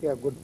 Yeah, good.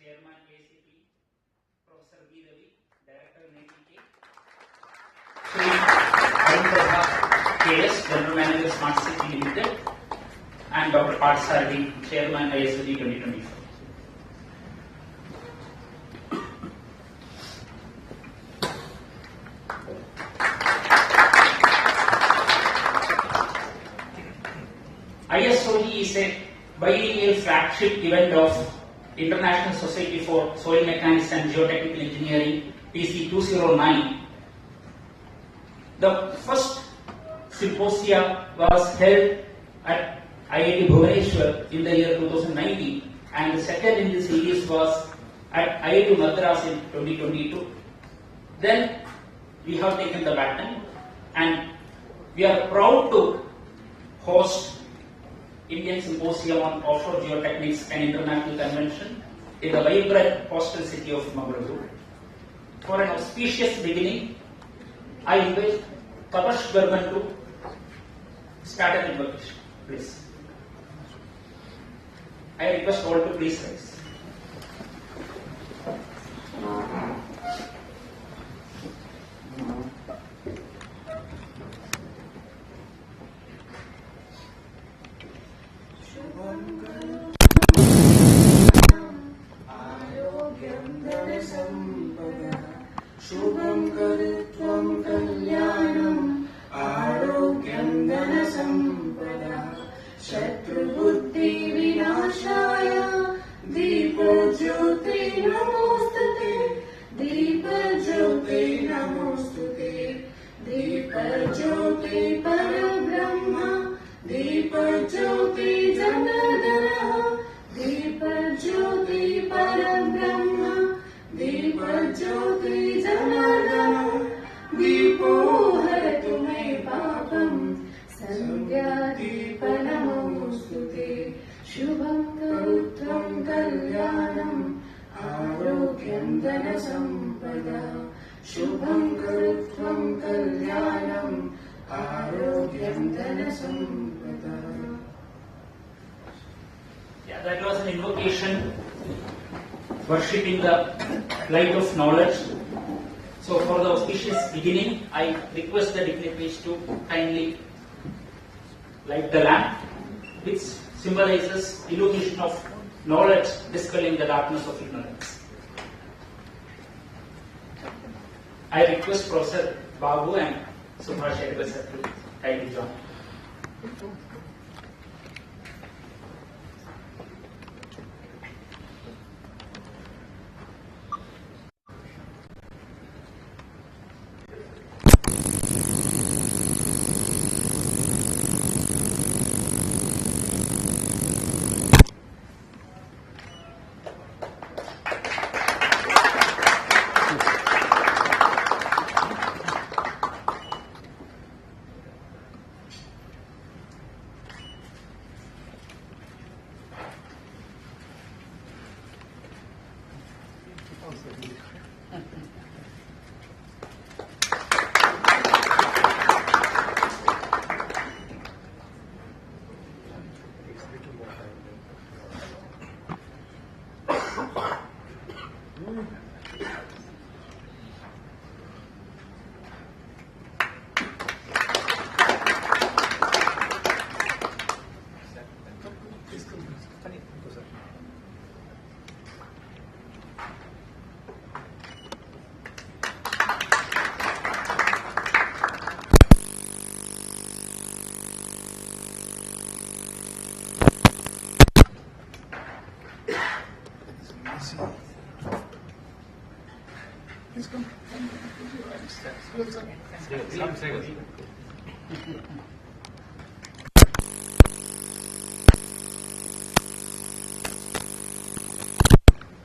Chairman ACP, Professor B. Ravi, Director NATK, KS, General Manager Smart City Limited, and Dr. Parsardi, Chairman ISOG 2024. ISOG is a biennial flagship event of International Society for Soil Mechanics and Geotechnical Engineering, TC 209. The first symposium was held at IIT Bhubaneswar in the year 2019, and the second in the series was at IIT Madras in 2022. Then we have taken the baton, and we are proud to host Indian Symposium on Offshore Geotechnics and International Convention in the vibrant coastal city of Mangalore. For an auspicious beginning, I invite Tapash Gargan to start an invocation, please. I request all to please rise. शुभं करुत्वं कल्याणम् आरोग्यं धनसम्पदा शत्रुबुद्धि विनाशाय दीपज्योति नमोस्तुते दीपज्योति नमोस्तुते दीपज्योति परब्रह्म दीपज्योति जनार्दनः दीपज्योति परब्रह्म दीपज्योति जनार्दनः दीपो हरतु मे पापम् सन्ध्यादीप नमोस्तुते शुभं करुत्वं कल्याणम् आरोग्यं धनसम्पदा शुभं करुत्वं कल्याणम् आरोग्यं धनसम्पदा. Yeah, that was an invocation worshipping the light of knowledge. So for the auspicious beginning, I request the dignitaries to kindly light the lamp, which symbolizes illumination of knowledge dispelling the darkness of ignorance. I request Professor Babu and Subhash Edwasa to kindly join.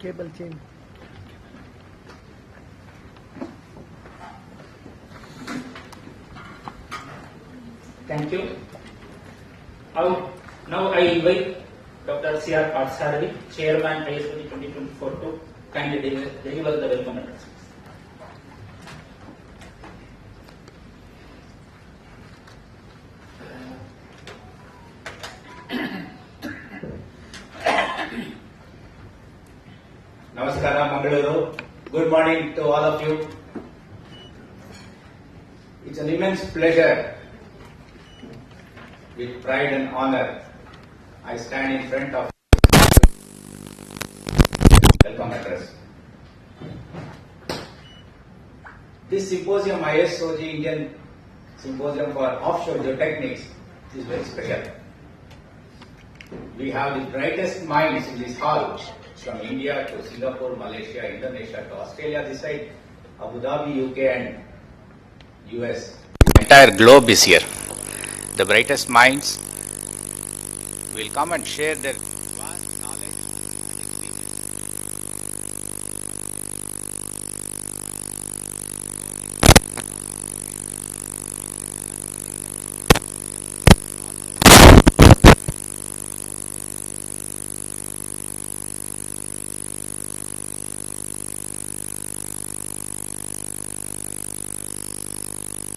Cable chain. Thank you. Now I invite Dr. C.R. Parsardi, Chairman ISOG 2024, to kindly deliver the welcome address. Namaskara, Mangaluru. Good morning to all of you. It's an immense pleasure, with pride and honor, I stand in front of welcome address. This symposium, Isog Indian Symposium for Offshore Geotechnics, is very special. We have the brightest minds in this hall, from India to Singapore, Malaysia, Indonesia to Australia this side, Abu Dhabi, UK and US. The entire globe is here. The brightest minds will come and share their vast knowledge and experience.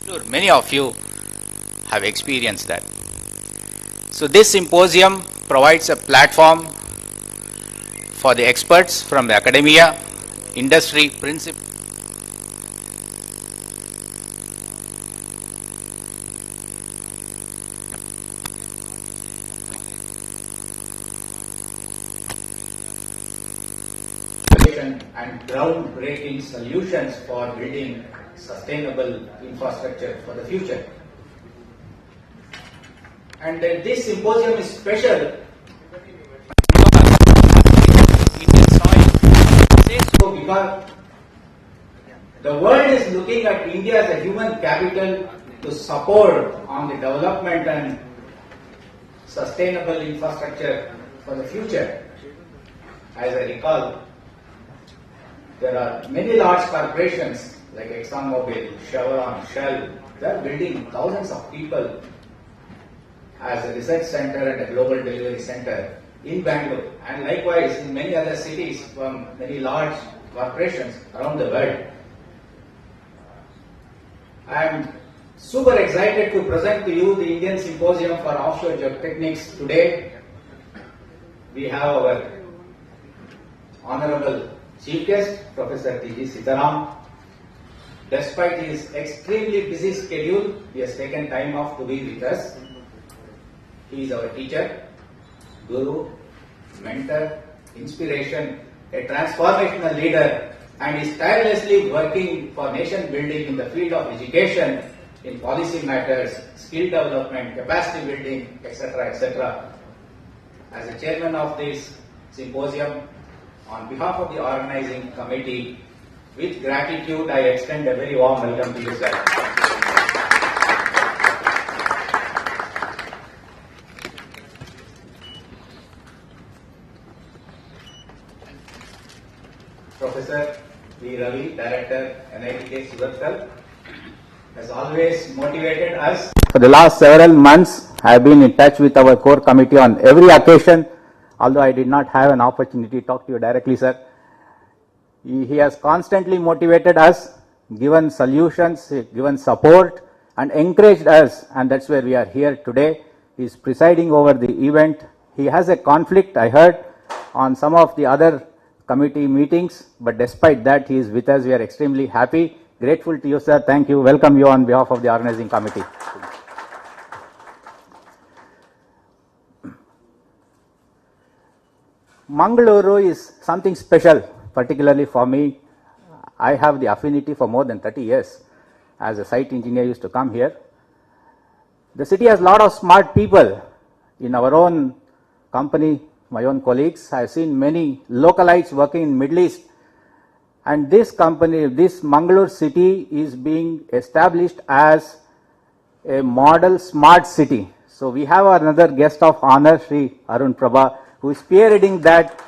Sure, many of you have experienced that. So this symposium provides a platform for the experts from the academia, industry, principal, and groundbreaking solutions for building sustainable infrastructure for the future. And this symposium is special Indian soil. Say so because the world is looking at India as a human capital to support on the development and sustainable infrastructure for the future. As I recall, there are many large corporations like ExxonMobil, Chevron, Shell. They are building thousands of people as a research center and a global delivery center in Bangalore, and likewise in many other cities from many large corporations around the world. I am super excited to present to you the Indian Symposium for Offshore Geotechnics today. We have our Honorable Chief Guest, Professor T.G. Sitaram. Despite his extremely busy schedule, he has taken time off to be with us. He is our teacher, guru, mentor, inspiration, a transformational leader, and is tirelessly working for nation building in the field of education, in policy matters, skill development, capacity building, etc., etc. As the chairman of this symposium, on behalf of the organizing committee, with gratitude, I extend a very warm welcome to you, sir. Professor V. Ravi, Director, NITK Sudatkal, has always motivated us. For the last several months, I have been in touch with our core committee on every occasion, although I did not have an opportunity to talk to you directly, sir. He has constantly motivated us, given solutions, given support, and encouraged us, and that's where we are here today. He is presiding over the event. He has a conflict, I heard, on some of the other committee meetings, but despite that, he is with us. We are extremely happy, grateful to you, sir. Thank you. Welcome you on behalf of the organizing committee. Mangaluru is something special, particularly for me. I have the affinity for more than 30 years. As a site engineer, I used to come here. The city has a lot of smart people. In our own company, my own colleagues, I have seen many localites working in Middle East. And this company, this Mangalore city is being established as a model smart city. So we have another guest of honor, Sri Arun Prabha, who is spearheading that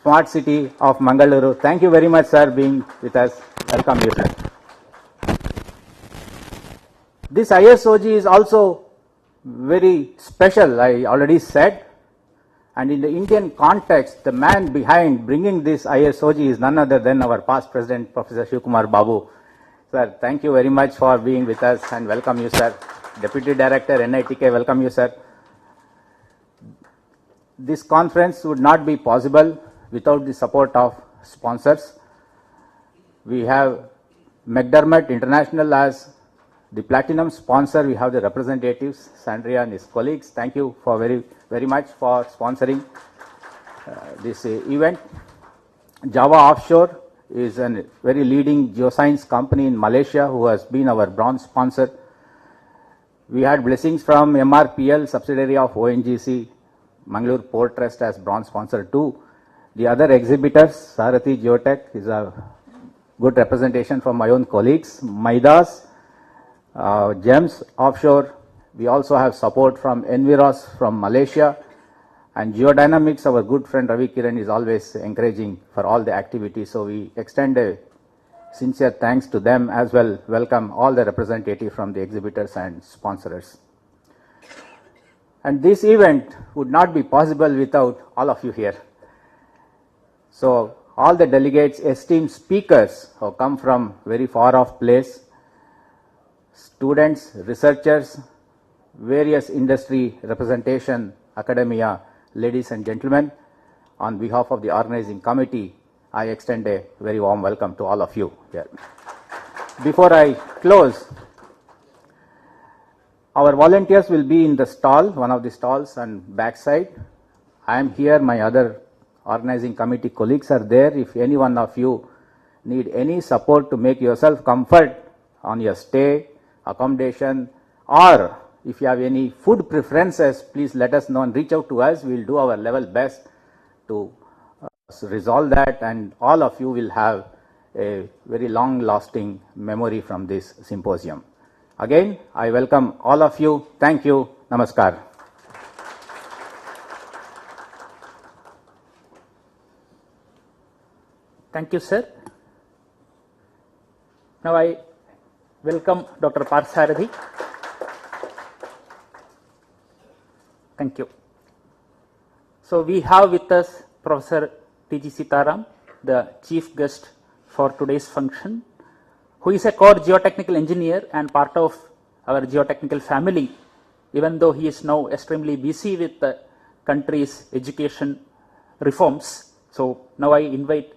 smart city of Mangaluru. Thank you very much, sir, being with us. Welcome you, sir. This ISOG is also very special, I already said. And in the Indian context, the man behind bringing this ISOG is none other than our past president, Professor Shivkumar Babu. Sir, thank you very much for being with us and welcome you, sir. Deputy Director, NITK, welcome you, sir. This conference would not be possible without the support of sponsors. We have McDermott International as the platinum sponsor. We have the representatives, Sandria and his colleagues. Thank you for very much for sponsoring this event. Java Offshore is a very leading geoscience company in Malaysia who has been our bronze sponsor. We had blessings from MRPL, subsidiary of ONGC, Mangalore Port Trust as bronze sponsor too. The other exhibitors, Sarathi Geotech is a good representation from my own colleagues. Maidas, GEMS Offshore. We also have support from Enviros from Malaysia. And Geodynamics, our good friend Ravi Kiran is always encouraging for all the activities. So we extend a sincere thanks to them as well. Welcome all the representatives from the exhibitors and sponsors. And this event would not be possible without all of you here. So all the delegates, esteemed speakers who come from very far off place, students, researchers, various industry representation, academia, ladies and gentlemen, on behalf of the organizing committee, I extend a very warm welcome to all of you here. Before I close, our volunteers will be in the stall, one of the stalls and backside. I am here, my other organizing committee colleagues are there. If any one of you need any support to make yourself comfort on your stay, accommodation, or if you have any food preferences, please let us know and reach out to us. We will do our level best to resolve that, and all of you will have a very long-lasting memory from this symposium. Again, I welcome all of you. Thank you. Namaskar. Thank you, sir. Now I welcome Dr. Parthasarathi. Thank you. So we have with us Professor T.G. Sitaram, the chief guest for today's function, who is a core geotechnical engineer and part of our geotechnical family, even though he is now extremely busy with the country's education reforms. So now I invite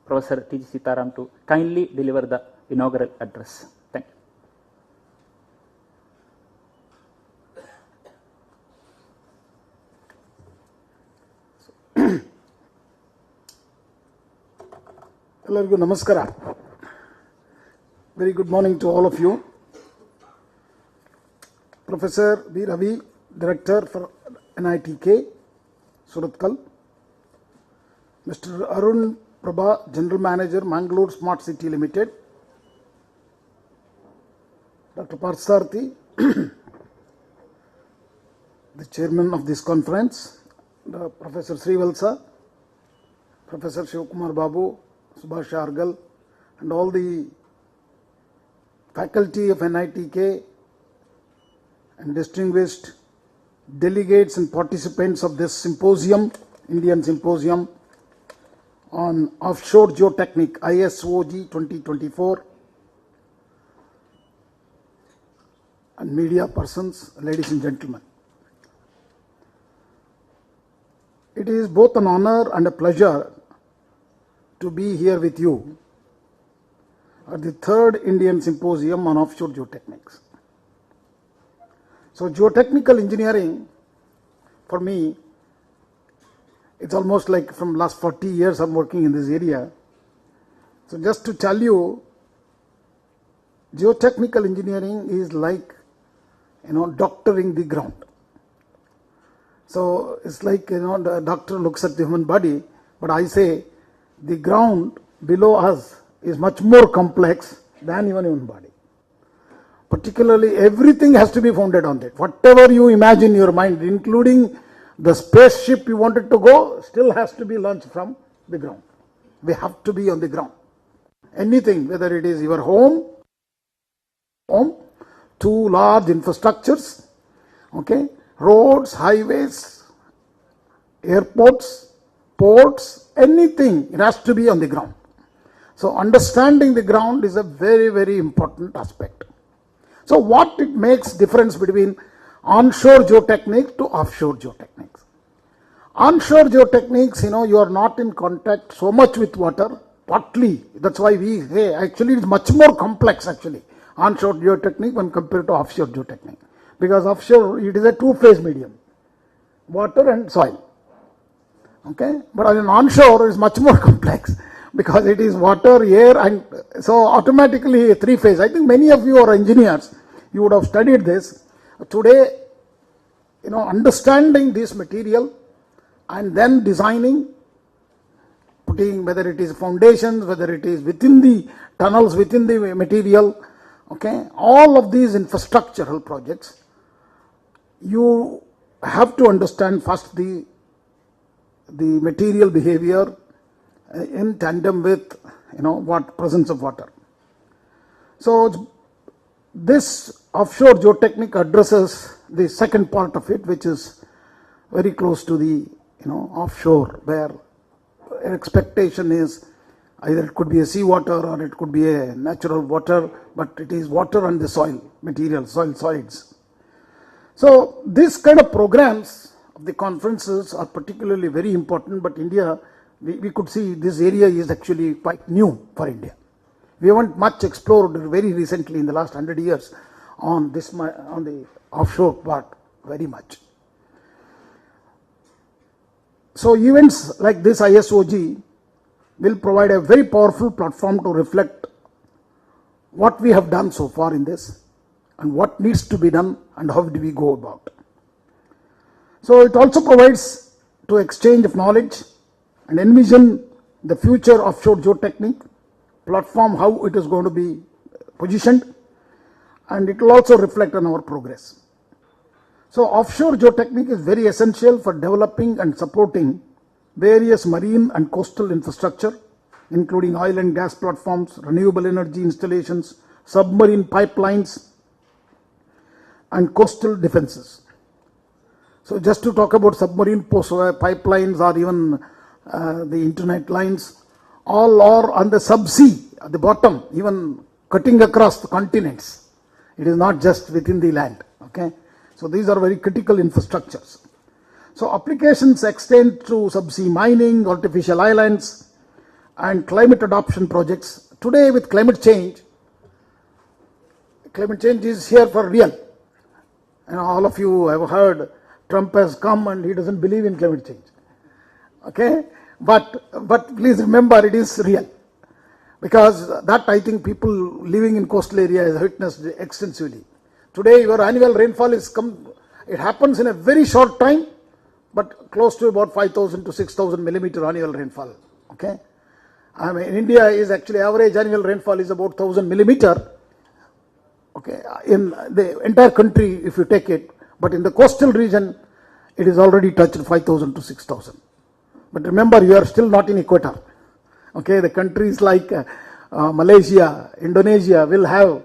Professor T.G. Sitaram to kindly deliver the inaugural address. Thank you. ಎಲ್ಲರಿಗೂ ನಮಸ್ಕಾರ. Very good morning to all of you. Professor B. Ravi, Director for NITK, Suratkal. Mr. Arun Prabha, General Manager, Mangalore Smart City Limited. Dr. Parthasarathi, the Chairman of this conference, Professor Srivalsa, Professor Shivkumar Babu, Subhash Argal, and all the faculty of NITK and distinguished delegates and participants of this symposium, Indian Symposium on Offshore Geotechnics, ISOG 2024, and media persons, ladies and gentlemen. It is both an honor and a pleasure to be here with you at the third Indian Symposium on Offshore Geotechnics. So geotechnical engineering, for me, it's almost like from last 40 years I'm working in this area. So just to tell you, geotechnical engineering is like, doctoring the ground. So it's like, the doctor looks at the human body, but I say the ground below us is much more complex than even human body. Particularly, everything has to be founded on that. Whatever you imagine in your mind, including the spaceship you wanted to go, still has to be launched from the ground. We have to be on the ground. Anything, whether it is your home, two large infrastructures, okay, roads, highways, airports, ports, anything, it has to be on the ground. So understanding the ground is a very, very important aspect. So what it makes difference between onshore geotechnics to offshore geotechnics? Onshore geotechnics, you are not in contact so much with water, partly. That's why we say actually it's much more complex actually, onshore geotechnique when compared to offshore geotechnique. Because offshore, it is a two-phase medium, water and soil. Okay, but in onshore is much more complex because it is water, air, and so automatically three-phase. I think many of you are engineers, you would have studied this. Today, understanding this material and then designing, putting whether it is foundations, whether it is within the tunnels, within the material, okay, all of these infrastructural projects, you have to understand first the material behavior in tandem with what presence of water. So this offshore geotechnique addresses the second part of it, which is very close to the offshore, where expectation is either it could be a seawater or it could be a natural water, but it is water and the soil material, soil solids. So this kind of programs of the conferences are particularly very important, but India, we could see this area is actually quite new for India. We haven't much explored very recently in the last 100 years on the offshore part very much. So events like this ISOG will provide a very powerful platform to reflect what we have done so far in this and what needs to be done and how do we go about. So it also provides to exchange of knowledge and envision the future offshore geotechnique platform, how it is going to be positioned, and it will also reflect on our progress. So offshore geotechnique is very essential for developing and supporting various marine and coastal infrastructure, including oil and gas platforms, renewable energy installations, submarine pipelines, and coastal defenses. So just to talk about submarine pipelines or even the internet lines, all are on the subsea, at the bottom, even cutting across the continents. It is not just within the land. Okay, so these are very critical infrastructures. So applications extend to subsea mining, artificial islands, and climate adoption projects. Today with climate change is here for real. And all of you have heard Trump has come and he doesn't believe in climate change. Okay, but please remember it is real, because that I think people living in coastal area has witnessed extensively. Today your annual rainfall it happens in a very short time, but close to about 5,000 to 6,000 millimeter annual rainfall. Okay, I mean in India is actually average annual rainfall is about 1,000 millimeter. Okay, in the entire country if you take it, but in the coastal region it is already touched 5,000 to 6,000. But remember, you are still not in equator. Okay, the countries like Malaysia, Indonesia will have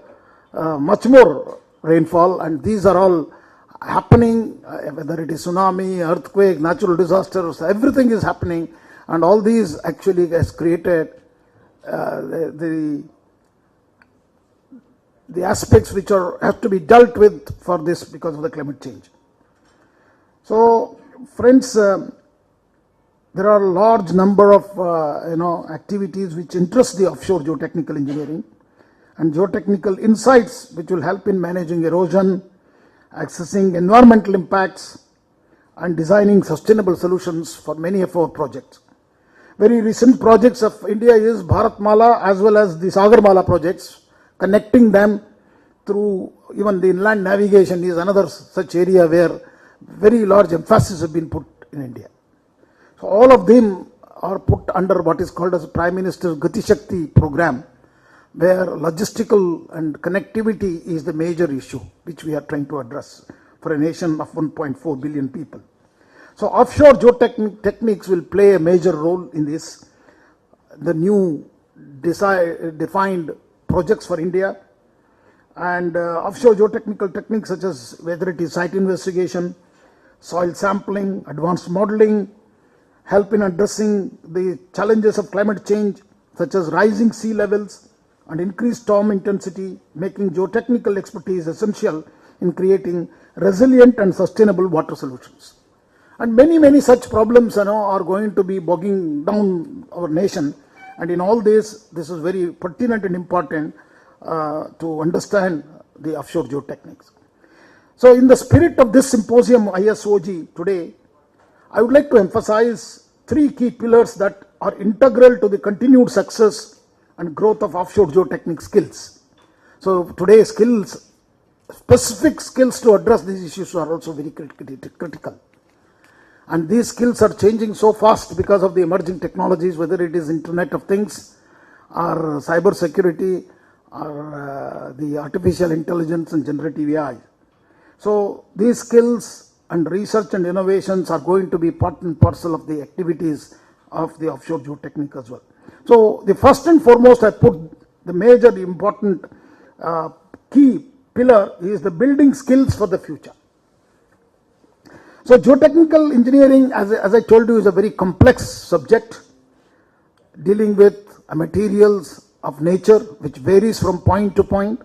much more rainfall, and these are all happening, whether it is tsunami, earthquake, natural disasters, everything is happening, and all these actually has created the aspects which have to be dealt with for this because of the climate change. So friends, there are a large number of activities which interest the offshore geotechnical engineering and geotechnical insights which will help in managing erosion, accessing environmental impacts, and designing sustainable solutions for many of our projects. Very recent projects of India is Bharatmala as well as the Sagarmala projects, connecting them through even the inland navigation is another such area where very large emphasis has been put in India. So all of them are put under what is called as Prime Minister's Gati Shakti program, where logistical and connectivity is the major issue which we are trying to address for a nation of 1.4 billion people. So offshore geotechnics will play a major role in this. The new defined projects for India, and offshore geotechnical techniques such as whether it is site investigation, soil sampling, advanced modeling, help in addressing the challenges of climate change such as rising sea levels and increased storm intensity, making geotechnical expertise essential in creating resilient and sustainable water solutions. And many such problems, are going to be bogging down our nation. And in all this is very pertinent and important to understand the offshore geotechnics. So in the spirit of this symposium, ISOG today, I would like to emphasize 3 key pillars that are integral to the continued success and growth of offshore geotechnics skills. So today's skills, specific skills to address these issues are also very critical. And these skills are changing so fast because of the emerging technologies, whether it is Internet of Things or cyber security or the artificial intelligence and generative AI. So these skills and research and innovations are going to be part and parcel of the activities of the offshore geotechnic as well. So the first and foremost, I put the major important key pillar is the building skills for the future. So geotechnical engineering, as I told you, is a very complex subject dealing with materials of nature which varies from point to point,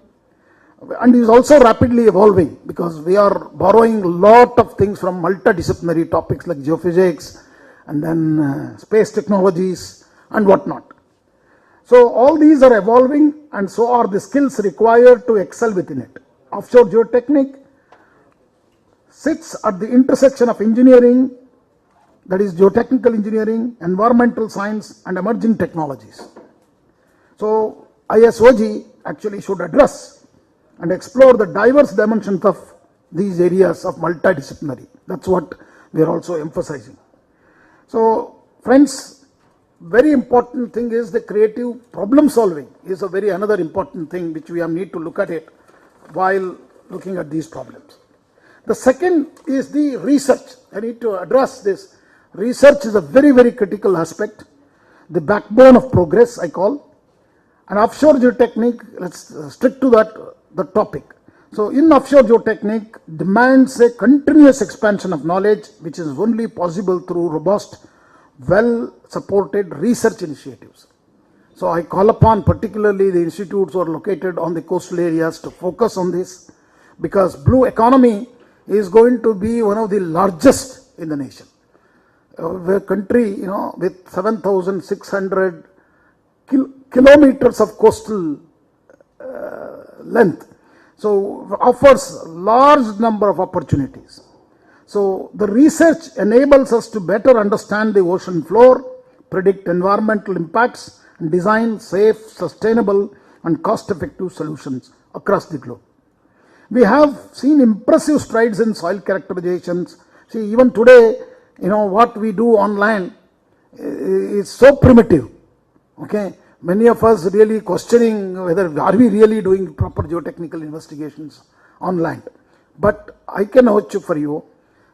and is also rapidly evolving because we are borrowing a lot of things from multidisciplinary topics like geophysics and then space technologies and whatnot. So all these are evolving, and so are the skills required to excel within it. Offshore geotechnic sits at the intersection of engineering, that is geotechnical engineering, environmental science and emerging technologies. So ISOG actually should address and explore the diverse dimensions of these areas of multidisciplinary. That's what we are also emphasizing. So friends, very important thing is the creative problem solving is a very another important thing which we need to look at it while looking at these problems. The second is the research. I need to address this. Research is a very critical aspect, the backbone of progress, I call. And offshore geotechnic, let's stick to the topic. So in offshore geotechnic demands a continuous expansion of knowledge, which is only possible through robust, well supported research initiatives. So I call upon particularly the institutes who are located on the coastal areas to focus on this, because blue economy is going to be one of the largest in the nation. A country, with 7,600 kilometers of coastal length, so offers large number of opportunities. So the research enables us to better understand the ocean floor, predict environmental impacts, and design safe, sustainable, and cost-effective solutions across the globe. We have seen impressive strides in soil characterizations. See, even today, what we do online is so primitive. Okay, many of us really questioning whether are we really doing proper geotechnical investigations online. But I can vouch for you,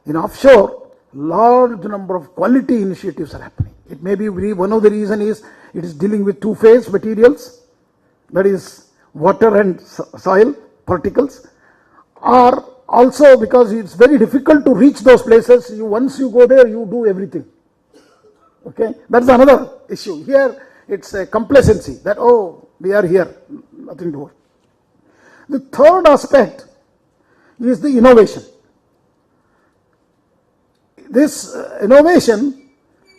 in offshore, large number of quality initiatives are happening. It may be one of the reason is it is dealing with two-phase materials, that is water and soil particles, or also because it's very difficult to reach those places. Once you go there, you do everything. Okay, that's another issue. Here, it's a complacency that, oh, we are here, nothing to worry. The third aspect is the innovation. This innovation,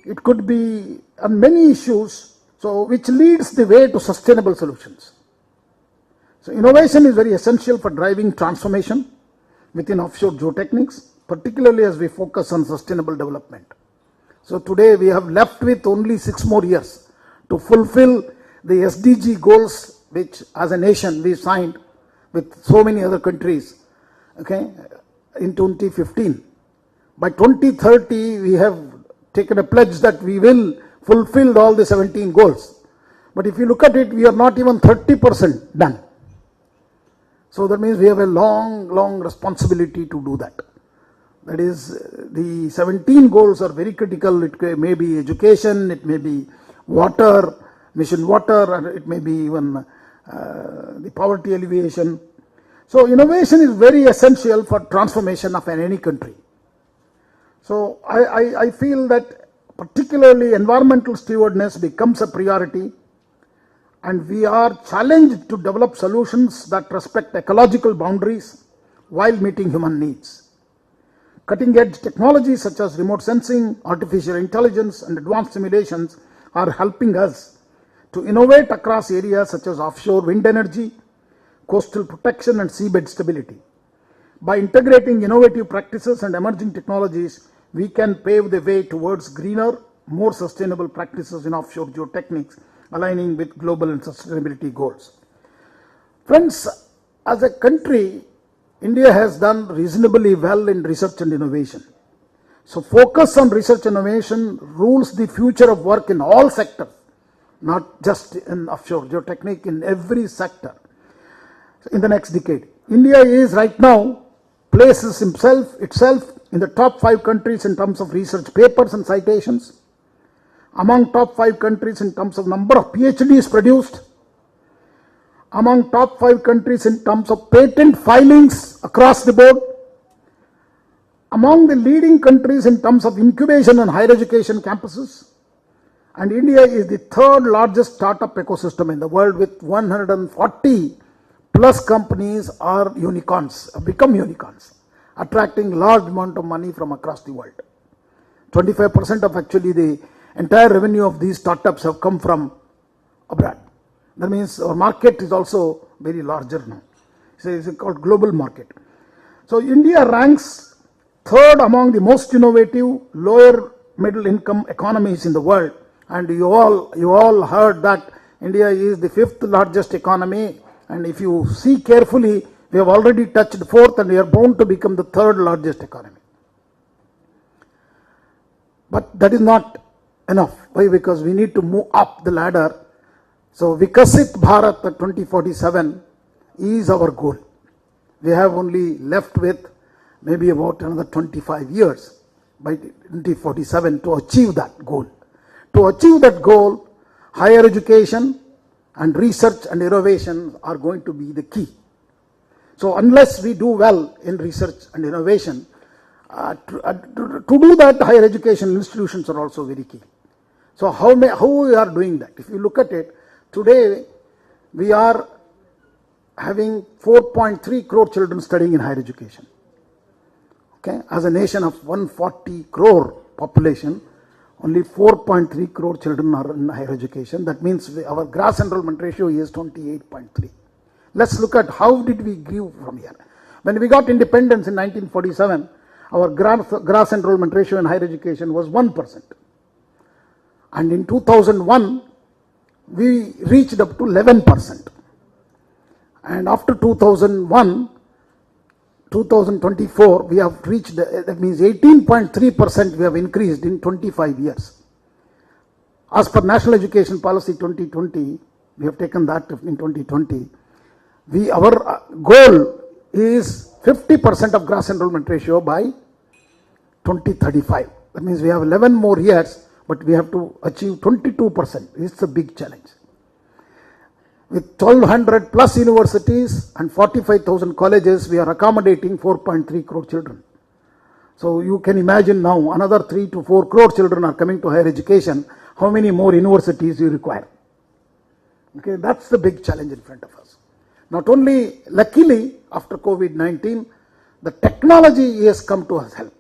it could be on many issues, so which leads the way to sustainable solutions. So innovation is very essential for driving transformation within offshore geotechnics, particularly as we focus on sustainable development. So today we have left with only 6 more years to fulfill the SDG goals which as a nation we signed with so many other countries, okay, in 2015. By 2030 we have taken a pledge that we will fulfill all the 17 goals. But if you look at it, we are not even 30% done. So that means we have a long responsibility to do that. That is, the 17 goals are very critical. It may be education, it may be water, mission water, and it may be even the poverty alleviation. So innovation is very essential for transformation of any country. So I feel that particularly environmental stewardship becomes a priority, and we are challenged to develop solutions that respect ecological boundaries while meeting human needs. Cutting-edge technologies such as remote sensing, artificial intelligence, and advanced simulations are helping us to innovate across areas such as offshore wind energy, coastal protection, and seabed stability. By integrating innovative practices and emerging technologies, we can pave the way towards greener, more sustainable practices in offshore geotechnics, aligning with global and sustainability goals. Friends, as a country, India has done reasonably well in research and innovation. So focus on research and innovation rules the future of work in all sectors, not just in offshore geotechnics, in every sector in the next decade. India is right now places itself in the top 5 countries in terms of research papers and citations, among top 5 countries in terms of number of PhDs produced, among top 5 countries in terms of patent filings across the board, among the leading countries in terms of incubation and higher education campuses, and India is the 3rd largest startup ecosystem in the world with 140 plus companies are unicorns, become unicorns, attracting large amount of money from across the world. 25% of actually the entire revenue of these startups have come from abroad. That means our market is also very larger now. It's called global market. So India ranks 3rd among the most innovative lower middle income economies in the world. And you all heard that India is the 5th largest economy. And if you see carefully, we have already touched 4th and we are bound to become the 3rd largest economy. But that is not enough. Why? Because we need to move up the ladder. So Vikasit Bharat 2047 is our goal. We have only left with maybe about another 25 years by 2047 to achieve that goal. To achieve that goal, higher education and research and innovation are going to be the key. So unless we do well in research and innovation, to do that, higher education institutions are also very key. So how we are doing that? If you look at it, today we are having 4.3 crore children studying in higher education. Okay, as a nation of 140 crore population, only 4.3 crore children are in higher education. That means our gross enrollment ratio is 28.3. Let's look at how did we grow from here. When we got independence in 1947, our gross enrollment ratio in higher education was 1%. And in 2001, we reached up to 11%. And after 2001, 2024, we have reached, that means 18.3% we have increased in 25 years. As per National Education Policy 2020, we have taken that in 2020. Our goal is 50% of gross enrollment ratio by 2035. That means we have 11 more years, but we have to achieve 22%. It's a big challenge. With 1,200 plus universities and 45,000 colleges, we are accommodating 4.3 crore children. So you can imagine now another 3 to 4 crore children are coming to higher education. How many more universities you require? Okay, that's the big challenge in front of us. Not only, luckily, after COVID-19, the technology has come to us help.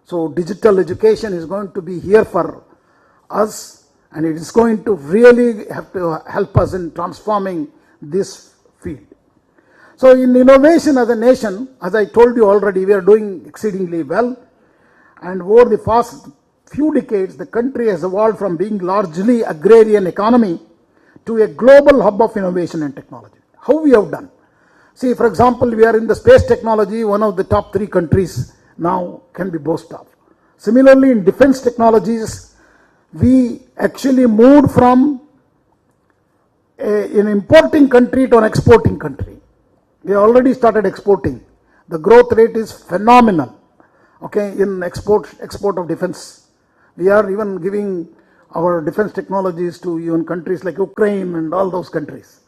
So digital education is going to be here for us, and it is going to really have to help us in transforming this field. So in innovation as a nation, as I told you already, we are doing exceedingly well. And over the past few decades, the country has evolved from being largely agrarian economy to a global hub of innovation and technology. How we have done? See, for example, we are in the space technology, one of the top 3 countries now can be boasted of. Similarly, in defense technologies, we actually moved from an importing country to an exporting country. We already started exporting. The growth rate is phenomenal. Okay, in export of defense. We are even giving our defense technologies to even countries like Ukraine and all those countries.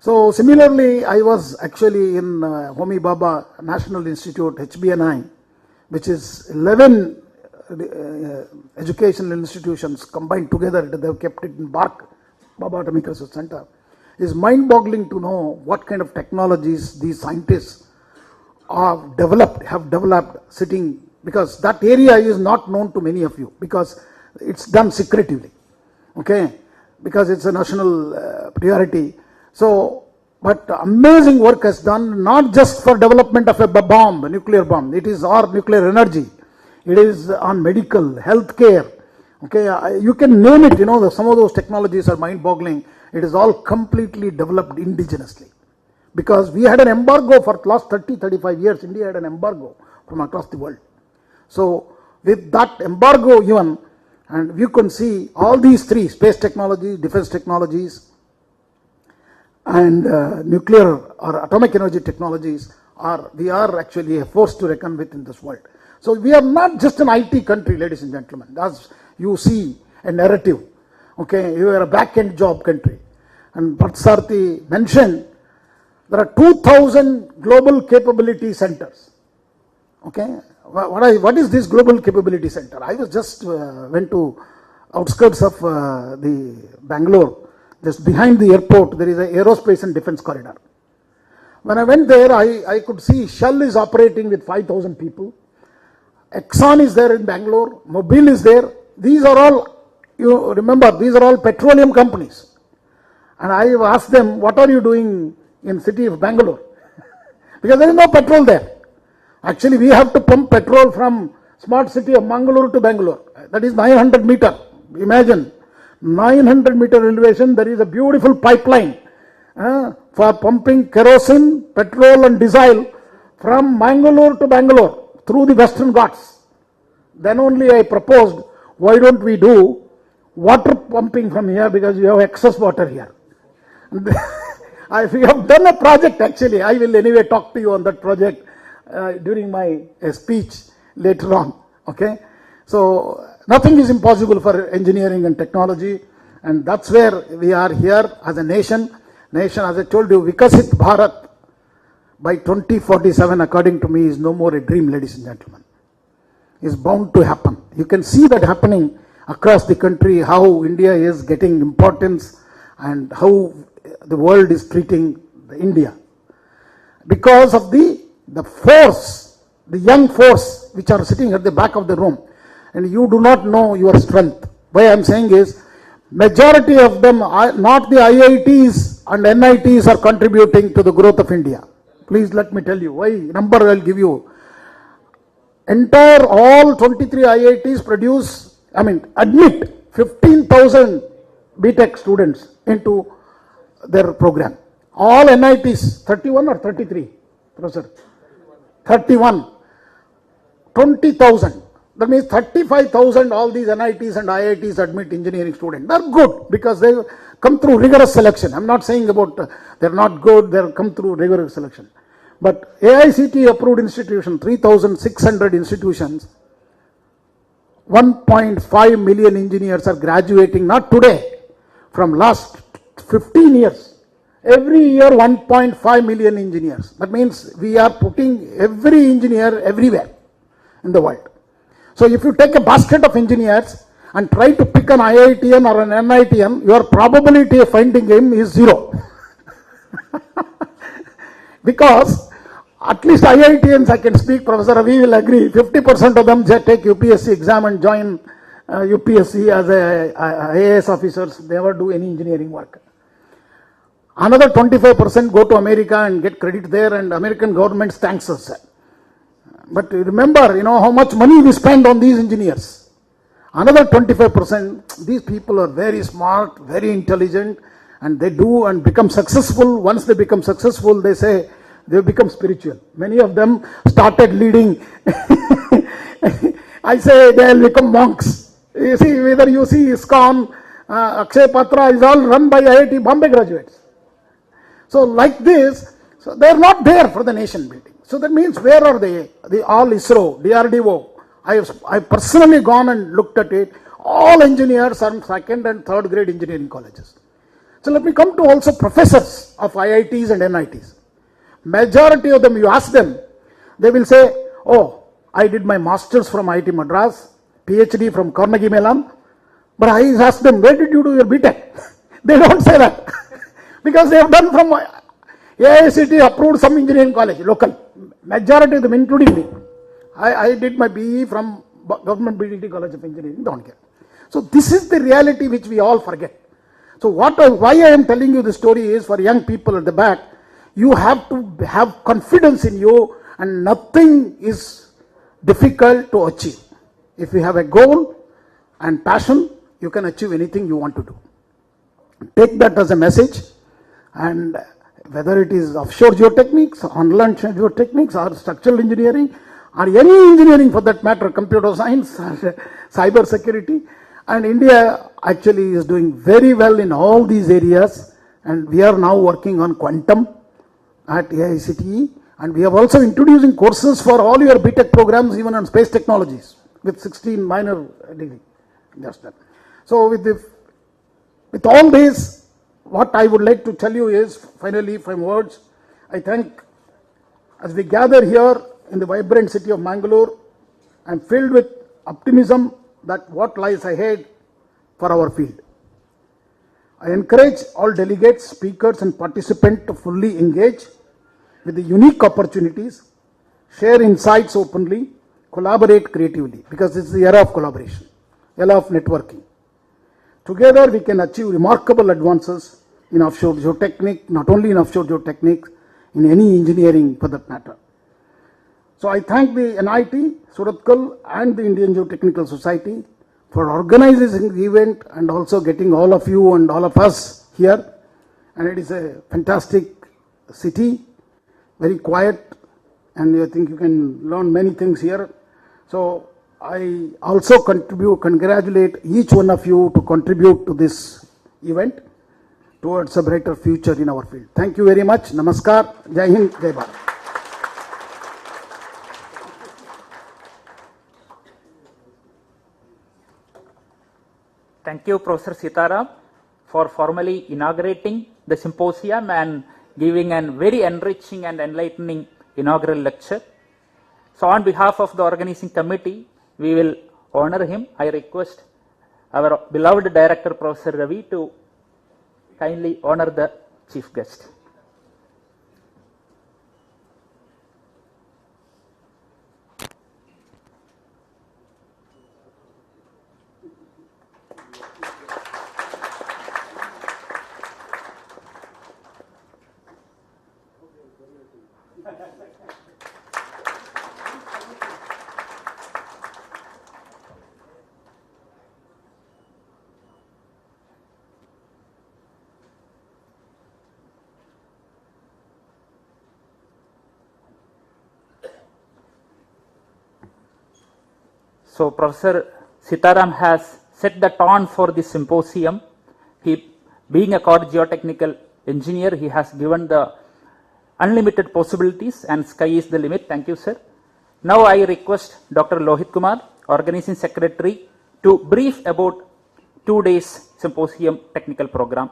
So similarly, I was actually in Homi Bhabha National Institute, HBNI, which is 11 educational institutions combined together. They have kept it in Bhabha Atomic Research Center. It's mind-boggling to know what kind of technologies these scientists have developed sitting because that area is not known to many of you, because it's done secretively, okay, because it's a national priority. So, but amazing work has done, not just for development of a bomb, a nuclear bomb, it is our nuclear energy, it is on medical, healthcare, okay, you can name it, some of those technologies are mind-boggling. It is all completely developed indigenously. Because we had an embargo for the last 30-35 years, India had an embargo from across the world. So, with that embargo even, and you can see all these three, space technology, defense technologies, and nuclear or atomic energy technologies, we are actually a force to reckon with in this world. So, we are not just an IT country, ladies and gentlemen, as you see a narrative. Okay, you are a back-end job country. And Parthasarathi mentioned, there are 2,000 global capability centers. Okay, what is this global capability center? I was just went to outskirts of the Bangalore, just behind the airport. There is an aerospace and defense corridor. When I went there, I could see Shell is operating with 5,000 people. Exxon is there in Bangalore. Mobil is there. These are all, you remember, these are all petroleum companies. And I asked them, what are you doing in city of Bangalore? Because there is no petrol there. Actually, we have to pump petrol from smart city of Mangalore to Bangalore. That is 900 meter. Imagine, 900 meter elevation, there is a beautiful pipeline for pumping kerosene, petrol and diesel from Mangalore to Bangalore through the Western Ghats. Then only I proposed, why don't we do water pumping from here, because we have excess water here. We have done a project actually. I will anyway talk to you on that project during my speech later on. Okay, so nothing is impossible for engineering and technology, and that's where we are here as a nation. As I told you, Vikasit Bharat by 2047, according to me, is no more a dream, ladies and gentlemen. Is bound to happen. You can see that happening across the country, how India is getting importance and how the world is treating India. Because of the force, the young force which are sitting at the back of the room, and you do not know your strength. Why I am saying is, majority of them are not the IITs and NITs are contributing to the growth of India. Please let me tell you why. Number I will give you. Entire all 23 IITs admit 15,000 BTech students into their program. All NITs, 31 or 33, Professor? 31. 20,000. That means 35,000 all these NITs and IITs admit engineering students. They are good because they come through rigorous selection. I am not saying about they are not good, they come through rigorous selection. But AICTE approved institution, 3,600 institutions, 1.5 million engineers are graduating, not today, from last 15 years. Every year 1.5 million engineers. That means we are putting every engineer everywhere in the world. So if you take a basket of engineers and try to pick an IITian or an NITian, your probability of finding him is 0. Because at least IITians, I can speak, Professor Ravi will agree, 50% of them take UPSC exam and join UPSC as IAS officers, they never do any engineering work. Another 25% go to America and get credit there, and American government thanks us. But remember, how much money we spend on these engineers. Another 25%, these people are very smart, very intelligent, and they do and become successful. Once they become successful, they say they become spiritual. Many of them started leading. I say they will become monks. You see, whether you see ISKCON, Akshay Patra is all run by IIT Bombay graduates. So like this, so they are not there for the nation building. So that means where are they? They all ISRO, DRDO. I personally gone and looked at it. All engineers are in second and third grade engineering colleges. So let me come to also professors of IITs and NITs. Majority of them, you ask them, they will say, oh, I did my masters from IIT Madras, PhD from Carnegie Mellon. But I ask them, where did you do your BTech? They don't say that. Because they have done from AICTE approved some engineering college, local. Majority of them, including me. I did my BE from Government BDT College of Engineering, Dawnagere. So this is the reality which we all forget. So why I am telling you the story is for young people at the back, you have to have confidence in you, and nothing is difficult to achieve. If you have a goal and passion, you can achieve anything you want to do. Take that as a message, and whether it is offshore geotechnics, on-land geotechnics, or structural engineering, or any engineering for that matter, computer science, or cyber security, and India actually is doing very well in all these areas, and we are now working on quantum at AICTE, and we have also introducing courses for all your BTech programs, even on space technologies, with 16 minor degree. Just that. So with all this, what I would like to tell you is, finally, from words, I thank, as we gather here in the vibrant city of Mangalore, I am filled with optimism that what lies ahead for our field. I encourage all delegates, speakers, and participants to fully engage with the unique opportunities, share insights openly, collaborate creatively, because this is the era of collaboration, era of networking. Together we can achieve remarkable advances in offshore geotechnics, not only in offshore geotechnics, in any engineering for that matter. So I thank the NIT, Surathkal, and the Indian Geotechnical Society for organizing the event and also getting all of you and all of us here. And it is a fantastic city, very quiet, and I think you can learn many things here. So I also congratulate each one of you to contribute to this event towards a brighter future in our field. Thank you very much. Namaskar. Jai Hind, Jai Bharat. Thank you, Professor Sitaram, for formally inaugurating the symposium and giving a very enriching and enlightening inaugural lecture. So on behalf of the organizing committee, we will honor him. I request our beloved director, Professor Ravi, to kindly honor the chief guest. So Professor Sitaram has set the tone for this symposium. He, being a core geotechnical engineer, he has given the unlimited possibilities, and sky is the limit. Thank you, sir. Now I request Dr. Lohit Kumar, organizing secretary, to brief about 2 days symposium technical program.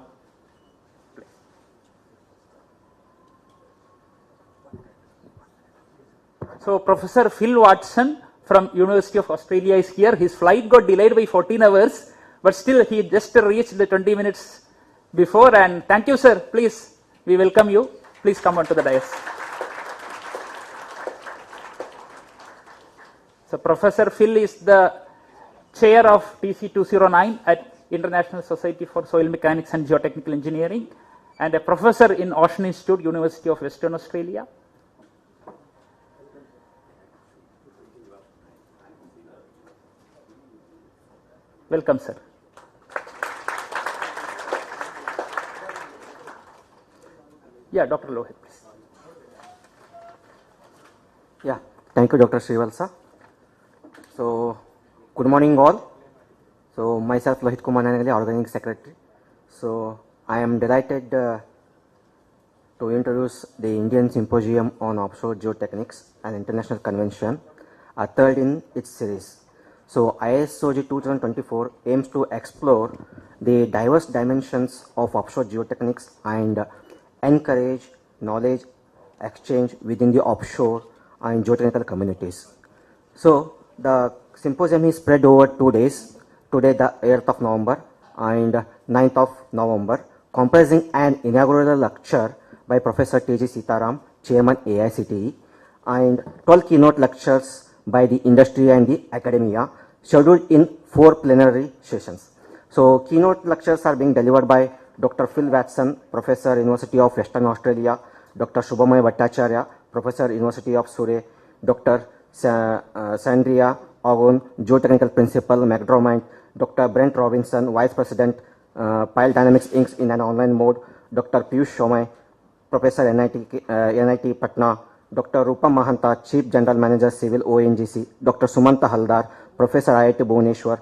So Professor Phil Watson from University of Australia is here. His flight got delayed by 14 hours, but still he just reached the 20 minutes before. And thank you, sir. Please, we welcome you. Please come onto the dais. So Professor Phil is the chair of TC 209 at International Society for Soil Mechanics and Geotechnical Engineering, and a professor in Ocean Institute, University of Western Australia. Welcome, sir. Yeah, Dr. Lohit, please. Yeah, thank you, Dr. Srivalsa. So, good morning all. So, myself Lohit Kumar, organizing secretary. So, I am delighted to introduce the Indian Symposium on Offshore Geotechnics, an international convention, a third in its series. So ISOG 2024 aims to explore the diverse dimensions of offshore geotechnics and encourage knowledge exchange within the offshore and geotechnical communities. So the symposium is spread over 2 days, today the 8th of November and 9th of November, comprising an inaugural lecture by Professor T.G. Sitaram, Chairman AICTE, and 12 keynote lectures by the industry and the academia, scheduled in 4 plenary sessions. So keynote lectures are being delivered by Dr. Phil Watson, Professor, University of Western Australia, Dr. Shubhamay Bhattacharya, Professor, University of Surrey, Dr. Sandria Ogun, Geotechnical Principal, McDermott, Dr. Brent Robinson, Vice President, Pile Dynamics Inc. in an online mode, Dr. Piyush Shomai, Professor, NIT Patna, Dr. Rupa Mahanta, Chief General Manager, Civil ONGC, Dr. Sumanta Haldar, Professor, IIT Bhubaneswar,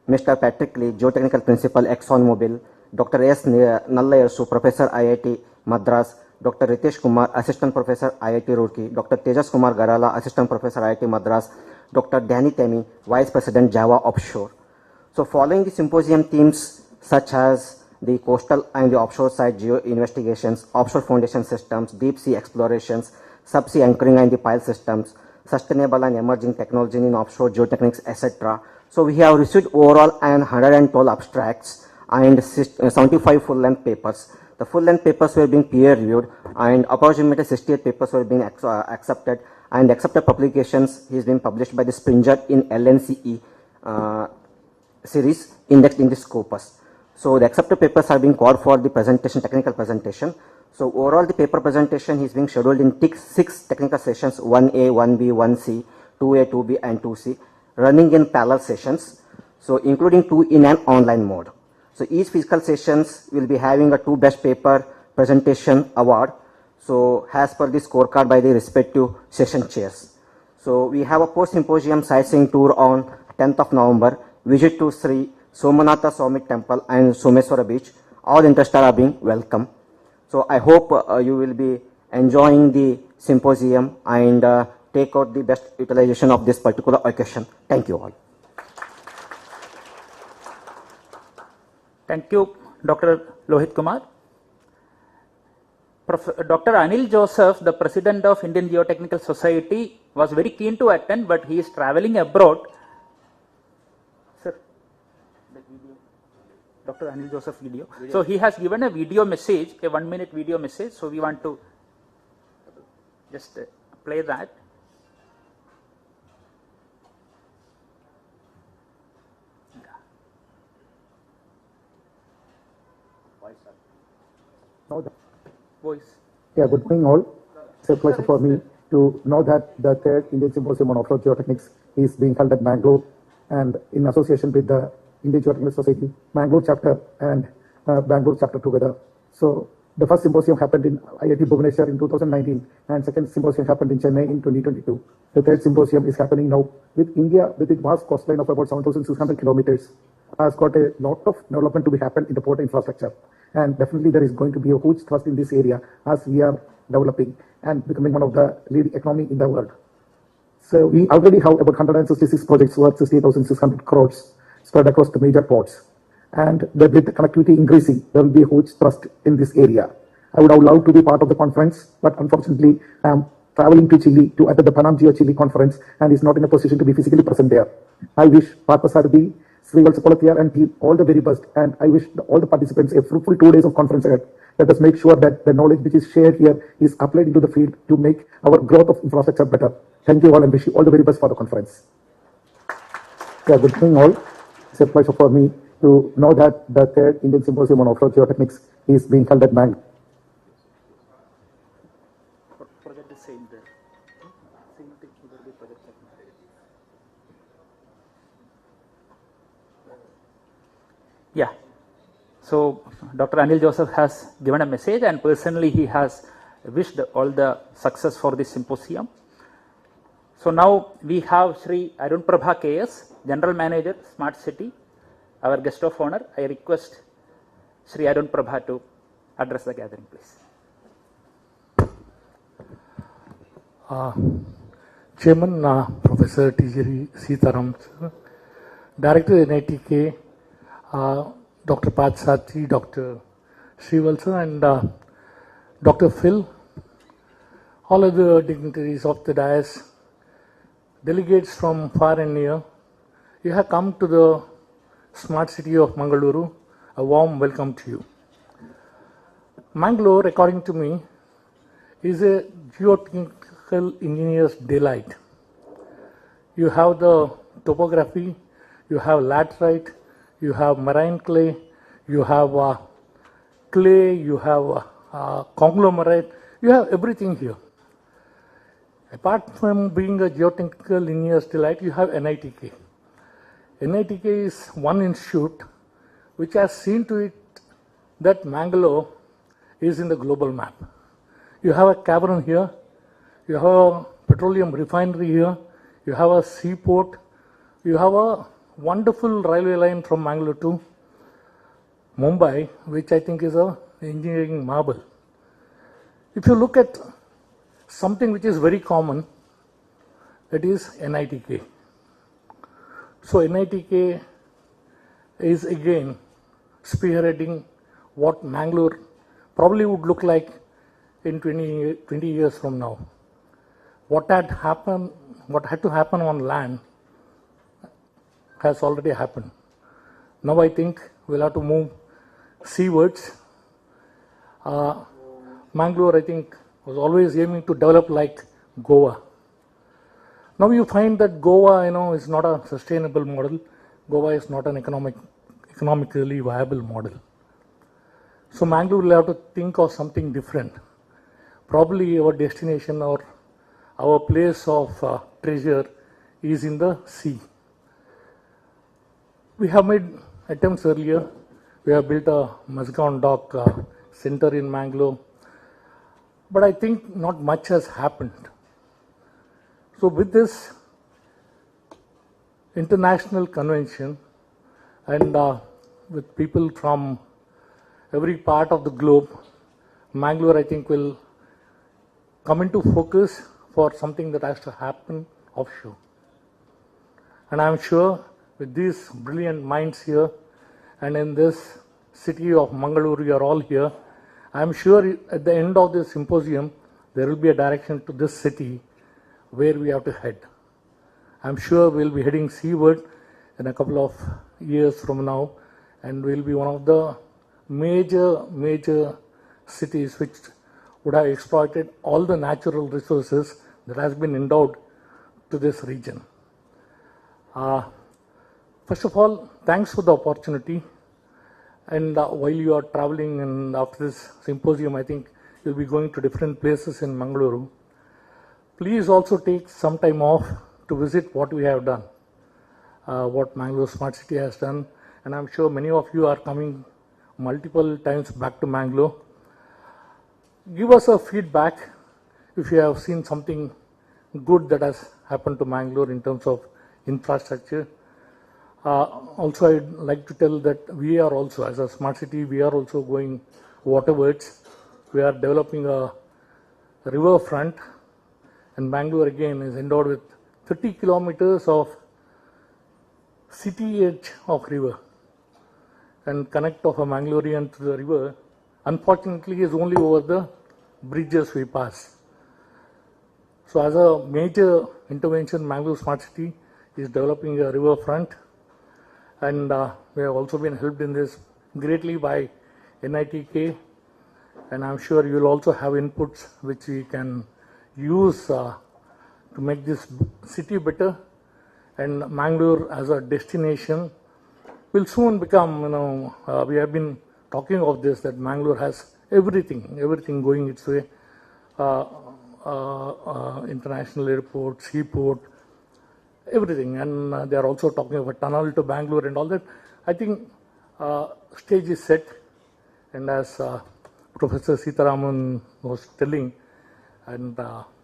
Mr. Patrick Lee, Geotechnical Principal, ExxonMobil, Dr. S. Nallayarsu, Professor, IIT Madras, Dr. Ritesh Kumar, Assistant Professor, IIT Roorkee, Dr. Tejas Kumar Garala, Assistant Professor, IIT Madras, Dr. Danny Temi, Vice President, Java Offshore. So following the symposium themes such as the coastal and the offshore site geo investigations, offshore foundation systems, deep sea explorations, subsea anchoring and the pile systems, sustainable and emerging technology in offshore geotechnics, etc. So we have received overall 112 abstracts and 75 full-length papers. The full-length papers were being peer-reviewed and approximately 68 papers were being accepted, and accepted publications is being published by the Springer in LNCE series indexed in the Scopus. So the accepted papers are being called for the presentation, technical presentation. So overall the paper presentation is being scheduled in 6 technical sessions, 1A, 1B, 1C, 2A, 2B and 2C, running in parallel sessions. So including 2 in an online mode. So each physical sessions will be having a 2 best paper presentation award. So as per the scorecard by the respective session chairs. So we have a post-symposium sightseeing tour on 10th of November, visit to Sri Somanatha Swami Temple and Someswara Beach. All interested are being welcome. So I hope you will be enjoying the symposium and take out the best utilization of this particular occasion. Thank you all. Thank you, Dr. Lohit Kumar. Dr. Anil Joseph, the President of Indian Geotechnical Society, was very keen to attend, but he is traveling abroad. Sir, the video. Dr. Anil Joseph video. So he has given a video message, a 1-minute video message. So we want to just play that. Voice. Yeah, good morning all. It's a pleasure for me to know that the 3rd Indian Symposium on Offshore Geotechnics is being held at Bangalore, and in association with the Indian Geotechnical Society, Bangalore chapter and Bangalore chapter together. So the first symposium happened in IIT Bhubaneswar in 2019, and second symposium happened in Chennai in 2022. The third symposium is happening now with India, with its vast coastline of about 7,600 kilometers, has got a lot of development to be happened in the port infrastructure. And definitely there is going to be a huge thrust in this area as we are developing and becoming one of the leading economy in the world. So we already have about 166 projects worth 60,600 crores spread across the major ports. And with the connectivity increasing, there will be a huge thrust in this area. I would have loved to be part of the conference, but unfortunately I am traveling to Chile to attend the Panam Geo Chile conference and is not in a position to be physically present there. I wish Partha Sri Valsapalathiyar and team all the very best, and I wish all the participants a fruitful 2 days of conference ahead. Let us make sure that the knowledge which is shared here is applied into the field to make our growth of infrastructure better. Thank you all and wish you all the very best for the conference. Yeah, good morning all. It's a pleasure for me to know that the 3rd Indian Symposium on Offshore Geotechnics is being held at Bangalore. Forget the same there. Yeah. So Dr. Anil Joseph has given a message, and personally he has wished all the success for this symposium. So now we have Sri Arun Prabha KS, General Manager, Smart City, our guest of honor. I request Sri Arun Prabha to address the gathering, please. Chairman, Professor T.J. Sitaram, Director NITK, Dr. Patsati, Dr. Srivalsa, and Dr. Phil, all other dignitaries of the dais, delegates from far and near, you have come to the smart city of Mangaluru. A warm welcome to you. Mangalore, according to me, is a geotechnical engineer's delight. You have the topography, you have laterite, you have marine clay, you have clay, you have conglomerate, you have everything here. Apart from being a geotechnical engineer's delight, you have NITK. NITK is one institute which has seen to it that Mangalore is in the global map. You have a cavern here, you have a petroleum refinery here, you have a seaport, you have a wonderful railway line from Mangalore to Mumbai, which I think is a engineering marvel. If you look at something which is very common, that is NITK. So NITK is again spearheading what Mangalore probably would look like in 20 years from now. What had to happen on land has already happened. Now I think we'll have to move seawards. Mangalore, I think, was always aiming to develop like Goa. Now you find that Goa, is not a sustainable model. Goa is not an economically viable model. So Mangalore will have to think of something different. Probably our destination or our place of treasure is in the sea. We have made attempts earlier. We have built a Mazgaon Dock center in Mangalore. But I think not much has happened. So with this international convention and with people from every part of the globe, Mangalore I think will come into focus for something that has to happen offshore. And I am sure with these brilliant minds here and in this city of Mangalore, you are all here, I am sure at the end of this symposium, there will be a direction to this city where we have to head. I am sure we will be heading seaward in a couple of years from now, and we will be one of the major cities which would have exploited all the natural resources that has been endowed to this region. First of all, thanks for the opportunity. And while you are traveling and after this symposium, I think you'll be going to different places in Mangaluru. Please also take some time off to visit what we have done, what Mangalore Smart City has done. And I'm sure many of you are coming multiple times back to Mangalore. Give us a feedback if you have seen something good that has happened to Mangalore in terms of infrastructure. Also, I'd like to tell that we are also, as a smart city, we are also going waterwards. We are developing a river front, and Bangalore again is endowed with 30 kilometers of city edge of river. And connect of a Mangalorean to the river, unfortunately, is only over the bridges we pass. So, as a major intervention, Mangalore Smart City is developing a river front. And we have also been helped in this greatly by NITK, and I'm sure you will also have inputs which we can use to make this city better. And Mangalore as a destination will soon become, we have been talking of this, that Mangalore has everything going its way. International airport, seaport, everything, and they are also talking of a tunnel to Bangalore and all that. I think stage is set, and as Professor Sitaraman was telling and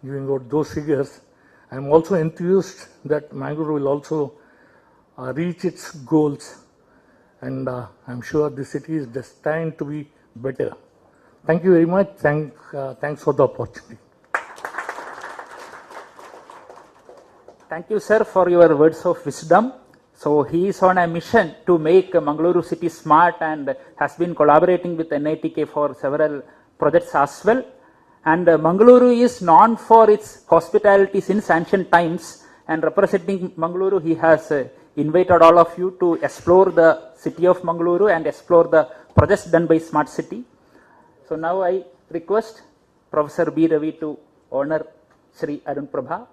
giving out those figures, I am also enthused that Mangalore will also reach its goals, and I am sure the city is destined to be better. Thank you very much. Thanks for the opportunity. Thank you, sir, for your words of wisdom. So he is on a mission to make Mangaluru city smart and has been collaborating with NITK for several projects as well. And Mangaluru is known for its hospitality since ancient times, and representing Mangaluru, he has invited all of you to explore the city of Mangaluru and explore the projects done by Smart City. So now I request Professor B. Ravi to honor Sri Arun Prabha.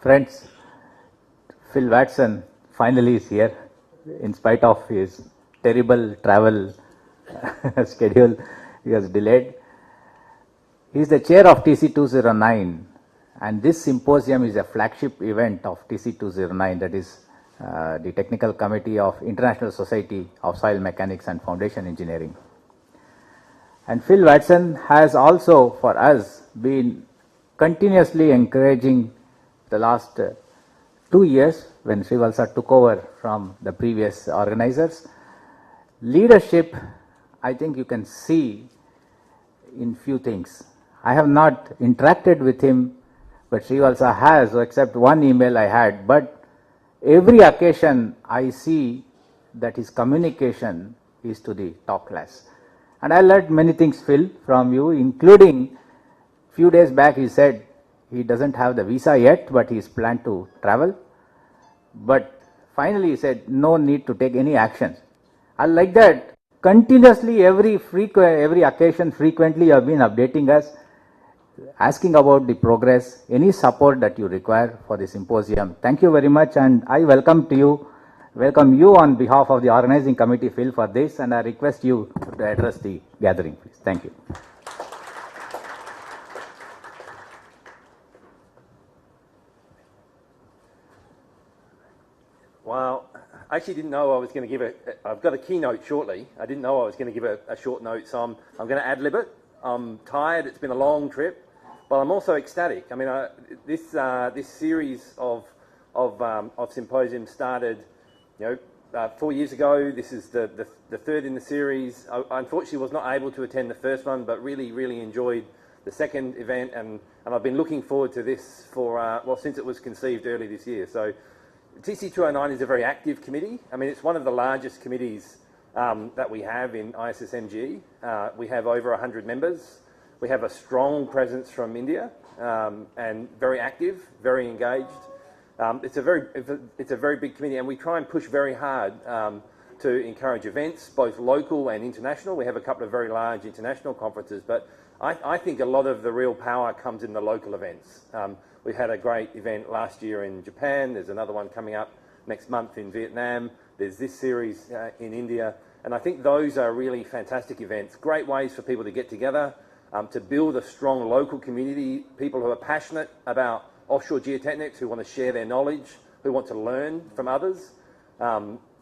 Friends, Phil Watson finally is here in spite of his terrible travel schedule. He was delayed. He is the chair of TC209, and this symposium is a flagship event of TC209, that is the Technical Committee of International Society of Soil Mechanics and Foundation Engineering. And Phil Watson has also, for us, been continuously encouraging the last 2 years when Srivalsa took over from the previous organizers. Leadership, I think you can see in few things. I have not interacted with him, but Srivalsa has, except one email I had, but every occasion I see that his communication is to the top class. And I learned many things, Phil, from you, including few days back he said he doesn't have the visa yet, but he's planned to travel. But finally he said no need to take any action. I like that. Continuously, every occasion, frequently you have been updating us, asking about the progress, any support that you require for the symposium. Thank you very much, and I welcome you on behalf of the organizing committee, Phil, for this, and I request you to address the gathering, please. Thank you. Well, I actually didn't know I was going to give I've got a keynote shortly. I didn't know I was going to give a short note, so I'm going to ad-lib it. I'm tired, it's been a long trip, but I'm also ecstatic. I mean, this series of symposium started, 4 years ago. This is the third in the series. I unfortunately was not able to attend the first one, but really enjoyed the second event, and I've been looking forward to this for, since it was conceived early this year. So TC209 is a very active committee. I mean, it's one of the largest committees that we have in ISSMG. We have over 100 members. We have a strong presence from India and very active, very engaged. It's a very big committee, and we try and push very hard to encourage events, both local and international. We have a couple of very large international conferences, but I think a lot of the real power comes in the local events. We had a great event last year in Japan. There's another one coming up next month in Vietnam. There's this series in India. And I think those are really fantastic events, great ways for people to get together, to build a strong local community, people who are passionate about offshore geotechnics, who want to share their knowledge, who want to learn from others.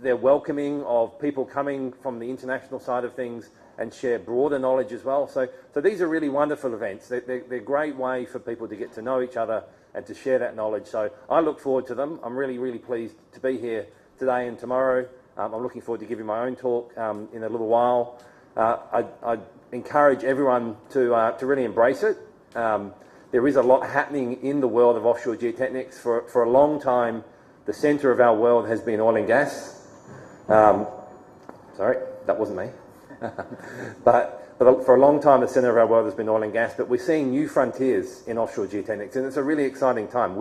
They're welcoming of people coming from the international side of things and share broader knowledge as well. So these are really wonderful events. They're a great way for people to get to know each other and to share that knowledge. So I look forward to them. I'm really pleased to be here today and tomorrow. I'm looking forward to giving my own talk in a little while. I encourage everyone to really embrace it. There is a lot happening in the world of offshore geotechnics. For a long time, the centre of our world has been oil and gas. Sorry, that wasn't me. But for a long time, the centre of our world has been oil and gas, but we're seeing new frontiers in offshore geotechnics, and it's a really exciting time.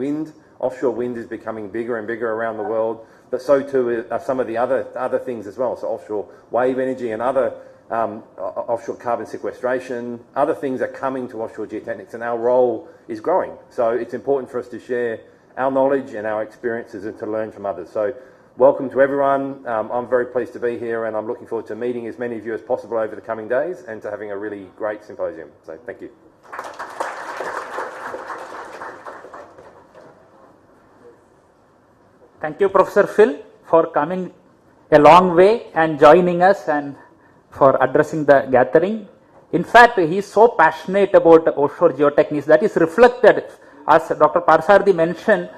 Offshore wind is becoming bigger and bigger around the world, but so too are some of the other things as well. So offshore wave energy and other offshore carbon sequestration, other things are coming to offshore geotechnics, and our role is growing. So it's important for us to share our knowledge and our experiences and to learn from others. So welcome to everyone. I'm very pleased to be here, and I'm looking forward to meeting as many of you as possible over the coming days and to having a really great symposium. So thank you. Thank you, Professor Phil, for coming a long way and joining us and for addressing the gathering. In fact, he is so passionate about offshore geotechnics that is reflected, as Dr. Parsardi mentioned,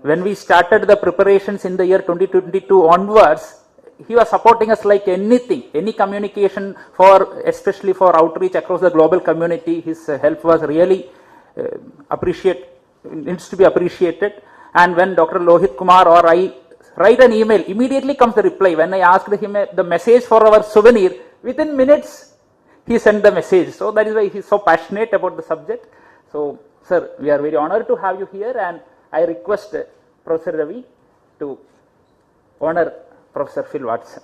when we started the preparations in the year 2022 onwards. He was supporting us like anything, any communication especially for outreach across the global community. His help was really needs to be appreciated. And when Dr. Lohit Kumar or I write an email, immediately comes the reply. When I asked him the message for our souvenir, within minutes he sent the message. So that is why he is so passionate about the subject. So, sir, we are very honored to have you here, and I request Professor Ravi to honor Professor Phil Watson.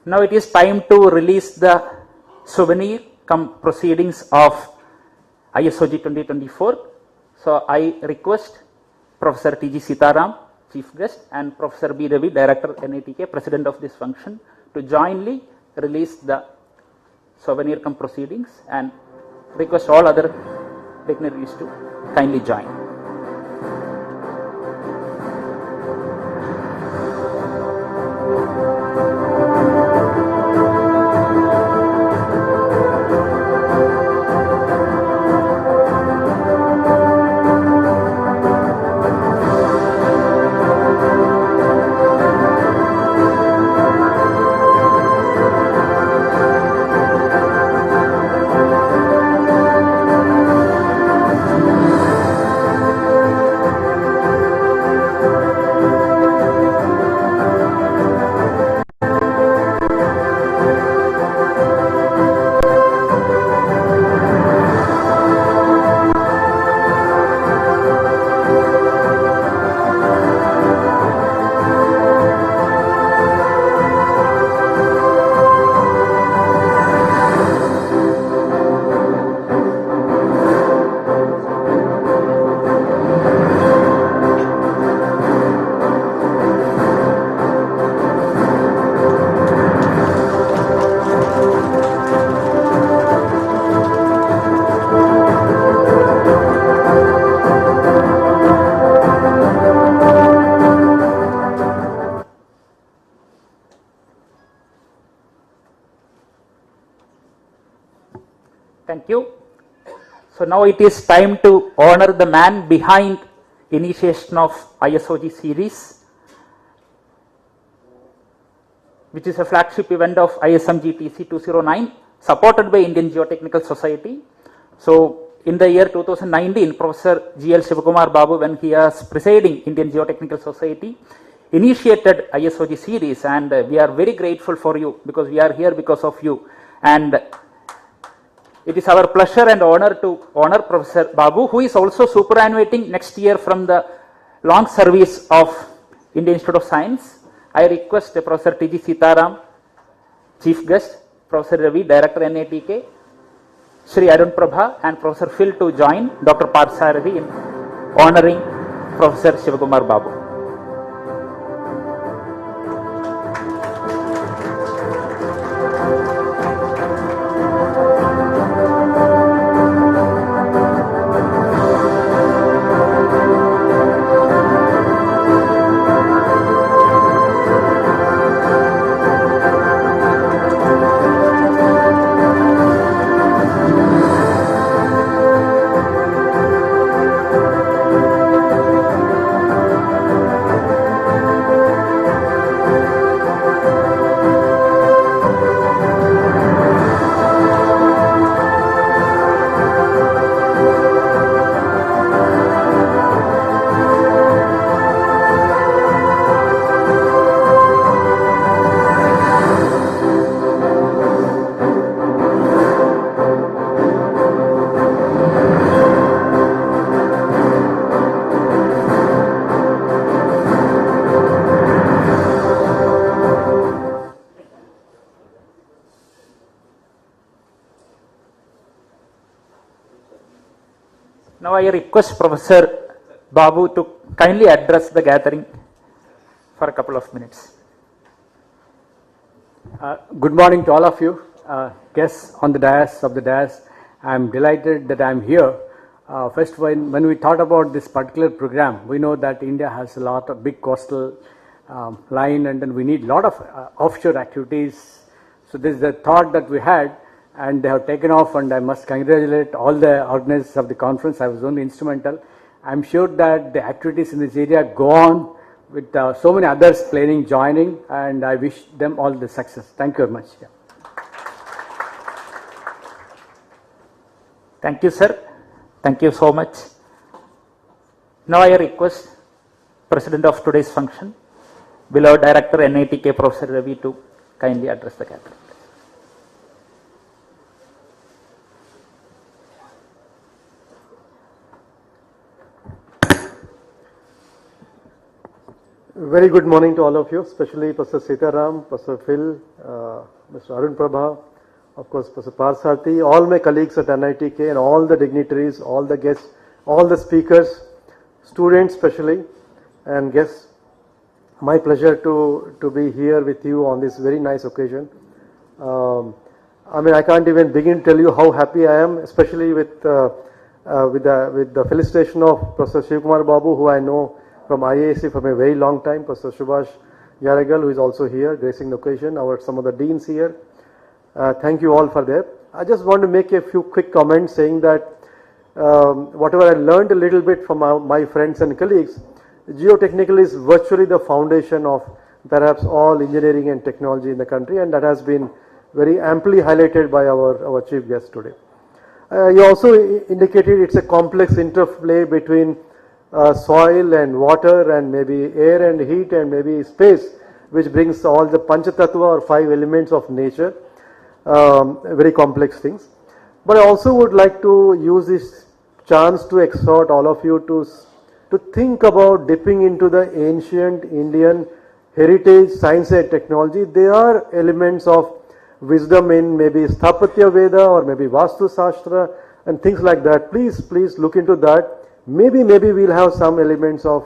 Now it is time to release the souvenir cum proceedings of ISOG 2024. So I request Professor T.G. Sitaram, Chief Guest, and Professor B. Ravi, Director NITK, President of this function, to jointly release the souvenir cum proceedings, and request all other dignitaries to kindly join. Thank you. So now it is time to honor the man behind initiation of ISOG series, which is a flagship event of ISM GTC 209, supported by Indian Geotechnical Society. So in the year 2019, Professor G.L. Shivakumar Babu, when he was presiding Indian Geotechnical Society, initiated ISOG series, and we are very grateful for you, because we are here because of you. And it is our pleasure and honor to honor Professor Babu, who is also superannuating next year from the long service of Indian Institute of Science. I request Professor T.G. Sitaram, Chief Guest, Professor Ravi, Director NITK, Shri Arun Prabha, and Professor Phil to join Dr. Parthasarathi in honoring Professor Shivakumar Babu. Now I request Professor Babu to kindly address the gathering for a couple of minutes. Good morning to all of you, guests on the dais of the dais. I am delighted that I am here. First, when we thought about this particular program, we know that India has a lot of big coastal line, and then we need a lot of offshore activities. So this is the thought that we had, and they have taken off, and I must congratulate all the organizers of the conference. I was only instrumental. I am sure that the activities in this area go on with so many others planning, joining, and I wish them all the success. Thank you very much. Yeah. Thank you, sir. Thank you so much. Now I request President of today's function, beloved Director NITK, Professor Ravi, to kindly address the gathering. Very good morning to all of you, especially Professor Sitaram, Professor Phil, Mr. Arun Prabha, of course Professor Parsarthi, all my colleagues at NITK and all the dignitaries, all the guests, all the speakers, students especially, and guests. My pleasure to be here with you on this very nice occasion. I mean, I can't even begin to tell you how happy I am, especially with the felicitation of Professor Shivkumar Babu, who I know from IAC from a very long time, Professor Subhash Yaragal, who is also here, gracing the occasion, some of the deans here. Thank you all for that. I just want to make a few quick comments saying that whatever I learned a little bit from my friends and colleagues, geotechnical is virtually the foundation of perhaps all engineering and technology in the country, and that has been very amply highlighted by our chief guest today. You also indicated it's a complex interplay between soil and water and maybe air and heat and maybe space, which brings all the Panchatattva or 5 elements of nature, very complex things. But I also would like to use this chance to exhort all of you to think about dipping into the ancient Indian heritage, science and technology. There are elements of wisdom in maybe Sthapatya Veda or maybe Vastu Shastra and things like that. Please look into that. Maybe we'll have some elements of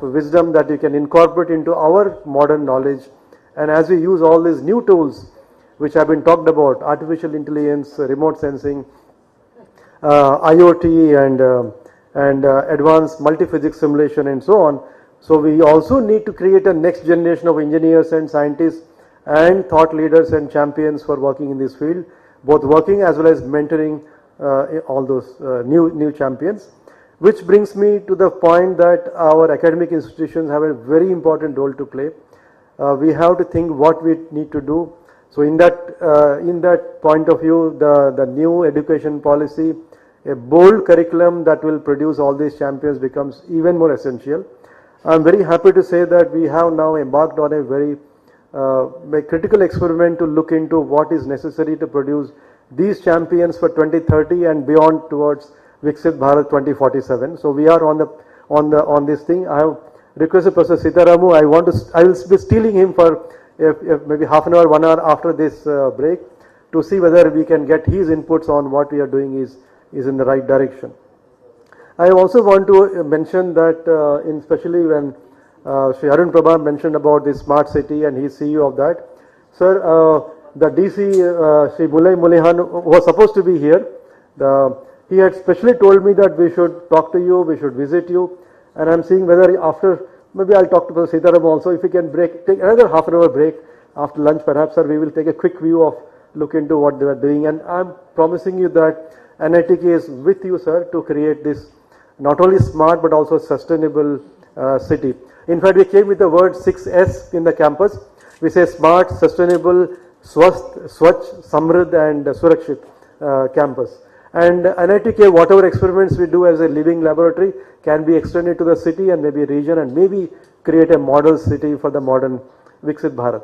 wisdom that you can incorporate into our modern knowledge. And as we use all these new tools which have been talked about, artificial intelligence, remote sensing, IoT and advanced multi-physics simulation and so on. So we also need to create a next generation of engineers and scientists and thought leaders and champions for working in this field, both working as well as mentoring all those new champions. Which brings me to the point that our academic institutions have a very important role to play. We have to think what we need to do. So in that point of view, the new education policy, a bold curriculum that will produce all these champions becomes even more essential. I'm very happy to say that we have now embarked on a very critical experiment to look into what is necessary to produce these champions for 2030 and beyond towards Viksit Bharat 2047. So we are on this thing. I have requested Professor Sitaramu. I will be stealing him for maybe half an hour, 1 hour after this break to see whether we can get his inputs on what we are doing is in the right direction. I also want to mention that especially when Sri Arun Prabha mentioned about the smart city and he's CEO of that. Sir, the DC Sri Mulay Mulihan was supposed to be here. He had specially told me that we should talk to you, we should visit you, and I'm seeing whether after, maybe I'll talk to Professor Sitaram also, if we can take another half an hour break after lunch perhaps, sir, we will take a quick view of, look into what they are doing, and I'm promising you that NITK is with you, sir, to create this not only smart but also sustainable city. In fact, we came with the word 6S in the campus. We say smart, sustainable, Swachh, Samriddh and Surakshit campus. And NITK, whatever experiments we do as a living laboratory can be extended to the city and maybe region and maybe create a model city for the modern Viksit Bharat.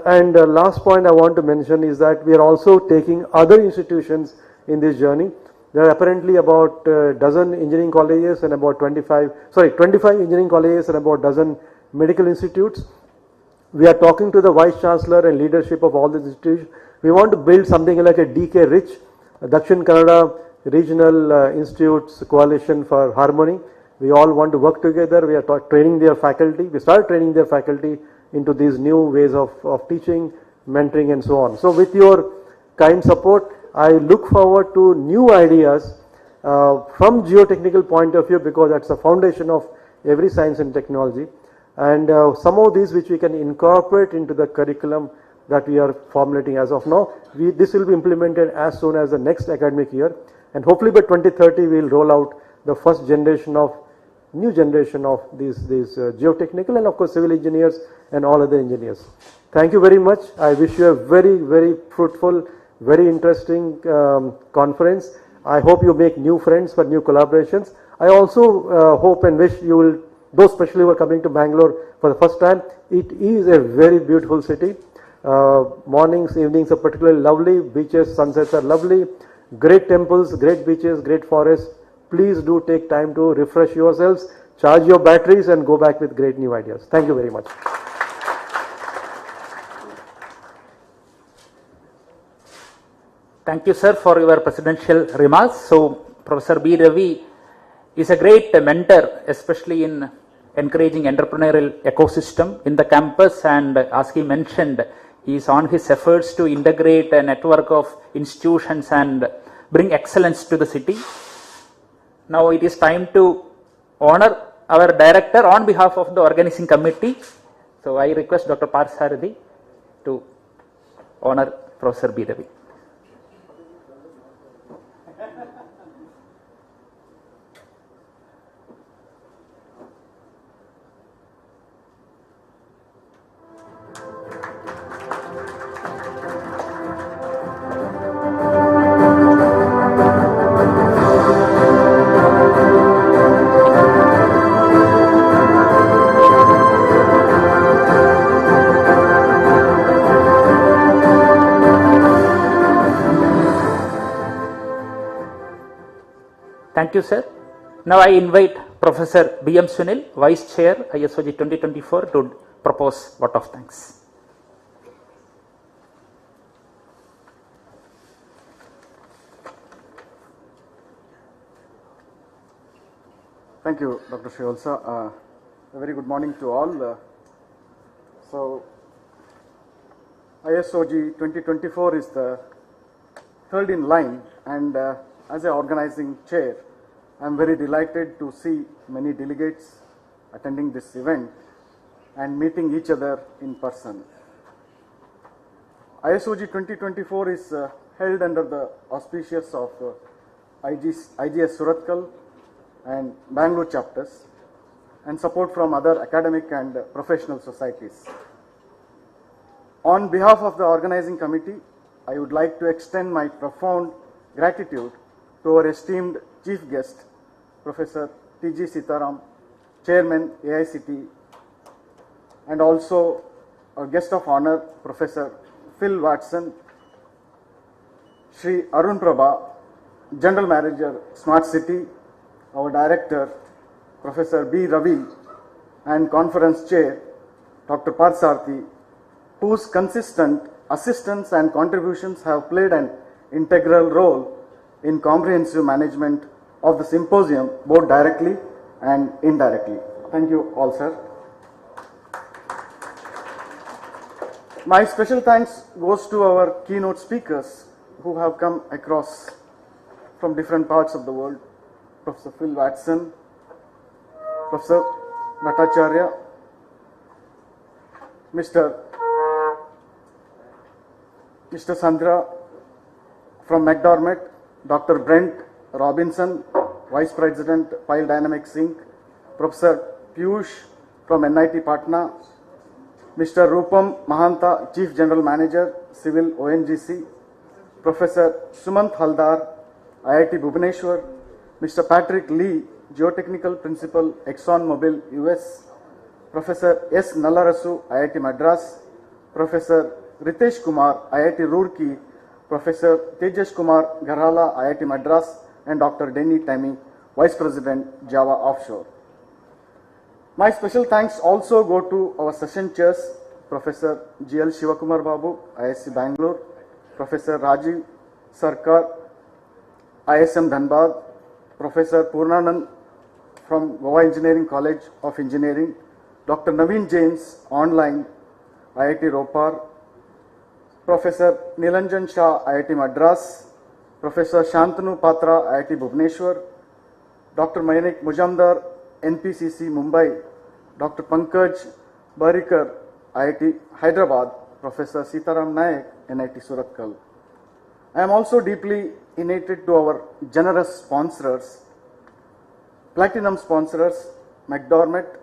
And last point I want to mention is that we are also taking other institutions in this journey. There are apparently about a dozen engineering colleges and about 25 engineering colleges and about a dozen medical institutes. We are talking to the Vice Chancellor and leadership of all these institutions. We want to build something like a DK Rich, Dakshin Kannada Regional Institutes Coalition for Harmony. We all want to work together. We are training their faculty. We started training their faculty into these new ways of teaching, mentoring and so on. So with your kind support, I look forward to new ideas from geotechnical point of view, because that's the foundation of every science and technology. And some of these which we can incorporate into the curriculum that we are formulating as of now. This will be implemented as soon as the next academic year, and hopefully by 2030 we will roll out the first generation of new generation of these geotechnical and of course civil engineers and all other engineers. Thank you very much. I wish you a very fruitful, very interesting conference. I hope you make new friends for new collaborations. I also hope and wish you will, those especially who are coming to Bangalore for the first time, it is a very beautiful city. Mornings, evenings are particularly lovely. Beaches, sunsets are lovely. Great temples, great beaches, great forests. Please do take time to refresh yourselves, charge your batteries and go back with great new ideas. Thank you very much. Thank you, sir, for your presidential remarks. So, Professor B. Ravi is a great mentor, especially in encouraging entrepreneurial ecosystem in the campus, and as he mentioned, he is on his efforts to integrate a network of institutions and bring excellence to the city. Now it is time to honor our director on behalf of the organizing committee. So I request Dr. Parsarthi to honor Professor B. Ravi. Thank you, sir. Now I invite Professor B.M. Sunil, Vice Chair, ISOG 2024, to propose vote of thanks. Thank you, Dr. Srivalsa. A very good morning to all. So, ISOG 2024 is the third in line, and as an organizing chair, I am very delighted to see many delegates attending this event and meeting each other in person. ISOG 2024 is held under the auspices of IGS Surathkal and Bangalore chapters and support from other academic and professional societies. On behalf of the organizing committee, I would like to extend my profound gratitude to our esteemed chief guest, Professor T.G. Sitaram, Chairman AICT, and also our guest of honor, Professor Phil Watson, Shri Arun Prabha, General Manager, Smart City, our Director, Professor B. Ravi, and Conference Chair, Dr. Parsarthi, whose consistent assistance and contributions have played an integral role in comprehensive management of the symposium, both directly and indirectly. Thank you all, sir. My special thanks goes to our keynote speakers who have come across from different parts of the world. Professor Phil Watson, Professor Bhattacharya, Mr. Sandra from McDermott, Dr. Brent Robinson, Vice President, Pile Dynamics Inc., Professor Piyush from NIT Patna, Mr. Rupam Mahanta, Chief General Manager, Civil ONGC, Professor Sumant Haldar, IIT Bhubaneswar, Mr. Patrick Lee, Geotechnical Principal, ExxonMobil, US, Professor S. Nallarasu, IIT Madras, Professor Ritesh Kumar, IIT Roorkee, Professor Tejas Kumar Garhala, IIT Madras, and Dr. Denny Tammy, Vice President, Java Offshore. My special thanks also go to our session chairs, Professor G.L. Shivakumar Babu, ISC Bangalore, Professor Rajiv Sarkar, ISM Dhanbad, Professor Purnanand from Goa Engineering College of Engineering, Dr. Naveen James, online, IIT Ropar, Professor Nilanjan Shah, IIT Madras, Professor Shantanu Patra, IIT Bhubaneswar, Dr. Mainik Mujamdar, NPCC Mumbai, Dr. Pankaj Barikar, IIT Hyderabad, Professor Sitaram Naik, NIT Surathkal. I am also deeply indebted to our generous sponsors, platinum sponsors, McDermott,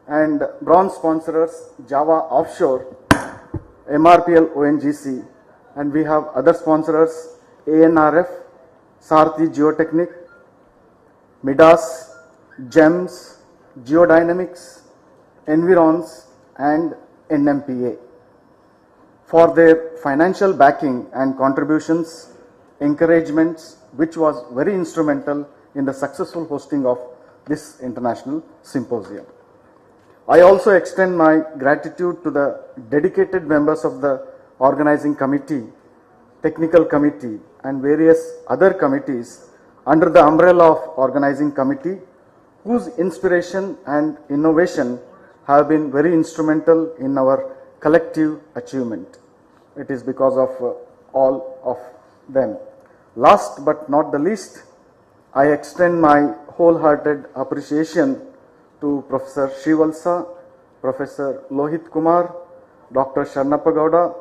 and bronze sponsors, Java Offshore, MRPL ONGC, and we have other sponsors, ANRF, Sarthi Geotechnic, Midas, GEMS, Geodynamics, Environs, and NMPA, for their financial backing and contributions, encouragements, which was very instrumental in the successful hosting of this international symposium. I also extend my gratitude to the dedicated members of the organizing committee, technical committee, and various other committees under the umbrella of organizing committee, whose inspiration and innovation have been very instrumental in our collective achievement. It is because of all of them. Last but not the least, I extend my wholehearted appreciation to Professor Shivalsa, Professor Lohit Kumar, Dr. Sharnappa Gowda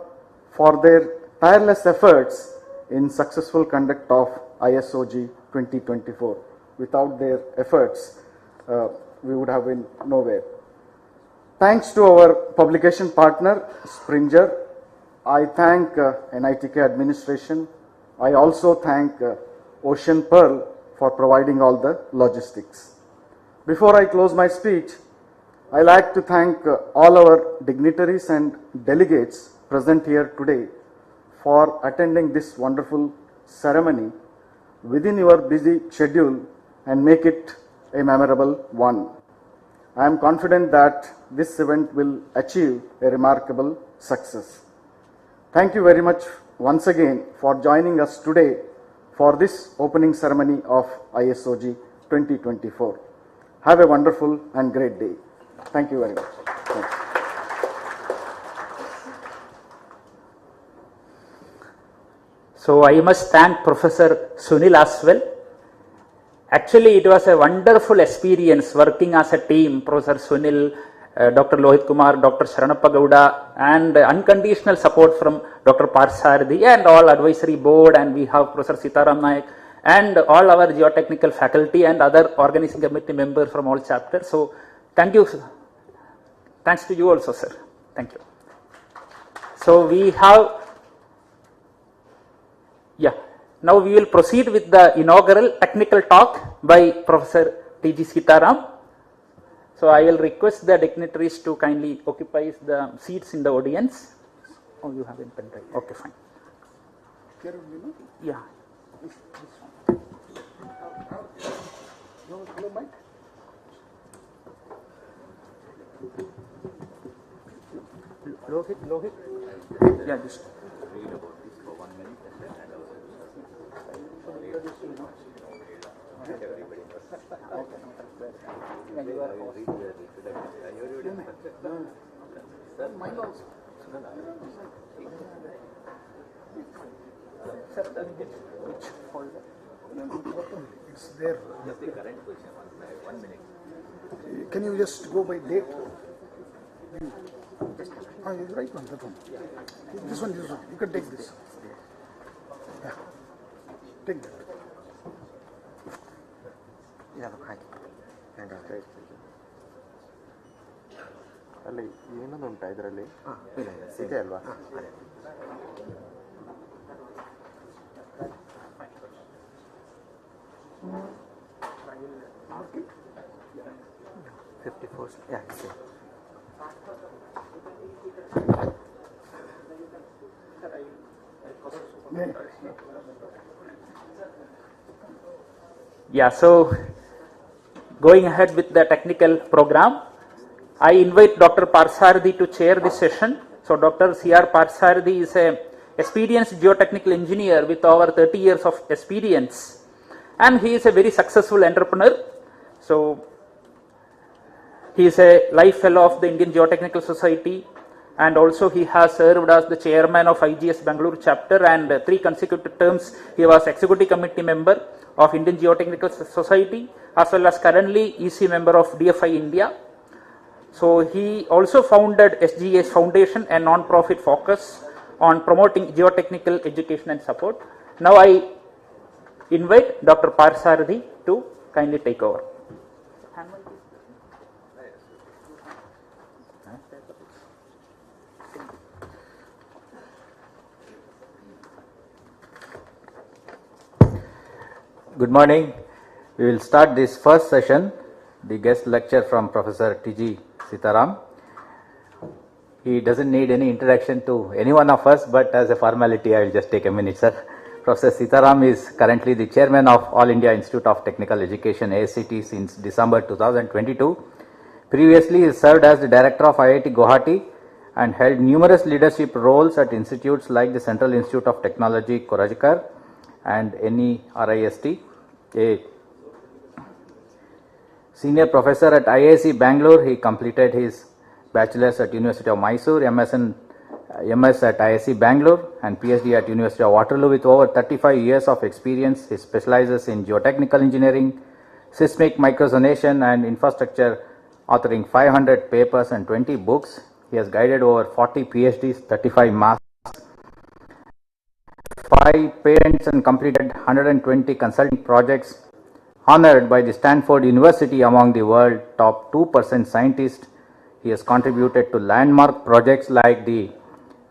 for their tireless efforts in successful conduct of ISOG 2024. Without their efforts, we would have been nowhere. Thanks to our publication partner, Springer, I thank NITK administration. I also thank Ocean Pearl for providing all the logistics. Before I close my speech, I like to thank all our dignitaries and delegates present here today for attending this wonderful ceremony within your busy schedule and make it a memorable one. I am confident that this event will achieve a remarkable success. Thank you very much once again for joining us today for this opening ceremony of ISOG 2024. Have a wonderful and great day. Thank you very much. Thanks. So I must thank Professor Sunil as well. Actually, it was a wonderful experience working as a team, Professor Sunil, Dr. Lohit Kumar, Dr. Sharanappa Gowda, and unconditional support from Dr. Parsardi and all advisory board, and we have Professor Sitaram Nayak and all our geotechnical faculty and other organizing committee members from all chapters. So thank you. Thanks to you also, sir. Thank you. So we have, now we will proceed with the inaugural technical talk by Professor T.G. Sitaram. So I will request the dignitaries to kindly occupy the seats in the audience. Oh, you have a pen drive. Okay, fine. Yeah. This one. Hello, Mike. Lohit. Yeah, just read about this for 1 minute and also everybody knows. Okay. Yeah, you are read the introduction. Sir, mine also. Sir, which folder? It's there. Just the current position, 1 minute. Can you just go by date? You right one, that one. This one. You can take this. Yeah. Take that. Yeah, look, hi. And ಅಲ್ಲಿ ಏನೊಂದು ಉಂಟಾ ಇದರಲ್ಲಿ ಇಲ್ಲ ಇದೆ ಅಲ್ವಾ ಅದೇ 54, yeah, see. Yeah, so going ahead with the technical program, I invite Dr. Parsardi to chair this session. So Dr. C.R. Parsardi is a experienced geotechnical engineer with over 30 years of experience, and he is a very successful entrepreneur. So he is a life fellow of the Indian Geotechnical Society, and also he has served as the chairman of IGS Bangalore chapter, and 3 consecutive terms he was executive committee member of Indian Geotechnical Society, as well as currently EC member of DFI India. So he also founded SGS Foundation, a non-profit focus on promoting geotechnical education and support. Now I invite Dr. Parsardi to kindly take over. Good morning. We will start this first session, the guest lecture from Professor T.G. Sitaram. He doesn't need any introduction to any one of us, but as a formality, I will just take a minute, sir. Professor Sitaram is currently the chairman of All India Institute of Technical Education AICT since December 2022. Previously, he served as the director of IIT Guwahati and held numerous leadership roles at institutes like the Central Institute of Technology, Korajikar, and NERIST. A senior professor at IIC Bangalore, he completed his bachelor's at University of Mysore, MS at IIC Bangalore, and PhD at University of Waterloo. With over 35 years of experience, he specializes in geotechnical engineering, seismic microzonation, and infrastructure, authoring 500 papers and 20 books. He has guided over 40 PhDs, 35 masters, 5 patents, and completed 120 consulting projects. Honored by the Stanford University among the world top 2% scientists, he has contributed to landmark projects like the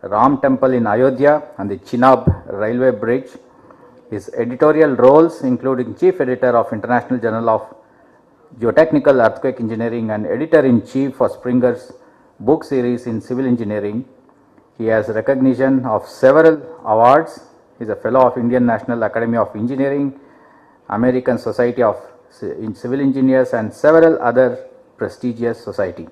Ram Temple in Ayodhya and the Chenab Railway Bridge. His editorial roles, including Chief Editor of International Journal of Geotechnical Earthquake Engineering and Editor-in-Chief for Springer's book series in Civil Engineering. He has recognition of several awards. He is a Fellow of Indian National Academy of Engineering, American Society of Civil Engineers, and several other prestigious societies.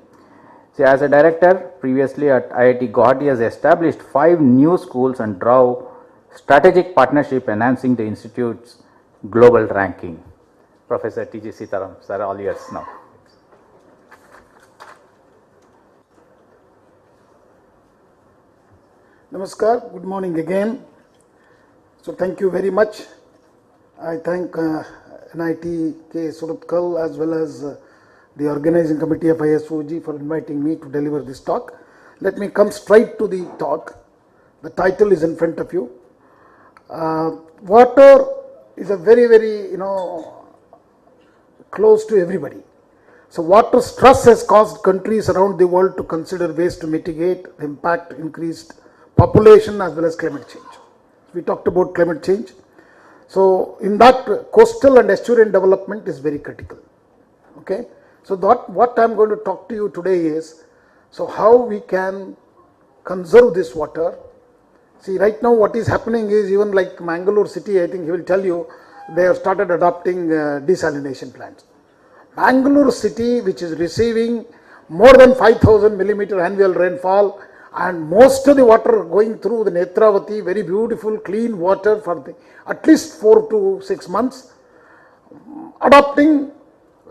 See, as a director, previously at IIT Guwahati, has established 5 new schools and drove strategic partnership enhancing the institute's global ranking. Professor T.G. Sitaram, sir, all yours now. Namaskar, good morning again. So thank you very much. I thank NIT K. Suratkal as well as the organizing committee of ISOG for inviting me to deliver this talk. Let me come straight to the talk. The title is in front of you. Water is a very, close to everybody. So water stress has caused countries around the world to consider ways to mitigate the impact increased population as well as climate change. We talked about climate change. So in that, coastal and estuarine development is very critical. Okay. So what I'm going to talk to you today is, so how we can conserve this water. See, right now what is happening is, even like Mangalore city, I think he will tell you, they have started adopting desalination plants. Mangalore city, which is receiving more than 5,000 millimeter annual rainfall, and most of the water going through the Netravati, very beautiful clean water for at least 4 to 6 months, adopting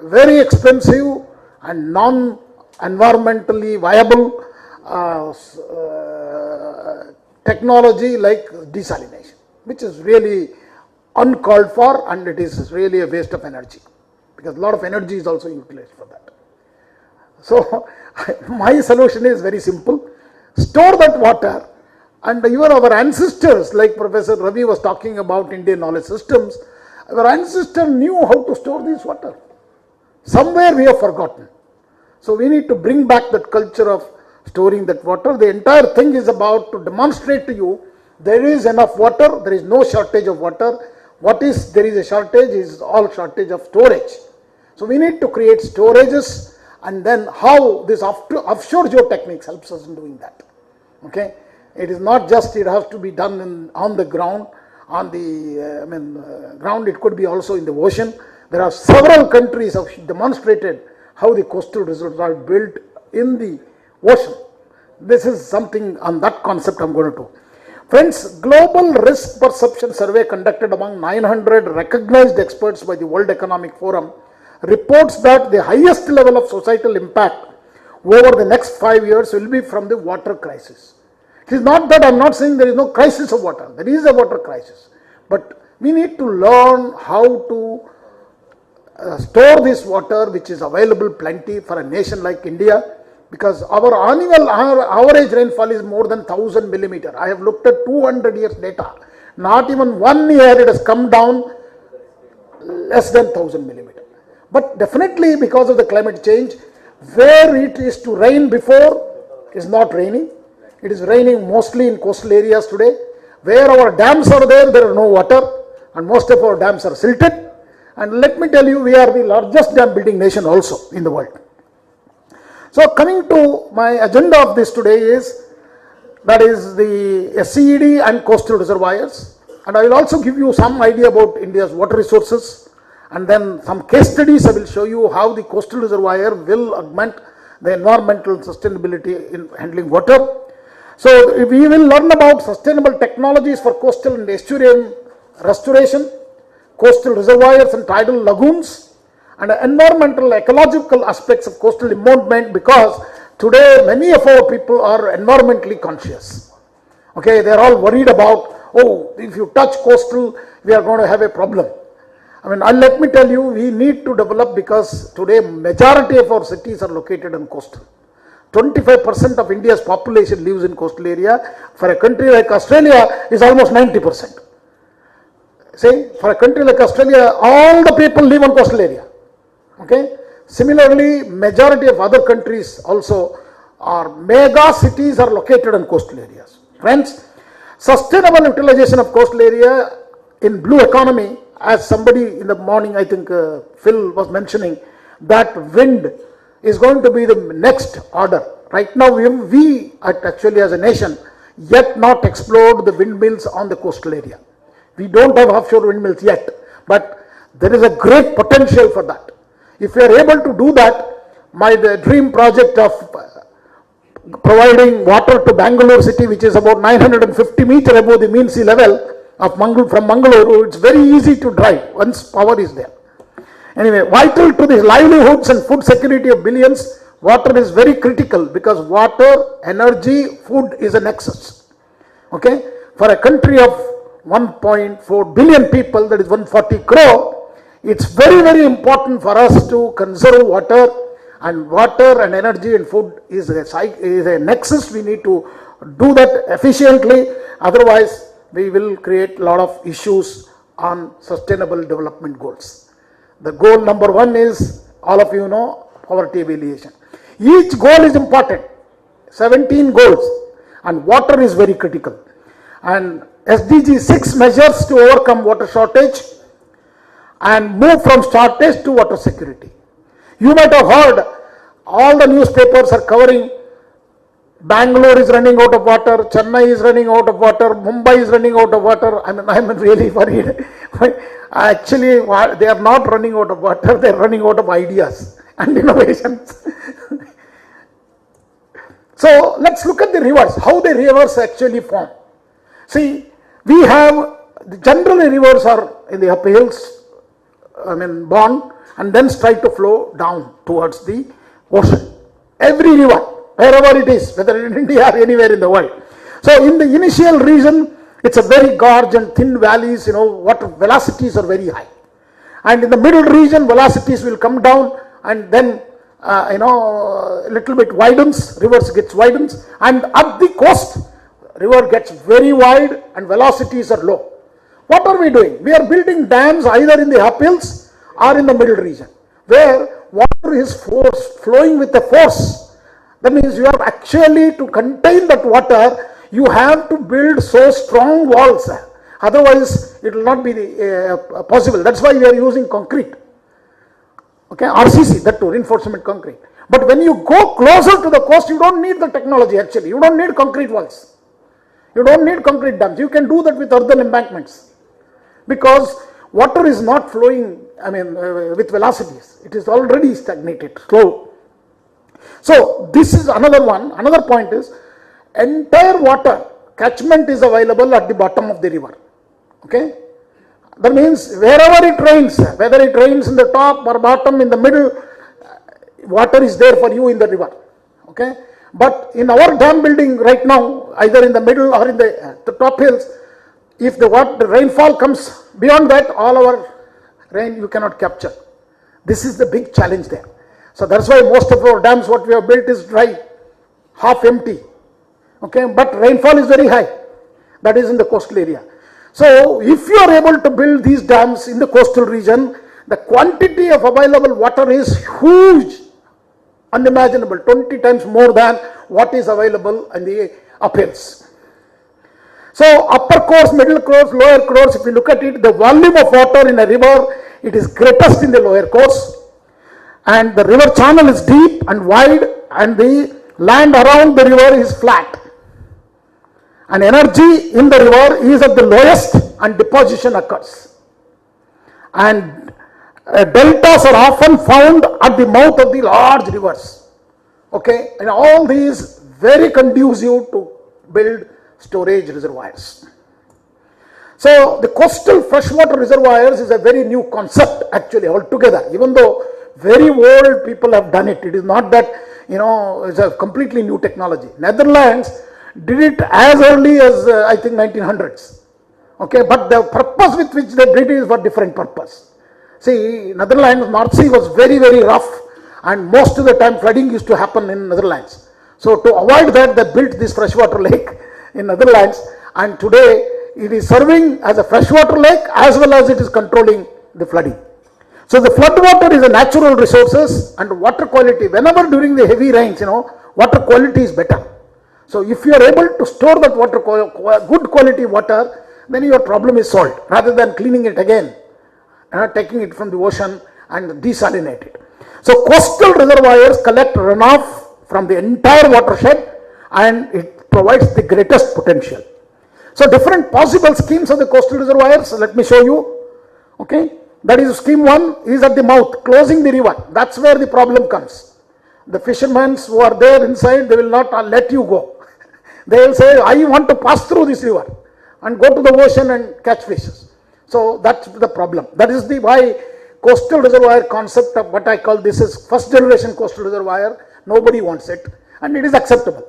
very expensive and non-environmentally viable technology like desalination, which is really uncalled for, and it is really a waste of energy, because a lot of energy is also utilized for that. So my solution is very simple: store that water, and even our ancestors, like Professor Ravi was talking about Indian knowledge systems, our ancestors knew how to store this water. Somewhere we have forgotten. So we need to bring back that culture of storing that water. The entire thing is about to demonstrate to you there is enough water, there is no shortage of water. What is there is a shortage is all shortage of storage. So we need to create storages, and then how this offshore geotechnics helps us in doing that. Okay, it is not just it has to be done on the ground, on the ground. It could be also in the ocean. There are several countries have demonstrated how the coastal reserves are built in the ocean. This is something on that concept I'm going to do. Friends, Global Risk Perception Survey conducted among 900 recognized experts by the World Economic Forum reports that the highest level of societal impact over the next 5 years will be from the water crisis. It is not that I'm not saying there is no crisis of water. There is a water crisis. But we need to learn how to store this water, which is available plenty for a nation like India, because our annual average rainfall is more than 1,000 millimeter. I have looked at 200 years data. Not even 1 year it has come down less than 1,000 millimeter. But definitely because of the climate change, where it is to rain before is not raining. It is raining mostly in coastal areas today. Where our dams are there are no water, and most of our dams are silted. And let me tell you, we are the largest dam building nation also in the world. So coming to my agenda of this today is, that is the SCED and coastal reservoirs. and I will also give you some idea about India's water resources, and then some case studies I will show you how the coastal reservoir will augment the environmental sustainability in handling water. So we will learn about sustainable technologies for coastal and estuarine restoration, coastal reservoirs and tidal lagoons, and environmental ecological aspects of coastal environment, because today many of our people are environmentally conscious. Okay, they are all worried about, oh, if you touch coastal, we are going to have a problem. I mean, let me tell you, we need to develop, because today majority of our cities are located on coastal. 25% of India's population lives in coastal area. For a country like Australia, is almost 90%. See, for a country like Australia, all the people live on coastal area. Okay. Similarly, majority of other countries also are mega cities are located on coastal areas. Friends, sustainable utilization of coastal area in blue economy, as somebody in the morning, I think Phil was mentioning, that wind is going to be the next order. Right now, we actually as a nation yet not explored the windmills on the coastal area. We don't have offshore windmills yet, but there is a great potential for that. If we are able to do that, the dream project of providing water to Bangalore city, which is about 950 meters above the mean sea level of from Mangalore, it's very easy to drive once power is there. Anyway, vital to the livelihoods and food security of billions, water is very critical, because water, energy, food is a nexus. Okay, for a country of 1.4 billion people, that is 140 crore, it's very, very important for us to conserve water, and water and energy and food is a nexus. We need to do that efficiently, otherwise we will create a lot of issues on sustainable development goals. The goal number 1 is, all of you know, poverty alleviation. Each goal is important, 17 goals, and water is very critical. And SDG 6 measures to overcome water shortage and move from shortage to water security. You might have heard, all the newspapers are covering, Bangalore is running out of water, Chennai is running out of water, Mumbai is running out of water. I mean, I'm really worried. Actually, they are not running out of water, they are running out of ideas and innovations. So let's look at the rivers, how the rivers actually form. See, we have, generally rivers are in the upper hills, born, and then start to flow down towards the ocean. Every river, wherever it is, whether in India or anywhere in the world. So in the initial region, it's a very gorge and thin valleys, water velocities are very high. And in the middle region, velocities will come down, and then, a little bit widens, rivers gets widens, and at the coast, river gets very wide and velocities are low. What are we doing? We are building dams either in the uphills or in the middle region, where water is flowing with a force. That means you have actually, to contain that water, you have to build so strong walls. Otherwise, it will not be possible. That's why we are using concrete. Okay, RCC, that too, reinforcement concrete. But when you go closer to the coast, you don't need the technology actually. You don't need concrete walls. You don't need concrete dams. You can do that with earthen embankments. Because water is not flowing, with velocities. It is already stagnated, slow. So this is another one. Another point is, entire water catchment is available at the bottom of the river. Okay. That means wherever it rains, whether it rains in the top or bottom, in the middle, water is there for you in the river. Okay. But in our dam building right now, either in the middle or in the top hills, if the rainfall comes beyond that, all our rain you cannot capture. This is the big challenge there. So that's why most of our dams, what we have built, is dry, half empty. Okay, but rainfall is very high. That is in the coastal area. So if you are able to build these dams in the coastal region, the quantity of available water is huge, unimaginable, 20 times more than what is available in the uphills. So upper course, middle course, lower course, if you look at it, the volume of water in a river, it is greatest in the lower course, and the river channel is deep and wide, and the land around the river is flat. And energy in the river is at the lowest and deposition occurs. And deltas are often found at the mouth of the large rivers. Okay, and all these very conducive to build storage reservoirs. So the coastal freshwater reservoirs is a very new concept actually altogether, even though very old people have done it. It is not that, it's a completely new technology. Netherlands did it as early as I think 1900s. Okay, but the purpose with which they did it is for different purpose. See, Netherlands, North Sea was very, very rough, and most of the time flooding used to happen in Netherlands. So to avoid that, they built this freshwater lake in Netherlands, and today it is serving as a freshwater lake as well as it is controlling the flooding. So the flood water is a natural resources, and water quality, whenever during the heavy rains, water quality is better. So if you are able to store that water, good quality water, then your problem is solved, rather than cleaning it again, taking it from the ocean and desalinate it. So coastal reservoirs collect runoff from the entire watershed, and it provides the greatest potential. So different possible schemes of the coastal reservoirs, let me show you. Okay, that is scheme 1 is at the mouth, closing the river. That's where the problem comes. The fishermen who are there inside, they will not let you go. They will say, I want to pass through this river and go to the ocean and catch fishes. So that's the problem. That is the why coastal reservoir concept of what I call this is first generation coastal reservoir. Nobody wants it, and it is acceptable.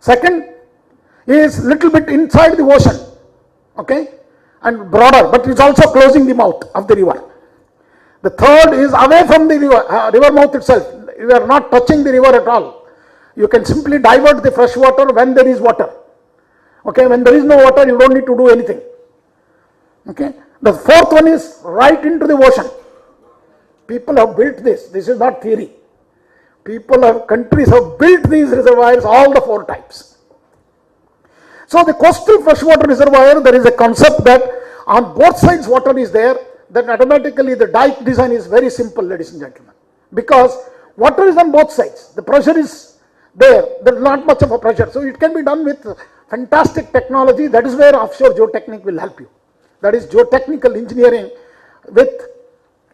Second is little bit inside the ocean, okay, and broader, but it's also closing the mouth of the river. The third is away from the river mouth itself. You are not touching the river at all. You can simply divert the fresh water when there is water. Okay, when there is no water, you don't need to do anything. Okay, the fourth one is right into the ocean. People have built this. This is not theory. Countries have built these reservoirs, all the 4 types. So the coastal freshwater reservoir, there is a concept that on both sides water is there, then automatically the dike design is very simple, ladies and gentlemen. Because water is on both sides, the pressure is there is not much of a pressure. So it can be done with fantastic technology. That is where offshore geotechnics will help you. That is geotechnical engineering with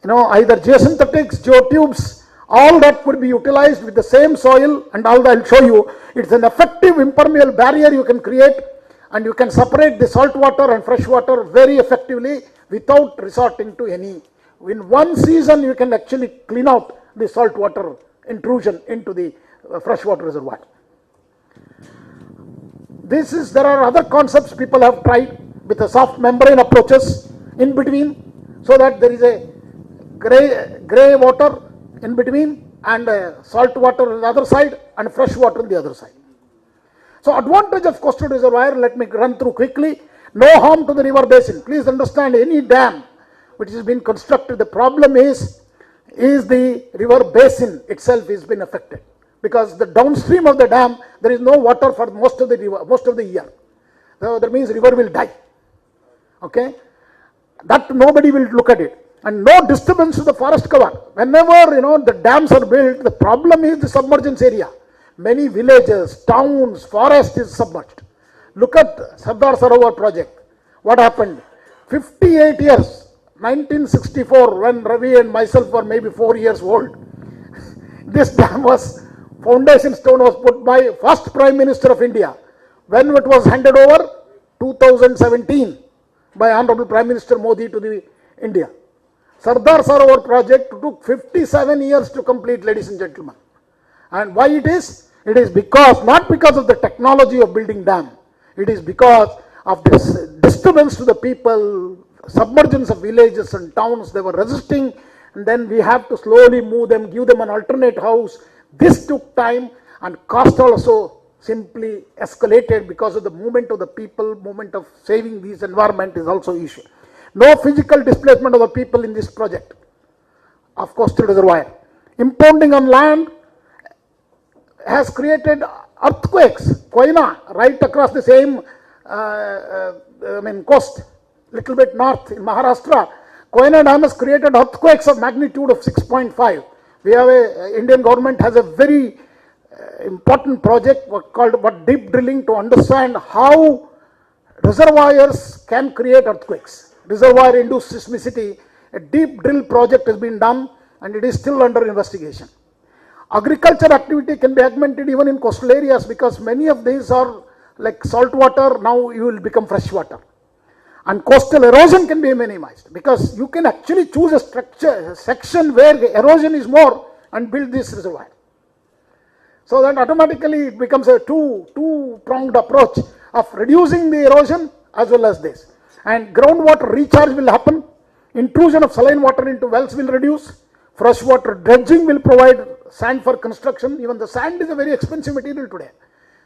either geosynthetics, geotubes, all that could be utilized with the same soil and all that. I'll show you. It's an effective impermeable barrier you can create, and you can separate the salt water and fresh water very effectively without resorting to any. In one season you can actually clean out the salt water intrusion into the freshwater reservoir. There are other concepts people have tried with the soft membrane approaches in between, so that there is a gray water in between and salt water on the other side and fresh water on the other side. So advantage of coastal reservoir, let me run through quickly. No harm to the river basin. Please understand, any dam which has been constructed, the problem is the river basin itself has been affected, because the downstream of the dam there is no water for most of the year. So that means river will die. Okay, that nobody will look at it. And no disturbance to the forest cover. Whenever the dams are built, the problem is the submergence area. Many villages, towns, forest is submerged. Look at Sardar Sarovar project. What happened? 58 years, 1964, when Ravi and myself were maybe 4 years old. This dam foundation stone was put by first Prime Minister of India. When it was handed over, 2017, by Honorable Prime Minister Modi to the India. Sardar Sarovar project took 57 years to complete, ladies and gentlemen. And why it is? It is because, not because of the technology of building dam. It is because of this disturbance to the people, submergence of villages and towns. They were resisting, and then we have to slowly move them, give them an alternate house. This took time, and cost also simply escalated because of the movement of the people, movement of saving this environment is also issue. No physical displacement of the people in this project of coastal reservoir. Impounding on land has created earthquakes. Koina, right across the same coast, little bit north in Maharashtra. Koina Dam has created earthquakes of magnitude of 6.5. We have Indian government has a very important project called deep drilling to understand how reservoirs can create earthquakes. Reservoir induced seismicity, a deep drill project has been done and it is still under investigation. Agriculture activity can be augmented even in coastal areas because many of these are like salt water, now you will become fresh water. And coastal erosion can be minimized because you can actually choose a structure, a section where the erosion is more and build this reservoir. So that automatically it becomes a two-pronged approach of reducing the erosion as well as this. And groundwater recharge will happen, intrusion of saline water into wells will reduce, freshwater dredging will provide sand for construction. Even the sand is a very expensive material today.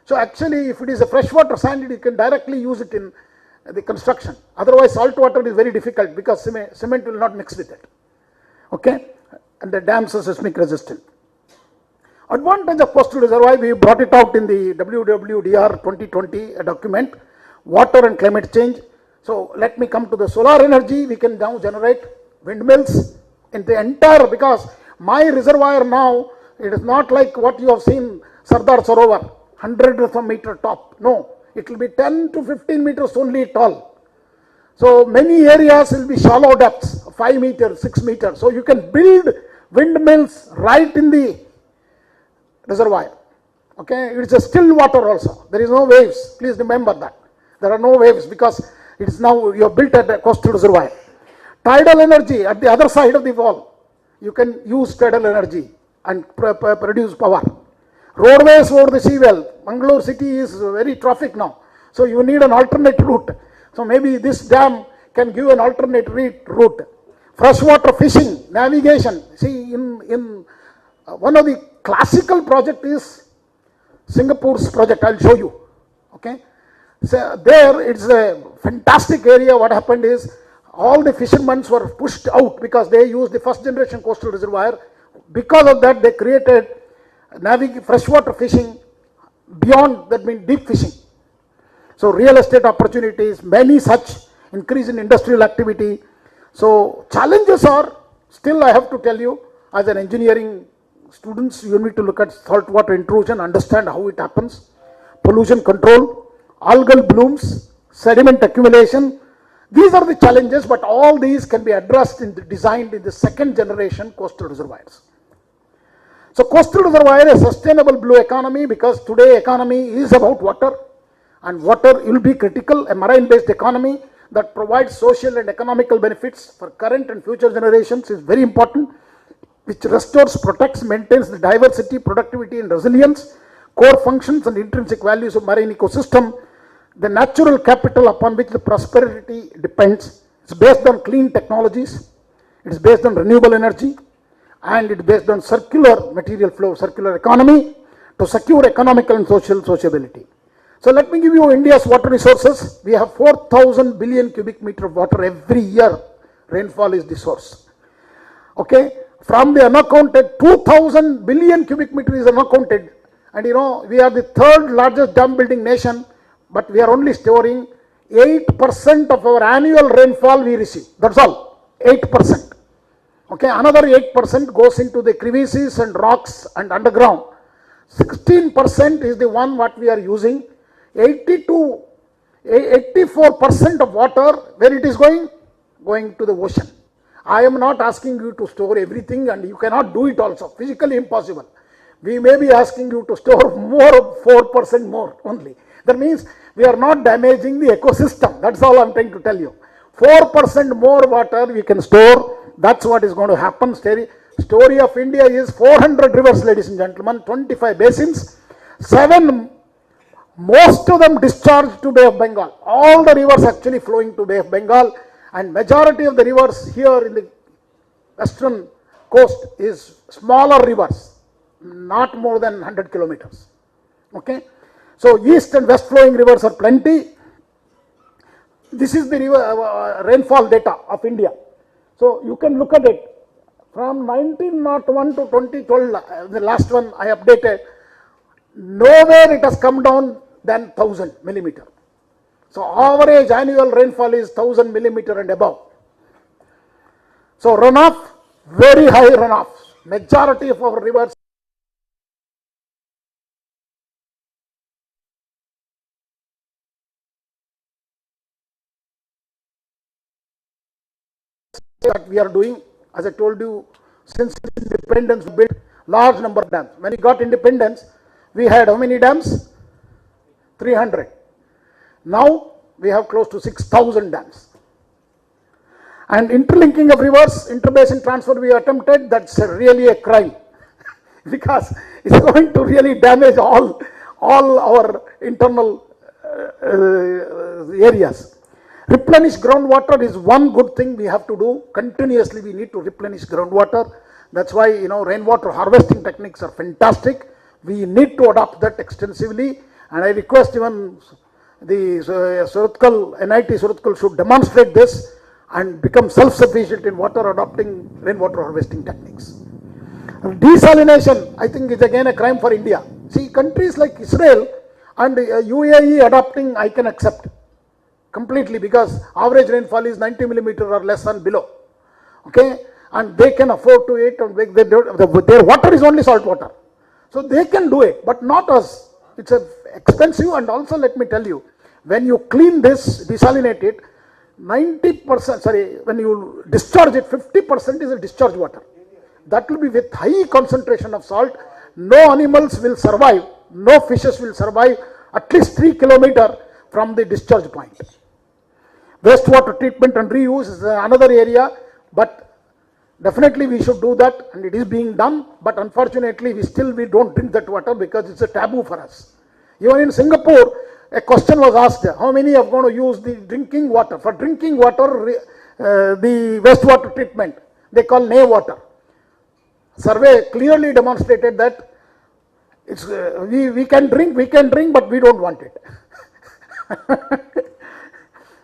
So actually if it is a freshwater sand, you can directly use it in the construction. Otherwise salt water is very difficult because cement will not mix with it. Okay, and the dams are seismic resistant. Advantage of coastal reservoir, we brought it out in the WWDR 2020 document, water and climate change. So let me come to the solar energy. We can now generate windmills in the entire, because my reservoir now, it is not like what you have seen Sardar Sarovar, 100 of a meter top. No, it will be 10 to 15 meters only tall. So many areas will be shallow depths, 5 meters, 6 meters. So you can build windmills right in the reservoir. Okay, it's a still water also. There is no waves. Please remember that. There are no waves because it is now you have built at a coastal reservoir. Tidal energy at the other side of the wall. You can use tidal energy and produce power. Roadways over the sea well. Mangalore city is very traffic now. So you need an alternate route. So maybe this dam can give an alternate route. Freshwater fishing, navigation. See, in one of the classical project is Singapore's project. I'll show you. Okay. So there it's a fantastic area. What happened is all the fishermen were pushed out because they used the first generation coastal reservoir. Because of that, they created freshwater fishing. Beyond that means deep fishing. So real estate opportunities, many such increase in industrial activity. So challenges are still, I have to tell you, as an engineering students, you need to look at saltwater intrusion, understand how it happens, pollution control, algal blooms, sediment accumulation. These are the challenges, but all these can be addressed in designed in the second generation coastal reservoirs. So coastal reservoir is a sustainable blue economy because today economy is about water, and water will be critical. A marine based economy that provides social and economical benefits for current and future generations is very important, which restores, protects, maintains the diversity, productivity and resilience, core functions and intrinsic values of marine ecosystem. The natural capital upon which the prosperity depends is based on clean technologies, it is based on renewable energy, and it is based on circular material flow, circular economy to secure economical and social sociability. So let me give you India's water resources. We have 4,000 billion cubic meter of water every year. Rainfall is the source. Okay, from the unaccounted 2,000 billion cubic meter is unaccounted, and you know we are the third largest dam building nation, but we are only storing 8% of our annual rainfall we receive. That's all, 8%. Okay, another 8% goes into the crevices and rocks and underground. 16% is the one what we are using. 84% of water, where it is going? Going to the ocean. I am not asking you to store everything, and you cannot do it also, physically impossible. We may be asking you to store more, 4% more only. That means we are not damaging the ecosystem. That's all I am trying to tell you. 4% more water we can store. That's what is going to happen. Story of India is 400 rivers, ladies and gentlemen, 25 basins, 7, most of them discharge to Bay of Bengal. All the rivers actually flowing to Bay of Bengal, and majority of the rivers here in the western coast is smaller rivers, not more than 100 kilometers. Okay, so east and west flowing rivers are plenty. This is the river rainfall data of India. So you can look at it from 1901 to 2012, the last one I updated. Nowhere it has come down than 1000 millimeter. So average annual rainfall is 1000 millimeter and above. So runoff, very high runoff. Majority of our rivers that we are doing, as I told you, since independence, we built large number of dams. When we got independence, we had how many dams? 300. Now we have close to 6,000 dams. And interlinking of rivers, interbasin transfer we attempted, that's really a crime. Because it's going to really damage all our internal areas. Replenish groundwater is one good thing we have to do. Continuously we need to replenish groundwater. That's why, rainwater harvesting techniques are fantastic. We need to adopt that extensively. And I request even the NIT Surathkal should demonstrate this and become self-sufficient in water adopting rainwater harvesting techniques. Desalination, I think, is again a crime for India. See, countries like Israel and UAE adopting, I can accept completely, because average rainfall is 90 millimeter or less and below. Okay, and they can afford to eat, and their water is only salt water. So they can do it, but not us. It's expensive, and also let me tell you, when you clean this, desalinate it, 90%, when you discharge it, 50% is a discharge water. That will be with high concentration of salt. No animals will survive, no fishes will survive at least 3 kilometers from the discharge point. Wastewater treatment and reuse is another area, but definitely we should do that, and it is being done, but unfortunately we don't drink that water because it's a taboo for us. Even in Singapore, a question was asked, how many are going to use the drinking water? For drinking water, the wastewater treatment, they call NE water. Survey clearly demonstrated that it's, we can drink, but we don't want it.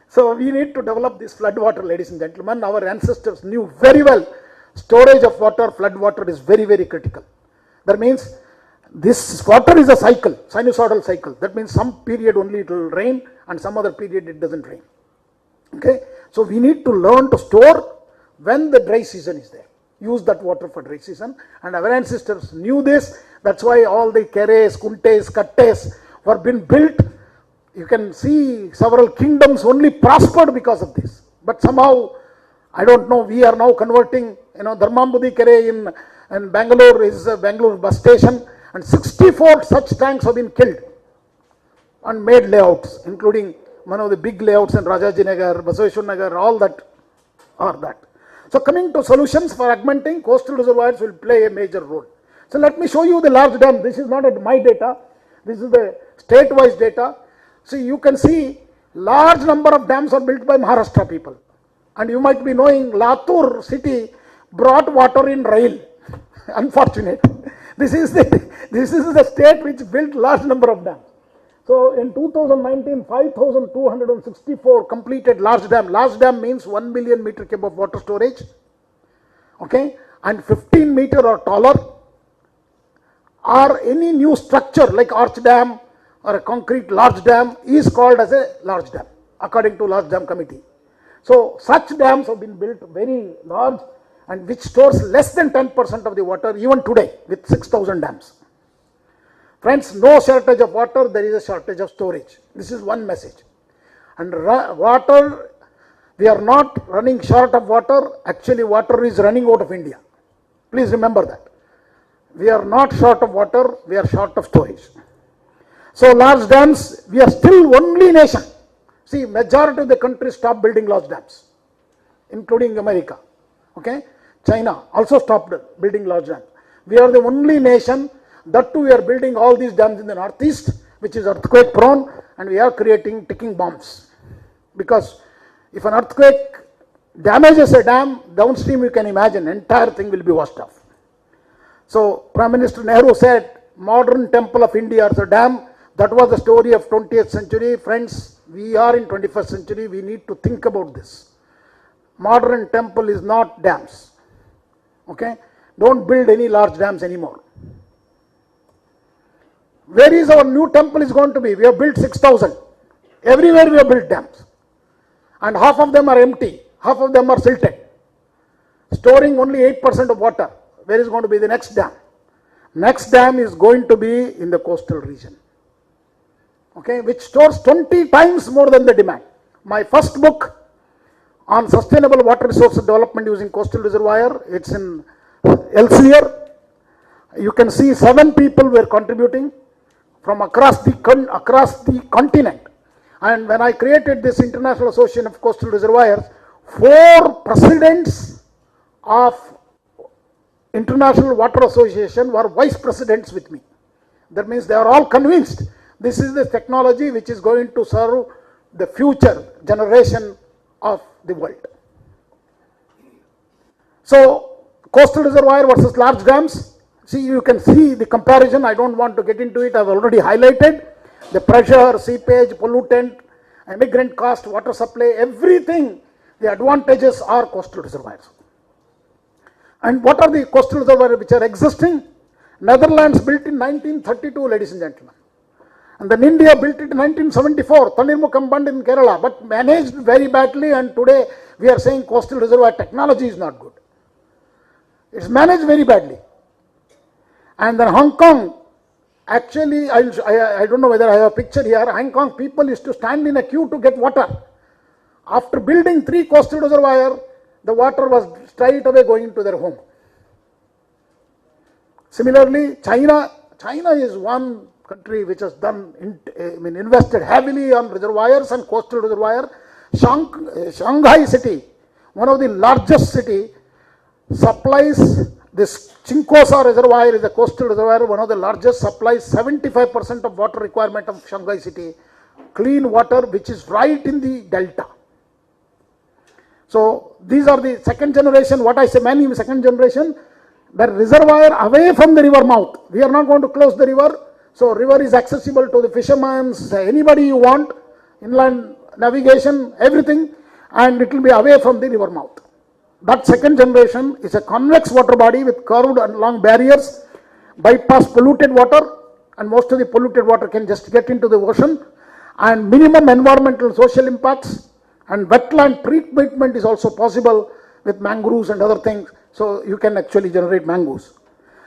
So we need to develop this flood water, ladies and gentlemen. Our ancestors knew very well storage of water, flood water is very, very critical. That means this water is a cycle, sinusoidal cycle. That means some period only it will rain and some other period it doesn't rain. Okay, so we need to learn to store when the dry season is there. Use that water for dry season, and our ancestors knew this. That's why all the keres, kuntes, kattes were being built. You can see several kingdoms only prospered because of this. But somehow, I don't know, we are now converting, Dharmambudi Kere in Bangalore is a Bangalore bus station, and 64 such tanks have been killed and made layouts, including one of the big layouts in Rajajinagar, Basaveshwar Nagar, all that are that. So coming to solutions for augmenting, coastal reservoirs will play a major role. So let me show you the large dam. This is not my data. This is the state-wise data. See, you can see large number of dams are built by Maharashtra people. And you might be knowing Latur city brought water in rail. Unfortunate. This is the state which built large number of dams. So in 2019, 5,264 completed large dam. Large dam means 1 million meter cube of water storage. Okay, and 15 meter or taller, or any new structure like arch dam or a concrete large dam is called as a large dam according to large dam committee. So such dams have been built very large and which stores less than 10% of the water even today with 6,000 dams. Friends, no shortage of water, there is a shortage of storage. This is one message. And water, we are not running short of water. Actually, water is running out of India. Please remember that. We are not short of water, we are short of storage. So large dams, we are still only nation. See, majority of the countries stopped building large dams, including America. Okay, China also stopped building large dams. We are the only nation. That too, we are building all these dams in the northeast, which is earthquake prone, and we are creating ticking bombs. Because if an earthquake damages a dam, downstream you can imagine, entire thing will be washed off. So Prime Minister Nehru said, modern temple of India is a dam. That was the story of 20th century. Friends, we are in 21st century, we need to think about this. Modern temple is not dams. Okay? Don't build any large dams anymore. Where is our new temple is going to be? We have built 6,000. Everywhere we have built dams. And half of them are empty. Half of them are silted. Storing only 8% of water. Where is going to be the next dam? Next dam is going to be in the coastal region. Okay, which stores 20 times more than the demand. My first book on sustainable water resource development using coastal reservoir. It's in Elsevier. You can see 7 people were contributing from across the continent. And when I created this International Association of Coastal Reservoirs, 4 presidents of International Water Association were vice presidents with me. That means they are all convinced this is the technology which is going to serve the future generation of the world. So, coastal reservoir versus large dams. See, you can see the comparison. I don't want to get into it. I've already highlighted the pressure, seepage, pollutant, immigrant cost, water supply, everything. The advantages are coastal reservoirs. And what are the coastal reservoirs which are existing? Netherlands built in 1932, ladies and gentlemen. And then India built it in 1974, Tanirmukkamband in Kerala, but managed very badly, and today we are saying coastal reservoir technology is not good. It's managed very badly. And then Hong Kong, actually, I don't know whether I have a picture here, Hong Kong people used to stand in a queue to get water. After building 3 coastal reservoirs, the water was straight away going to their home. Similarly, China is one country which has invested heavily on reservoirs and coastal reservoir. Shanghai city, one of the largest city, supplies this Chinkosa reservoir is a coastal reservoir, one of the largest, supplies 75% of water requirement of Shanghai city, clean water which is right in the delta. So these are the second generation, what I say many second generation, the reservoir away from the river mouth. We are not going to close the river, so river is accessible to the fishermen, anybody you want, inland navigation, everything, and it will be away from the river mouth. That second generation is a convex water body with curved and long barriers, bypass polluted water, and most of the polluted water can just get into the ocean, and minimum environmental and social impacts, and wetland treatment is also possible with mangroves and other things, so you can actually generate mangroves.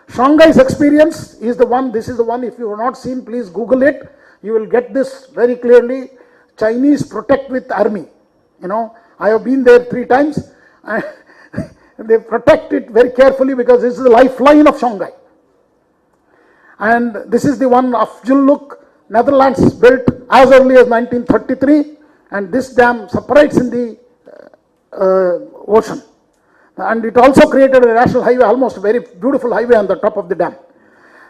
Shanghai's experience is the one, this is the one, if you have not seen, please Google it, you will get this very clearly. Chinese protect with army, I have been there 3 times, and they protect it very carefully because this is the lifeline of Shanghai. And this is the one of Juluk, Netherlands, built as early as 1933, and this dam separates in the ocean. And it also created a national highway, almost a very beautiful highway on the top of the dam.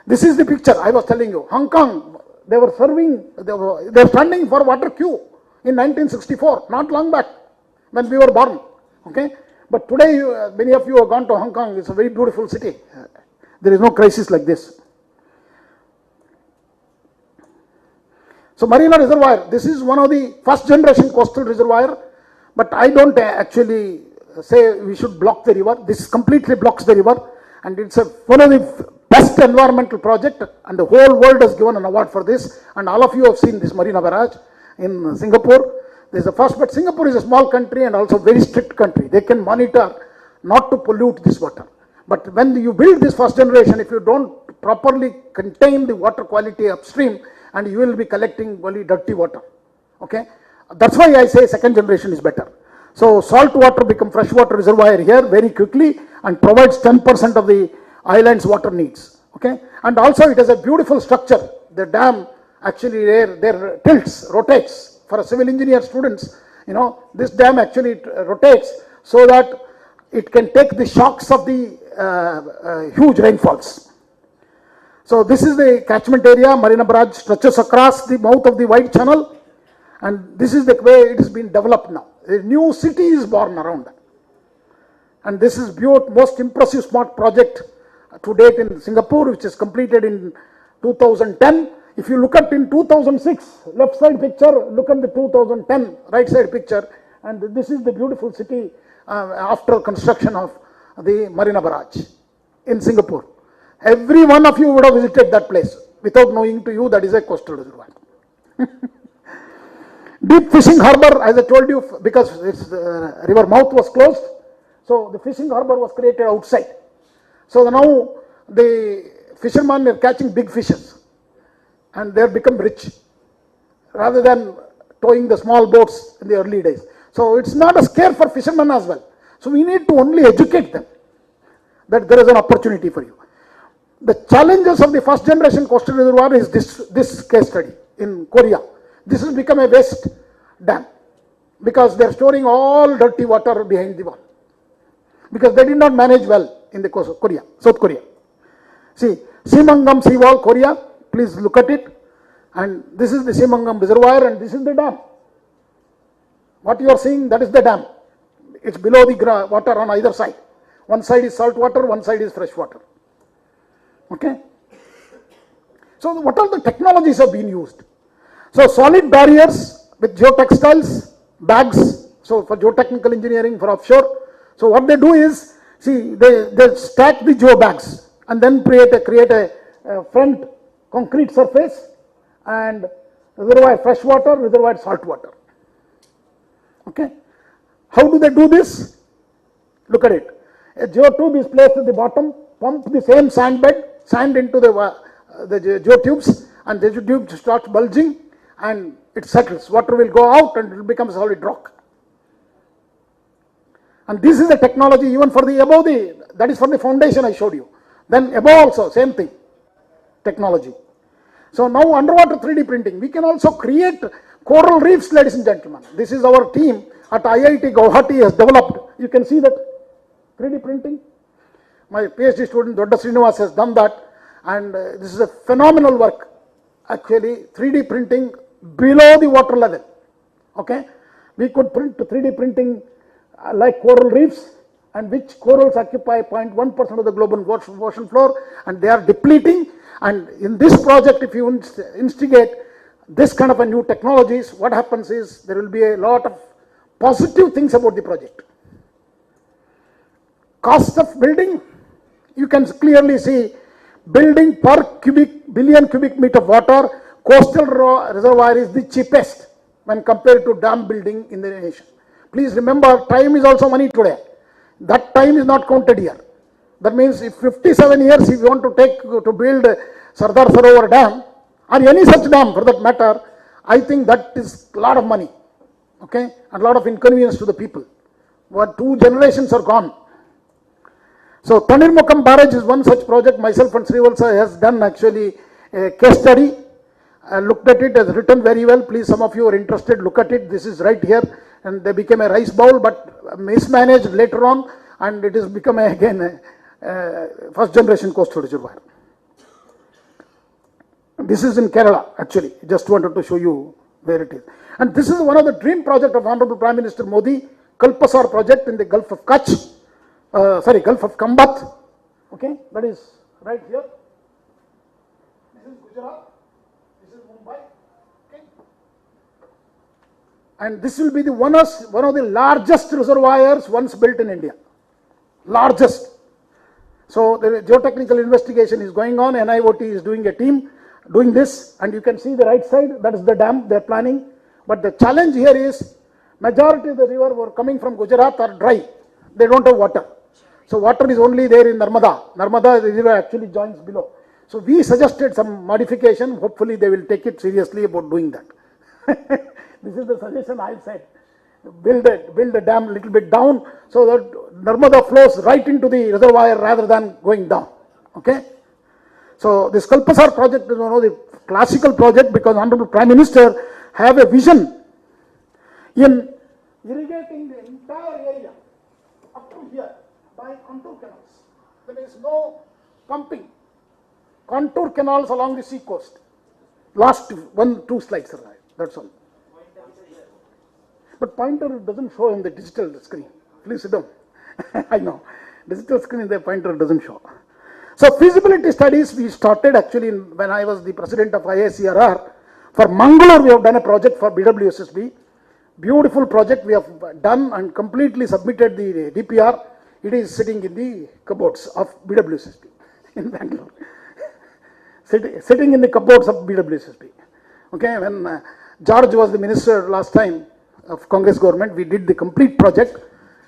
This is the picture I was telling you. Hong Kong, they were standing for water queue in 1964, not long back when we were born. Okay? But today, many of you have gone to Hong Kong. It's a very beautiful city. There is no crisis like this. So Marina Reservoir, this is one of the first generation coastal reservoir, but I don't actually say we should block the river. This completely blocks the river, and it's one of the best environmental project, and the whole world has given an award for this, and all of you have seen this Marina Barrage in Singapore. This is the first, but Singapore is a small country and also very strict country. They can monitor not to pollute this water. But when you build this first generation, if you don't properly contain the water quality upstream, and you will be collecting only dirty water. Okay, that's why I say second generation is better. So salt water become freshwater reservoir here very quickly and provides 10% of the island's water needs. Okay, and also it has a beautiful structure. The dam actually there tilts, rotates. For a civil engineer students, this dam actually rotates so that it can take the shocks of the huge rainfalls. So this is the catchment area. Marina Barrage stretches across the mouth of the White Channel, and this is the way it has been developed now. A new city is born around that. And this is most impressive smart project to date in Singapore, which is completed in 2010. If you look at in 2006, left side picture, look at the 2010 right side picture, and this is the beautiful city after construction of the Marina Barrage in Singapore. Every one of you would have visited that place without knowing to you that is a coastal reservoir. Deep fishing harbor, as I told you, because its river mouth was closed, so the fishing harbor was created outside. So now the fishermen are catching big fishes, and they have become rich rather than towing the small boats in the early days. So it's not a scare for fishermen as well. So we need to only educate them that there is an opportunity for you. The challenges of the first generation coastal reservoir is this case study in Korea. This has become a waste dam because they are storing all dirty water behind the wall because they did not manage well in the coast of Korea, South Korea. See, Simangam seawall, Korea, please look at it. And this is the Simangam reservoir and this is the dam. What you are seeing, that is the dam. It's below the water on either side. One side is salt water, one side is fresh water. Okay. So what all the technologies have been used? So solid barriers with geotextiles, bags, so for geotechnical engineering for offshore. So what they do is, see, they stack the geo bags and then create a front concrete surface and reservoir fresh water, reservoir salt water. Okay. How do they do this? Look at it. A geotube is placed at the bottom, pump the same sand into the geotubes, and the geotube starts bulging and it settles. Water will go out and it will become solid rock. And this is a technology even for the above that is for the foundation I showed you. Then above also, same thing, technology. So now underwater 3D printing, we can also create coral reefs, ladies and gentlemen. This is our team at IIT Guwahati has developed. You can see that 3D printing. My PhD student Dodda Srinivas has done that, and this is a phenomenal work. Actually, 3D printing below the water level. Okay, we could print 3D printing like coral reefs, and which corals occupy 0.1% of the global ocean floor, and they are depleting. And in this project, if you instigate this kind of a new technologies, what happens is there will be a lot of positive things about the project. Cost of building, you can clearly see building per billion cubic meter of water, coastal reservoir is the cheapest when compared to dam building in the nation. Please remember, time is also money today. That time is not counted here. That means if 57 years if you want to take to build Sardar Sarovar Dam or any such dam for that matter, I think that is a lot of money. Okay, and a lot of inconvenience to the people. But 2 generations are gone. So Tanirmukam Barrage is one such project. Myself and Srivalsa has done actually a case study. I looked at it, has written very well. Please, some of you are interested, look at it. This is right here, and they became a rice bowl, but mismanaged later on, and it has become again a first generation coastal reservoir. This is in Kerala, actually. Just wanted to show you where it is. And this is one of the dream project of Honorable Prime Minister Modi, Kalpasar project in the Gulf of Kutch, Gulf of Kambat. Okay, that is right here. This is Gujarat. This is Mumbai. Okay. And this will be the one of the largest reservoirs once built in India. Largest. So the geotechnical investigation is going on. NIOT is doing a team doing this, and you can see the right side, that is the dam they are planning. But the challenge here is majority of the river were coming from Gujarat are dry. They don't have water. So water is only there in Narmada. Narmada, the river actually joins below. So we suggested some modification. Hopefully they will take it seriously about doing that. This is the suggestion I said. Build a dam a little bit down so that Narmada flows right into the reservoir rather than going down. Okay. So this Kalpasar project is one of the classical project because Honorable Prime Minister have a vision in irrigating the entire area up to here by contour canals. There is no pumping. Contour canals along the sea coast. Last 2 slides are right. That's all. But pointer doesn't show in the digital screen. Please sit down. I know. Digital screen, the pointer doesn't show. So feasibility studies we started actually when I was the president of IICRR. For Mangalore we have done a project for BWSSB. Beautiful project we have done and completely submitted the DPR. It is sitting in the cupboards of BWSSB in Bangalore. Sitting in the cupboards of BWSSB. Okay, when George was the minister last time of Congress government, we did the complete project,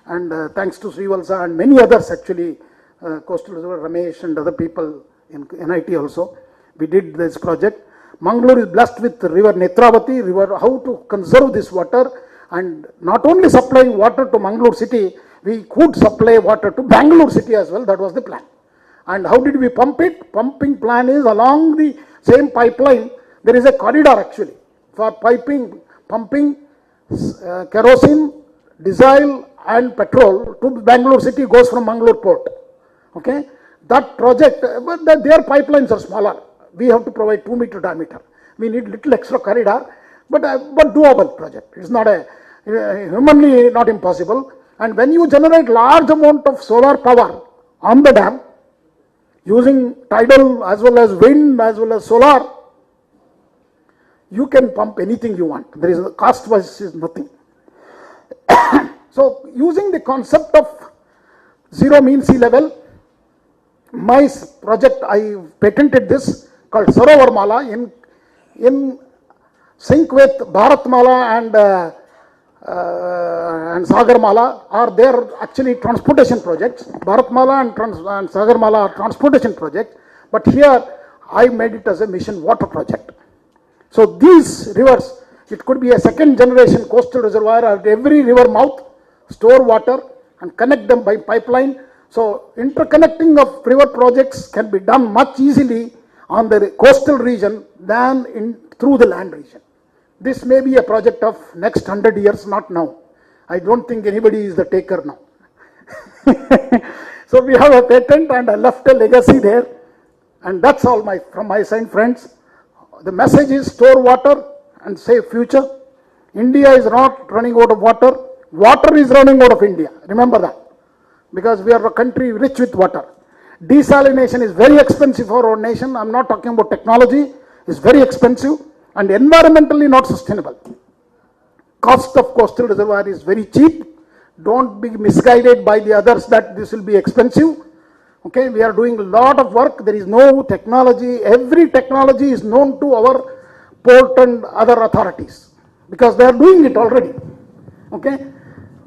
and thanks to Srivalsa and many others actually, Coastal Reservoir, Ramesh and other people in NIT also, we did this project. Mangalore is blessed with the river Netravati, river, how to conserve this water, and not only supplying water to Mangalore city, we could supply water to Bangalore city as well. That was the plan. And how did we pump it? Pumping plan is along the same pipeline. There is a corridor actually for pumping kerosene, diesel and petrol to Bangalore city, goes from Mangalore port. Okay, that project, but their pipelines are smaller. We have to provide 2 meter diameter. We need little extra corridor, but doable project. It's not a humanly not impossible. And when you generate large amount of solar power on the dam, using tidal as well as wind as well as solar, you can pump anything you want. There is cost wise is nothing. So using the concept of zero mean sea level, my project, I patented this called Sarovar Mala in sync with Bharat Mala and Sagar Mala are their actually transportation projects. Bharat Mala and Sagar Mala are transportation projects, but here I made it as a mission water project. So these rivers, it could be a second generation coastal reservoir at every river mouth, store water and connect them by pipeline. So interconnecting of river projects can be done much easily on the coastal region than through the land region. This may be a project of next 100 years, not now. I don't think anybody is the taker now. So we have a patent and I left a legacy there. And that's all from my side, friends. The message is store water and save future. India is not running out of water. Water is running out of India. Remember that. Because we are a country rich with water. Desalination is very expensive for our nation. I'm not talking about technology. It's very expensive and environmentally not sustainable. Cost of coastal reservoir is very cheap. Don't be misguided by the others that this will be expensive. Okay, we are doing a lot of work. There is no technology. Every technology is known to our port and other authorities because they are doing it already. Okay,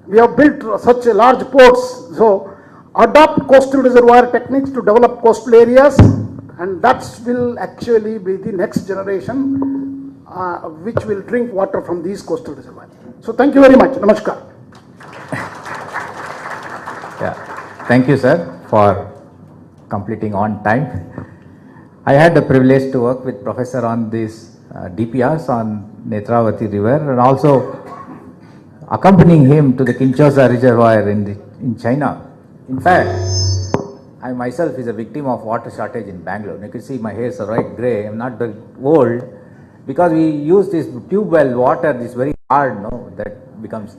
we have built such a large ports. So adopt coastal reservoir techniques to develop coastal areas, and that will actually be the next generation which will drink water from these coastal reservoirs. So thank you very much. Namaskar. Yeah, thank you, sir, for completing on time. I had the privilege to work with Professor on these DPRs on Netravati River and also accompanying him to the Kinshasa Reservoir in China. In fact, I myself is a victim of water shortage in Bangalore. You can see my hairs are right grey. I'm not that old because we use this tube well water. This very hard, no, that becomes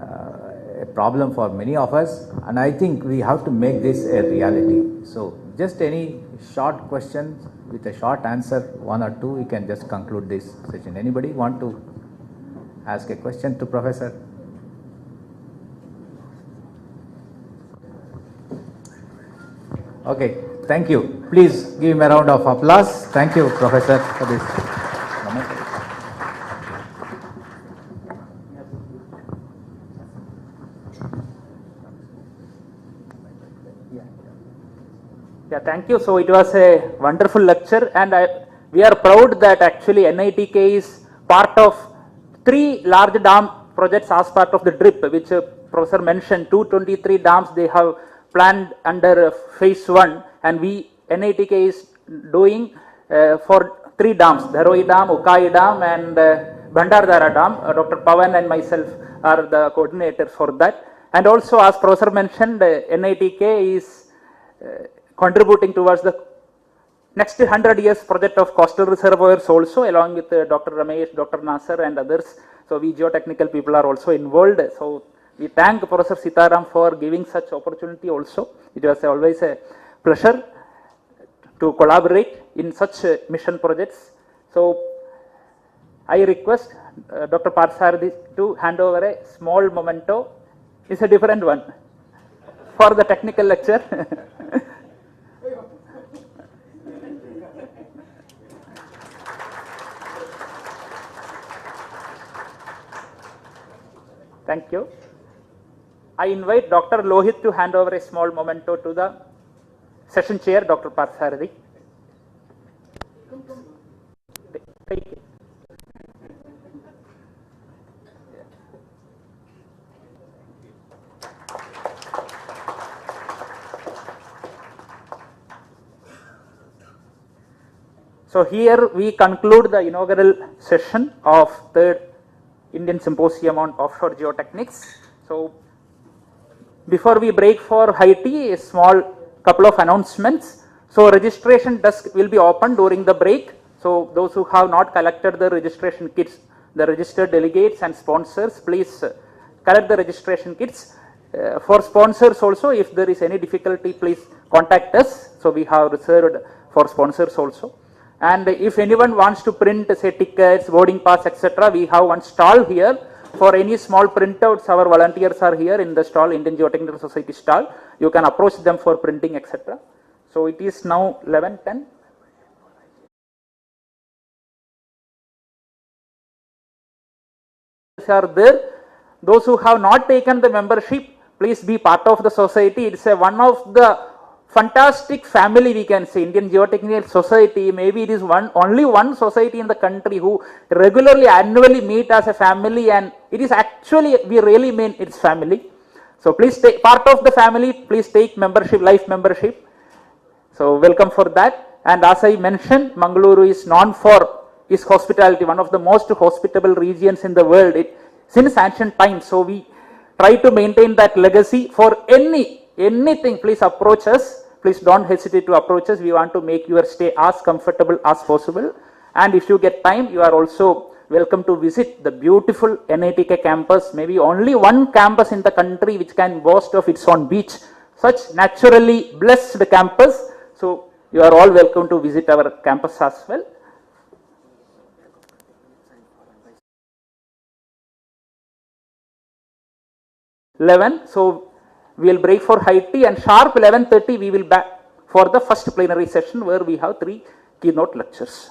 a problem for many of us, and I think we have to make this a reality. So just any short questions with a short answer, one or two, we can just conclude this session. Anybody want to ask a question to Professor? Okay, thank you. Please give him a round of applause. Thank you, Professor, for this. Yeah, thank you. So it was a wonderful lecture, and we are proud that actually NITK is part of 3 large dam projects as part of the DRIP, which Professor mentioned. 223 dams they have planned under phase 1, and NITK is doing for 3 dams: Dharoi Dam, Ukai Dam, and Bhandardara Dam. Dr. Pavan and myself are the coordinators for that. And also, as Professor mentioned, NITK is contributing towards the next 100 years project of coastal reservoirs also, along with Dr. Ramesh, Dr. Nasser and others. So we geotechnical people are also involved. So we thank Professor Sitaram for giving such opportunity also. It was always a pleasure to collaborate in such mission projects. So I request Dr. Parsardi to hand over a small memento. It's a different one for the technical lecture. Thank you. I invite Dr. Lohit to hand over a small memento to the session chair, Dr. Parsardi. Take it. So here we conclude the inaugural session of third Indian Symposium on Offshore Geotechnics. So before we break for high tea, a small couple of announcements. So registration desk will be open during the break. So those who have not collected the registration kits, the registered delegates and sponsors, please collect the registration kits. For sponsors also, if there is any difficulty, please contact us. So we have reserved for sponsors also. And if anyone wants to print, say, tickets, boarding pass, etc., we have one stall here. For any small printouts, our volunteers are here in the stall, Indian Geotechnical Society stall. You can approach them for printing, etc. So it is now 11:10. Are there. Those who have not taken the membership, please be part of the society. It's a one of the fantastic family, we can say, Indian Geotechnical Society. Maybe it is only one society in the country who regularly annually meet as a family, and it is actually, we really mean it's family. So please take part of the family, please take membership, life membership. So welcome for that. And as I mentioned, Mangaluru is known for its hospitality, one of the most hospitable regions in the world since ancient times. So we try to maintain that legacy. For anything, please approach us. Please don't hesitate to approach us. We want to make your stay as comfortable as possible. And if you get time, you are also welcome to visit the beautiful NITK campus. Maybe only one campus in the country which can boast of its own beach. Such naturally blessed campus. So you are all welcome to visit our campus as well. So we will break for high tea, and sharp 11:30 we will back for the first plenary session where we have 3 keynote lectures.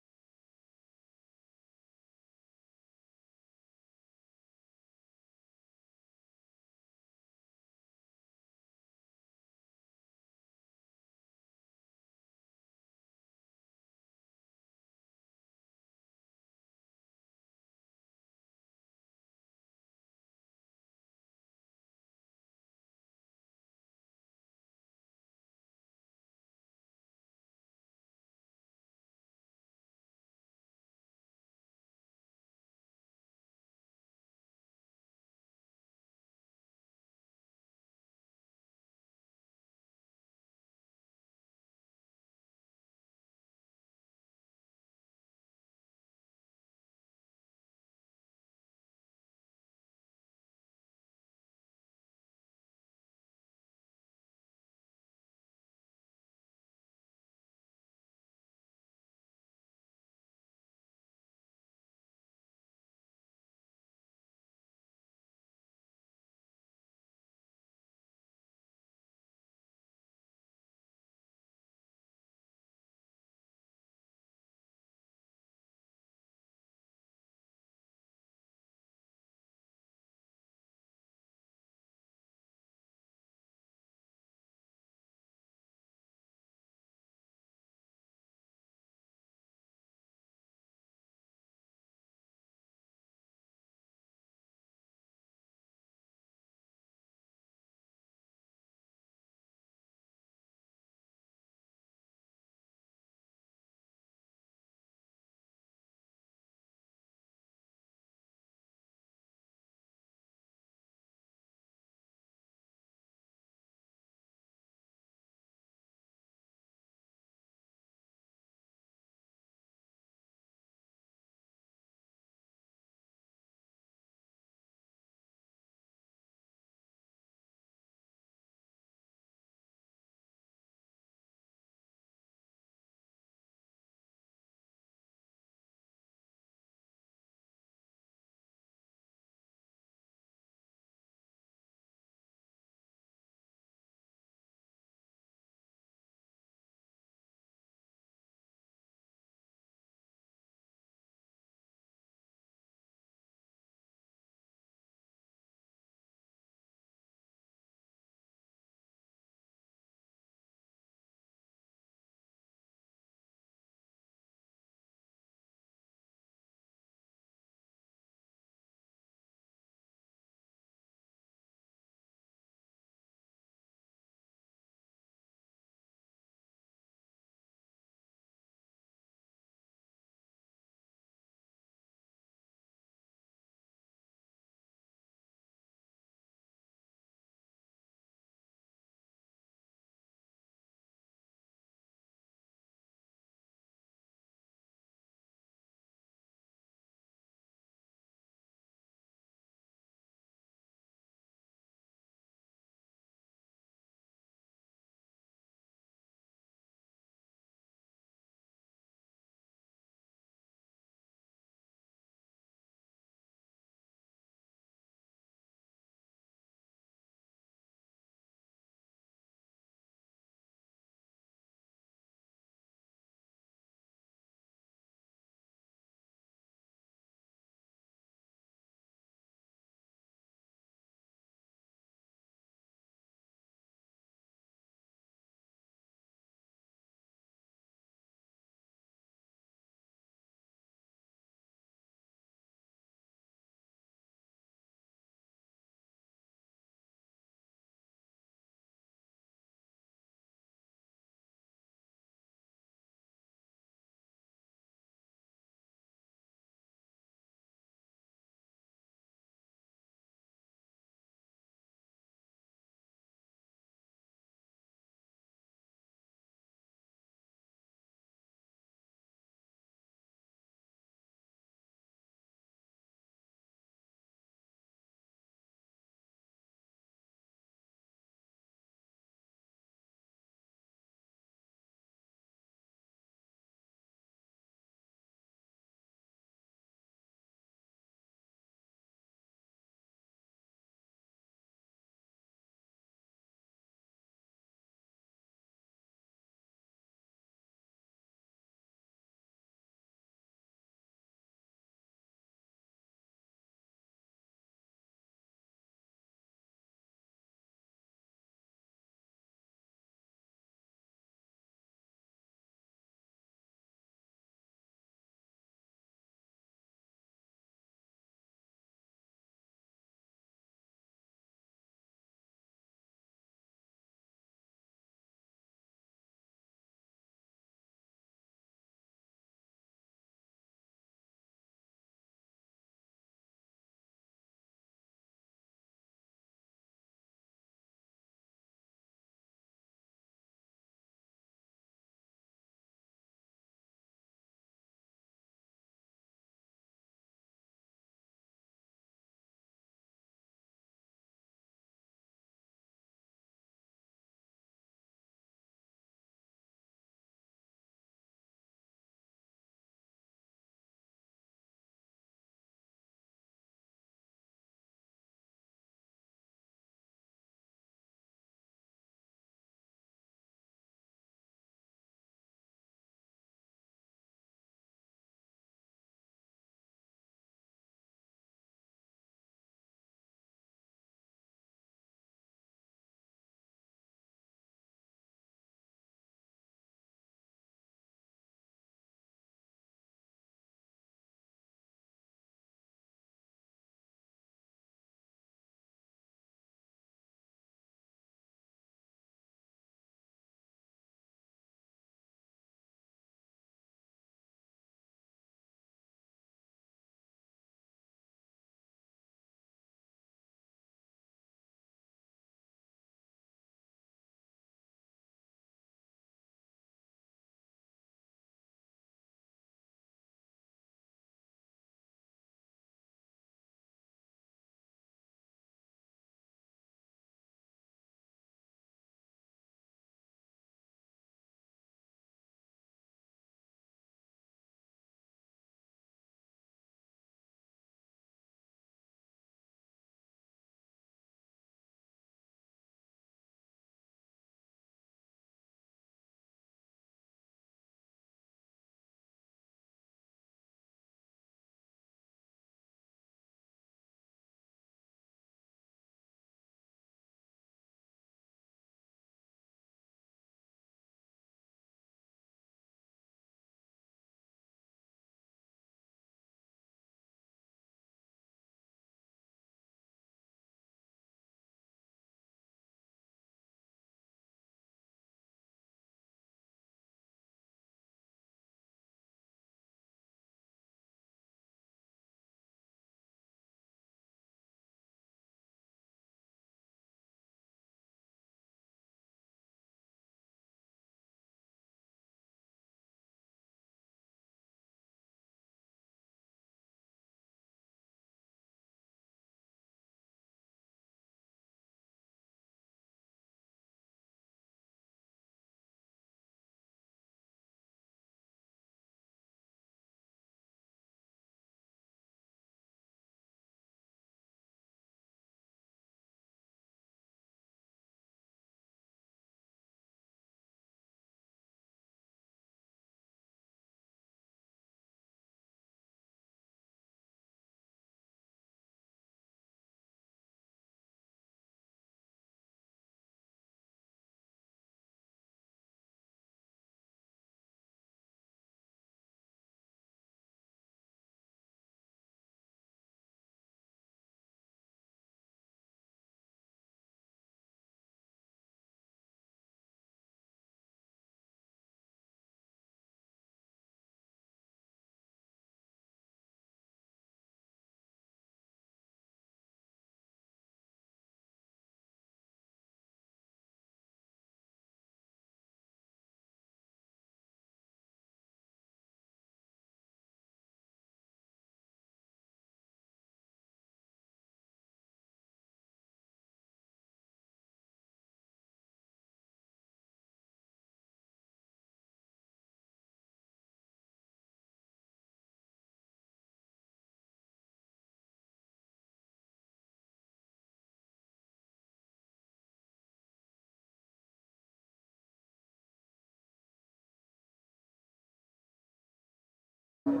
And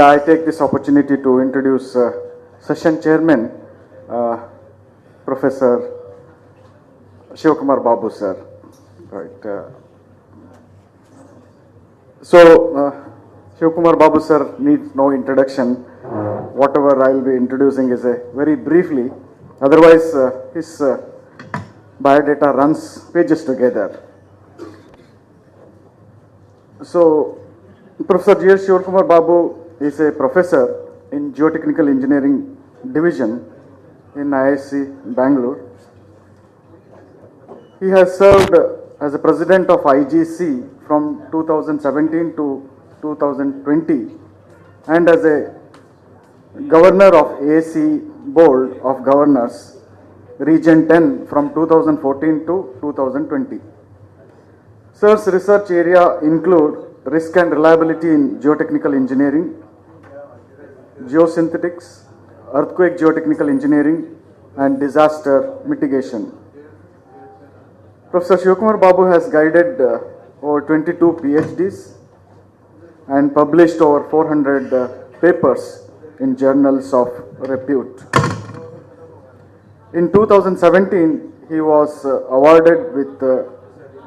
I take this opportunity to introduce session chairman, Professor Shivkumar Babu sir. Right. Shivkumar Babu sir needs no introduction. Whatever I will be introducing is very briefly. Otherwise, his biodata runs pages together. So, Professor G.S. Shivkumar Babu is a professor in Geotechnical Engineering Division in IISc Bangalore. He has served as a president of IGC from 2017 to 2020 and as a governor of AAC Board of Governors, Region 10 from 2014 to 2020. Sir's research area include risk and reliability in geotechnical engineering, geosynthetics, earthquake geotechnical engineering, and disaster mitigation. Professor Shivkumar Babu has guided over 22 PhDs and published over 400 papers in journals of repute. In 2017, he was awarded with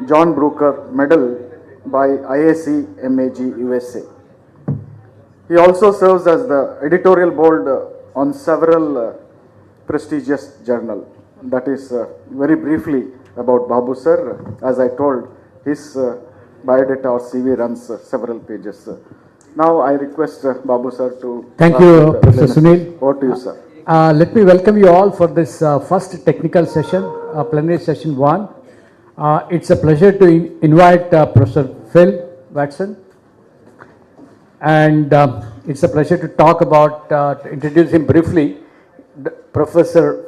John Brooker Medal by IAC MAG USA. He also serves as the editorial board on several prestigious journals. That is very briefly about Babu sir. As I told, his biodata or CV runs several pages. Now I request Babu sir to... Thank you, Professor Sunil. Over to you, sir. Let me welcome you all for this first technical session, plenary session 1. It's a pleasure to invite Professor Phil Watson, and it's a pleasure to talk about, to introduce him briefly. Professor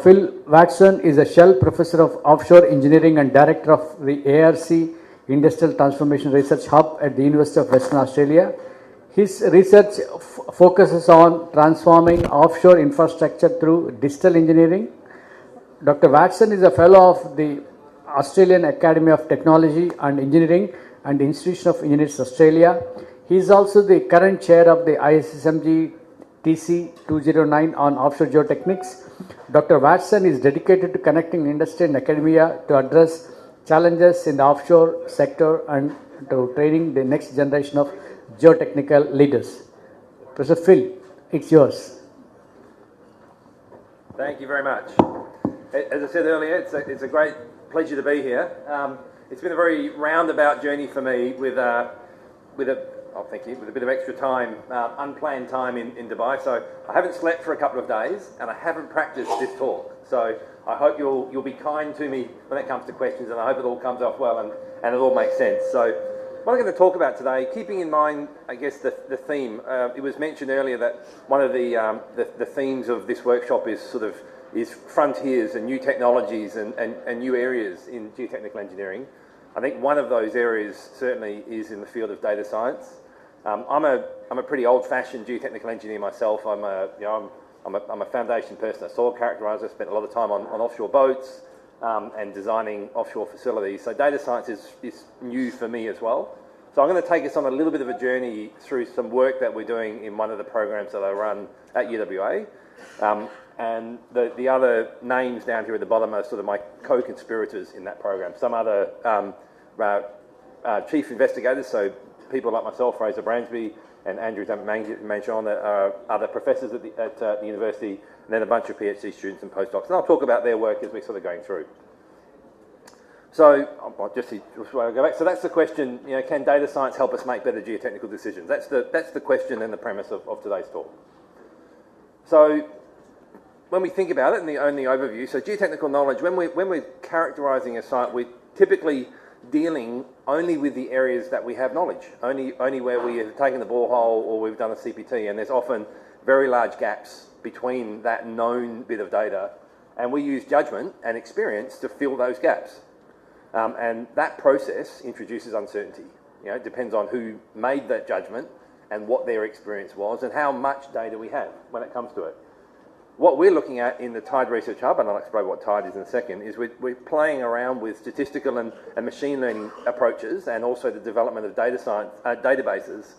Phil Watson is a Shell Professor of Offshore Engineering and Director of the ARC Industrial Transformation Research Hub at the University of Western Australia. His research focuses on transforming offshore infrastructure through digital engineering. Dr. Watson is a fellow of the Australian Academy of Technology and Engineering and Institution of Engineers Australia. He is also the current chair of the ISSMG TC 209 on offshore geotechnics. Dr. Watson is dedicated to connecting industry and academia to address challenges in the offshore sector and to training the next generation of geotechnical leaders. Professor Phil, it's yours. Thank you very much. As I said earlier, it's a great pleasure to be here. It's been a very roundabout journey for me with a bit of extra time, unplanned time in Dubai. So I haven't slept for a couple of days, and I haven't practiced this talk. So I hope you'll be kind to me when it comes to questions, and I hope it all comes off well and it all makes sense. So what I'm going to talk about today, keeping in mind, I guess, the theme. It was mentioned earlier that one of the themes of this workshop is frontiers and new technologies and new areas in geotechnical engineering. I think one of those areas certainly is in the field of data science. I'm a pretty old-fashioned geotechnical engineer myself. I'm a foundation person, a soil characterizer. I spent a lot of time on offshore boats and designing offshore facilities. So data science is new for me as well. So I'm going to take us on a little bit of a journey through some work that we're doing in one of the programs that I run at UWA. And the other names down here at the bottom are sort of my co-conspirators in that program. Some other chief investigators, so people like myself, Fraser Bransby and Andrew Manchon, that are other professors at the university, and then a bunch of PhD students and postdocs. And I'll talk about their work as we're sort of going through. So I'll just go back. So that's the question, can data science help us make better geotechnical decisions? That's the question and the premise of today's talk. So when we think about it in the overview, so geotechnical knowledge, when we're characterizing a site, we're typically dealing only with the areas that we have knowledge, only where we have taken the borehole or we've done a CPT, and there's often very large gaps between that known bit of data, and we use judgment and experience to fill those gaps. And that process introduces uncertainty. It depends on who made that judgment and what their experience was and how much data we have when it comes to it. what we're looking at in the TIDE Research Hub, and I'll explain what TIDE is in a second, is we're playing around with statistical and machine learning approaches, and also the development of data science databases,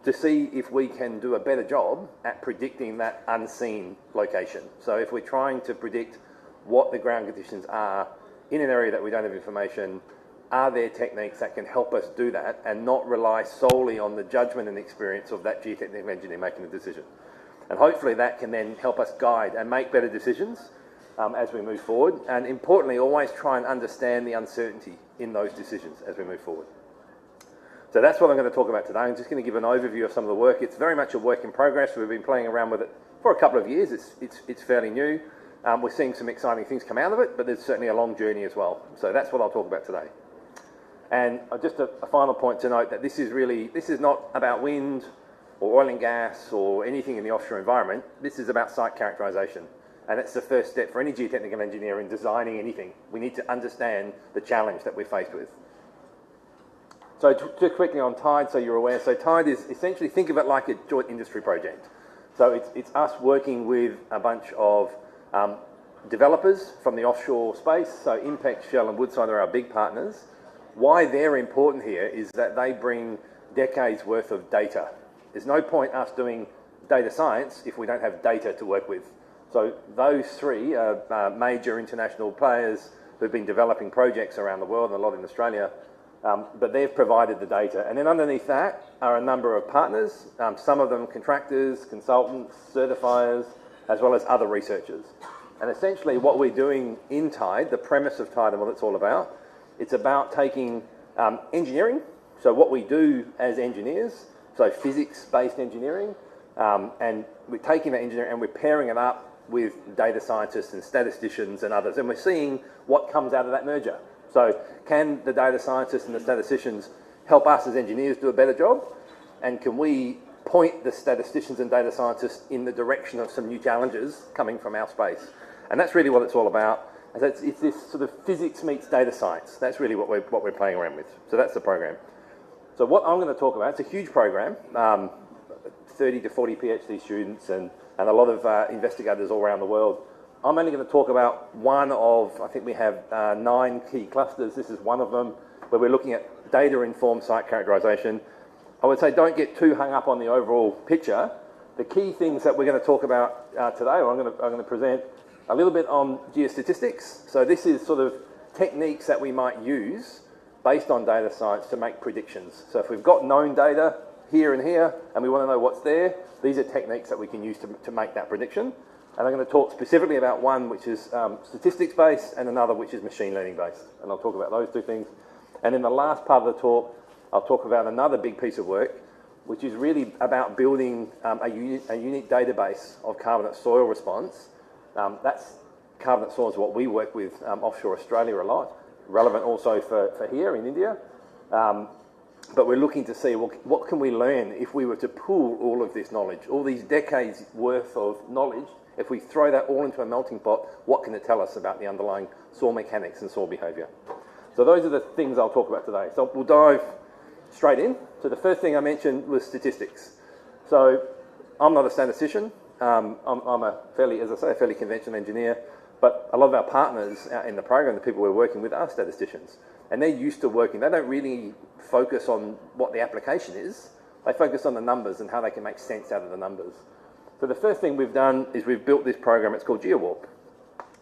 to see if we can do a better job at predicting that unseen location. So if we're trying to predict what the ground conditions are in an area that we don't have information, are there techniques that can help us do that and not rely solely on the judgment and experience of that geotechnical engineer making the decision? And hopefully that can then help us guide and make better decisions as we move forward. And importantly, always try and understand the uncertainty in those decisions as we move forward. So that's what I'm going to talk about today. I'm just going to give an overview of some of the work. It's very much a work in progress. We've been playing around with it for a couple of years. It's fairly new. We're seeing some exciting things come out of it, but there's certainly a long journey as well. So that's what I'll talk about today. And just a final point to note that this is not about wind or oil and gas or anything in the offshore environment. This is about site characterisation. And that's the first step for any geotechnical engineer in designing anything. We need to understand the challenge that we're faced with. So just quickly on TIDE, so you're aware. So TIDE is essentially, think of it like a joint industry project. So it's us working with a bunch of developers from the offshore space. So Impact, Shell and Woodside are our big partners. Why they're important here is that they bring decades worth of data. There's no point us doing data science if we don't have data to work with. So those three are major international players who've been developing projects around the world, and a lot in Australia, but they've provided the data. And then underneath that are a number of partners, some of them contractors, consultants, certifiers, as well as other researchers. And essentially what we're doing in TIDE, the premise of TIDE and what it's all about, it's about taking engineering, so what we do as engineers, so physics-based engineering, and we're taking that engineering and we're pairing it up with data scientists and statisticians and others, and we're seeing what comes out of that merger. So can the data scientists and the statisticians help us as engineers do a better job? And can we point the statisticians and data scientists in the direction of some new challenges coming from our space? And that's really what it's all about. And so it's this sort of physics meets data science. That's really what we're playing around with. So that's the program. So what I'm going to talk about, it's a huge program, 30 to 40 PhD students and a lot of investigators all around the world. I'm only going to talk about one of, I think we have 9 key clusters. This is one of them, where we're looking at data-informed site characterisation. I would say don't get too hung up on the overall picture. The key things that we're going to talk about today, or I'm going to present a little bit on geostatistics. So this is sort of techniques that we might use based on data science to make predictions. So if we've got known data here and here, and we want to know what's there, these are techniques that we can use to make that prediction. And I'm going to talk specifically about one which is statistics-based and another which is machine learning-based. And I'll talk about those two things. And in the last part of the talk, I'll talk about another big piece of work, which is really about building a unique database of carbonate soil response. That's carbonate soil is what we work with offshore Australia a lot, relevant also for here in India. But we're looking to see, well, what can we learn if we were to pool all of this knowledge, all these decades worth of knowledge? If we throw that all into a melting pot, what can it tell us about the underlying soil mechanics and soil behaviour? So those are the things I'll talk about today. So we'll dive straight in. So the first thing I mentioned was statistics. So I'm not a statistician. I'm a fairly, as I say, a fairly conventional engineer, but a lot of our partners in the program, the people we're working with, are statisticians. And they're used to working. They don't really focus on what the application is. They focus on the numbers and how they can make sense out of the numbers. So the first thing we've done is we've built this program. It's called GeoWarp.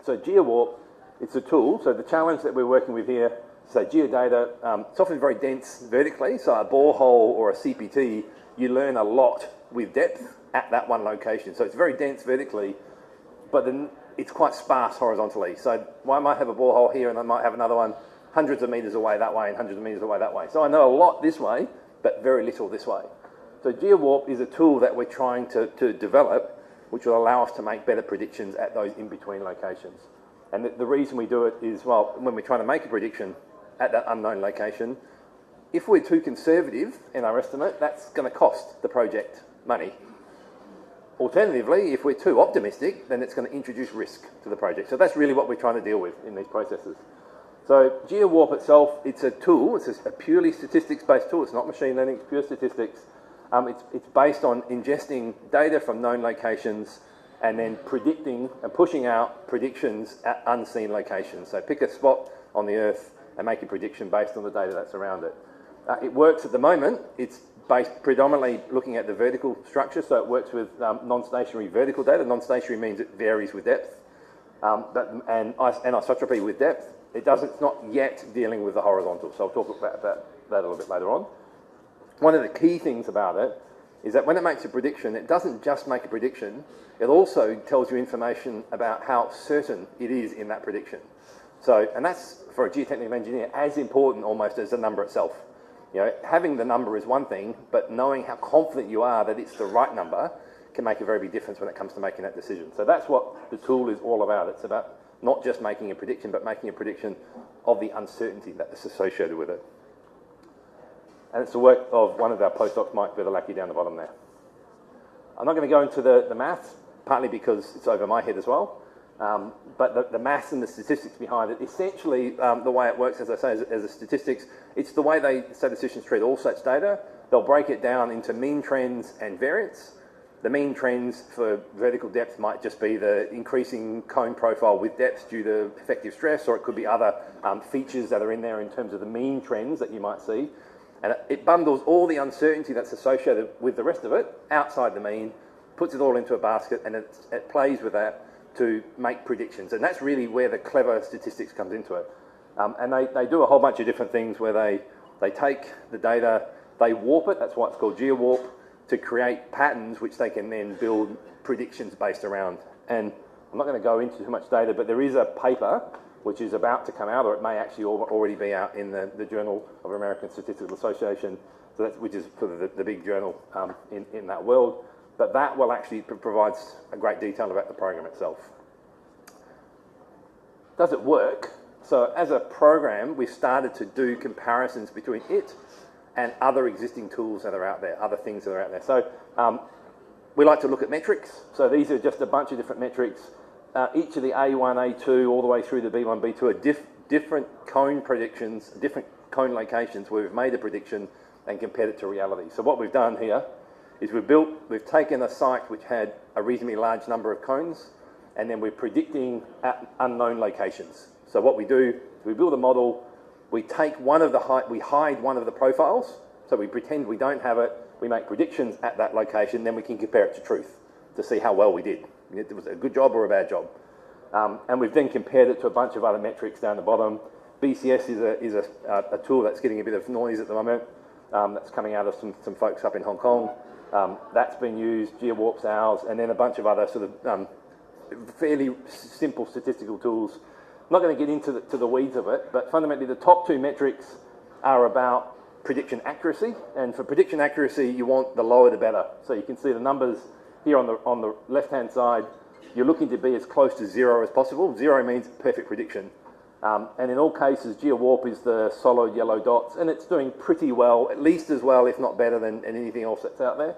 So GeoWarp, it's a tool. So the challenge that we're working with here, so geodata, it's often very dense vertically. So a borehole or a CPT, you learn a lot with depth at that one location. So it's very dense vertically, but then it's quite sparse horizontally. So I might have a borehole here and I might have another one hundreds of metres away that way and hundreds of metres away that way. So I know a lot this way, but very little this way. So GeoWarp is a tool that we're trying to develop, which will allow us to make better predictions at those in-between locations. And the reason we do it is, well, when we're trying to make a prediction at that unknown location, if we're too conservative in our estimate, that's going to cost the project money. Alternatively, if we're too optimistic, then it's going to introduce risk to the project. So that's really what we're trying to deal with in these processes. So GeoWarp itself, it's a tool. It's a purely statistics-based tool. It's not machine learning, it's pure statistics. It's based on ingesting data from known locations and then predicting and pushing out predictions at unseen locations. So pick a spot on the Earth and make a prediction based on the data that's around it. It works at the moment. It's based predominantly looking at the vertical structure, so it works with non-stationary vertical data. Non-stationary means it varies with depth, and anisotropy with depth. It's not yet dealing with the horizontal, so I'll talk about that a little bit later on. One of the key things about it is that when it makes a prediction, it doesn't just make a prediction, it also tells you information about how certain it is in that prediction. So, and that's, for a geotechnical engineer, as important almost as the number itself. You know, having the number is one thing, but knowing how confident you are that it's the right number can make a very big difference when it comes to making that decision. So that's what the tool is all about. It's about not just making a prediction, but making a prediction of the uncertainty that's associated with it. And it's the work of one of our postdocs, Mike Bertolacchi, down the bottom there. I'm not going to go into the maths, partly because it's over my head as well, but the maths and the statistics behind it, essentially the way it works, as I say, as a statistics, it's the way statisticians treat all such data. They'll break it down into mean trends and variance. The mean trends for vertical depth might just be the increasing cone profile with depth due to effective stress, or it could be other features that are in there in terms of the mean trends that you might see. And it bundles all the uncertainty that's associated with the rest of it outside the mean, puts it all into a basket, and it plays with that to make predictions. And that's really where the clever statistics comes into it. And they do a whole bunch of different things where they take the data, they warp it, that's why it's called geowarp, to create patterns which they can then build predictions based around. And I'm not going to go into too much data, but there is a paper which is about to come out, or it may actually already be out in the Journal of American Statistical Association, so which is the big journal in that world. But that will actually provides a great detail about the program itself. Does it work? So as a program, we've started to do comparisons between it and other existing tools that are out there, other things that are out there. So we like to look at metrics. So these are just a bunch of different metrics. Each of the A1, A2, all the way through the B1, B2 are different cone predictions, different cone locations where we've made a prediction and compared it to reality. So what we've done here is we've taken a site which had a reasonably large number of cones, and then we're predicting at unknown locations. So what we do, we build a model, we take we hide one of the profiles, so we pretend we don't have it, we make predictions at that location, then we can compare it to truth to see how well we did. It was a good job or a bad job. And we've then compared it to a bunch of other metrics down the bottom. BCS is a tool that's getting a bit of noise at the moment. That's coming out of some folks up in Hong Kong. That's been used, GeoWarp's ours, and then a bunch of other sort of fairly simple statistical tools. I'm not going to get into the weeds of it, but fundamentally the top two metrics are about prediction accuracy. And for prediction accuracy, you want the lower the better. So you can see the numbers here on the left-hand side. You're looking to be as close to 0 as possible. 0 means perfect prediction. And in all cases, GeoWarp is the solid yellow dots, and it's doing pretty well, at least as well, if not better than anything else that's out there.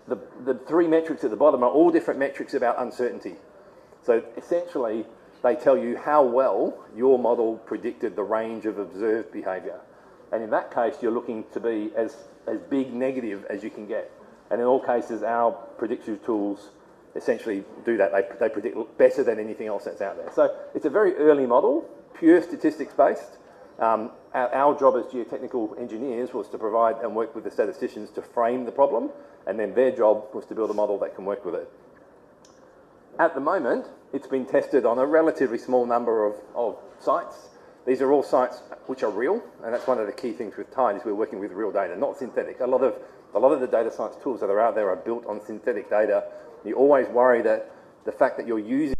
The three metrics at the bottom are all different metrics about uncertainty. So essentially, they tell you how well your model predicted the range of observed behaviour. And in that case, you're looking to be as big negative as you can get. And in all cases, our predictive tools essentially do that. They predict better than anything else that's out there. So it's a very early model, pure statistics based. Our job as geotechnical engineers was to provide and work with the statisticians to frame the problem, and then their job was to build a model that can work with it. At the moment, it's been tested on a relatively small number of sites. These are all sites which are real, and that's one of the key things with Tide is we're working with real data, not synthetic. A lot of the data science tools that are out there are built on synthetic data. You always worry that the fact that you're using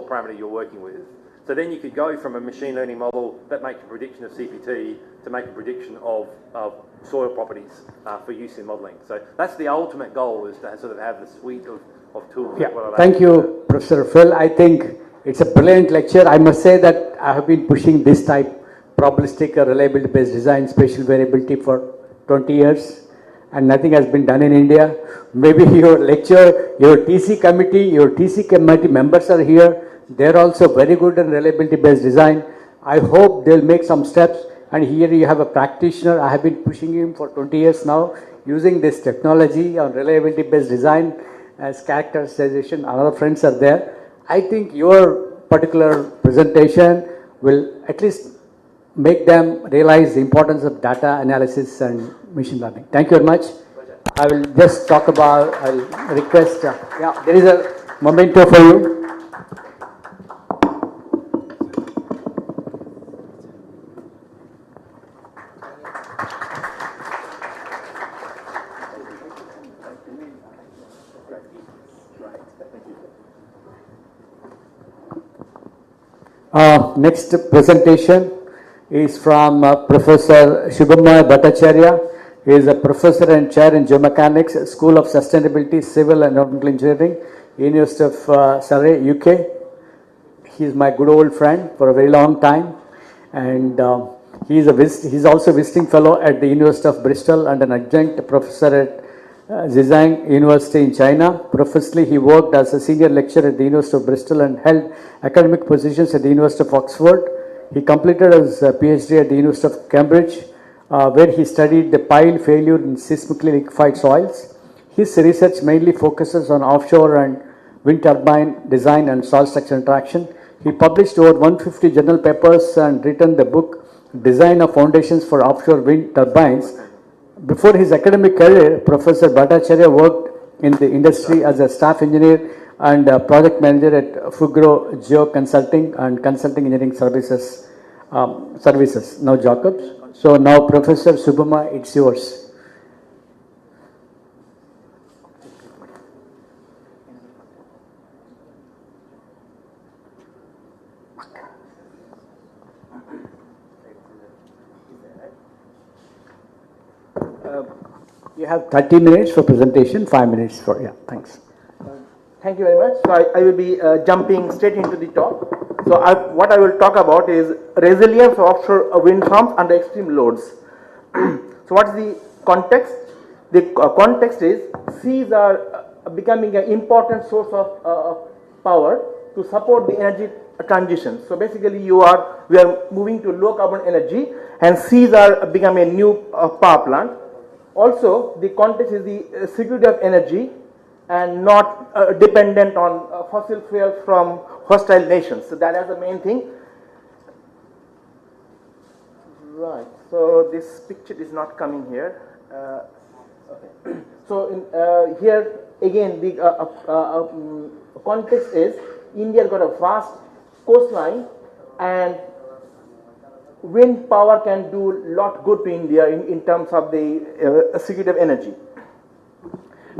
parameter you're working with. So then you could go from a machine learning model that makes a prediction of CPT to make a prediction of soil properties for use in modelling. So that's the ultimate goal, is to sort of have the suite of tools. Yeah. Thank you, Professor Phil. I think it's a brilliant lecture. I must say that I have been pushing this type, probabilistic or reliability-based design, spatial variability for 20 years, and nothing has been done in India. Maybe your lecture, your TC committee members are here. They're also very good in reliability-based design. I hope they'll make some steps. And here you have a practitioner. I have been pushing him for 20 years now, using this technology on reliability-based design as characterization. Other friends are there. I think your particular presentation will at least make them realize the importance of data analysis and machine learning. Thank you very much. I will just talk about, I'll request, yeah, there is a memento for you. Next presentation is from Professor Shubhamaya Bhattacharya. He is a professor and chair in Geomechanics, School of Sustainability, Civil and Environmental Engineering, University of Surrey, UK. He is my good old friend for a very long time, and he is also a visiting fellow at the University of Bristol and an adjunct professor at Zhejiang University in China. Professionally, he worked as a senior lecturer at the University of Bristol and held academic positions at the University of Oxford. He completed his PhD at the University of Cambridge, where he studied the pile failure in seismically liquefied soils. His research mainly focuses on offshore and wind turbine design and soil structure interaction. He published over 150 journal papers and written the book Design of Foundations for Offshore Wind Turbines. Before his academic career, Professor Bhattacharya worked in the industry as a staff engineer and project manager at Fugro Geo Consulting and Consulting Engineering Services. Now Jacobs. So now Professor Shubhama, it's yours. You have 30 minutes for presentation, 5 minutes for, yeah, thanks. Thank you very much. So I will be jumping straight into the top. So what I will talk about is resilience of offshore wind farms under extreme loads. So what is the context? The context is seas are becoming an important source of power to support the energy transition. So basically we are moving to low carbon energy, and seas are becoming a new power plant. Also, the context is the security of energy and not dependent on fossil fuels from hostile nations. So that is the main thing. Right. So this picture is not coming here. Okay. So here again the context is India got a vast coastline, and wind power can do a lot good to India in terms of the security of energy.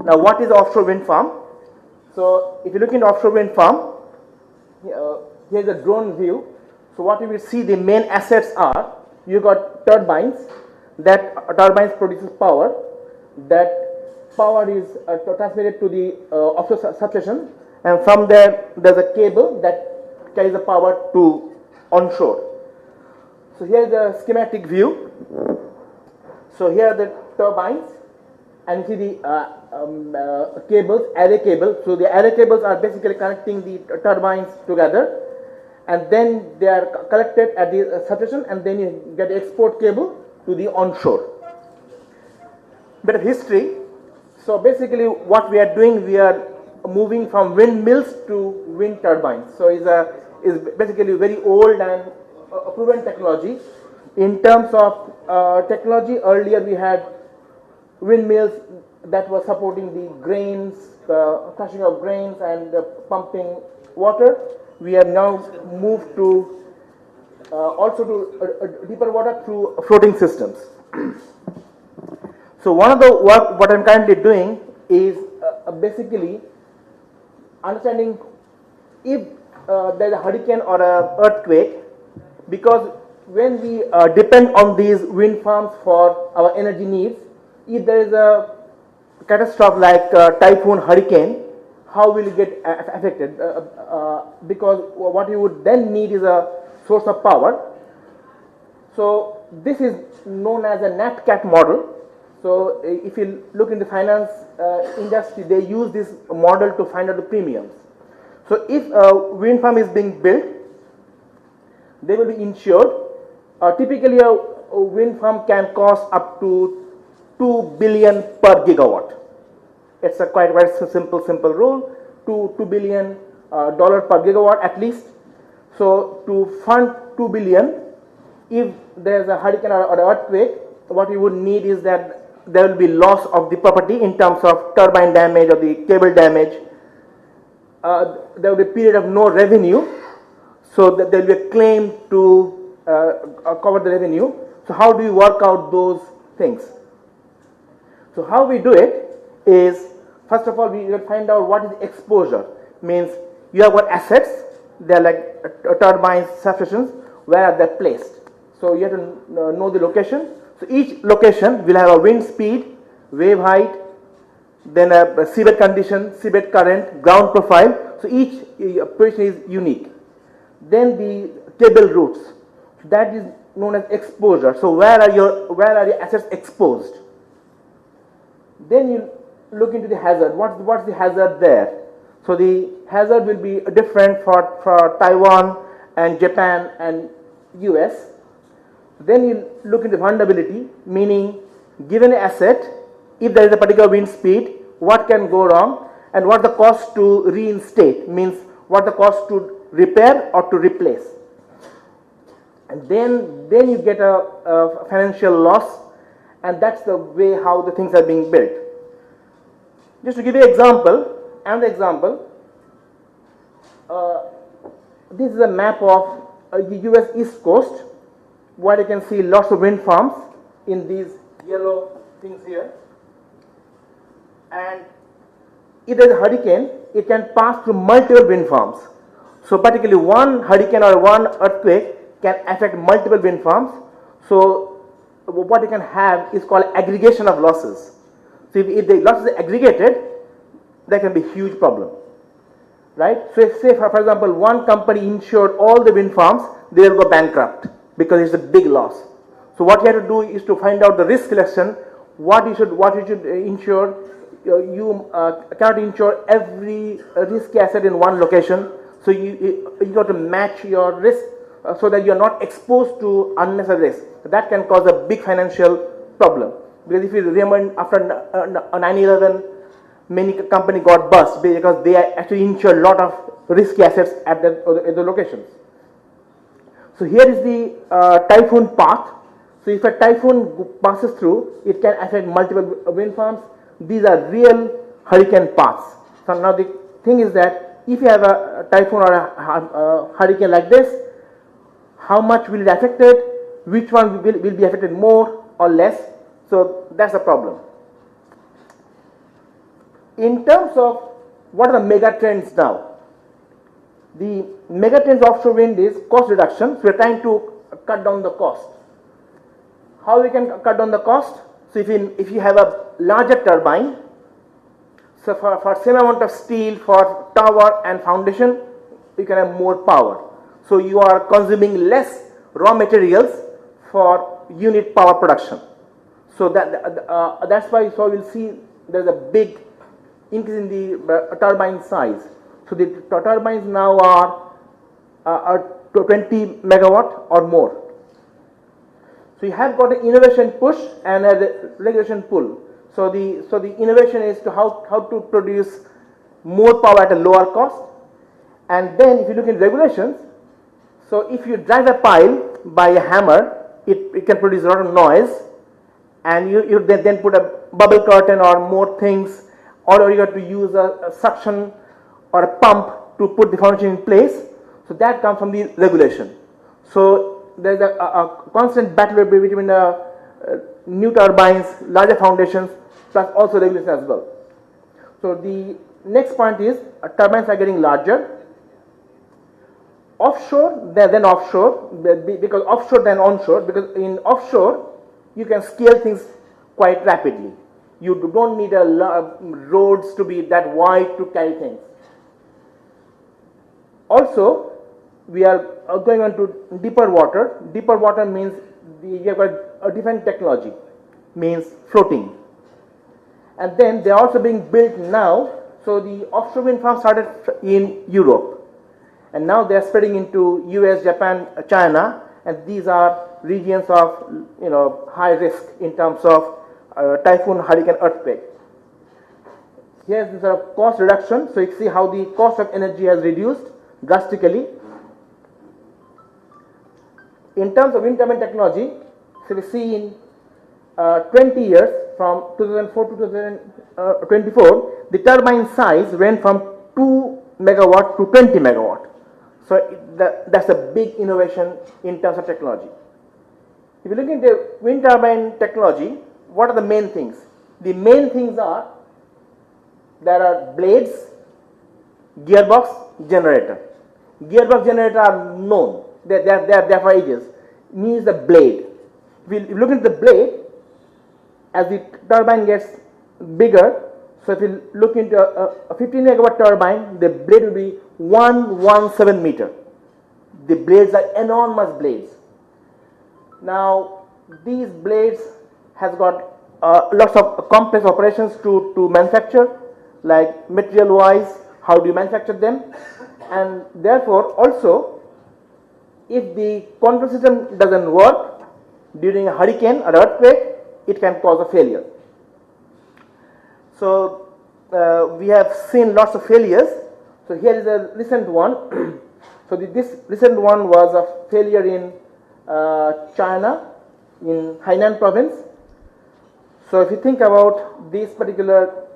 Now, what is offshore wind farm? So, if you look into offshore wind farm, here's a drone view. So, what you will see, the main assets are, you got turbines. That turbines produces power. That power is transmitted to the offshore substation, and from there, there's a cable that carries the power to onshore. So here is the schematic view. So here are the turbines, and you see the cables, array cables. So the array cables are basically connecting the turbines together, and then they are collected at the substation, and then you get the export cable to the onshore. Bit of history. So basically what we are doing, we are moving from windmills to wind turbines. So is basically very old and proven technology. In terms of technology, earlier we had windmills that were supporting the grains, crushing of grains and pumping water. We have now moved to also to deeper water through floating systems. So one of the work what I'm currently doing is basically understanding if there's a hurricane or a earthquake, because when we depend on these wind farms for our energy needs, if there is a catastrophe like typhoon, hurricane, how will you get affected? Because what you would then need is a source of power. So this is known as a NatCat model. So if you look in the finance industry, they use this model to find out the premiums. So if a wind farm is being built, they will be insured. Typically a wind farm can cost up to 2 billion per gigawatt. It's a quite simple rule, $2 billion per gigawatt at least. So to fund 2 billion, if there's a hurricane or earthquake, what you would need is that there will be loss of the property in terms of turbine damage or the cable damage. There will be a period of no revenue, so that there will be a claim to cover the revenue. So how do you work out those things? So how we do it is, first of all, we will find out what is the exposure. Means you have got assets, they are like turbines, substations, where are they placed. So you have to know the location. So each location will have a wind speed, wave height, then a seabed condition, seabed current, ground profile. So each position is unique. Then the cable routes, that is known as exposure. So where are your assets exposed? Then you look into the hazard. What's the hazard there? So the hazard will be different for Taiwan and Japan and US. Then you look into vulnerability, meaning given an asset, if there is a particular wind speed, what can go wrong, and what the cost to reinstate, means what the cost to repair or to replace. And then you get a financial loss, and that's the way how the things are being built. Just to give you an example, another example, this is a map of the US East Coast, where you can see lots of wind farms in these yellow things here. And if there is a hurricane, it can pass through multiple wind farms. So particularly one hurricane or one earthquake can affect multiple wind farms. So what you can have is called aggregation of losses. So if the losses are aggregated, there can be huge problem, right? So if, say for example, one company insured all the wind farms, they will go bankrupt because it's a big loss. So what you have to do is to find out the risk selection, what you should insure. You cannot insure every risky asset in one location. So you got to match your risk so that you are not exposed to unnecessary risk. That can cause a big financial problem. Because if you remember, after 9/11, many companies got bust because they actually insured a lot of risky assets at the locations. So here is the typhoon path. So if a typhoon passes through, it can affect multiple wind farms. These are real hurricane paths. So now the thing is that if you have a typhoon or a hurricane like this, how much will it affect it? Which one will be affected more or less? So that's the problem. In terms of what are the mega trends now? The mega trends of offshore wind is cost reduction. So we're trying to cut down the cost. How we can cut down the cost? So if you have a larger turbine, so for same amount of steel for tower and foundation, you can have more power. So you are consuming less raw materials for unit power production. So that's why we'll see there's a big increase in the turbine size. So the turbines now are 20 megawatt or more. So you have got an innovation push and a regulation pull. So the innovation is to how to produce more power at a lower cost. And then if you look in regulations, so if you drive a pile by a hammer, it can produce a lot of noise, and you then put a bubble curtain or more things, or you have to use a suction or a pump to put the foundation in place. So that comes from the regulation. So there's a constant battle between new turbines, larger foundations, plus also regulation as well. So the next point is turbines are getting larger. offshore, then offshore, because offshore then onshore, because in offshore you can scale things quite rapidly. You don't need roads to be that wide to carry things. Also, we are going on to deeper water. Deeper water means you have got a different technology, means floating. And then they are also being built now. So the offshore wind farm started in Europe, and now they are spreading into US, Japan, China, and these are regions of high risk in terms of typhoon, hurricane, earthquake. Here is a cost reduction. So you see how the cost of energy has reduced drastically. In terms of wind turbine technology, so we see in 20 years, from 2004 to 2024, the turbine size went from 2 megawatt to 20 megawatt. So that's a big innovation in terms of technology. If you look into wind turbine technology, what are the main things? The main things are, there are blades, gearbox, generator. Gearbox, generator are known. They are there for ages. Means the blade. If you look at the blade, as the turbine gets bigger, so if you look into a 15 megawatt turbine, the blade will be 117 meter. The blades are enormous blades. Now, these blades has got lots of complex operations to manufacture, like material wise, how do you manufacture them, and therefore also, if the control system doesn't work during a hurricane or earthquake, it can cause a failure. So we have seen lots of failures. So here is a recent one. So this recent one was a failure in China, in Hainan province. So if you think about this particular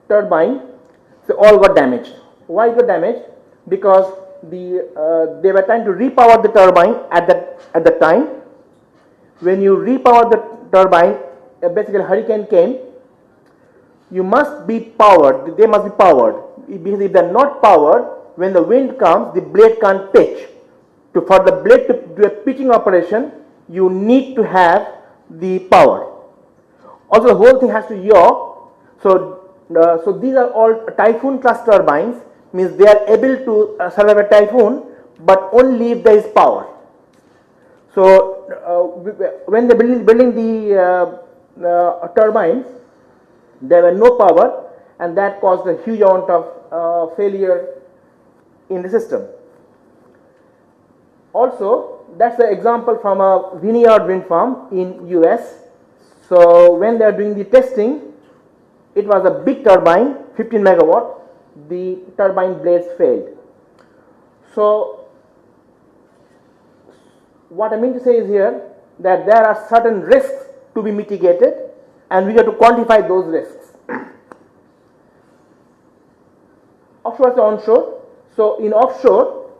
turbine, so all got damaged. Why it got damaged? Because they were trying to repower the turbine at the time. When you repower the turbine, basically a hurricane came. You must be powered. They must be powered. Because if they are not powered, when the wind comes, the blade can't pitch. For the blade to do a pitching operation, you need to have the power. Also, the whole thing has to yaw. So these are all typhoon class turbines. Means they are able to survive a typhoon, but only if there is power. So when they are building the turbines, there were no power, and that caused a huge amount of failure in the system. Also, that's the example from a Vineyard wind farm in US. So when they are doing the testing, it was a big turbine, 15 megawatt. The turbine blades failed. So what I mean to say is here that there are certain risks to be mitigated, and we have to quantify those risks. Offshore is onshore. So in offshore,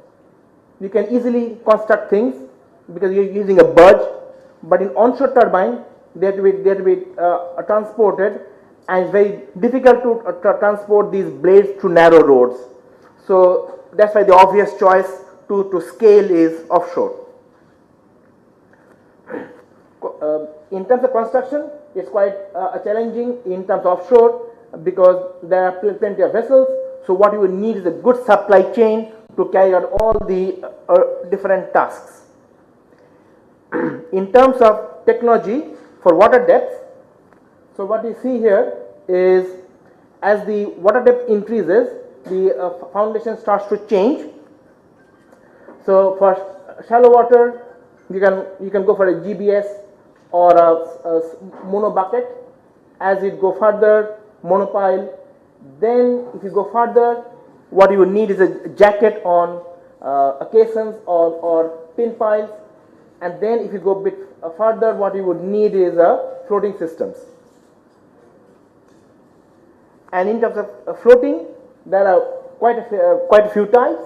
you can easily construct things because you're using a barge, but in onshore turbine, they have to be transported, and it's very difficult to transport these blades through narrow roads. So that's why the obvious choice to scale is offshore. In terms of construction, it's quite challenging in terms of offshore because there are plenty of vessels. So what you will need is a good supply chain to carry out all the different tasks. In terms of technology for water depth, so what you see here is as the water depth increases, the foundation starts to change. So for shallow water, you can go for a GBS or a mono bucket. As it go further, monopile. Then if you go further, what you would need is a jacket on caissons or pin piles. And then if you go a bit further, what you would need is floating systems. And in terms of floating, there are quite a few types,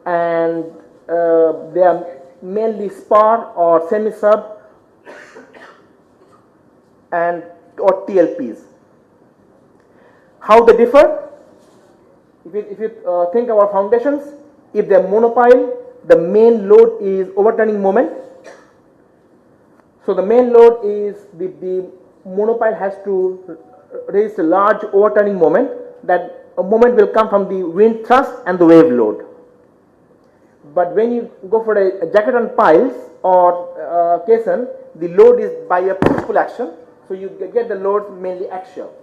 and they are mainly spar or semi-sub or TLPs. How they differ? If you think about foundations, if they're monopile, the main load is overturning moment. So the main load is the monopile has to raise a large overturning moment. That a moment will come from the wind thrust and the wave load. But when you go for a jacket on piles or caisson, the load is by a push-pull action. So you get the load mainly axial.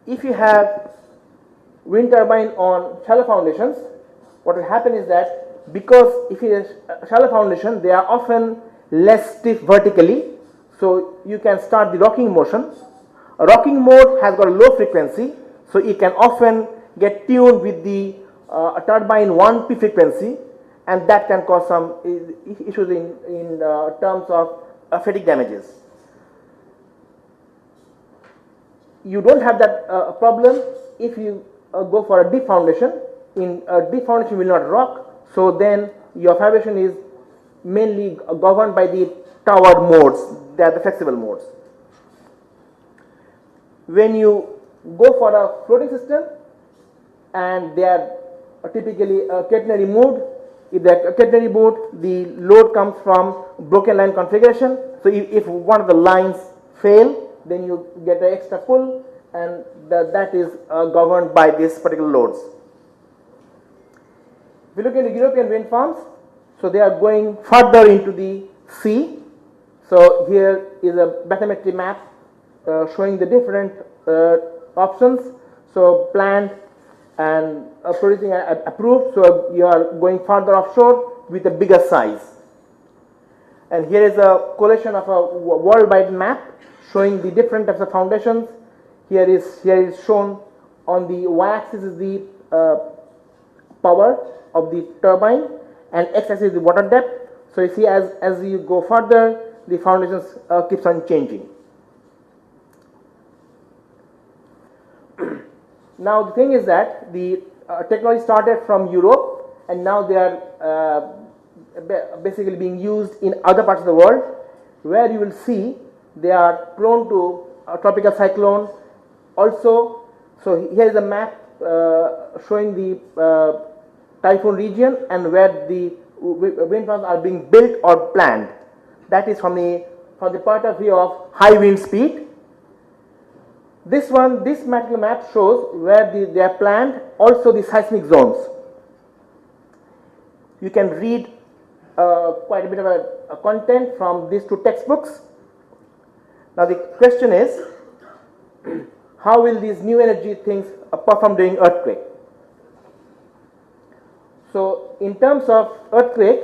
If you have wind turbine on shallow foundations, what will happen is that because if it is a shallow foundation, they are often less stiff vertically, so you can start the rocking motion. A rocking mode has got a low frequency, so it can often get tuned with the turbine 1P frequency, and that can cause some issues in terms of fatigue damages. You don't have that problem if you go for a deep foundation. In a deep foundation will not rock, so then your vibration is mainly governed by the tower modes, they are the flexible modes. When you go for a floating system and they are typically a catenary mode, if they are a catenary mode, the load comes from broken line configuration. So if one of the lines fail, then you get an extra pull, and that is governed by these particular loads. If you look into European wind farms, so they are going further into the sea. So here is a bathymetry map showing the different options. So planned and producing approved. So you are going further offshore with a bigger size. And here is a collation of a worldwide map showing the different types of foundations. Here is shown on the y-axis is the power of the turbine, and x-axis is the water depth. So you see as you go further, the foundations keeps on changing. Now the thing is that the technology started from Europe, and now they are basically being used in other parts of the world, where you will see they are prone to a tropical cyclone. Also, so here is a map showing the typhoon region and where the wind farms are being built or planned. That is from the point of view of high wind speed. This mathematical map shows where they are planned, also the seismic zones. You can read quite a bit of a content from these two textbooks. Now the question is, how will these new energy things perform during earthquake? So in terms of earthquake,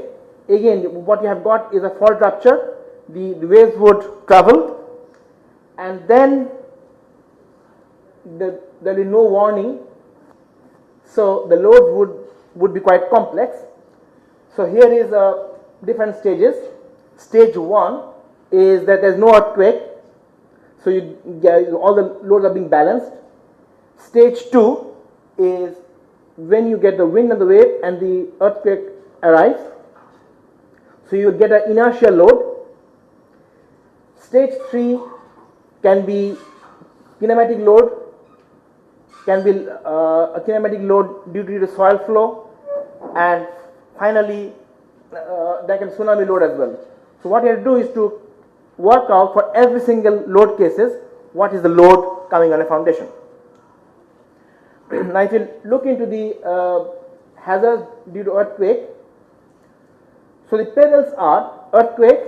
again what you have got is a fault rupture. The waves would travel, and then there will be no warning, so the loads would be quite complex. So here is different stages. Stage 1 is that there is no earthquake, so all the loads are being balanced. Stage 2 is when you get the wind and the wave and the earthquake arrives, so you will get an inertial load. Stage 3 can be kinematic load, can be a kinematic load due to the soil flow, and finally there can tsunami load as well. So what you have to do is to work out for every single load cases what is the load coming on a foundation. Now if you look into the hazards due to earthquake, so the perils are earthquake,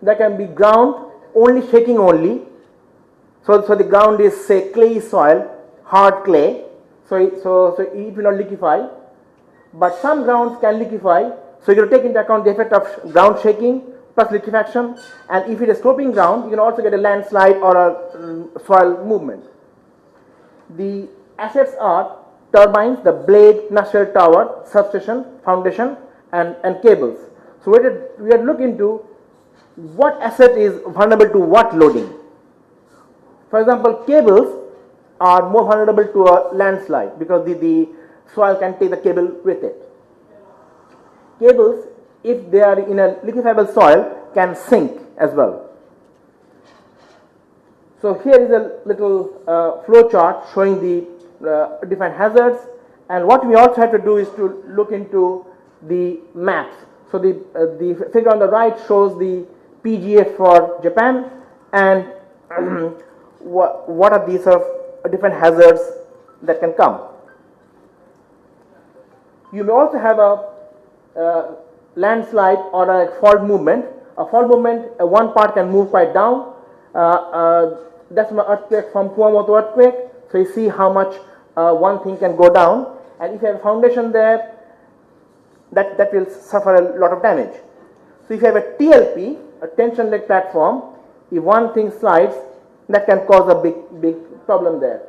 there can be ground only shaking only. So the ground is say clay soil, hard clay, so it will not liquefy, but some grounds can liquefy. So you have to take into account the effect of ground shaking plus liquefaction, and if it is sloping ground, you can also get a landslide or a soil movement. The assets are turbines, the blade, nacelle tower, substation, foundation, and cables. So we are looking into what asset is vulnerable to what loading. For example, cables are more vulnerable to a landslide because the soil can take the cable with it. Cables, if they are in a liquefiable soil, can sink as well. So here is a little flow chart showing the different hazards, And what we also have to do is to look into the maps. So the figure on the right shows the PGA for Japan, and what are these sort of different hazards that can come. You may also have a landslide or a fault movement. A fault movement, one part can move quite down. That's an earthquake from Kumamoto earthquake. So you see how much one thing can go down. And if you have a foundation there, that will suffer a lot of damage. So if you have a TLP, a tension leg platform, if one thing slides, that can cause a big problem there.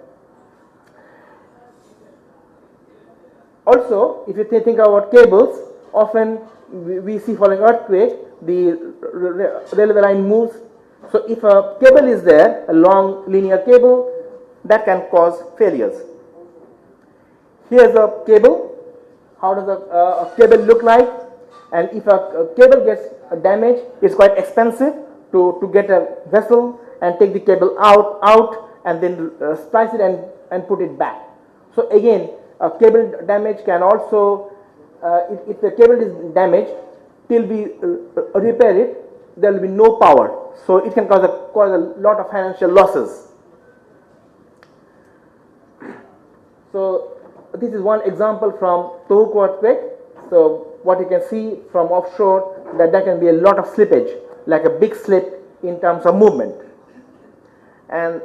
Also, if you think about cables, often we see following earthquake, the railway line moves. So if a cable is there, a long linear cable, that can cause failures. Here's a cable. How does a cable look like? And if a cable gets damaged, it's quite expensive to get a vessel and take the cable out and then splice it and put it back. So again, cable damage can also, if the cable is damaged, till we repair it, there will be no power. So it can cause a lot of financial losses. So this is one example from Tohoku earthquake. So what you can see from offshore, that there can be a lot of slippage, like a big slip in terms of movement. And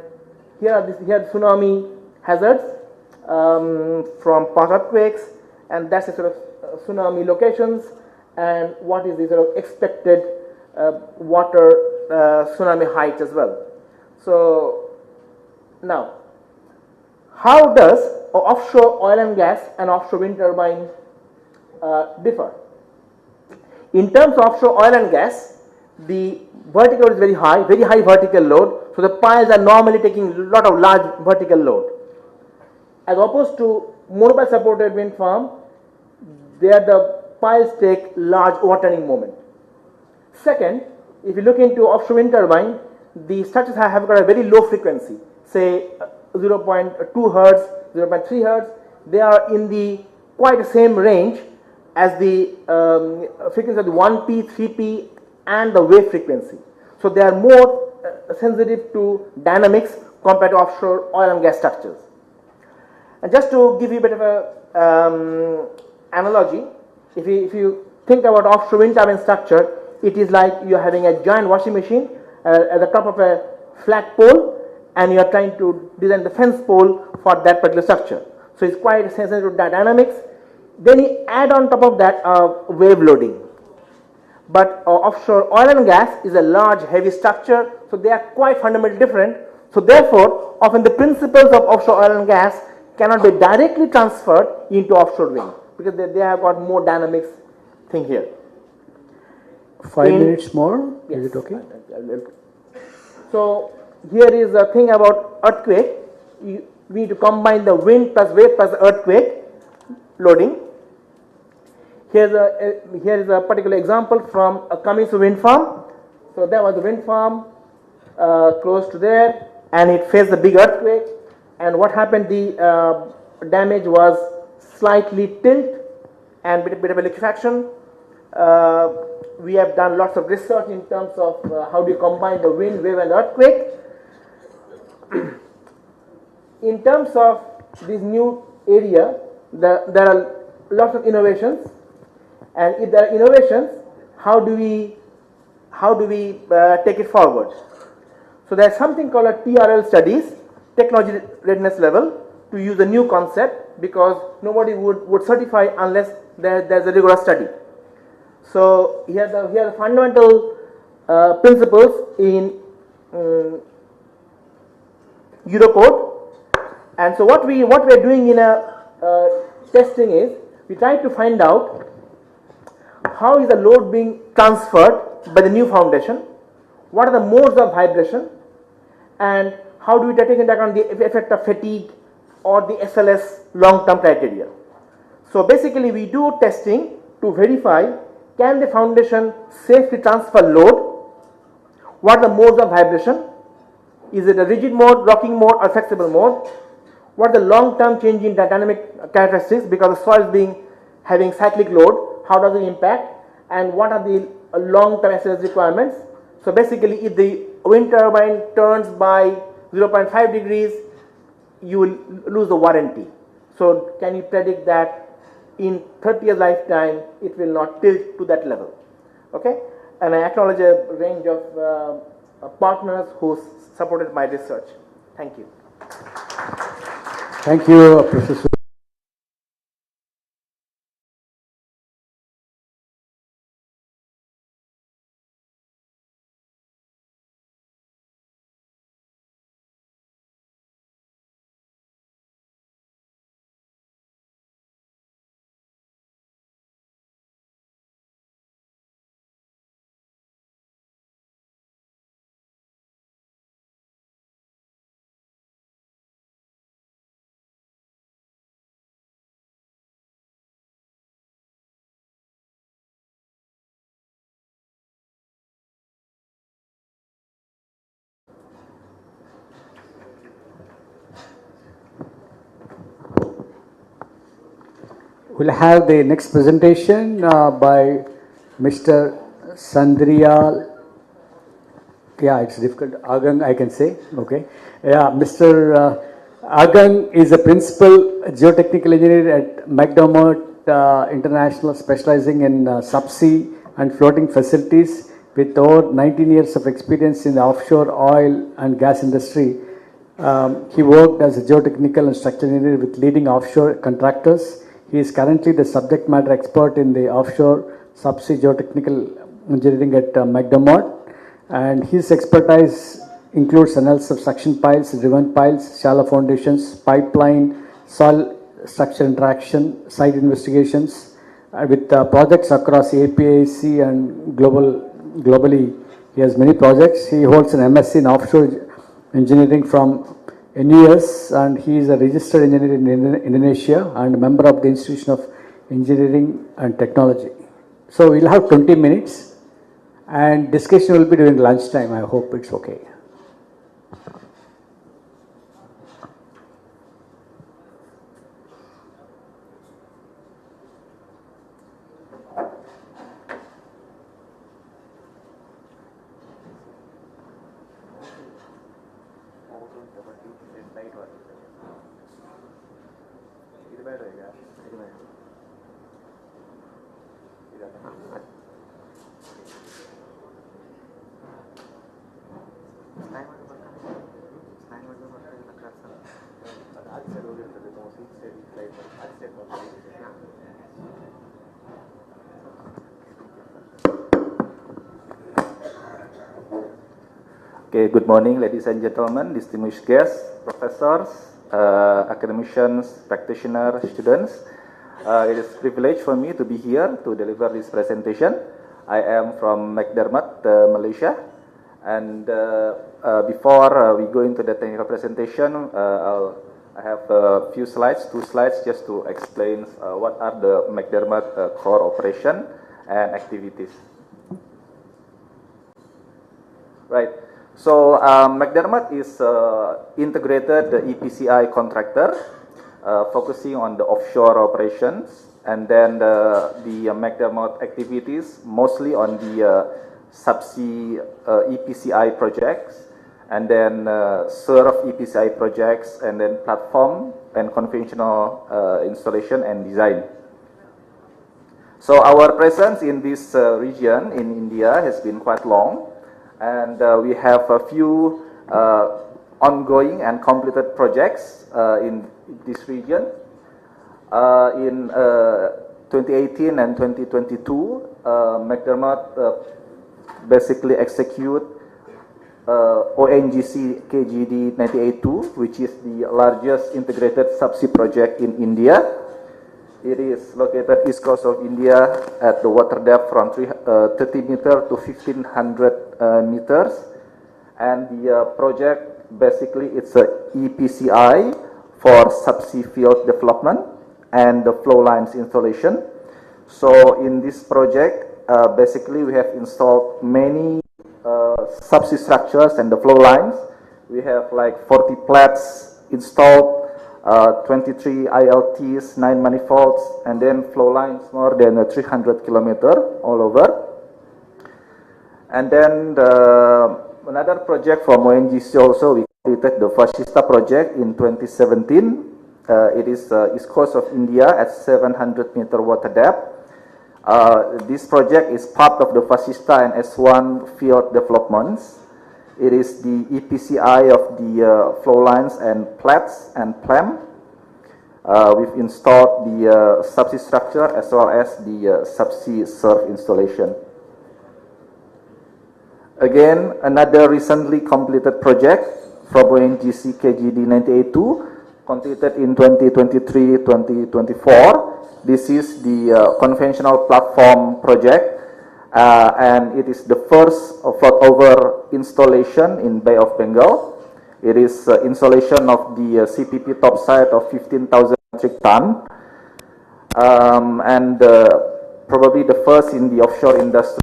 here are tsunami hazards from past earthquakes, and that's the sort of tsunami locations and what is the sort of expected water tsunami height as well. So now, how does offshore oil and gas and offshore wind turbine differ? In terms of offshore oil and gas, the vertical load is very high vertical load. So the piles are normally taking a lot of large vertical load. As opposed to mobile supported wind farm, there the piles take large overturning moment. Second, if you look into offshore wind turbine, the structures have got a very low frequency, say 0.2 hertz, 0.3 hertz. They are in the quite the same range as the frequency of the 1P, 3P and the wave frequency. So they are more sensitive to dynamics compared to offshore oil and gas structures. And just to give you a bit of a analogy, if you think about offshore wind turbine structure, it is like you are having a giant washing machine at the top of a flat pole, and you are trying to design the fence pole for that particular structure. So it's quite sensitive to dynamics. Then you add on top of that wave loading. But offshore oil and gas is a large heavy structure, so they are quite fundamentally different. So therefore, often the principles of offshore oil and gas cannot be directly transferred into offshore wind, because they have got more dynamics thing here. 5 minutes more, yes. Is it okay? So here is a thing about earthquake. We need to combine the wind plus wave plus earthquake loading. Here is a particular example from a Kamisu wind farm. So there was a wind farm close to there, and it faced a big earthquake. And what happened? The damage was slightly tilt and bit of a liquefaction. We have done lots of research in terms of how do you combine the wind, wave, and earthquake. In terms of this new area, there are lots of innovations. And if there are innovations, how do we take it forward? So there's something called a TRL studies, technology readiness level, to use a new concept, because nobody would certify unless there's a rigorous study. So here are the fundamental principles in Eurocode. And so what we are doing in a testing is, we try to find out how is the load being transferred by the new foundation, what are the modes of vibration, and how do we take into account the effect of fatigue or the SLS long-term criteria. So basically we do testing to verify, can the foundation safely transfer load, what are the modes of vibration, is it a rigid mode, rocking mode, or flexible mode, What are the long-term change in dynamic characteristics because the soil is having cyclic load? How does it impact? And what are the long-term SLS requirements? So basically, if the wind turbine turns by 0.5 degrees, you will lose the warranty. So can you predict that in 30 years lifetime, it will not tilt to that level? Okay? And I acknowledge a range of partners who supported my research. Thank you. Thank you, Professor. We'll have the next presentation by Mr. Sandriyal. Yeah, it's difficult. Agang, I can say. Okay. Yeah, Mr. Agang is a principal geotechnical engineer at McDermott International, specializing in subsea and floating facilities with over 19 years of experience in the offshore oil and gas industry. He worked as a geotechnical and structural engineer with leading offshore contractors. He is currently the subject matter expert in the offshore subsea geotechnical engineering at McDermott, and his expertise includes analysis of suction piles, driven piles, shallow foundations, pipeline, soil structure interaction, site investigations, with projects across APAC and globally. He has many projects. He holds an MSc in offshore engineering from NUS, and he is a registered engineer in Indonesia and a member of the Institution of Engineering and Technology. So we'll have 20 minutes and discussion will be during lunchtime. I hope it's okay. Okay, good morning, ladies and gentlemen, distinguished guests, professors, academicians, practitioners, students. It is a privilege for me to be here to deliver this presentation. I am from McDermott, Malaysia, and before we go into the technical presentation, I have a few slides, 2 slides, just to explain what are the McDermott core operation and activities. Right. So McDermott is integrated EPCI contractor focusing on the offshore operations, and then the McDermott activities mostly on the subsea EPCI projects, and then SURF EPCI projects, and then platform and conventional installation and design. So our presence in this region in India has been quite long. And we have a few ongoing and completed projects in this region. In 2018 and 2022, McDermott basically execute ONGC KGD 98-2, which is the largest integrated subsea project in India. It is located east coast of India at the water depth from 30 meters to 1500 meters. And the project, basically, it's a EPCI for subsea field development and the flow lines installation. So in this project, basically, we have installed many subsea structures and the flow lines. We have like 40 plats installed 23 ILTs, 9 manifolds, and then flow lines more than 300 kilometer all over. And then another project from ONGC also, we completed the Fascista project in 2017. It is East Coast of India at 700 meter water depth. This project is part of the Fascista and S1 field developments. It is the EPCI of the flow lines and plats and PLAM. We've installed the subsea structure as well as the subsea surf installation. Again, another recently completed project from ONGC KGD 98-2, completed in 2023-2024. This is the conventional platform project. And it is the first float over installation in Bay of Bengal. It is installation of the CPP topside of 15,000 metric ton, and probably the first in the offshore industry.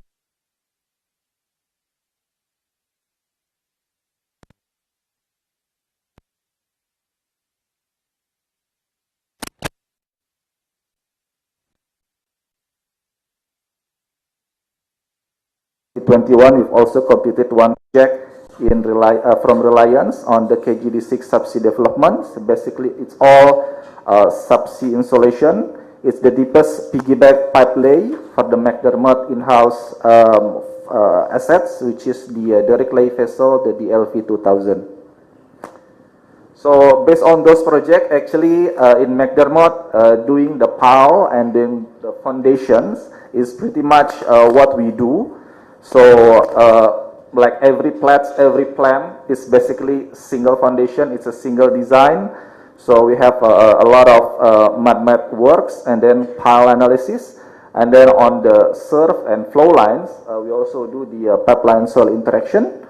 We've also completed one project in from Reliance on the KGD6 subsea developments. Basically, it's all subsea installation. It's the deepest piggyback pipe lay for the McDermott in-house assets, which is the direct lay vessel, the DLV 2000. So based on those projects, actually in McDermott, doing the PAL and then the foundations is pretty much what we do. So like every plats, every plan is basically single foundation. It's a single design. So we have a lot of map works and then pile analysis. And then on the surf and flow lines, we also do the pipeline soil interaction,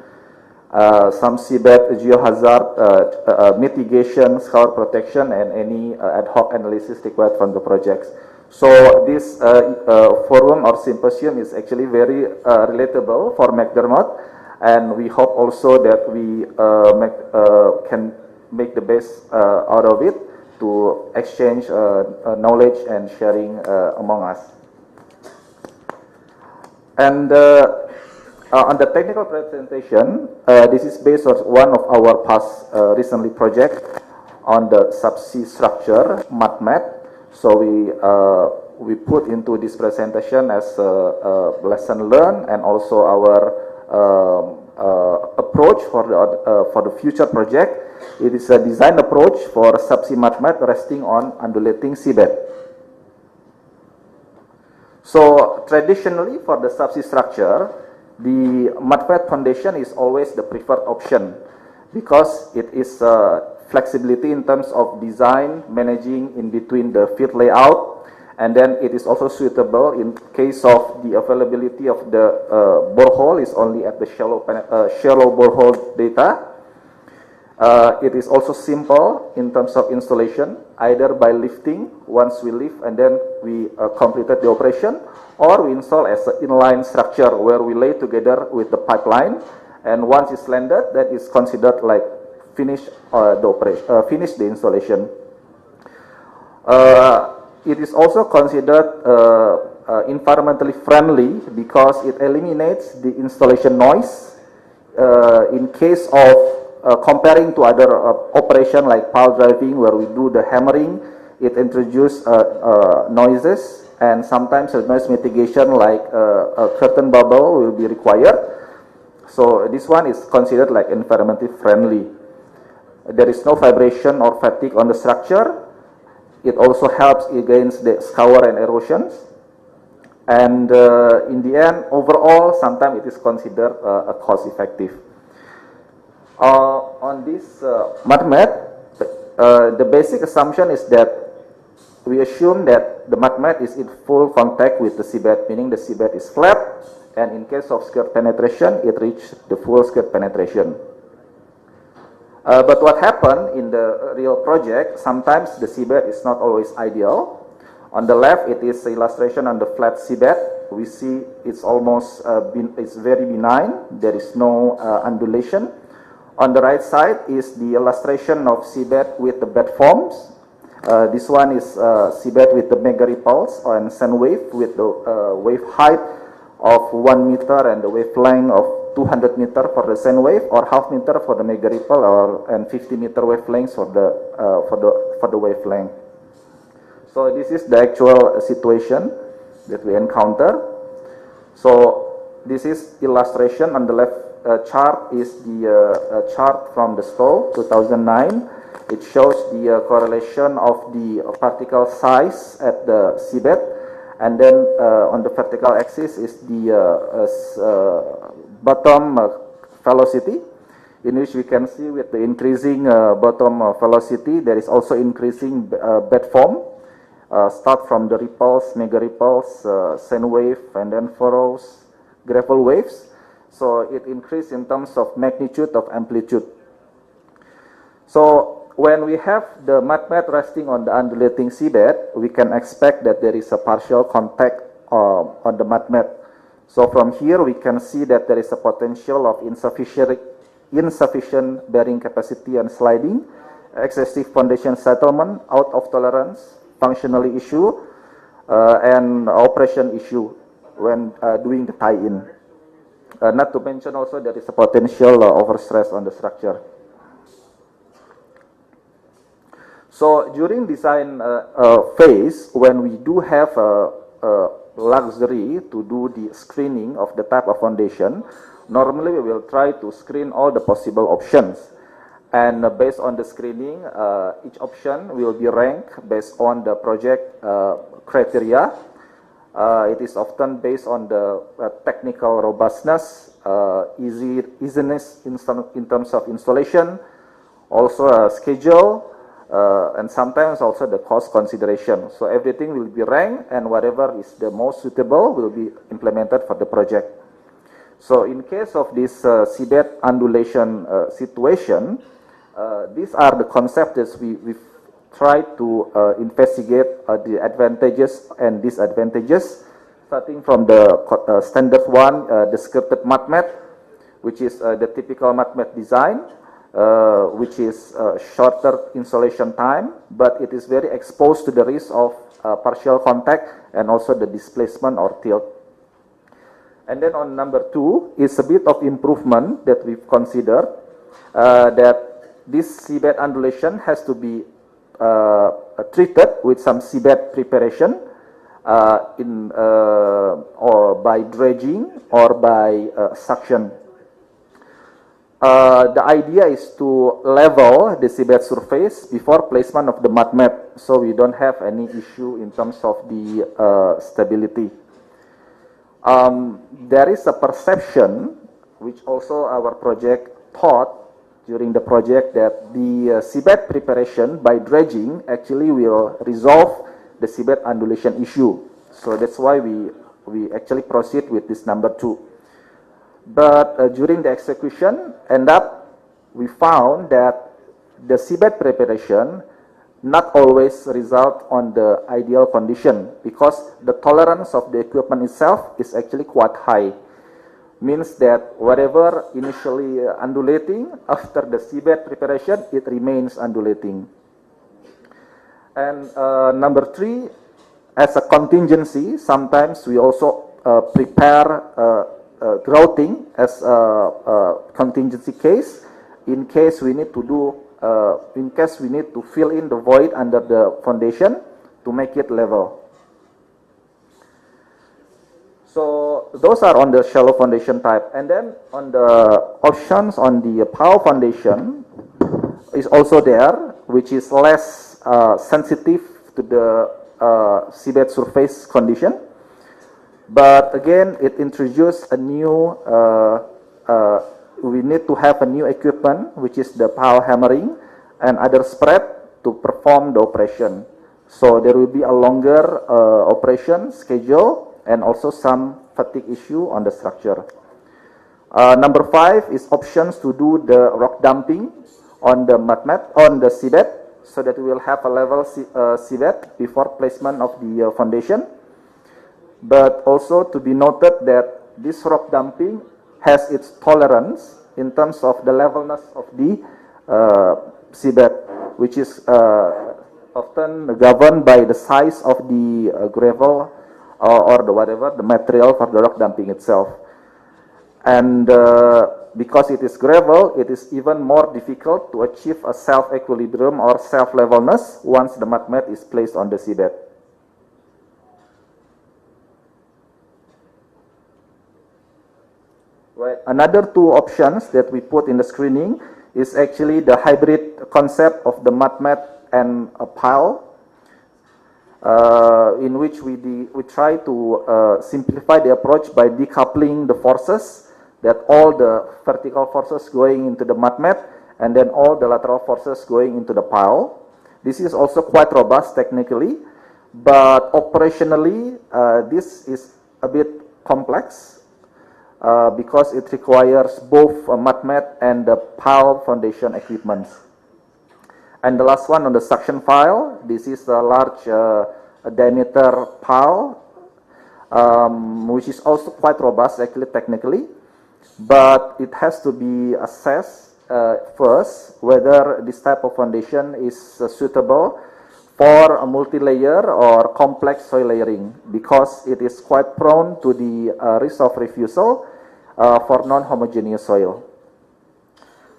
some seabed geohazard mitigation, scour protection, and any ad hoc analysis required from the projects. So this forum or symposium is actually very relatable for McDermott, and we hope also that we can make the best out of it to exchange knowledge and sharing among us. And on the technical presentation, this is based on one of our past recently project on the subsea structure, MATMAT. So we put into this presentation as a lesson learned and also our approach for the future project. It is a design approach for subsea MATMAT resting on undulating seabed. So traditionally for the subsea structure, the MATMAT foundation is always the preferred option because it is flexibility in terms of design, managing in between the field layout, and then it is also suitable in case of the availability of the borehole is only at the shallow borehole data. It is also simple in terms of installation, either by lifting once we lift and then we completed the operation, or we install as an inline structure where we lay together with the pipeline, and once it's landed, that is considered like finish the installation. It is also considered environmentally friendly because it eliminates the installation noise. In case of comparing to other operation like pile driving where we do the hammering, it introduces noises, and sometimes a noise mitigation like a curtain bubble will be required. So this one is considered like environmentally friendly. There is no vibration or fatigue on the structure. It also helps against the scour and erosions. And in the end, overall, sometimes it is considered cost effective. On this MATMAT, the basic assumption is that we assume that the MATMAT is in full contact with the seabed, meaning the seabed is flat, and in case of skirt penetration, it reaches the full skirt penetration. But what happened in the real project, sometimes the seabed is not always ideal. On the left, it is an illustration on the flat seabed. We see it's almost it's very benign. There is no undulation. On the right side is the illustration of seabed with the bed forms. This one is seabed with the mega ripples and sand wave with the wave height of 1 meter and the wavelength of 200 meter for the sand wave, or half meter for the mega ripple, and 50 meter wavelengths for the wavelength. So this is the actual situation that we encounter. So this is illustration. On the left chart is the chart from the STO 2009. It shows the correlation of the particle size at the seabed, and then on the vertical axis is the bottom velocity, in which we can see with the increasing bottom velocity, there is also increasing bed form. Start from the ripples, mega ripples, sand wave, and then furrows, gravel waves. So it increased in terms of magnitude of amplitude. So when we have the mud mat resting on the undulating seabed, we can expect that there is a partial contact on the mud mat. So from here we can see that there is a potential of insufficient bearing capacity and sliding, excessive foundation settlement, out of tolerance, functionally issue, and operation issue when doing the tie-in. Not to mention also there is a potential overstress on the structure. So during design phase, when we do have luxury to do the screening of the type of foundation, normally we will try to screen all the possible options. And based on the screening, each option will be ranked based on the project criteria. It is often based on the technical robustness, easiness in terms of installation, also a schedule, and sometimes also the cost consideration. So everything will be ranked, and whatever is the most suitable will be implemented for the project. So in case of this seabed undulation situation, these are the concepts that we've tried to investigate the advantages and disadvantages, starting from the standard one, the scripted mud mat, which is the typical mud mat design, which is shorter installation time, but it is very exposed to the risk of partial contact and also the displacement or tilt. And then on number 2 is a bit of improvement that we've considered, that this seabed undulation has to be treated with some seabed preparation or by dredging or by suction. The idea is to level the seabed surface before placement of the mud mat, so we don't have any issue in terms of the stability. There is a perception, which also our project thought during the project, that the seabed preparation by dredging actually will resolve the seabed undulation issue. So that's why we actually proceed with this number 2. But during the execution, we found that the seabed preparation not always result on the ideal condition, because the tolerance of the equipment itself is actually quite high. Means that whatever initially undulating, after the seabed preparation, it remains undulating. And number 3, as a contingency, sometimes we also prepare grouting as a contingency case, in case we need to do, in case we need to fill in the void under the foundation to make it level. So those are on the shallow foundation type. And then on the options on the power foundation is also there, which is less sensitive to the seabed surface condition. But again, it introduced a new, we need to have a new equipment, which is the power hammering and other spread to perform the operation. So there will be a longer operation schedule and also some fatigue issue on the structure. Number 5 is options to do the rock dumping on the mud mat, on the seabed, so that we will have a level seabed before placement of the foundation. But also to be noted that this rock dumping has its tolerance, in terms of the levelness of the seabed, which is often governed by the size of the gravel or the whatever, the material for the rock dumping itself. And because it is gravel, it is even more difficult to achieve a self-equilibrium or self-levelness once the mud mat is placed on the seabed. Right. Another two options that we put in the screening is actually the hybrid concept of the mud mat and a pile, in which we try to simplify the approach by decoupling the forces, that all the vertical forces going into the mud mat and then all the lateral forces going into the pile. This is also quite robust technically, but operationally this is a bit complex. Because it requires both a mud mat and the pile foundation equipment. And the last one on the suction pile, this is a large diameter pile, which is also quite robust actually technically, but it has to be assessed first whether this type of foundation is suitable for a multi-layer or complex soil layering, because it is quite prone to the risk of refusal for non-homogeneous soil.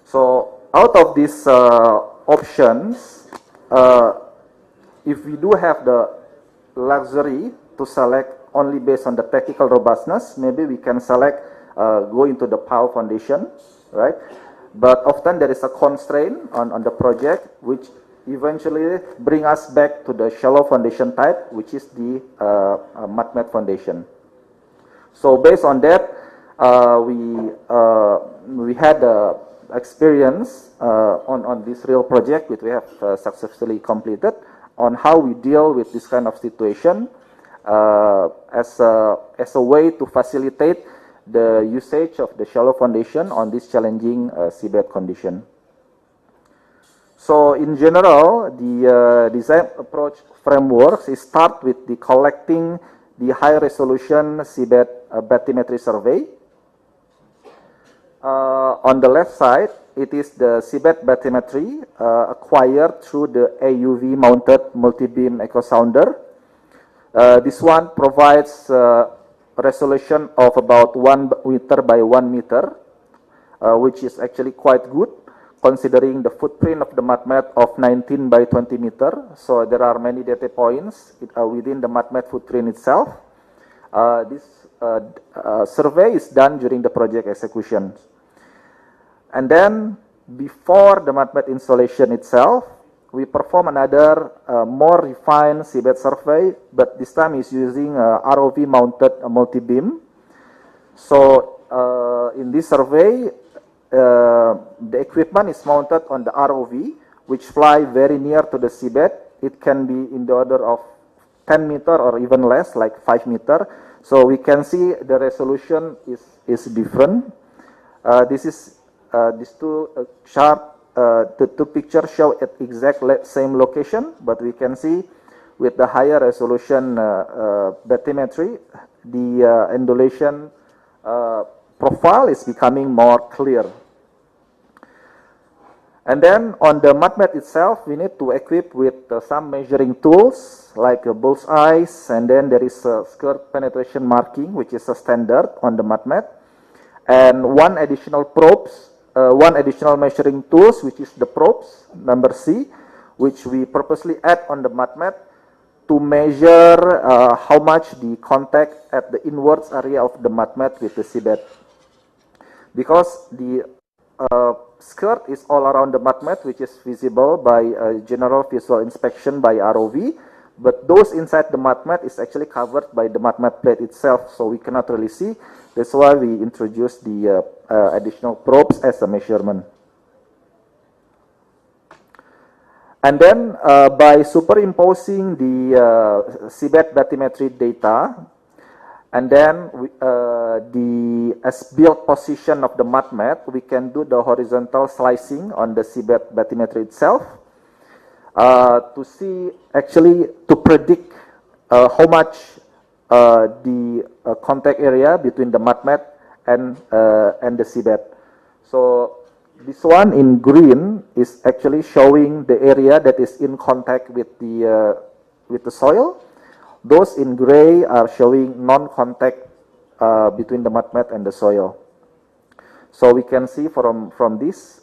So out of these options, if we do have the luxury to select only based on the technical robustness, maybe we can select go into the pile foundation, right? But often there is a constraint on the project, which eventually bring us back to the shallow foundation type, which is the mud mat foundation. So based on that, we had experience on this real project, which we have successfully completed, on how we deal with this kind of situation as a way to facilitate the usage of the shallow foundation on this challenging seabed condition. So in general, the design approach frameworks is start with the collecting the high resolution seabed bathymetry survey. On the left side, it is the seabed bathymetry acquired through the AUV mounted multi-beam echo sounder. This one provides a resolution of about 1 meter by 1 meter, which is actually quite good, considering the footprint of the mud mat of 19 by 20 meter. So there are many data points within the mud mat footprint itself. This survey is done during the project execution. And then before the mud mat installation itself, we perform another more refined seabed survey, but this time is using ROV mounted multi-beam. So in this survey, the equipment is mounted on the ROV, which fly very near to the seabed. It can be in the order of 10 meter or even less, like 5 meter. So we can see the resolution is different. These two chart, the two pictures show at exact same location, but we can see with the higher resolution bathymetry, the undulation profile is becoming more clear. And then on the mud mat itself, we need to equip with some measuring tools like bullseyes, and then there is a skirt penetration marking, which is a standard on the mud mat, and one additional measuring tools, which is the probes number C, which we purposely add on the mud mat to measure how much the contact at the inwards area of the mud mat with the seabed. Because the skirt is all around the mud mat, which is visible by general visual inspection by ROV, but those inside the mud mat is actually covered by the mud mat plate itself, so we cannot really see. That's why we introduced the additional probes as a measurement. And then by superimposing the seabed bathymetry data, and then the as-built position of the mud mat, we can do the horizontal slicing on the seabed bathymetry itself to see, actually, to predict how much the contact area between the mud mat and the seabed. So this one in green is actually showing the area that is in contact with the soil. Those in gray are showing non-contact between the mud mat and the soil. So we can see from this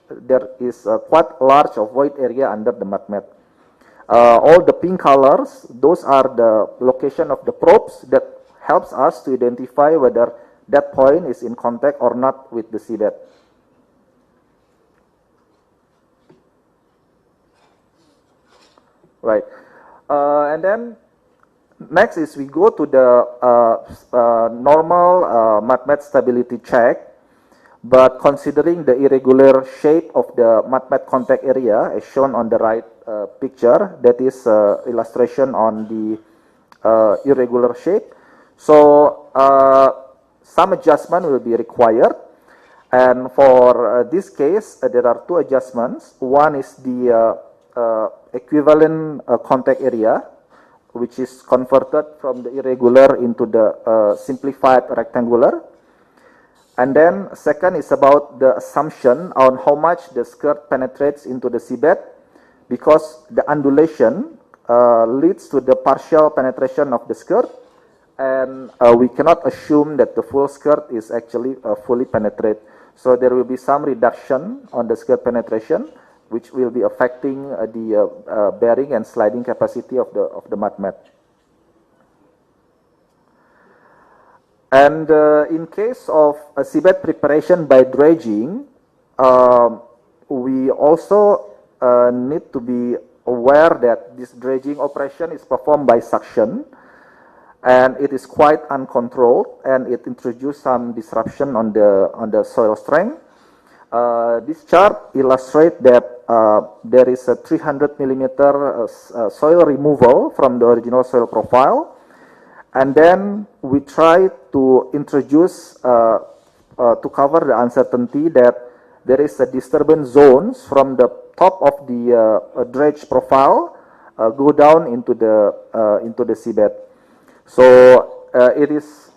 there is quite large of void area under the mud mat. All the pink colors, those are the location of the probes that helps us to identify whether that point is in contact or not with the seabed. Right. And then next is we go to the normal mud mat stability check. But considering the irregular shape of the mud mat contact area, as shown on the right picture, that is illustration on the irregular shape. So some adjustment will be required. And for this case, there are two adjustments. One is the equivalent contact area, which is converted from the irregular into the simplified rectangular. And then second is about the assumption on how much the skirt penetrates into the seabed, because the undulation leads to the partial penetration of the skirt, and we cannot assume that the full skirt is actually fully penetrate. So there will be some reduction on the skirt penetration, which will be affecting the bearing and sliding capacity of the mud mat. And in case of a seabed preparation by dredging, we also need to be aware that this dredging operation is performed by suction, and it is quite uncontrolled, and it introduces some disruption on the soil strength. This chart illustrates that there is a 300 millimeter soil removal from the original soil profile. And then we try to introduce, to cover the uncertainty that there is a disturbance zones from the top of the dredge profile go down into the seabed. So it is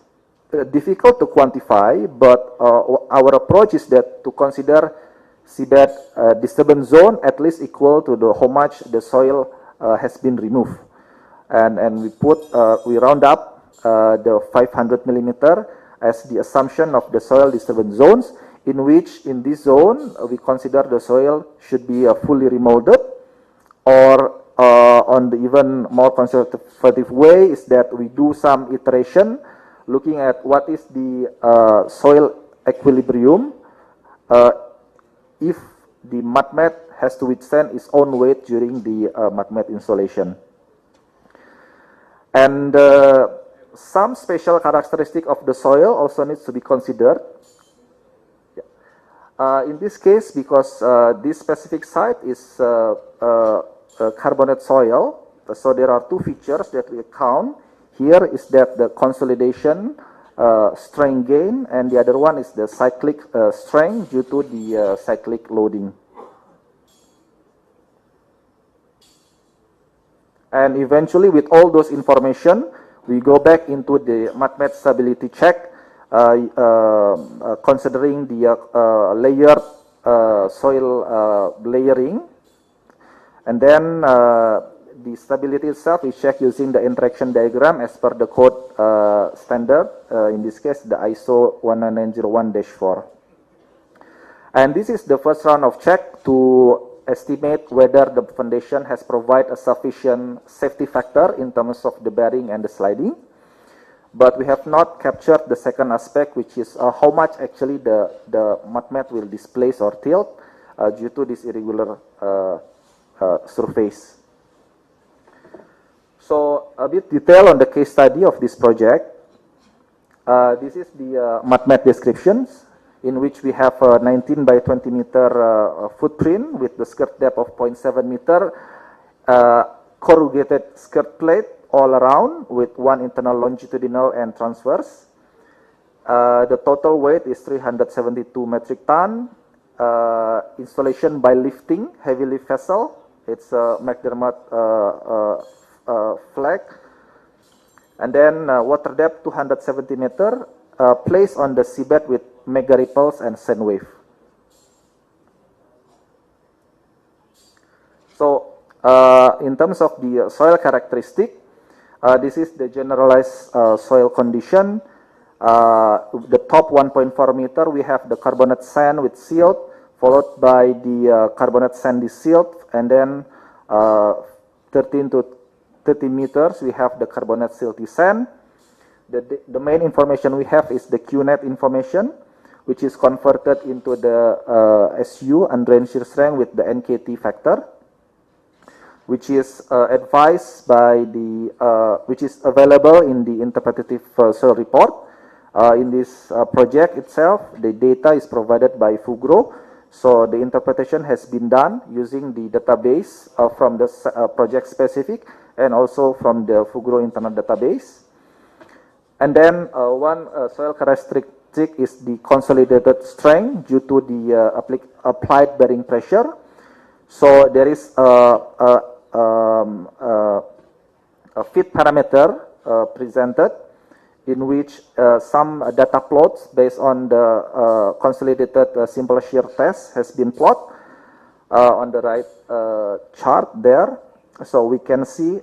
difficult to quantify, but our approach is that to consider seabed disturbance zone at least equal to how much the soil has been removed. And we round up the 500 millimeter as the assumption of the soil disturbance zones, in which in this zone we consider the soil should be fully remolded, or on the even more conservative way is that we do some iteration looking at what is the soil equilibrium if the mud mat has to withstand its own weight during the mud mat installation. And some special characteristic of the soil also needs to be considered. In this case, because this specific site is carbonate soil, so there are two features that we count. Here is that the consolidation strength gain, and the other one is the cyclic strength due to the cyclic loading. And eventually, with all those information, we go back into the mud mat stability check, considering the layered soil layering. And then the stability itself is checked using the interaction diagram as per the code standard, in this case, the ISO 19901-4. And this is the first round of check to estimate whether the foundation has provided a sufficient safety factor in terms of the bearing and the sliding. But we have not captured the second aspect, which is how much actually the mud mat will displace or tilt due to this irregular surface. So a bit detail on the case study of this project. This is the mud mat descriptions, in which we have a 19 by 20 meter footprint with the skirt depth of 0.7 meter, corrugated skirt plate all around with one internal longitudinal and transverse. The total weight is 372 metric ton. Installation by lifting, heavy lift vessel. It's a McDermott flag. And then water depth 270 meter. placed on the seabed with mega ripples and sand wave. So in terms of the soil characteristic, this is the generalized soil condition. The top 1.4 meter, we have the carbonate sand with silt, followed by the carbonate sandy silt, and then 13 to 30 meters, we have the carbonate silty sand. The main information we have is the QNet information, which is converted into the SU, undrained shear strength, with the NKT factor, which is advised by the, which is available in the interpretative soil report. In this project itself, the data is provided by Fugro. So the interpretation has been done using the database from the project specific and also from the Fugro internal database. And then one soil characteristic is the consolidated strength due to the applied bearing pressure. So there is a fit parameter presented, in which some data plots based on the consolidated simple shear test has been plotted on the right chart there. So we can see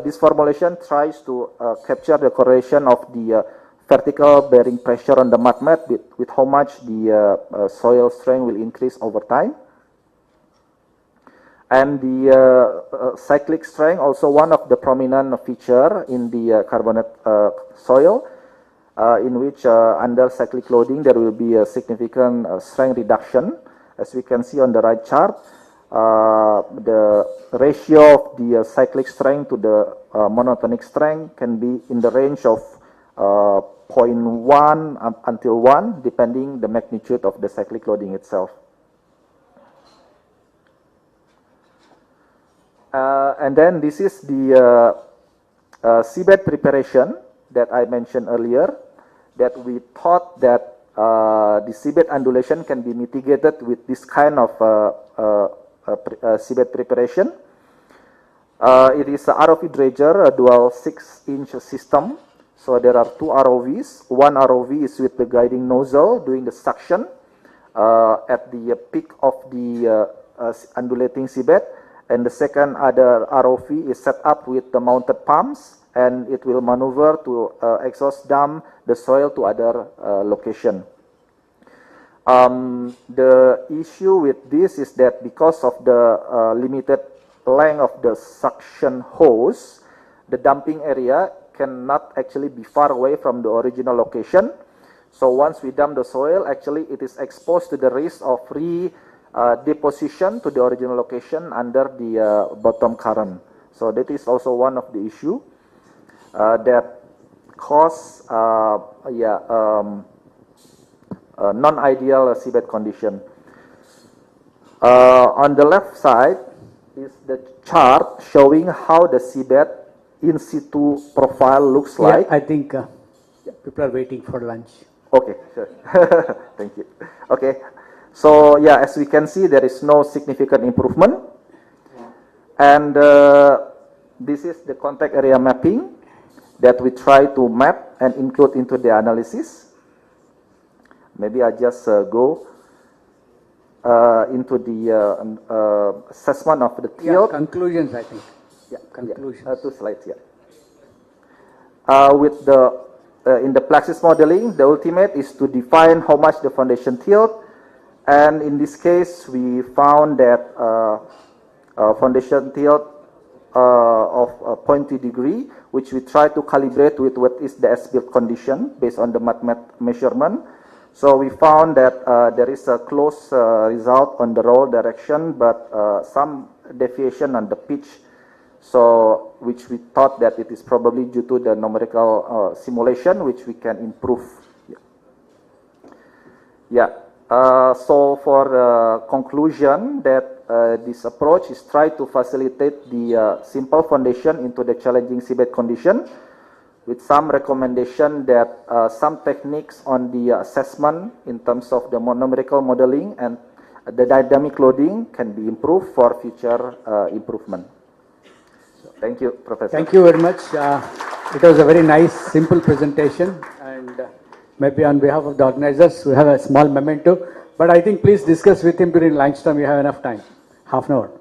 this formulation tries to capture the correlation of the vertical bearing pressure on the mud mat with how much the soil strength will increase over time. And the cyclic strength, also one of the prominent feature in the carbonate soil, in which under cyclic loading there will be a significant strength reduction. As we can see on the right chart, the ratio of the cyclic strength to the monotonic strength can be in the range of 0.1 until 1, depending the magnitude of the cyclic loading itself. And then this is the seabed preparation that I mentioned earlier, that we thought that the seabed undulation can be mitigated with this kind of seabed preparation. It is a ROV dredger, a dual 6-inch system. So there are two ROVs. One ROV is with the guiding nozzle doing the suction at the peak of the undulating seabed. And the second other ROV is set up with the mounted pumps, and it will maneuver to exhaust dump the soil to other location. The issue with this is that because of the limited length of the suction hose, the dumping area cannot actually be far away from the original location. So once we dump the soil, actually it is exposed to the risk of deposition to the original location under the bottom current. So that is also one of the issue that cause non-ideal seabed condition. On the left side is the chart showing how the seabed in situ profile looks like. I think people are waiting for lunch. Okay, sure. Thank you. Okay. So yeah, as we can see, there is no significant improvement. And this is the contact area mapping that we try to map and include into the analysis. Maybe I just go into the assessment of the tilt. Yeah, conclusions, I think. Yeah, conclusions. Yeah, 2 slides here. With the in the Plaxis modeling, the ultimate is to define how much the foundation tilt. And in this case, we found that foundation tilt of 0.2 degree, which we try to calibrate with what is the as-built condition based on the mud mat measurement. So we found that there is a close result on the roll direction, but some deviation on the pitch. So which we thought that it is probably due to the numerical simulation, which we can improve. Yeah. So for conclusion, that this approach is try to facilitate the simple foundation into the challenging seabed condition, with some recommendation that some techniques on the assessment in terms of the numerical modeling and the dynamic loading can be improved for future improvement. So, thank you, Professor. Thank you very much. It was a very nice, simple presentation, and maybe on behalf of the organizers, we have a small memento. But I think please discuss with him during lunchtime. We have enough time, half an hour.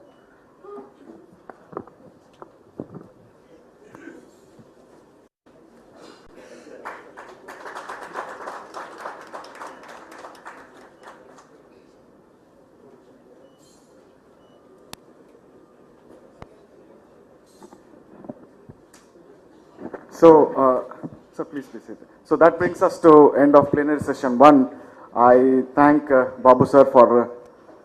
So please be seated. So that brings us to end of plenary session 1. I thank Babu sir for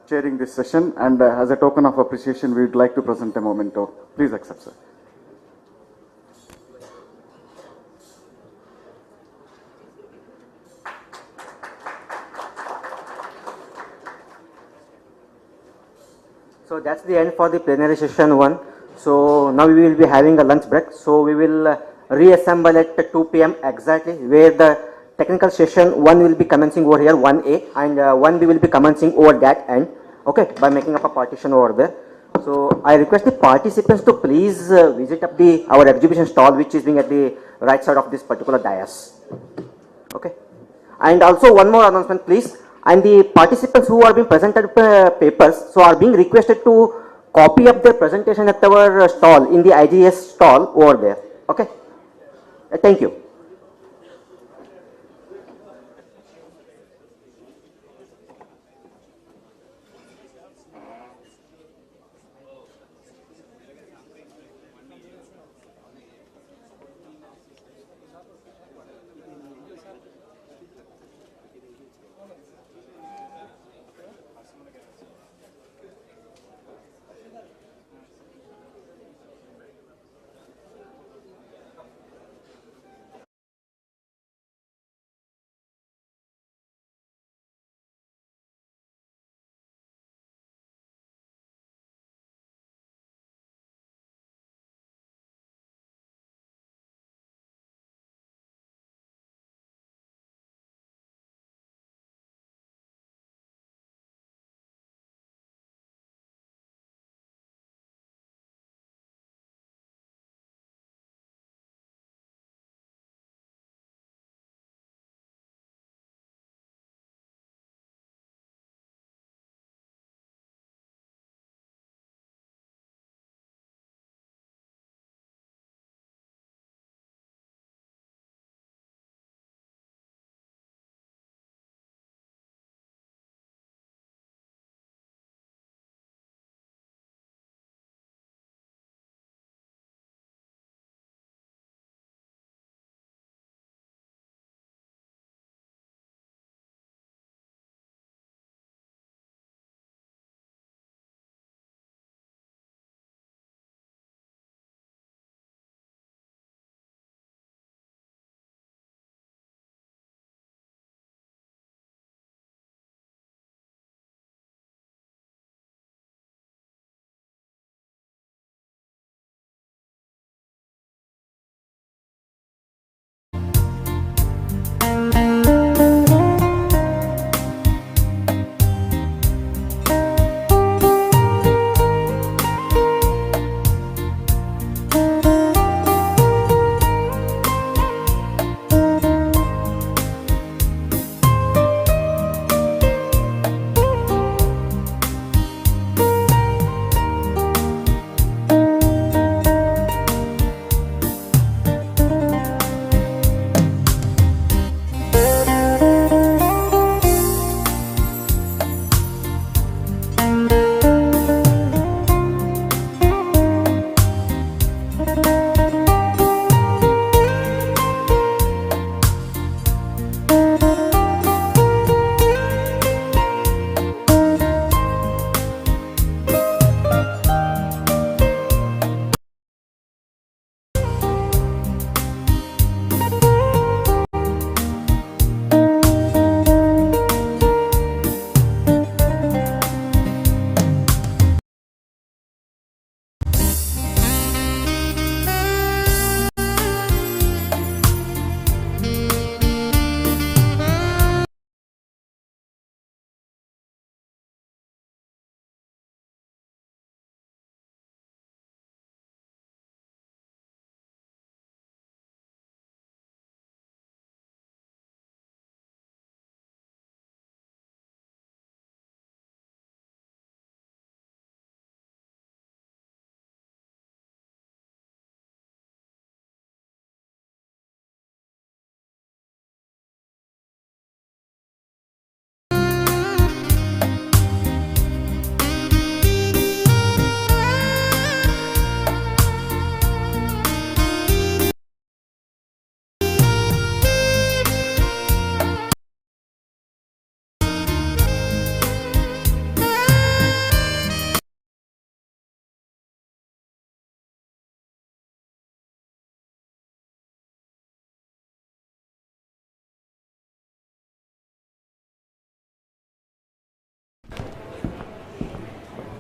chairing this session, and as a token of appreciation, we would like to present a memento. Please accept, sir. So that's the end for the plenary session 1. So now we will be having a lunch break. So we will reassemble at 2 p.m. exactly, where the technical session 1 will be commencing over here, 1A, and 1B will be commencing over that end, okay, by making up a partition over there. So I request the participants to please visit up our exhibition stall, which is being at the right side of this particular dais, okay. And also one more announcement, please. And the participants who are being presented papers, so are being requested to copy up their presentation at our stall, in the IGS stall over there. Okay. Thank you.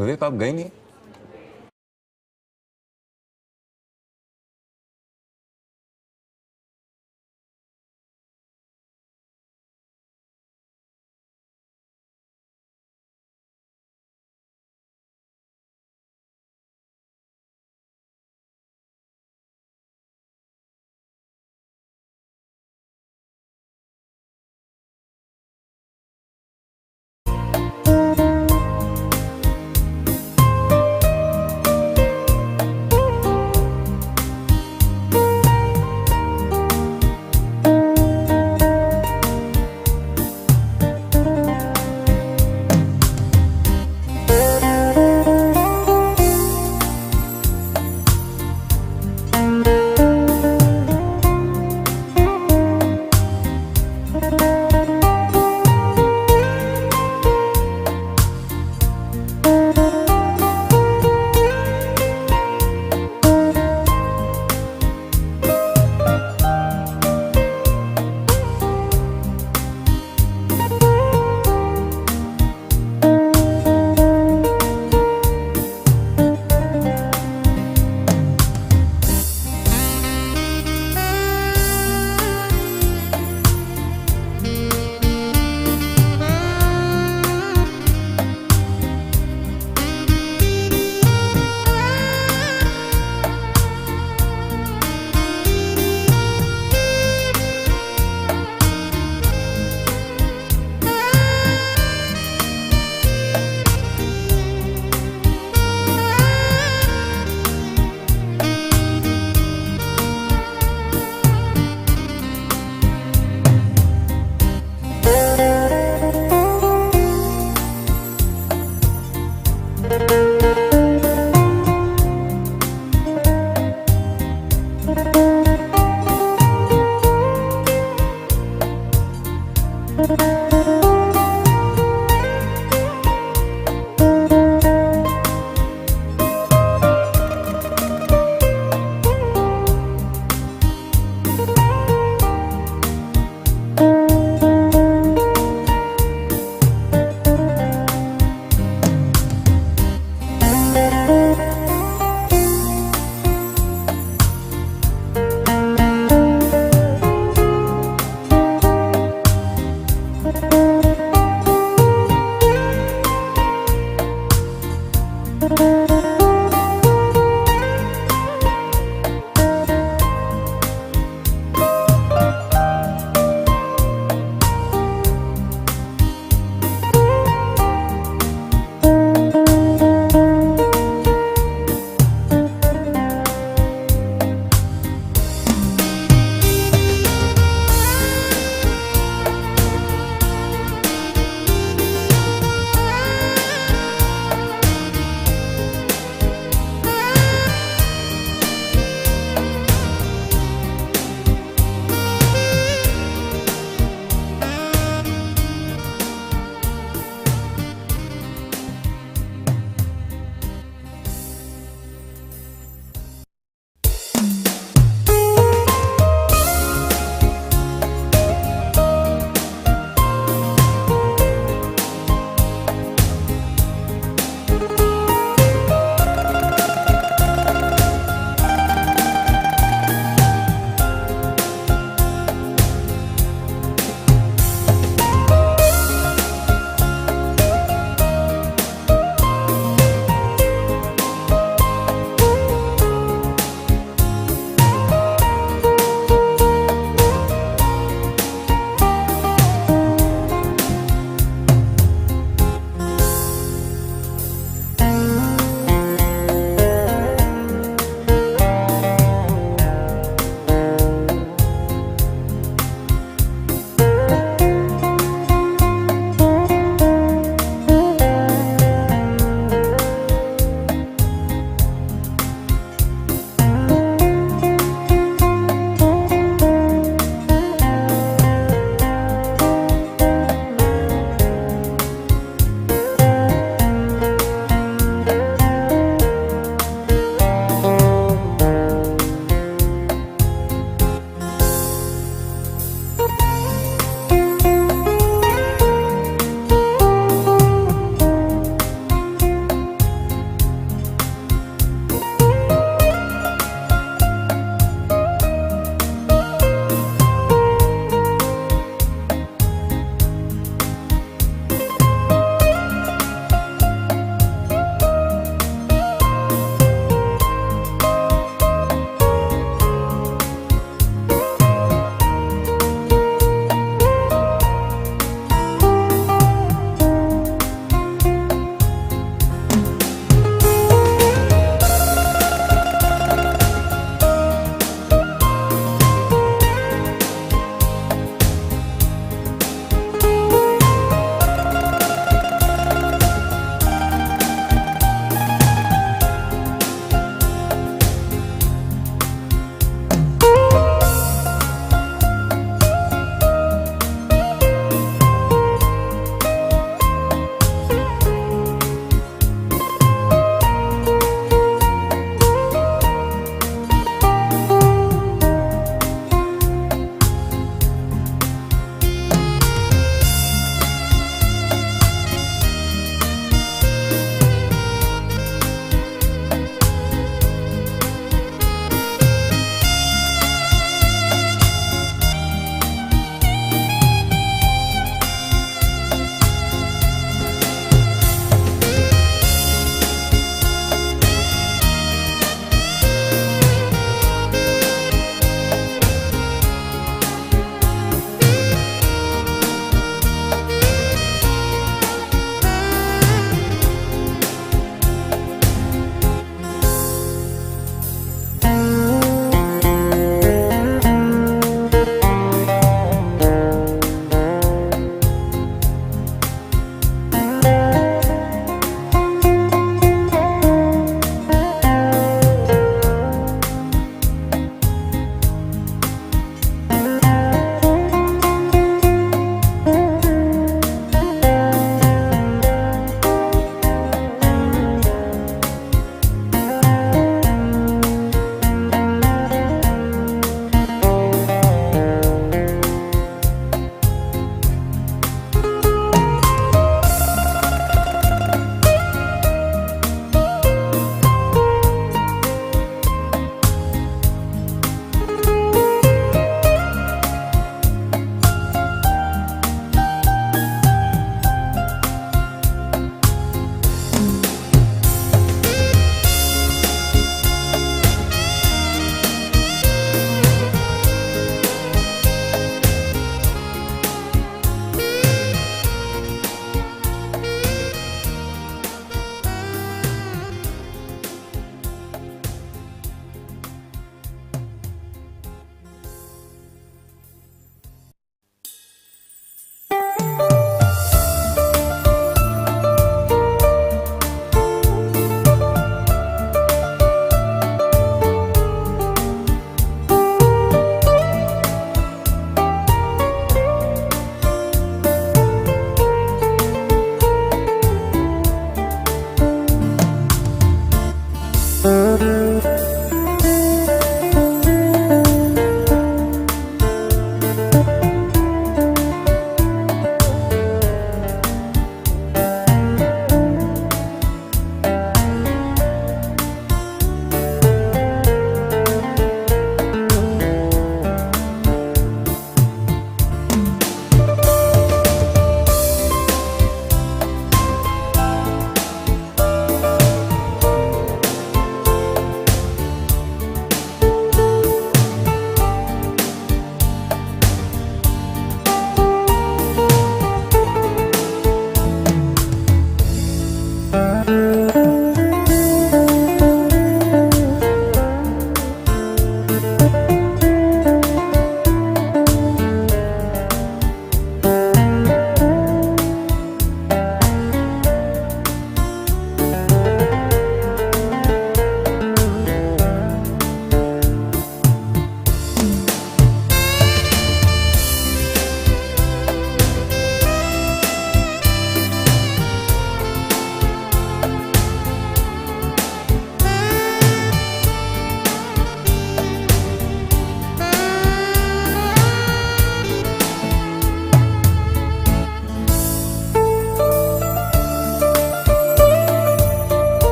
विवेक आप गए नहीं?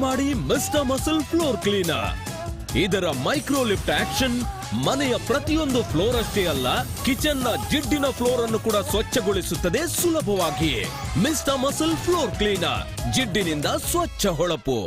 ಮಾಡಿ mister muscle floor cleaner. ಇದರ micro lift action ಮನೆಯ ಪ್ರತಿಯೊಂದು floor ಅಷ್ಟೇ ಅಲ್ಲ, kitchen ನ ಜಿಡ್ಡಿನ ಫ್ಲೋರ್ ಅನ್ನು ಕೂಡ ಸ್ವಚ್ಛಗೊಳಿಸುತ್ತದೆ ಸುಲಭವಾಗಿ. ಮಿಸ್ಟರ್ ಮಸಲ್ ಫ್ಲೋರ್ ಕ್ಲೀನರ್, ಜಿಡ್ಡಿನಿಂದ ಸ್ವಚ್ಛ ಹೊಳಪು.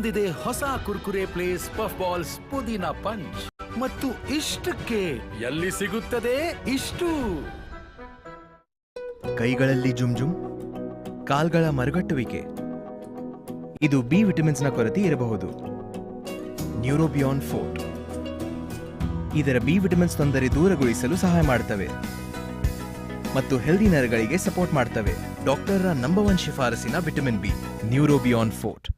ಬಂದಿದೆ ಹೊಸ ಕುರ್ಕುರೆ ಪ್ಲೇಸ್ ಪಫ್ ಬಾಲ್ಸ್ ಪುದೀನಾ ಪಂಚ್ ಮತ್ತು ಇಷ್ಟಕ್ಕೆ ಎಲ್ಲಿ ಸಿಗುತ್ತದೆ ಇಷ್ಟು. ಕೈಗಳಲ್ಲಿ ಜುಮ್ ಕಾಲ್ಗಳ ಮರಗಟ್ಟುವಿಕೆ, ಇದು ಬಿ ವಿಟಮಿನ್ಸ್ನ ಕೊರತೆ ಇರಬಹುದು. ನ್ಯೂರೋಬಿಯಾನ್ 4 ಇದರ ಬಿ ವಿಟಮಿನ್ಸ್ ತೊಂದರೆ ದೂರಗೊಳಿಸಲು ಸಹಾಯ ಮಾಡುತ್ತವೆ ಮತ್ತು ಹೆಲ್ದಿ ನರಗಳಿಗೆ ಸಪೋರ್ಟ್ ಮಾಡ್ತವೆ. ಡಾಕ್ಟರ್ರ ನಂಬರ್ 1 ಶಿಫಾರಸಿನ ವಿಟಮಿನ್ ಬಿ ನ್ಯೂರೋಬಿಯಾನ್ 4.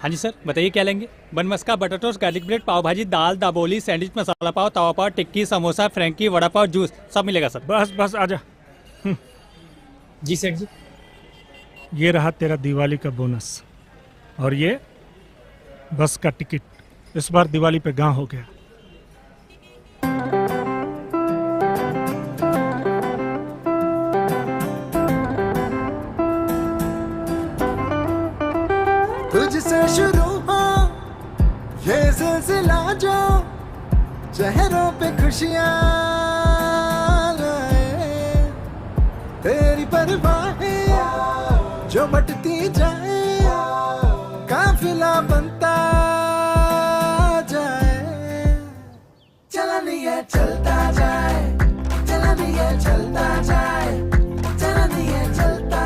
हाँ जी सर, बताइए क्या लेंगे? बन मस्का, बटर टोस्ट, गार्लिक ब्रेड, पाव भाजी, दाल, दाबोली, सैंडविच, मसाला पाव, तवा पाव, टिक्की, समोसा, फ्रैंकी, वड़ा पाव, जूस, सब मिलेगा सर। बस बस आजा। जी सेठ जी। ये रहा तेरा दिवाली का बोनस और ये बस का टिकट। इस बार दिवाली पे गांव हो गया। तुझसे शुरू हो ये सिलसिला जो चेहरों पे खुशियां लाए, तेरी परवाहें जो बटती जाए, काफिला बनता जाए, चला नहीं है चलता जाए, चला नहीं है चलता जाए, चला नहीं है चलता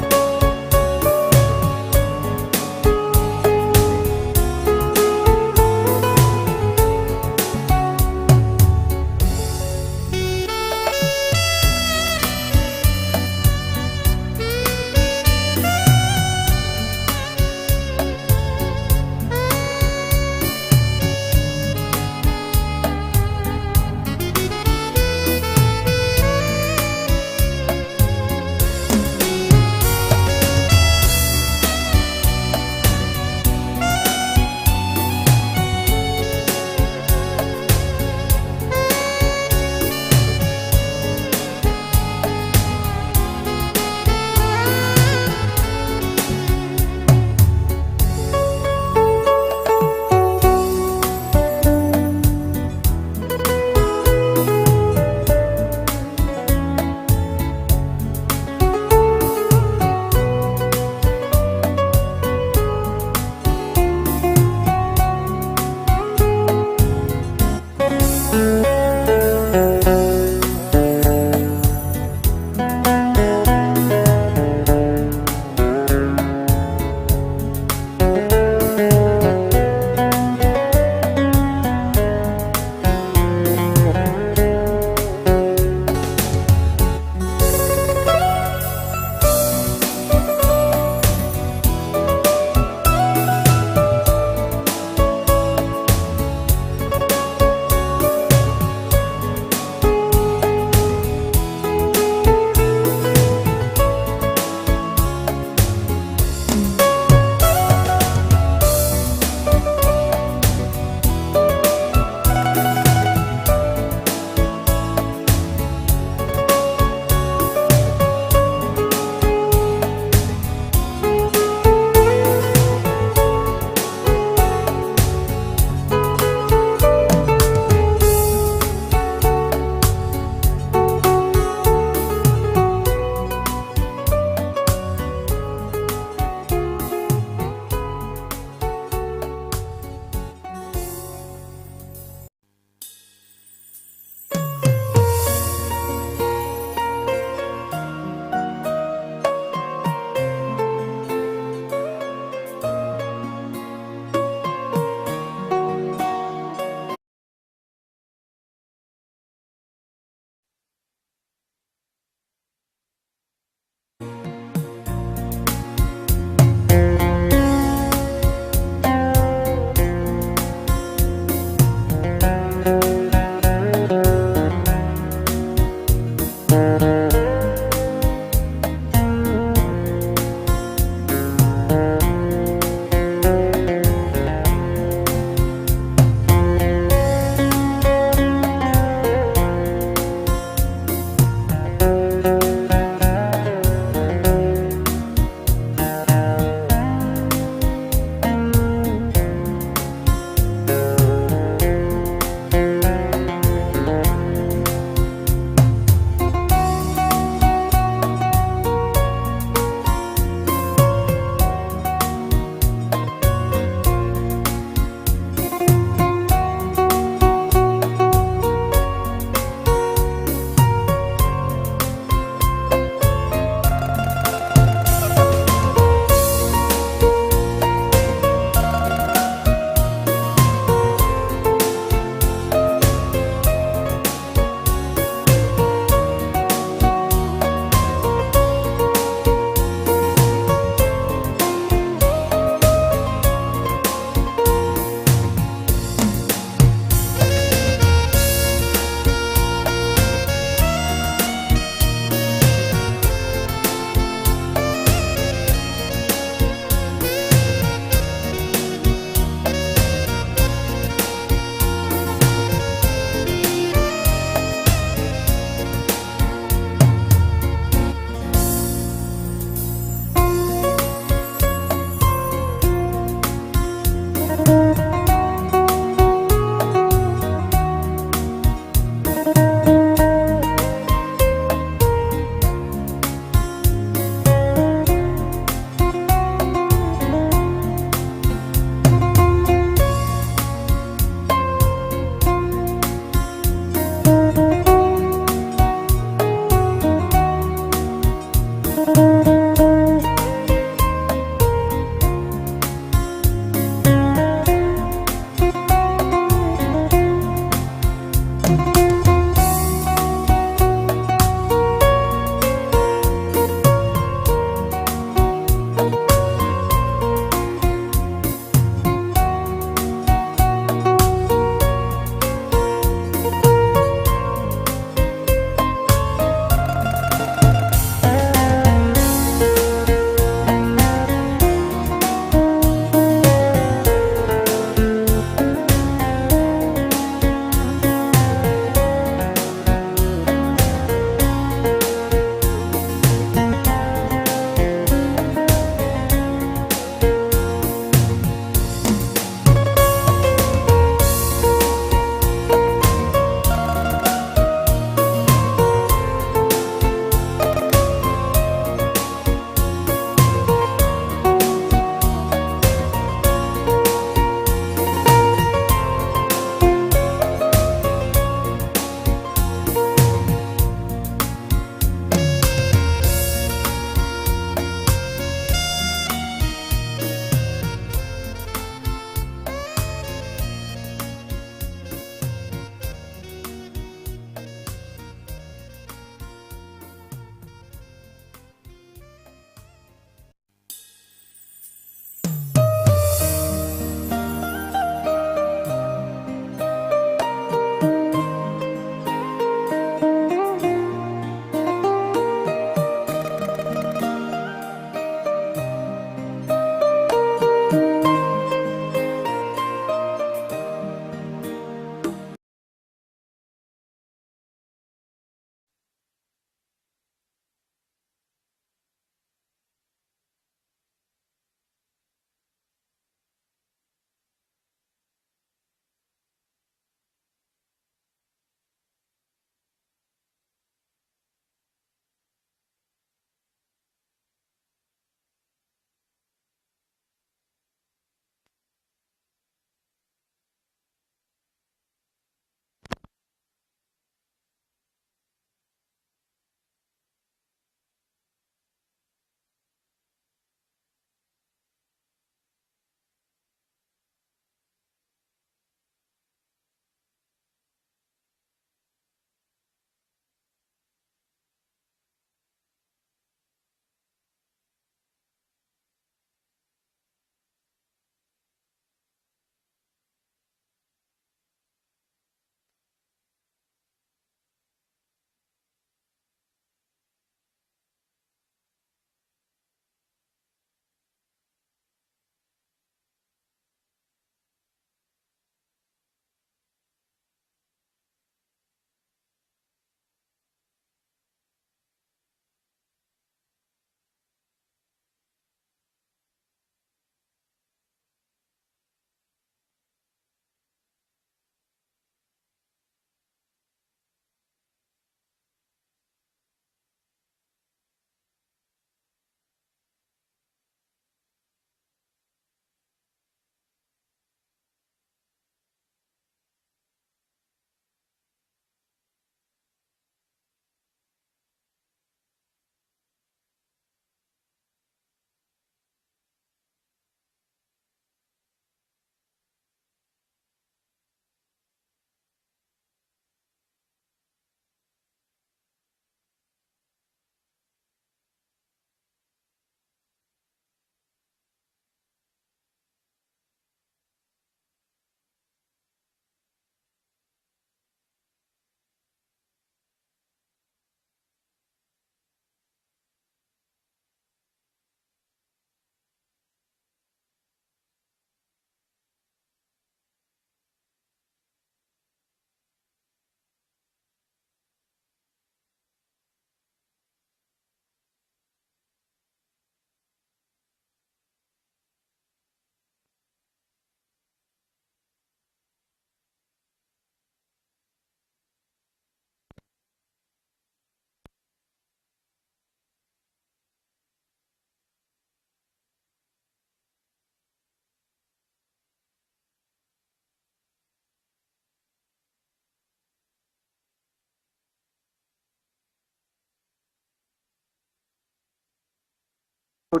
So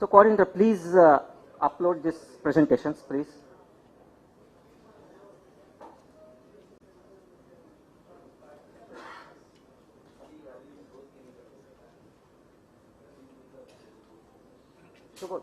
coordinator, please upload these presentations, please. So good.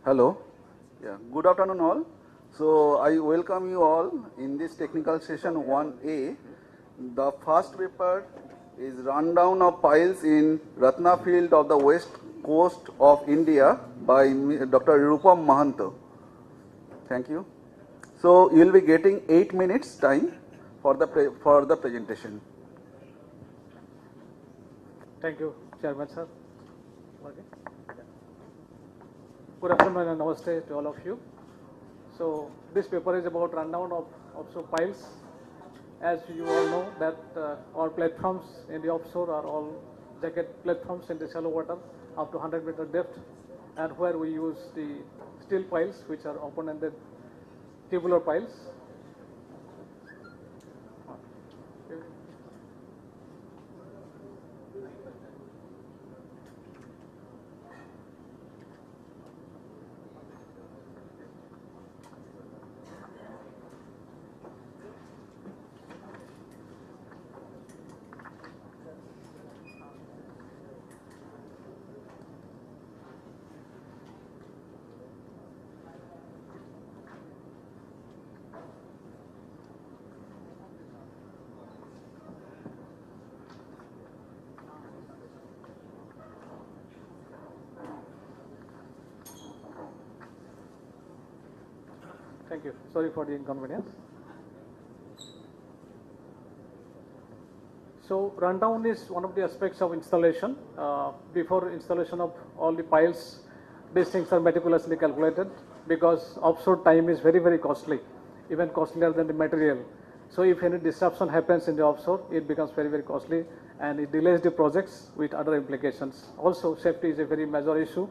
Hello. Yeah. Good afternoon all. So I welcome you all in this technical session 1A. The first paper is rundown of piles in Ratna field of the west coast of India by Dr. Rupam Mahanto. Thank you. So you will be getting 8 minutes time for the presentation. Thank you, Chairman sir. Okay. Good afternoon and namaste to all of you. So this paper is about rundown of offshore piles. As you all know that our platforms in the offshore are all jacket platforms in the shallow water up to 100-meter depth, and where we use the steel piles, which are open-ended tubular piles. Thank you. Sorry for the inconvenience. So rundown is one of the aspects of installation. Before installation of all the piles, these things are meticulously calculated because offshore time is very, very costly, even costlier than the material. So if any disruption happens in the offshore, it becomes very, very costly and it delays the projects with other implications. Also, safety is a very major issue.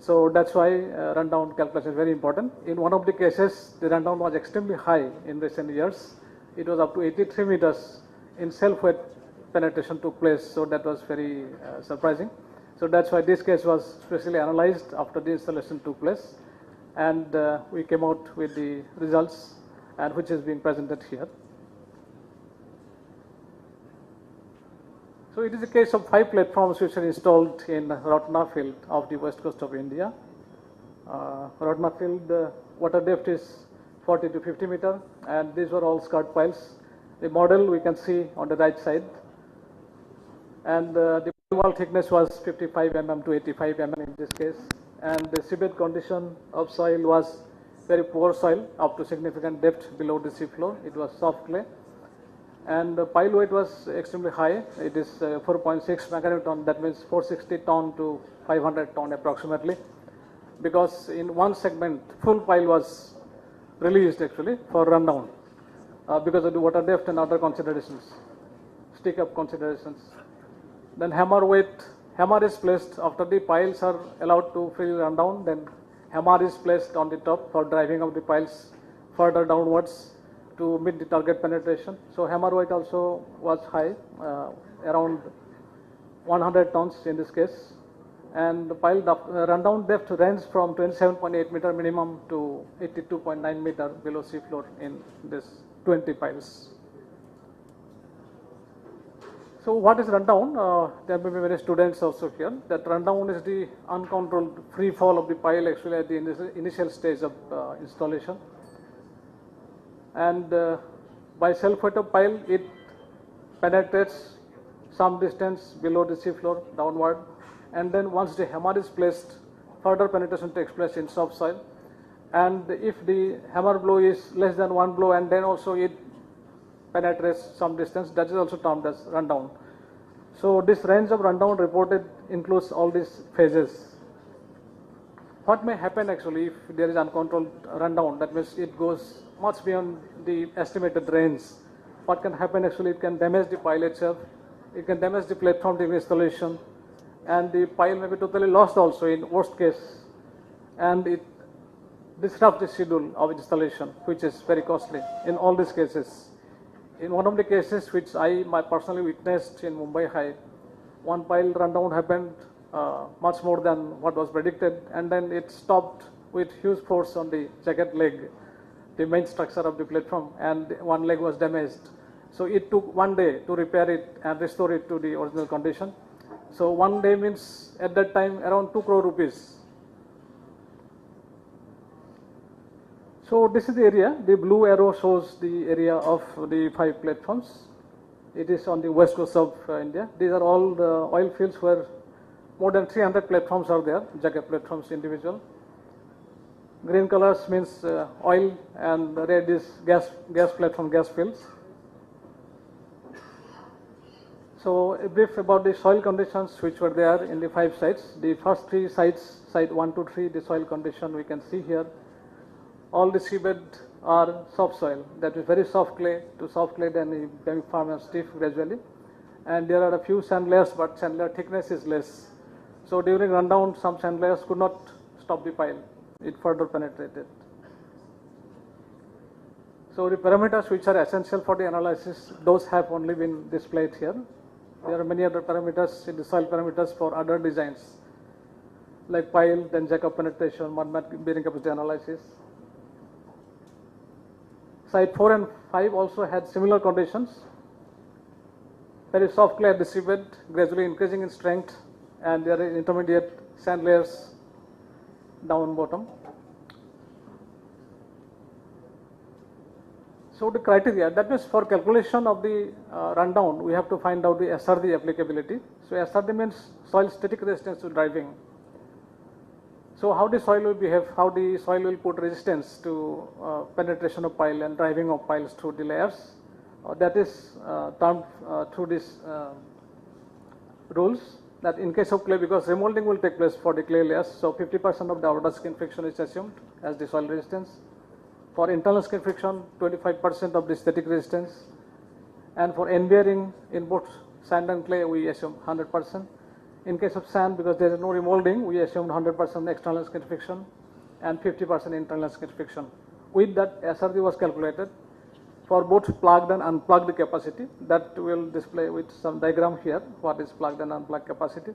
So that's why rundown calculation is very important. In one of the cases, the rundown was extremely high in recent years. It was up to 83 meters in self-weight penetration took place. So that was very surprising. So that's why this case was specially analyzed after the installation took place. And we came out with the results, and which is being presented here. So it is a case of 5 platforms which are installed in Ratna field of the west coast of India. Ratna field water depth is 40 to 50 meter, and these were all skirt piles. The model we can see on the right side, and the wall thickness was 55 mm to 85 mm in this case, and the seabed condition of soil was very poor soil up to significant depth below the sea floor. It was soft clay. And the pile weight was extremely high. It is 4.6 megaton, that means 460 ton to 500 ton approximately, because in one segment full pile was released actually for rundown because of the water depth and other considerations, stick up considerations. Then hammer is placed after the piles are allowed to freely run down. Then hammer is placed on the top for driving of the piles further downwards to meet the target penetration. So hammer weight also was high, around 100 tons in this case. And the pile rundown depth ranged from 27.8 meter minimum to 82.9 meter below sea floor in this 20 piles. So what is rundown? There may be many students also here. That rundown is the uncontrolled free fall of the pile actually at the initial stage of installation. And by self-weight of pile, it penetrates some distance below the sea floor downward. And then once the hammer is placed, further penetration takes place in soft soil. And if the hammer blow is less than one blow, and then also it penetrates some distance, that is also termed as rundown. So this range of rundown reported includes all these phases. What may happen actually if there is uncontrolled rundown? That means it goes much beyond the estimated range. What can happen actually? It can damage the pile itself. It can damage the platform during installation. And the pile may be totally lost also in worst case. And it disrupts the schedule of installation, which is very costly in all these cases. In one of the cases which I personally witnessed in Mumbai High, one pile rundown happened much more than what was predicted, and then it stopped with huge force on the jacket leg, the main structure of the platform, and one leg was damaged. So it took 1 day to repair it and restore it to the original condition. So 1 day means at that time around 2 crore rupees. So this is the area. The blue arrow shows the area of the 5 platforms. It is on the west coast of India. These are all the oil fields where more than 300 platforms are there, jacket platforms individual. Green colors means oil, and red is gas platform, gas fields. So a brief about the soil conditions which were there in the 5 sites. The first 3 sites, site 1 to 3, the soil condition we can see here. All the seabed are soft soil, that is very soft clay to soft clay, then becoming firm and stiff gradually. And there are a few sand layers, but sand layer thickness is less. So during rundown, some sand layers could not stop the pile. It further penetrated. So the parameters which are essential for the analysis, those have only been displayed here. There are many other parameters in the soil parameters for other designs, like pile, then jack-up penetration, mud mat bearing capacity analysis. Site 4 and 5 also had similar conditions. Very soft clay at the seabed, gradually increasing in strength, and there are intermediate sand layers down bottom. So the criteria, that means for calculation of the rundown, we have to find out the SRD applicability. So SRD means soil static resistance to driving. So how the soil will behave, how the soil will put resistance to penetration of pile and driving of piles through the layers. That is termed through these rules, that in case of clay, because remolding will take place for the clay layers, so 50% of the outer skin friction is assumed as the soil resistance. For internal skin friction, 25% of the static resistance. And for end bearing in both sand and clay, we assume 100%. In case of sand, because there is no remolding, we assumed 100% external skin friction and 50% internal skin friction. With that, SRD was calculated for both plugged and unplugged capacity. That will display with some diagram here, what is plugged and unplugged capacity.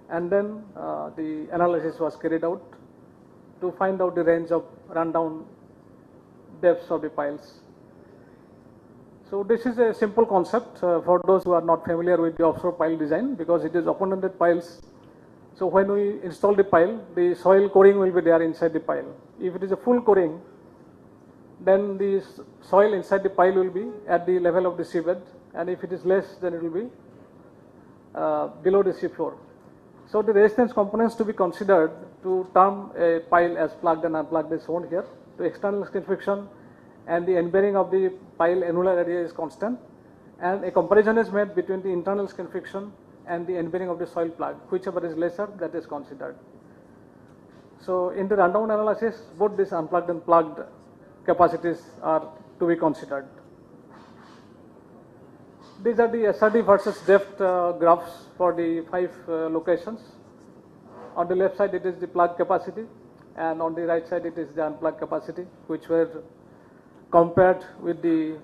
And then the analysis was carried out to find out the range of rundown depths of the piles. So this is a simple concept for those who are not familiar with the offshore pile design, because it is open-ended piles. So when we install the pile, the soil coring will be there inside the pile. If it is a full coring, then the soil inside the pile will be at the level of the seabed, and if it is less, then it will be below the sea floor. So the resistance components to be considered to term a pile as plugged and unplugged is shown here. To external skin friction and the end bearing of the pile annular area is constant, and a comparison is made between the internal skin friction and the end bearing of the soil plug. Whichever is lesser, that is considered. So in the rundown analysis, both this unplugged and plugged capacities are to be considered. These are the SRD versus depth graphs for the 5 locations. On the left side, it is the plug capacity, and on the right side, it is the unplugged capacity, which were compared with the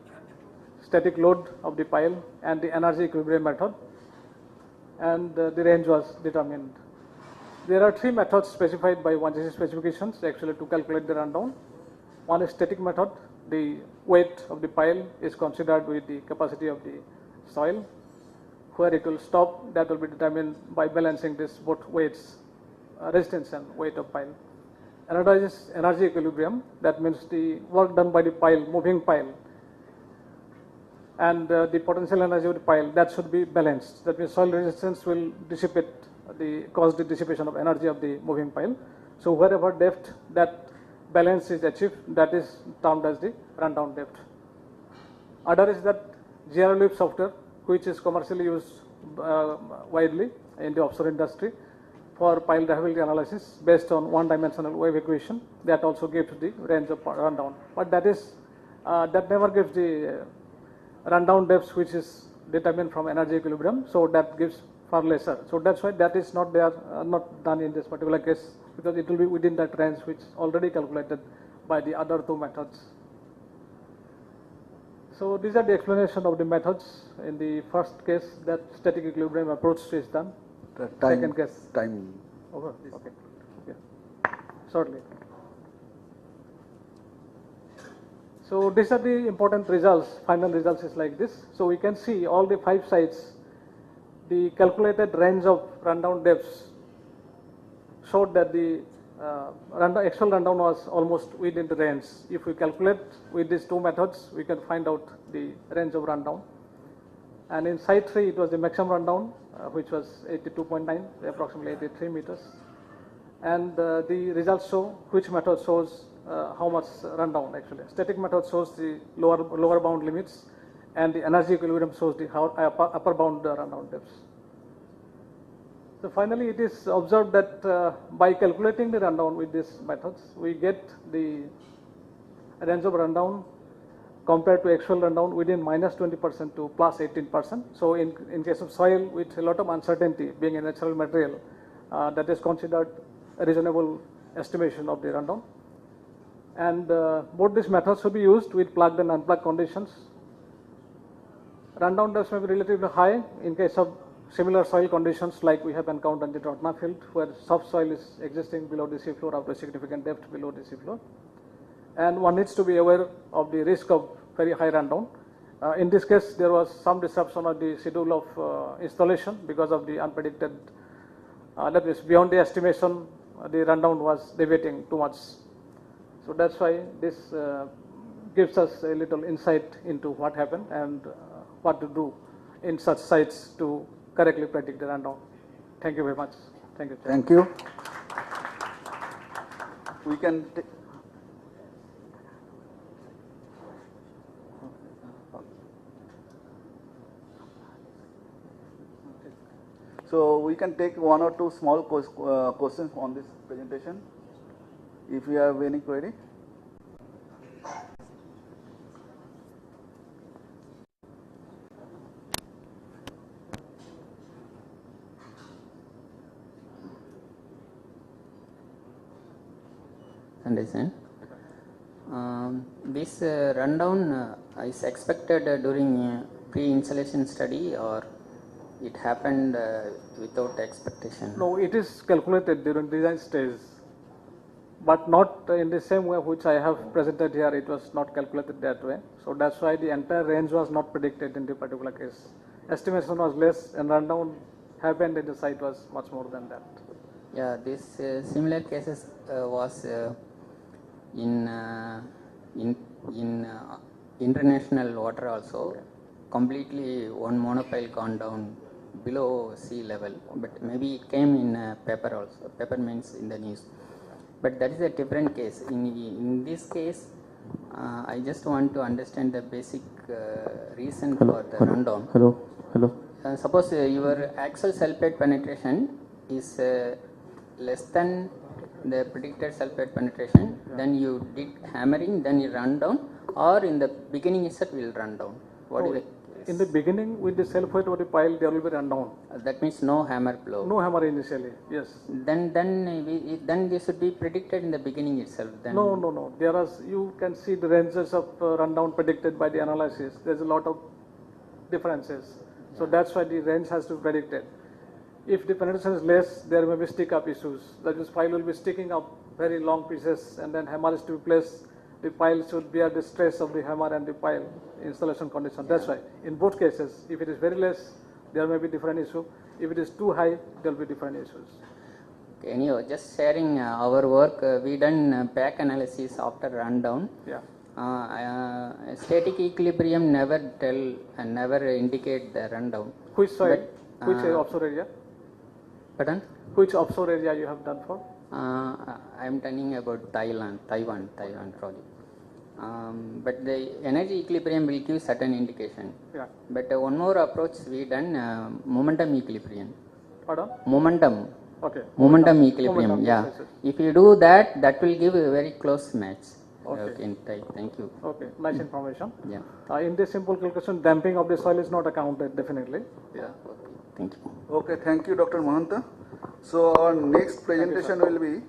static load of the pile and the energy equilibrium method, and the range was determined. There are three methods specified by 1GC specifications actually to calculate the rundown. One is static method. The weight of the pile is considered with the capacity of the soil. Where it will stop, that will be determined by balancing this both weights, resistance and weight of pile. Another is energy equilibrium. That means the work done by the pile, moving pile, and the potential energy of the pile, that should be balanced. That means soil resistance will dissipate, cause the dissipation of energy of the moving pile. So wherever depth that balance is achieved, that is termed as the rundown depth. Other is that GRLWIP software, which is commercially used widely in the offshore industry for pile drivability analysis based on one-dimensional wave equation. That also gives the range of rundown, but that never gives the rundown depth which is determined from energy equilibrium. So that gives far lesser. So that's why that is not there, not done in this particular case, because it will be within that range which is already calculated by the other two methods. So these are the explanation of the methods. In the first case, that static equilibrium approach is done. Second case. Time. Over. Okay. Shortly. So these are the important results. Final results is like this. So we can see all the 5 sites. The calculated range of rundown depths showed that the actual rundown was almost within the range. If we calculate with these two methods, we can find out the range of rundown. And in site 3, it was the maximum rundown, which was 82.9, approximately 83 meters. And the results show which method shows how much rundown actually. Static method shows the lower bound limits, and the energy equilibrium shows the upper bound rundown depths. So finally, it is observed that by calculating the rundown with these methods, we get the range of rundown compared to actual rundown within -20% to +18%. So in case of soil with a lot of uncertainty, being a natural material, that is considered a reasonable estimation of the rundown. And both these methods should be used with plugged and unplugged conditions. Rundown depths may be relatively high in case of similar soil conditions like we have encountered in the Ratna field, where soft soil is existing below the sea floor up to a significant depth below the sea floor. And one needs to be aware of the risk of very high rundown. In this case, there was some disruption of the schedule of installation because of the unpredicted, that is beyond the estimation, the rundown was deviating too much. So that's why this gives us a little insight into what happened and what to do in such sites to correctly predict the rundown. Thank you very much. Thank you. Thank you. We can so we can take one or two small questions on this presentation if you have any query. Understand. This rundown is expected during pre-installation study, or it happened without expectation? No, it is calculated during design stage, but not in the same way which I have presented here. It was not calculated that way. So that's why the entire range was not predicted in the particular case. Estimation was less, and rundown happened in the site was much more than that. Yeah, this similar cases was in international water also. Completely one monopile gone down below sea level, but maybe it came in paper also. Paper means in the news, but that is a different case. In this case, I just want to understand the basic reason for the rundown. Suppose your axial sulfate penetration is less than the predicted sulfate penetration, then you did hammering, then you run down, or in the beginning itself will run down. What is it? In the beginning, with the self-weight of the pile, there will be rundown. That means no hammer blow. No hammer initially, yes. Then this should be predicted in the beginning itself. Then No. There are, you can see the ranges of rundown predicted by the analysis. There's a lot of differences. So that's why the range has to be predicted. If the penetration is less, there may be stick-up issues. That is, pile will be sticking up very long pieces, and then hammer is to be placed. The pile should bear the stress of the hammer and the pile installation condition. That's why in both cases, if it is very less, there may be different issue. If it is too high, there will be different issues. Okay, anyway, just sharing our work. We done pack analysis after rundown. Yeah. Static equilibrium never tell and never indicate the rundown. Which side? Which offshore area? Pardon? Which offshore area you have done for? I am telling about Taiwan project. But the energy equilibrium will give certain indication. Yeah. But one more approach we done momentum equilibrium. Pardon? Momentum. Okay. Momentum equilibrium. Momentum, Yeah. yes. If you do that, that will give a very close match. Okay. In type. Thank you. Okay. Nice information. Yeah. In this simple calculation, damping of the soil is not accounted definitely. Yeah. Thank you. Okay, thank you, Dr. Mahanta. So our next presentation will be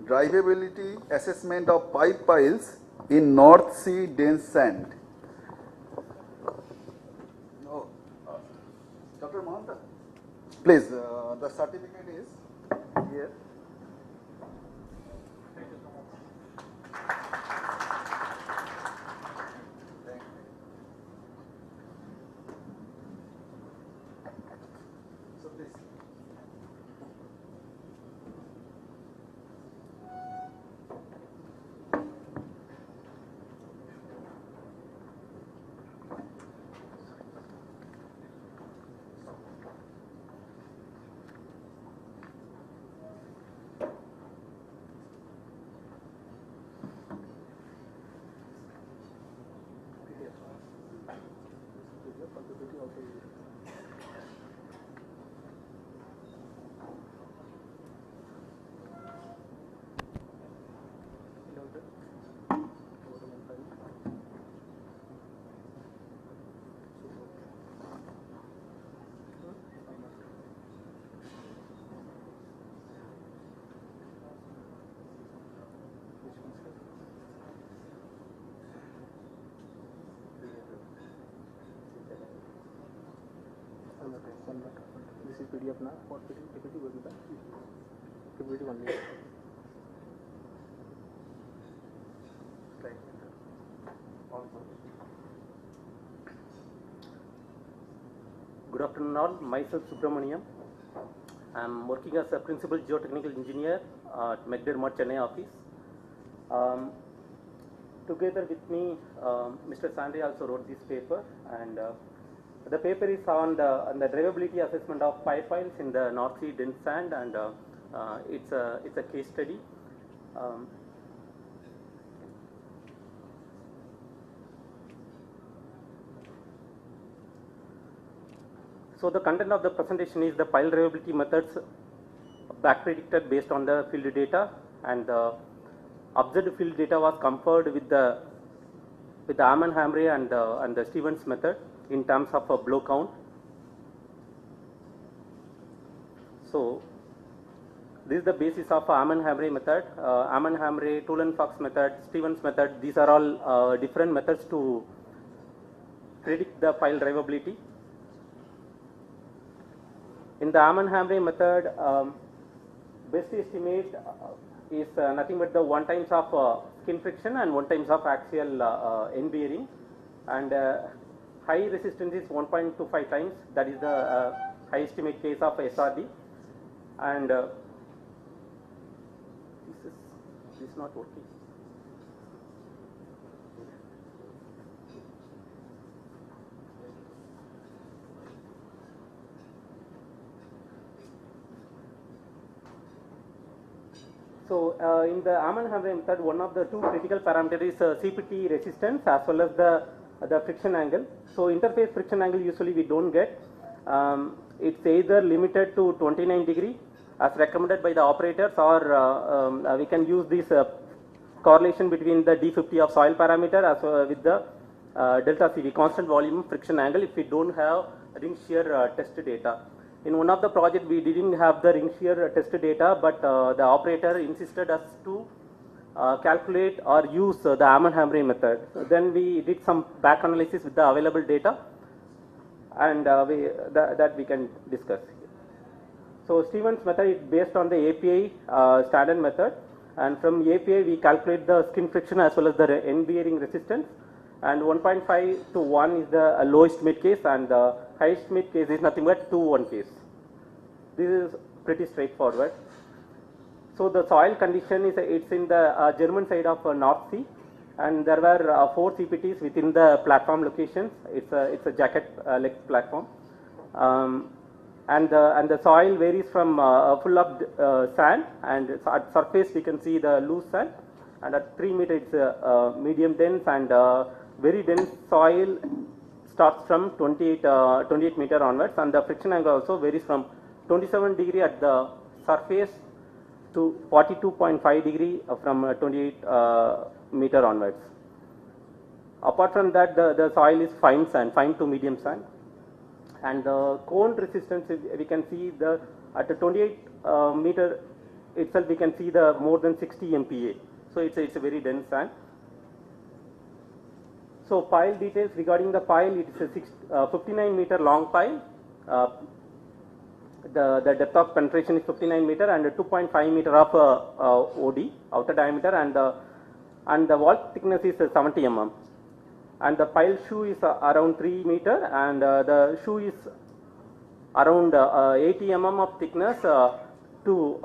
drivability assessment of pipe piles in North Sea dense sand. Dr. Mahanta, please, the certificate is here. This is PDF now. What PPT will be back? PPT only. Good afternoon all. Myself Subramaniam. I am working as a principal geotechnical engineer at McDermott Chennai office. Together with me, Mr. Sande also wrote this paper, and the paper is on the drivability assessment of pipe piles in the North Sea dense sand, and it's a case study. So the content of the presentation is the pile drivability methods back predicted based on the field data, and the observed field data was compared with the Ammann-Hamre and the Stevens method in terms of a blow count. So this is the basis of Ammann-Hamre method, Ammann-Hamre, Toul-Fox method, Stevens method. These are all different methods to predict the pile drivability. In the Ammann-Hamre method, best estimate is nothing but the 1 times of skin friction and 1 times of axial end bearing, and high resistance is 1.25 times. That is the high estimate case of SRD, and this is not working. So in the Ammann-Hamre method, one of the two critical parameters is CPT resistance as well as the friction angle. So interface friction angle usually we don't get. It's either limited to 29 degree as recommended by the operators, or we can use this correlation between the D50 of soil parameter as with the delta CV, constant volume friction angle, if we don't have ring shear test data. In one of the projects, we didn't have the ring shear test data, but the operator insisted us to calculate or use the Ammann-Hamre method. Then we did some back analysis with the available data, and that we can discuss. So Stevens method is based on the API standard method, and from API we calculate the skin friction as well as the end bearing resistance, and 1.5 to 1 is the lowest mid case, and the highest mid case is nothing but 2-1 case. This is pretty straightforward. So the soil condition is it's in the German side of North Sea, and there were 4 CPTs within the platform locations. It's a jacket leg platform, and the soil varies from full of sand, and at surface we can see the loose sand, and at 3 meters it's medium dense, and very dense soil starts from 28 meter onwards, and the friction angle also varies from 27 degree at the surface to 42.5 degree from 28 meter onwards. Apart from that, the soil is fine sand, fine to medium sand, and the cone resistance, we can see the at the 28 meter itself we can see the more than 60 MPa. So it's a very dense sand. So pile details regarding the pile, it is a 59 meter long pile. The depth of penetration is 59 meter and 2.5 meter of OD, outer diameter, and the wall thickness is 70 mm. And the pile shoe is around 3 meter, and the shoe is around 80 mm of thickness to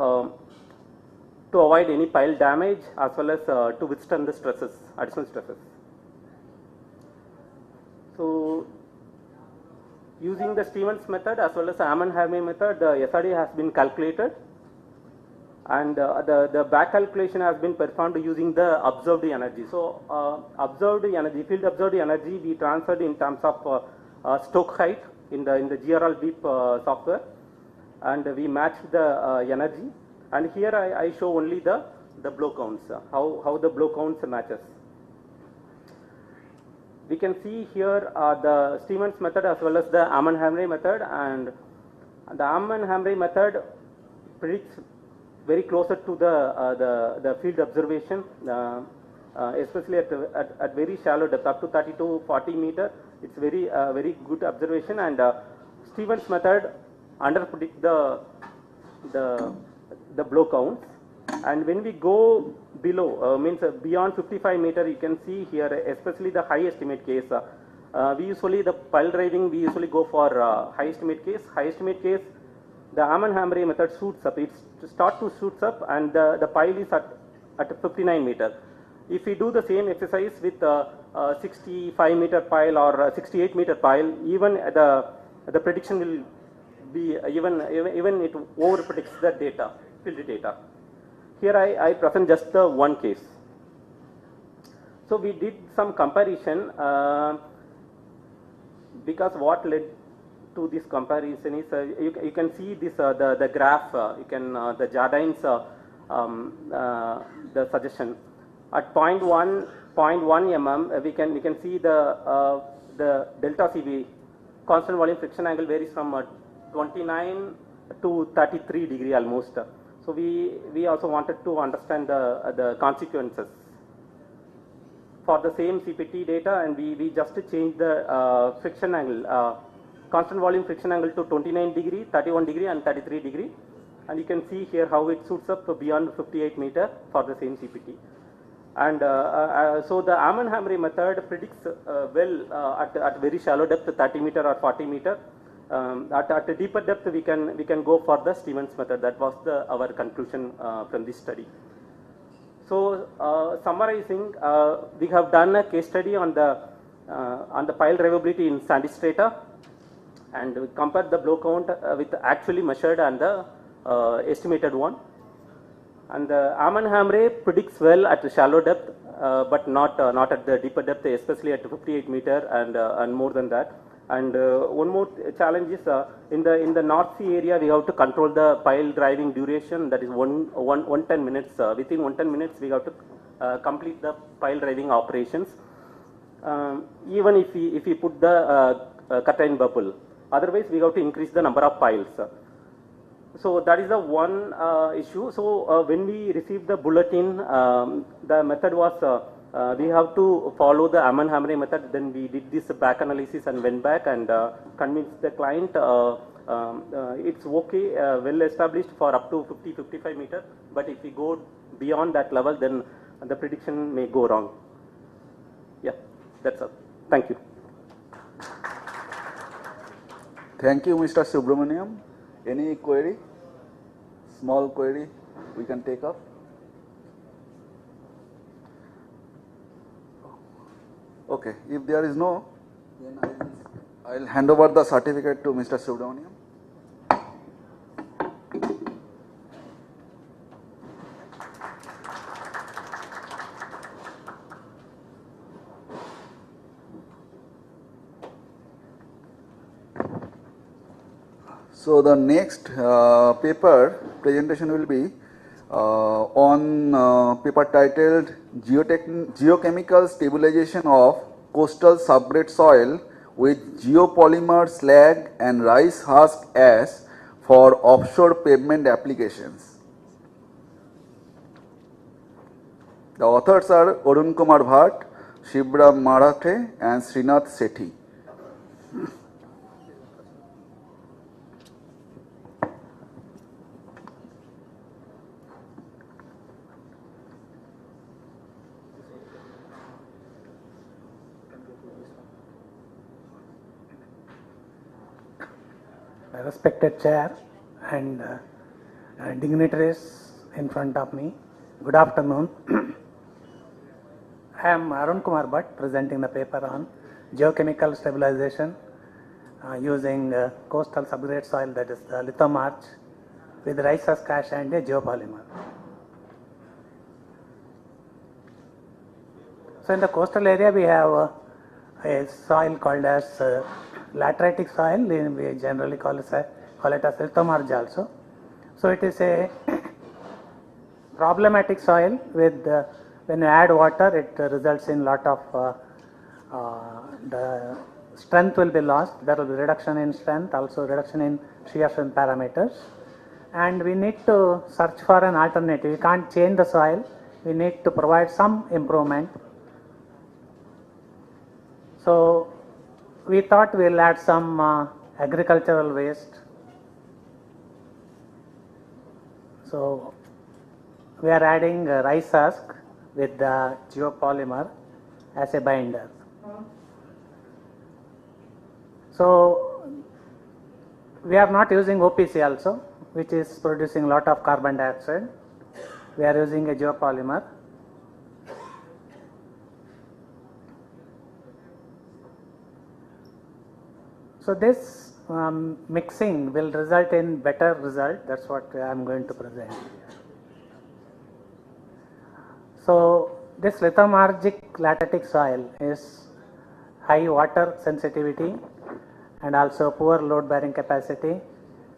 avoid any pile damage as well as to withstand the stresses, additional stresses. So using the Stevens method as well as the Ammann-Hamre method, the SRD has been calculated, and the back calculation has been performed using the observed energy. So observed energy, field observed energy, we transferred in terms of stoke height in the GRL deep software, and we matched the energy. And here I show only the blow counts, how the blow counts matches. We can see here the Stevens method as well as the Ammann-Hamre method, and the Ammann-Hamre method predicts very closer to the field observation, especially at very shallow depth, up to 30 to 40 meter. It's very good observation, and Stevens method under predict the blow counts. And when we go below, means beyond 55 meter, you can see here, especially the high estimate case. We usually, the pile driving, we usually go for high estimate case. High estimate case, the Ammann-Hamre method shoots up. It starts to shoots up, and the pile is at 59 meter. If we do the same exercise with 65 meter pile or 68 meter pile, even the prediction will be even it over predicts the data, field data. Here I present just the one case. So we did some comparison, because what led to this comparison is you can see this the graph, you can the Jardines the suggestion at 0.1 mm we can see the delta CV, constant volume friction angle, varies from 29 to 33 degree almost. So we also wanted to understand the consequences for the same CPT data, and we just changed the friction angle, constant volume friction angle to 29 degree, 31 degree and 33 degree, and you can see here how it suits up beyond 58 meter for the same CPT. And so the Ammann-Hamre method predicts well at very shallow depth, 30 meter or 40 meter. At a deeper depth, we can go for the Stevens method. That was our conclusion from this study. So summarizing, we have done a case study on the pile drivability in sandy strata, and we compared the blow count with actually measured and the estimated one. And the Ammann-Hamre predicts well at a shallow depth, but not at the deeper depth, especially at 58 meter and more than that. And one more challenge is in the North Sea area, we have to control the pile driving duration. That is 110 minutes. Within 110 minutes, we have to complete the pile driving operations. even if we put the curtain bubble. Otherwise, we have to increase the number of piles. So that is the one issue. So when we received the bulletin, the method was we have to follow the Amman-Hamre method. Then we did this back analysis and went back and convinced the client it's okay, well established for up to 50-55 meters. But if we go beyond that level, then the prediction may go wrong. Yeah, that's all. Thank you. Thank you, Mr. Subramaniam. Any query? Small query we can take up? Okay, if there is no, then I'll hand over the certificate to Mr. Subramaniam. So the next paper presentation will be on paper titled Geochemical Stabilization of Coastal Subgrade Soil with Geopolymer Slag and Rice Husk Ash for Offshore Pavement Applications. The authors are Arun Kumar Bhatt, Shivram Marathe and Srinath Sethi. Respected chair and dignitaries in front of me, good afternoon. I am Arun Kumar Bhatt presenting the paper on geochemical stabilization using coastal subgrade soil, that is the lithomarch, with rice husk ash and a geopolymer. So in the coastal area we have a soil called as lateritic soil, we generally call it as lithomarch also. So it is a problematic soil with when you add water, it results in lot of the strength will be lost. There will be reduction in strength, also reduction in shear strength parameters, and we need to search for an alternative. We can't change the soil, we need to provide some improvement. So we thought we'll add some agricultural waste. So we are adding rice husk with the geopolymer as a binder. So we are not using OPC also, which is producing lot of carbon dioxide. We are using a geopolymer. So this mixing will result in better result. That's what I am going to present. So this lithomargic lateritic soil is high water sensitivity and also poor load bearing capacity,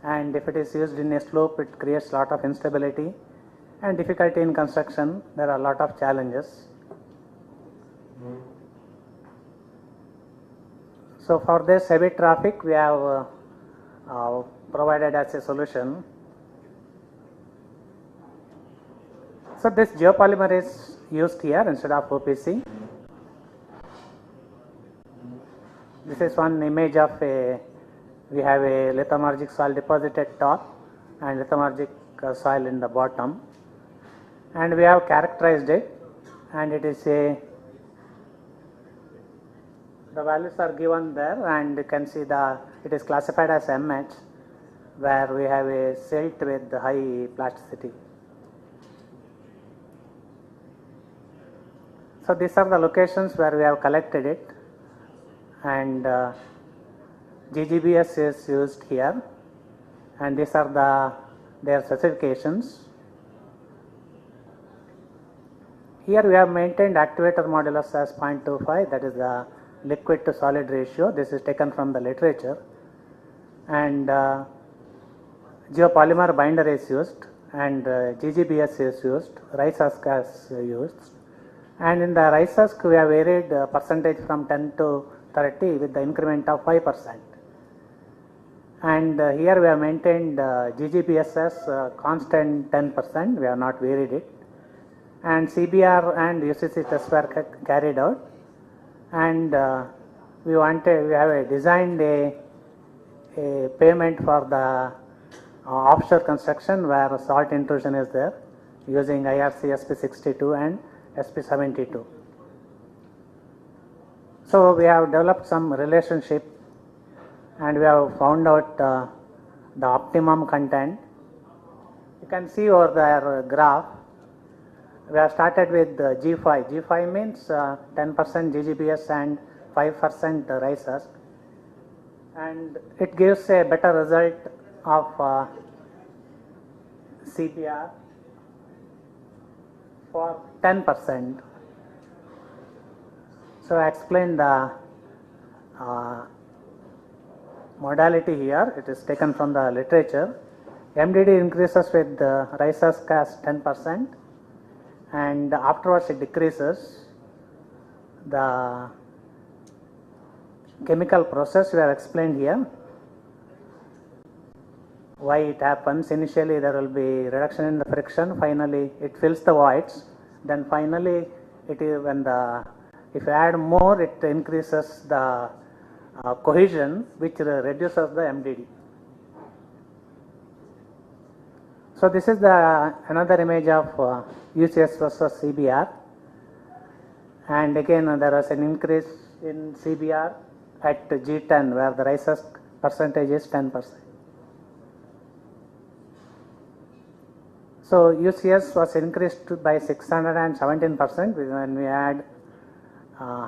and if it is used in a slope, it creates lot of instability and difficulty in construction. There are a lot of challenges. So for this heavy traffic, we have provided as a solution. So this geopolymer is used here instead of OPC. This is one image of we have a lithomargic soil deposit at top and lithomargic soil in the bottom, and we have characterized it, and it is the values are given there, and you can see it is classified as MH, where we have a silt with high plasticity. So these are the locations where we have collected it, and GGBS is used here, and these are their specifications. Here we have maintained activator modulus as 0.25, that is the liquid to solid ratio. This is taken from the literature, and geopolymer binder is used, and GGBS is used, rice husk is used, And in the rice husk, we have varied percentage from 10 to 30 with the increment of 5%. And here we have maintained GGBSS constant 10%, we have not varied it. And CBR and UCC tests were carried out. And we have designed a pavement for the offshore construction where salt intrusion is there using IRC SP62 and SP72. So we have developed some relationship and we have found out the optimum content. You can see over there graph. We have started with G5. G5 means 10% GGBS and 5% rice husk, and it gives a better result of CPR for 10%. So I explained the modality here. It is taken from the literature. MDD increases with rice husk as 10%, and afterwards it decreases. The chemical process we have explained here. Why it happens? Initially there will be reduction in the friction, finally it fills the voids, then finally it is when if you add more, it increases the cohesion, which reduces the MDD. So this is another image of UCS versus CBR, and again there was an increase in CBR at G10 where the rice husk percentage is 10%. So UCS was increased by 617% when we add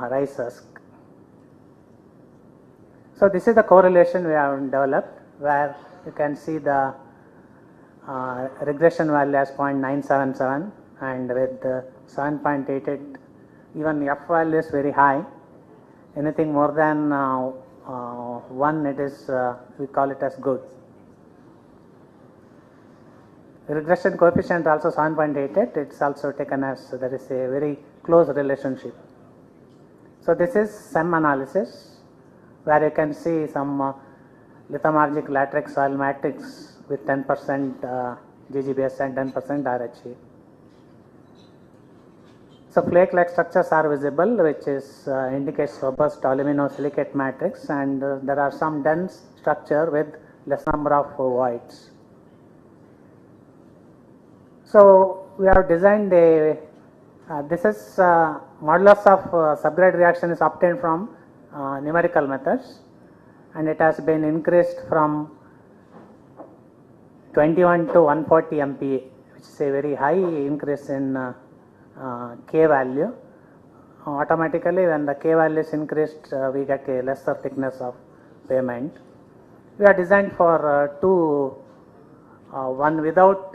rice husk. So this is the correlation we have developed where you can see the regression value as 0.977 and with 7.88, even F value is very high. Anything more than 1, it is we call it as good. Regression coefficient also 7.88, it's also taken as there is a very close relationship. So this is SEM analysis where you can see some lithomargic latex soil matrix with 10% GGBS and 10% RHE. So flake-like structures are visible, which is indicates robust aluminosilicate matrix, and there are some dense structure with less number of voids. So we have designed a this is modulus of subgrade reaction is obtained from numerical methods, and it has been increased from 21 to 140 MPa, which is a very high increase in K value. Automatically when the K value is increased, we get a lesser thickness of pavement. We are designed for two, one without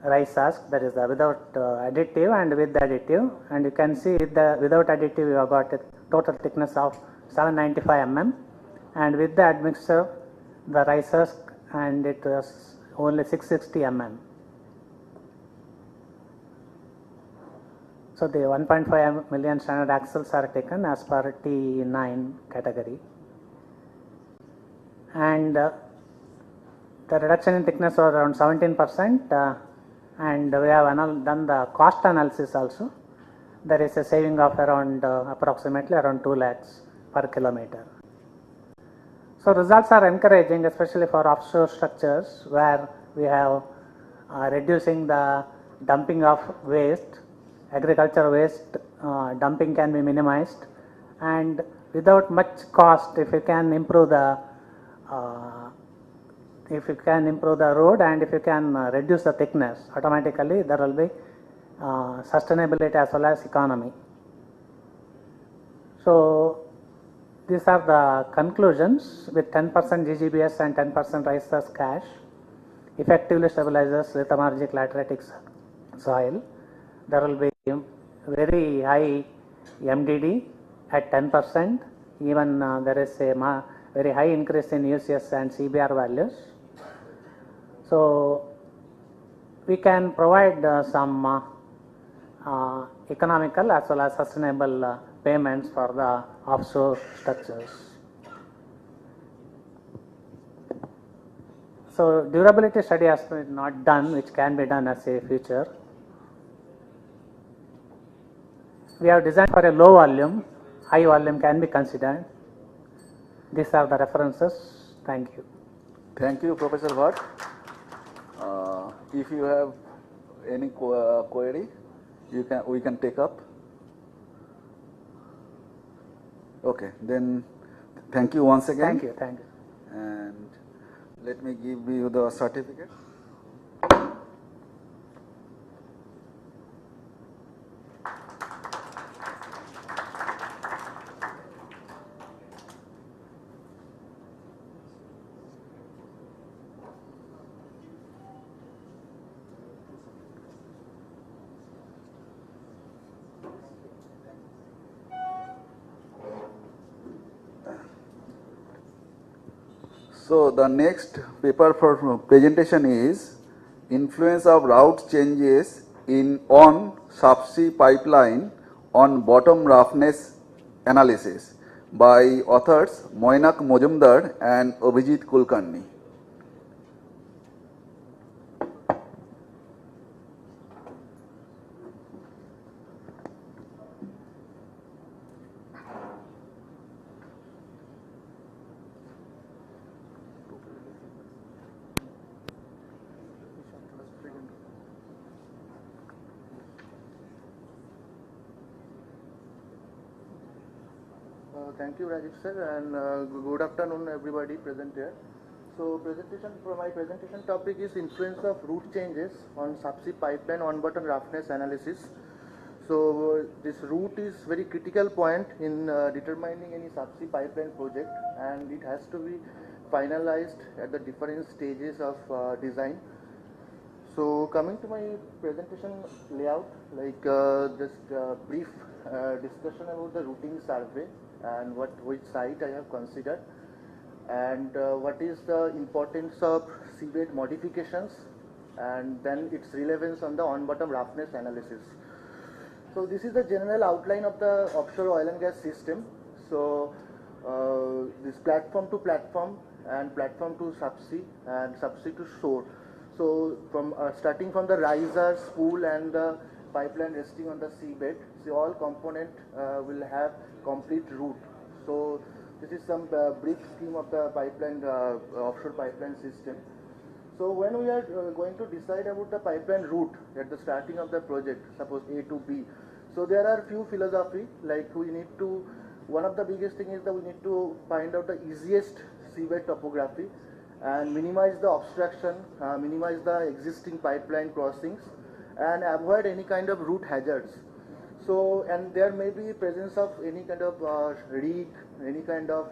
rice husk, that is without additive and with the additive, and you can see without additive we have got a total thickness of 795 mm, and with the admixture the rice husk, and it was only 660 mm. So the 1.5 million standard axles are taken as per T9 category, and the reduction in thickness was around 17%, and we have done the cost analysis also. There is a saving of around approximately around 2 lakhs per kilometer. So results are encouraging, especially for offshore structures where we have reducing the dumping of waste, agriculture waste dumping can be minimized, and without much cost, if you can improve the road and if you can reduce the thickness, automatically there will be sustainability as well as economy. So these are the conclusions. With 10% GGBS and 10% rice husk cash, effectively stabilizes lithomargic lateritic soil. There will be very high MDD at 10%, even there is a very high increase in UCS and CBR values. So we can provide some economical as well as sustainable payments for the offshore structures. So durability study has been not done, which can be done as a future. We have designed for a low volume, high volume can be considered. These are the references. Thank you. Thank you, Professor Bhatt. If you have any query, we can take up. Okay, then thank you once again. Thank you. Thank you. And let me give you the certificate. So the next paper for presentation is influence of route changes on subsea pipeline on bottom roughness analysis by authors Moinak Mojumdar and Abhijit Kulkarni. Thank you, Rajiv sir, and good afternoon, everybody present here. So, my presentation topic is influence of route changes on subsea pipeline on bottom roughness analysis. So, this route is very critical point in determining any subsea pipeline project, and it has to be finalized at the different stages of design. So, coming to my presentation layout, like just brief discussion about the routing survey and which site I have considered, and what is the importance of seabed modifications, and then its relevance on the on-bottom roughness analysis. So this is the general outline of the offshore oil and gas system. So this platform to platform and platform to subsea and subsea to shore. So from starting from the riser, spool and the pipeline resting on the seabed, so all component will have complete route. So this is some brief scheme of the pipeline, offshore pipeline system. So when we are going to decide about the pipeline route at the starting of the project, suppose A to B, so there are few philosophy, like we need to, one of the biggest thing is that we need to find out the easiest seabed topography and minimize the obstruction, minimize the existing pipeline crossings and avoid any kind of route hazards. So, and there may be presence of any kind of rig, any kind of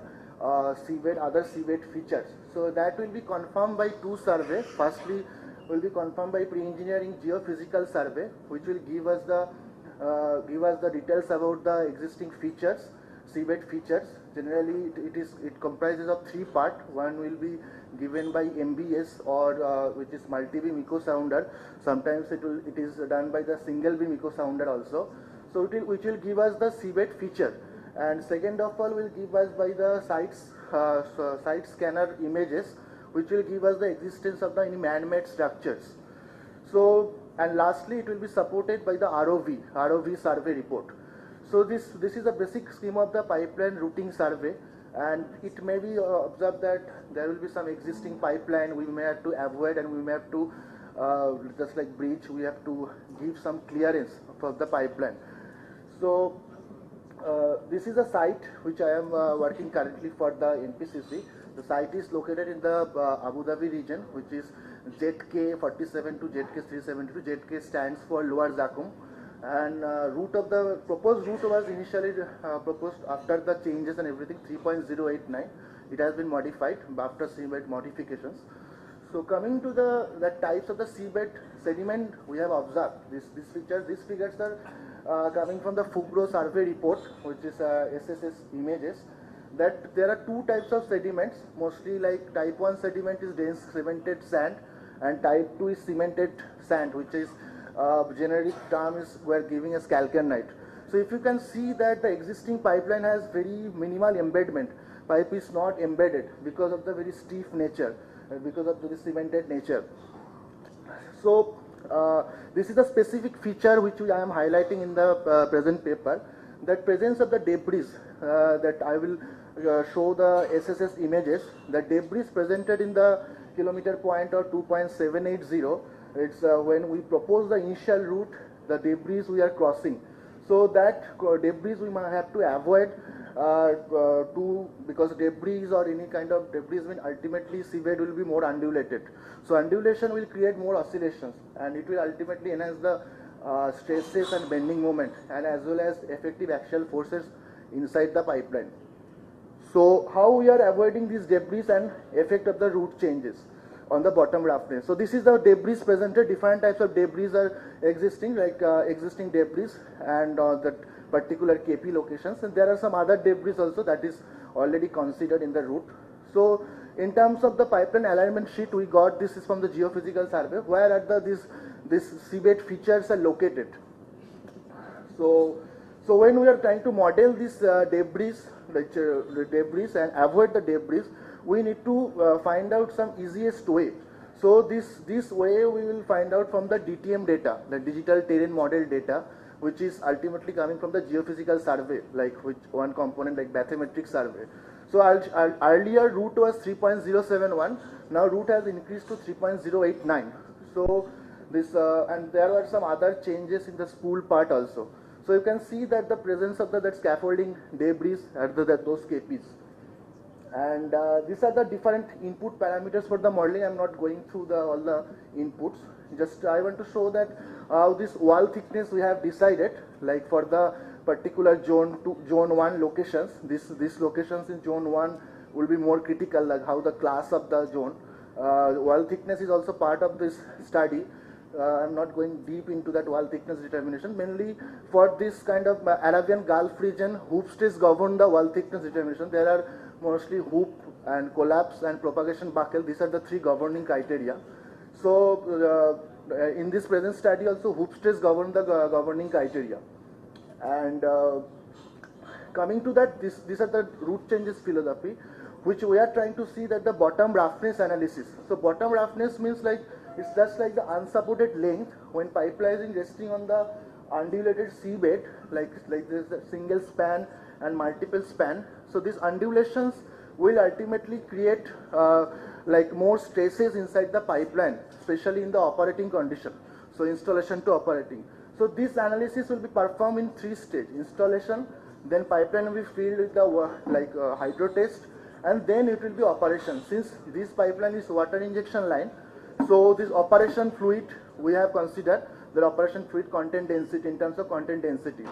seabed, other seabed features. So that will be confirmed by two surveys. Firstly, will be confirmed by pre-engineering geophysical survey, which will give us the details about the existing features, seabed features. Generally, it comprises of three parts. One will be given by MBS or which is multi-beam echo sounder. Sometimes it is done by the single beam echo sounder also. So which will give us the seabed feature, and second of all will give us by the site scanner images, which will give us the existence of any man-made structures. So, and lastly it will be supported by the ROV survey report. So this is the basic scheme of the pipeline routing survey, and it may be observed that there will be some existing pipeline we may have to avoid, and we may have to just like bridge, we have to give some clearance for the pipeline. So this is a site which I am working currently for the NPCC. The site is located in the Abu Dhabi region, which is ZK47 to ZK372. ZK stands for Lower Zakum, and proposed route was initially proposed after the changes and everything 3.089. It has been modified after seabed modifications. So coming to the types of the seabed sediment we have observed, these figures are coming from the Fugro survey report, which is SSS images, that there are two types of sediments, mostly like type 1 sediment is dense cemented sand, and type 2 is cemented sand, which is generic term is we are giving as calcarenite. So if you can see that the existing pipeline has very minimal embedment, pipe is not embedded because of the very stiff nature, because of the cemented nature. So this is a specific feature which I am highlighting in the present paper, that presence of the debris that I will show the SSS images. The debris presented in the kilometer point or 2.780, it's when we propose the initial route, the debris we are crossing. So that debris we might have to avoid because debris or any kind of debris will ultimately seabed will be more undulated. So undulation will create more oscillations and it will ultimately enhance the stresses and bending moment and as well as effective axial forces inside the pipeline. So how we are avoiding these debris and effect of the route changes on the bottom roughness. So this is the debris presented. Different types of debris are existing, like existing debris and the particular KP locations, and there are some other debris also that is already considered in the route. So in terms of the pipeline alignment sheet, we got this is from the geophysical survey where at the this seabed features are located. So when we are trying to model this debris, debris and avoid the debris, we need to find out some easiest way. So this way we will find out from the DTM data, the digital terrain model data, which is ultimately coming from the geophysical survey, like which one component like bathymetric survey. So earlier route was 3.071, now route has increased to 3.089. So this and there were some other changes in the spool part also. So you can see that the presence of that scaffolding debris at those KPs. And these are the different input parameters for the modeling. I'm not going through all the inputs. Just I want to show that this wall thickness we have decided, like for the particular zone 1 locations. These locations in zone 1 will be more critical, like how the class of the zone. Wall thickness is also part of this study. I'm not going deep into that wall thickness determination. Mainly for this kind of Arabian Gulf region, hoop stress govern the wall thickness determination. There are mostly hoop and collapse and propagation buckle. These are the three governing criteria. So in this present study also hoop stress govern the governing criteria. And coming to that, these are the route changes philosophy, which we are trying to see that the bottom roughness analysis. So bottom roughness means like it's just like the unsupported length when pipeline is resting on the undulated seabed, like there's a single span and multiple span. So these undulations will ultimately create like more stresses inside the pipeline, especially in the operating condition. So installation to operating. So this analysis will be performed in 3 stages: installation, then pipeline will be filled with the hydro test, and then it will be operation. Since this pipeline is water injection line, so this operation fluid we have considered the operation fluid content density in terms of content density.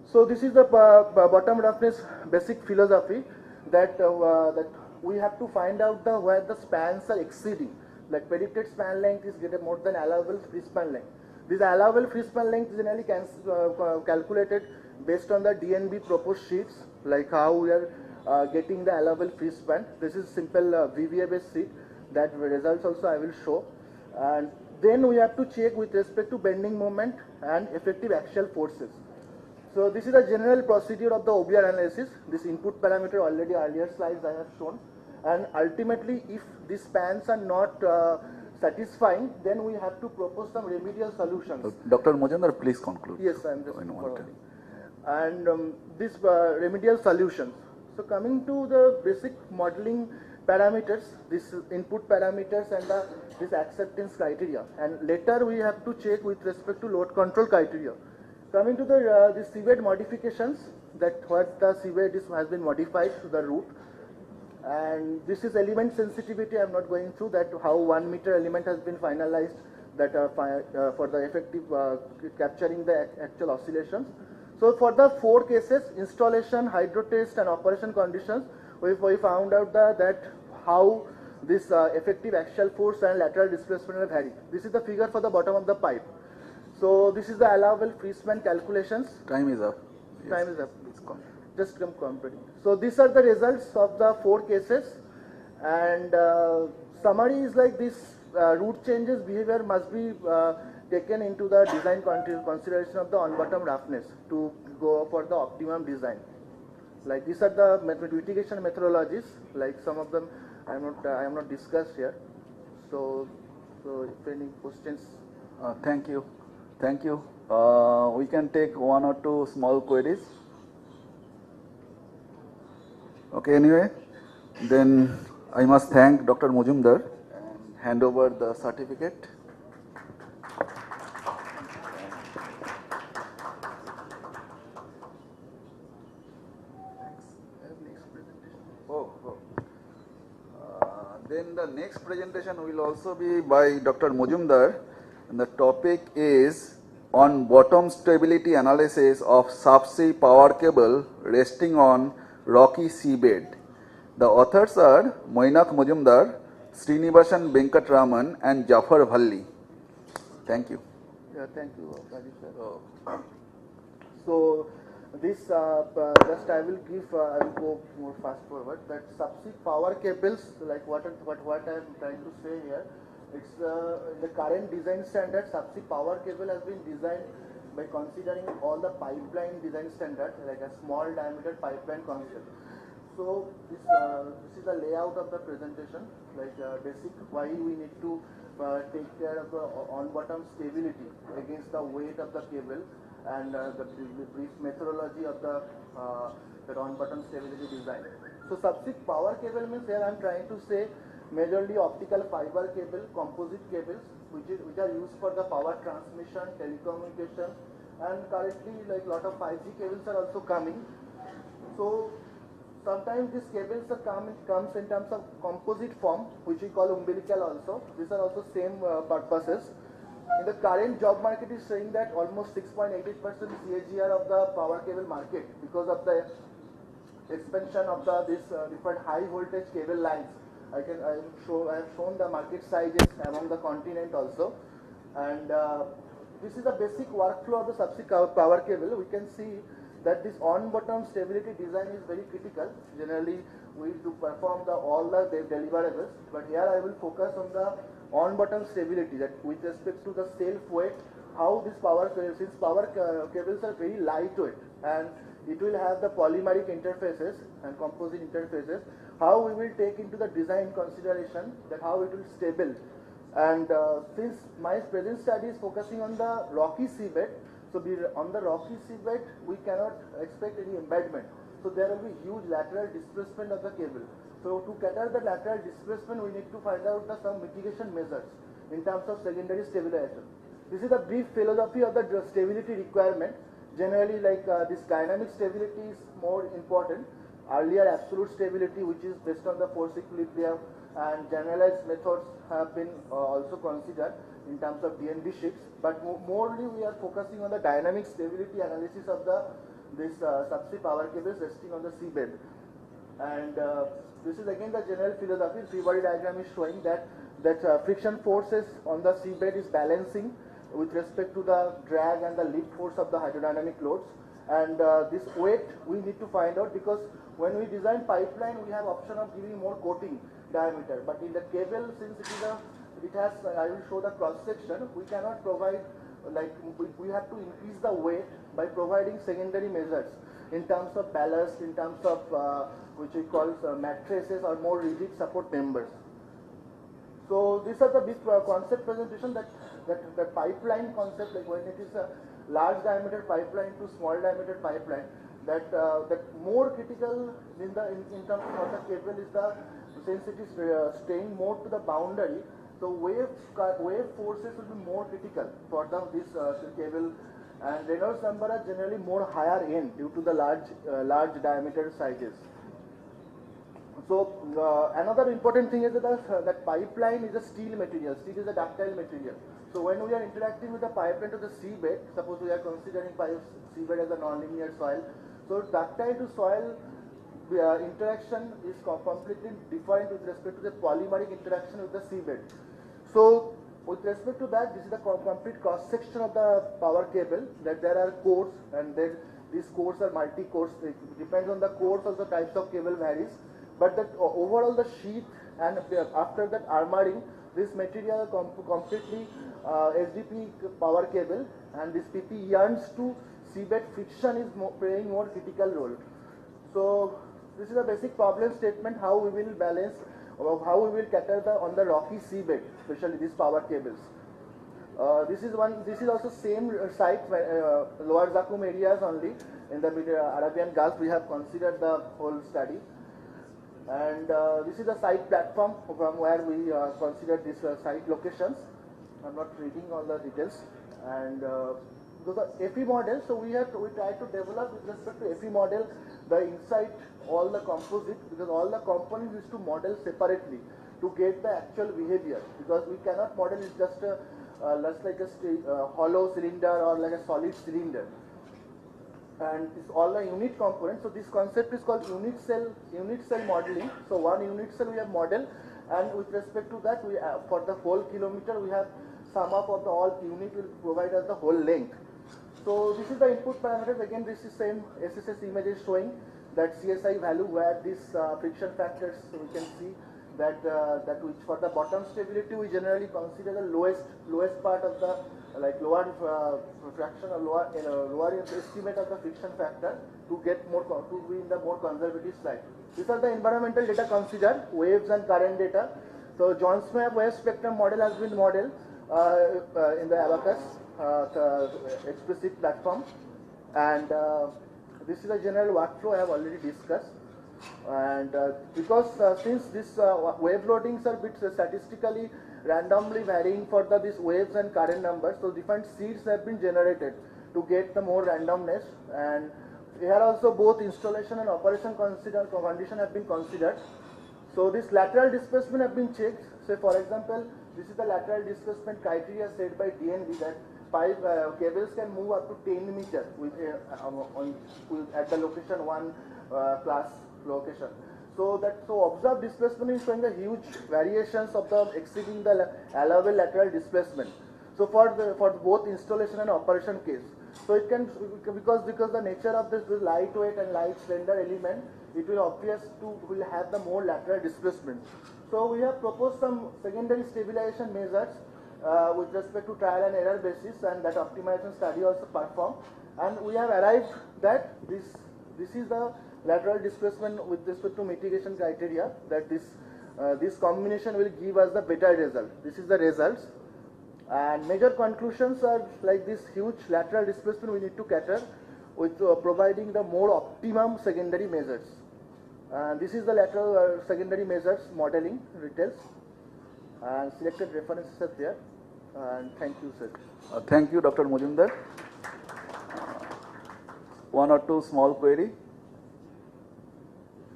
So this is the bottom roughness basic philosophy, that that we have to find out where the spans are exceeding. Like predicted span length is greater more than allowable free span length. This allowable free span length is generally calculated based on the DNB proposed sheets, like how we are getting the allowable free span. This is simple VBA based sheet. That results also I will show. And then we have to check with respect to bending moment and effective axial forces. So this is a general procedure of the OBR analysis. This input parameter already earlier slides I have shown. And ultimately, if these spans are not satisfying, then we have to propose some remedial solutions. Dr. Mojandar, please conclude. Yes, I am just forwarding. And these remedial solutions. So coming to the basic modeling parameters, these input parameters and this acceptance criteria. And later we have to check with respect to load control criteria. Coming to the seabed modifications, that what the seabed has been modified to the route. And this is element sensitivity. I am not going through that, how 1 meter element has been finalized that for the effective capturing the actual oscillations. So for the 4 cases, installation, hydro test and operation conditions, we found out that how this effective axial force and lateral displacement are varied. This is the figure for the bottom of the pipe. So this is the allowable free span calculations. Time is up. Yes. Time is up. Just come completing. So these are the results of the 4 cases, and summary is like this: route changes behavior must be taken into the design consideration of the on-bottom roughness to go for the optimum design. Like these are the mitigation methodologies. Like some of them I am not discussed here. So if any questions. Thank you. Thank you. We can take one or two small queries. Okay, anyway, then I must thank Dr. Mujumdar and hand over the certificate. Then the next presentation will also be by Dr. Mujumdar, and the topic is on bottom stability analysis of subsea power cable resting on rocky seabed. The authors are Moinak Mujumdar, Srinivasan Venkatraman and Jafar Bhalli. Thank you. Yeah, thank you, Rajesh sir. So this just I will give I will go more fast forward that subsea power cables, like what I am trying to say here, it's in the current design standard, subsea power cable has been designed by considering all the pipeline design standards, like a small diameter pipeline concept. So this is the layout of the presentation, like basic why we need to take care of the on-bottom stability against the weight of the cable, and the brief methodology of the on-bottom stability design. So subsea power cable means here I am trying to say majorly optical fiber cable, composite cables, which are used for the power transmission, telecommunication, and currently like lot of 5G cables are also coming. So sometimes these cables are comes in terms of composite form, which we call umbilical also. These are also same purposes. In the current job market is saying that almost 6.88% CAGR of the power cable market because of the expansion of this different high voltage cable lines. I have shown the market sizes among the continent also, and this is the basic workflow of the subsea power cable. We can see that this on-bottom stability design is very critical. Generally, we do perform all the deliverables, but here I will focus on the on-bottom stability, that with respect to the self weight, how this power cables are very lightweight and it will have the polymeric interfaces and composite interfaces, how we will take into the design consideration that how it will stable. And since my present study is focusing on the rocky seabed, so on the rocky seabed we cannot expect any embedment. So there will be huge lateral displacement of the cable. So to cater the lateral displacement, we need to find out some mitigation measures in terms of secondary stabilization. This is the brief philosophy of the stability requirement. Generally, like this dynamic stability is more important. Earlier absolute stability, which is based on the force equilibrium, and generalized methods have been also considered in terms of DNB sheets. But morely we are focusing on the dynamic stability analysis of this subsea power cables resting on the seabed. And this is again the general philosophy. Free body diagram is showing that friction forces on the seabed is balancing with respect to the drag and the lift force of the hydrodynamic loads. And this weight we need to find out, because when we design pipeline we have option of giving more coating diameter, but in the cable, since it has I will show the cross section, we cannot provide, like we have to increase the weight by providing secondary measures in terms of ballast, in terms of which we call mattresses or more rigid support members. So these are the big concept presentation, that pipeline concept, like when it is a large diameter pipeline to small diameter pipeline, that more critical in terms of the cable is the, since it is staying more to the boundary, so wave forces will be more critical for this cable, and Reynolds number are generally more higher end due to the large diameter sizes. So another important thing is that pipeline is a steel material. Steel is a ductile material. So when we are interacting with the pipeline to the seabed, suppose we are considering seabed as a nonlinear soil, so ductile to soil interaction is completely different with respect to the polymeric interaction with the seabed. So with respect to that, this is the complete cross section of the power cable, that there are cores, and then these cores are multi-cores. It depends on the cores, also types of cable varies. But that overall the sheath, and after that armoring, this material completely SDP power cable, and this PP yearns to seabed friction is playing more critical role. So this is a basic problem statement how we will balance or how we will cater on the rocky seabed, especially these power cables. This is also same site, Lower Zakum areas only in the Arabian Gulf. We have considered the whole study, and this is the site platform from where we considered these site locations. I'm not reading all the details, and those are FE models. So we try to develop with respect to FE model the inside all the composite, because all the components is to model separately to get the actual behavior, because we cannot model it just like a hollow cylinder or like a solid cylinder, and it's all the unit components. So this concept is called unit cell modeling. So one unit cell we have model, and with respect to that, we for the whole kilometer we have sum up of the all unit will provide us the whole length. So this is the input parameters. Again, this is same SSS image is showing that CSI value where these friction factors, so we can see that which for the bottom stability we generally consider the lowest part of the lower fraction or lower estimate of the friction factor to get more to be in the more conservative slide. These are the environmental data considered, waves and current data. So John's-Map wave spectrum model has been modeled in the Abacus explicit platform, and this is a general workflow I have already discussed. And because since these wave loadings are bit statistically randomly varying for these waves and current numbers, so different seeds have been generated to get the more randomness. And here also both installation and operation condition have been considered. So this lateral displacement have been checked. So for example, this is the lateral displacement criteria set by DNV that cables can move up to 10 meters at the location 1 class location. So observed displacement is showing the huge variations of the exceeding the allowable lateral displacement. So for both installation and operation case, so it can because the nature of this lightweight and light slender element, it will will have the more lateral displacement. So we have proposed some secondary stabilization measures with respect to trial and error basis, and that optimization study also performed, and we have arrived that this is the lateral displacement with respect to mitigation criteria, that this combination will give us the better result. This is the results, and major conclusions are like this huge lateral displacement we need to cater with providing the more optimum secondary measures. And this is the lateral secondary measures modeling details, and selected references are there. And thank you, sir. Thank you, Dr. Mujumdar. One or two small query.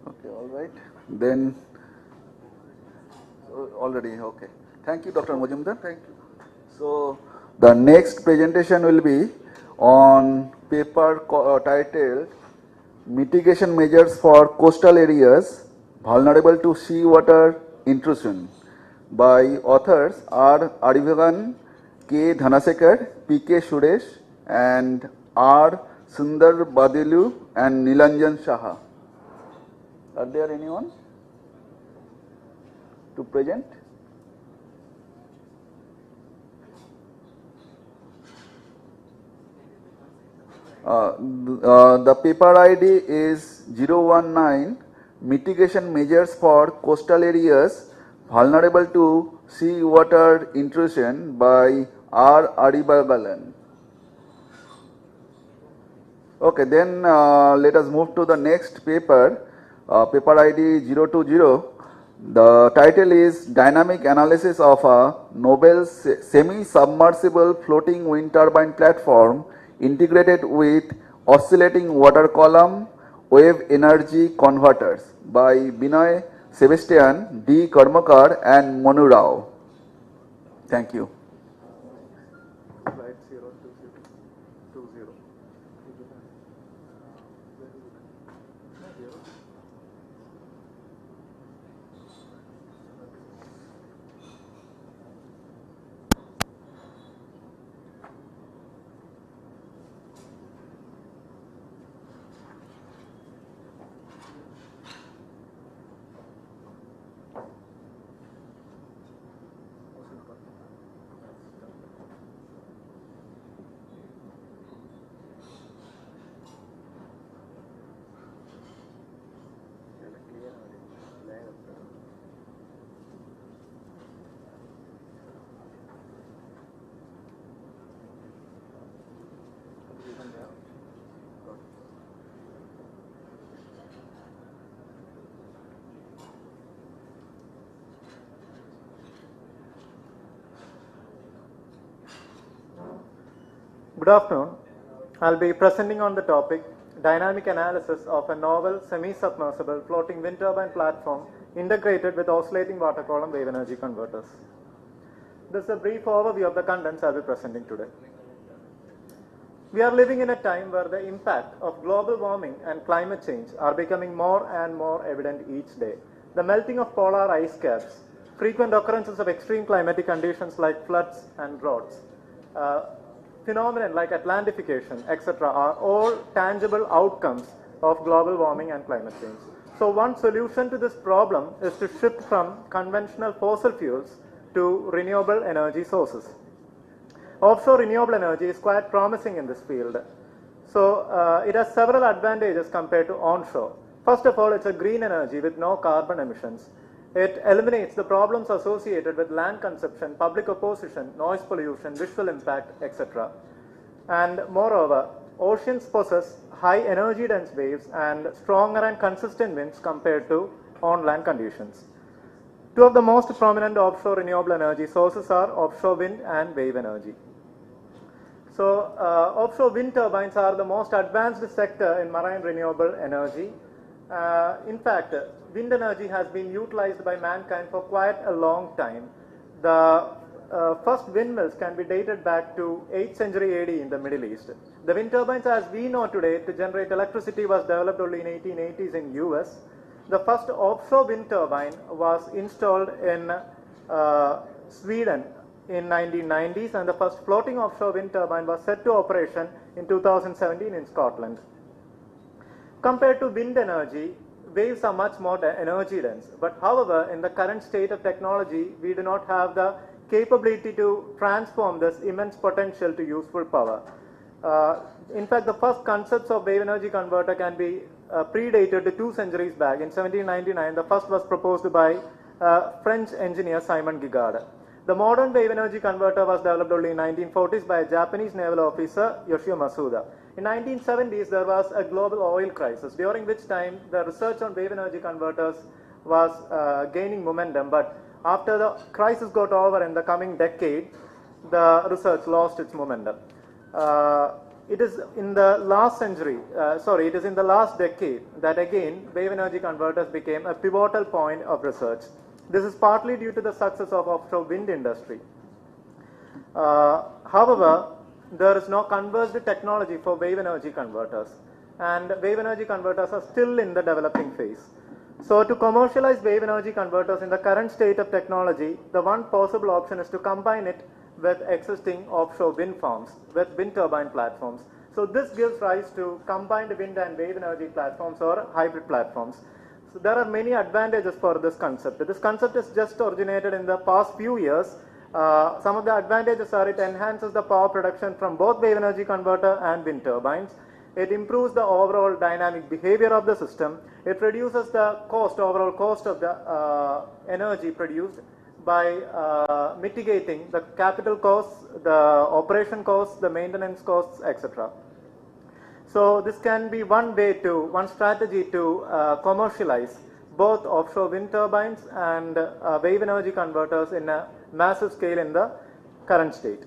Okay, all right. Then already okay. Thank you, Dr. Mujumdar. Thank you. So the next presentation will be on paper titled Mitigation Measures for Coastal Areas Vulnerable to Seawater Intrusion by authors R. Arivagan, K. Dhanasekar, P. K. Suresh, and R. Sundar Badilu and Nilanjan Saha. Are there anyone to present? The paper ID is 019 Mitigation Measures for Coastal Areas Vulnerable to Seawater Intrusion by R. Aribagalan. Okay, then let us move to the next paper, paper ID 020. The title is Dynamic Analysis of a Novel Semi-Submersible Floating Wind Turbine Platform Integrated with Oscillating Water Column Wave Energy Converters by Binoy Sebastian, D. Karmakar and Monu Rao. Thank you. Good afternoon. I'll be presenting on the topic dynamic analysis of a novel semi-submersible floating wind turbine platform integrated with oscillating water column wave energy converters. This is a brief overview of the contents I'll be presenting today. We are living in a time where the impact of global warming and climate change are becoming more and more evident each day. The melting of polar ice caps, frequent occurrences of extreme climatic conditions like floods and droughts, phenomena like Atlantification, etc. are all tangible outcomes of global warming and climate change. So one solution to this problem is to shift from conventional fossil fuels to renewable energy sources. Offshore renewable energy is quite promising in this field. So it has several advantages compared to onshore. First of all, it's a green energy with no carbon emissions. It eliminates the problems associated with land consumption, public opposition, noise pollution, visual impact, etc. And moreover, oceans possess high energy dense waves and stronger and consistent winds compared to on-land conditions. Two of the most prominent offshore renewable energy sources are offshore wind and wave energy. So offshore wind turbines are the most advanced sector in marine renewable energy. In fact, wind energy has been utilized by mankind for quite a long time. The first windmills can be dated back to 8th century AD in the Middle East. The wind turbines as we know today to generate electricity was developed only in 1880s in US. The first offshore wind turbine was installed in Sweden in 1990s, and the first floating offshore wind turbine was set to operation in 2017 in Scotland. Compared to wind energy, waves are much more energy dense. But however, in the current state of technology, we do not have the capability to transform this immense potential to useful power. In fact, the first concepts of wave energy converter can be predated to 2 centuries back. In 1799, the first was proposed by French engineer Simon Gigard. The modern wave energy converter was developed only in 1940s by a Japanese naval officer, Yoshio Masuda. In 1970s, there was a global oil crisis, during which time the research on wave energy converters was gaining momentum. But after the crisis got over in the coming decade, the research lost its momentum. It is in the last it is in the last decade that again wave energy converters became a pivotal point of research. This is partly due to the success of offshore wind industry. However, there is no converged technology for wave energy converters, and wave energy converters are still in the developing phase. So to commercialize wave energy converters in the current state of technology, the one possible option is to combine it with existing offshore wind farms, with wind turbine platforms. So this gives rise to combined wind and wave energy platforms or hybrid platforms. So there are many advantages for this concept. This concept is just originated in the past few years. Some of the advantages are it enhances the power production from both wave energy converter and wind turbines. It improves the overall dynamic behavior of the system. It reduces the overall cost of the energy produced by mitigating the capital costs, the operation costs, the maintenance costs, etc. So this can be one strategy to commercialize both offshore wind turbines and wave energy converters in a massive scale in the current state.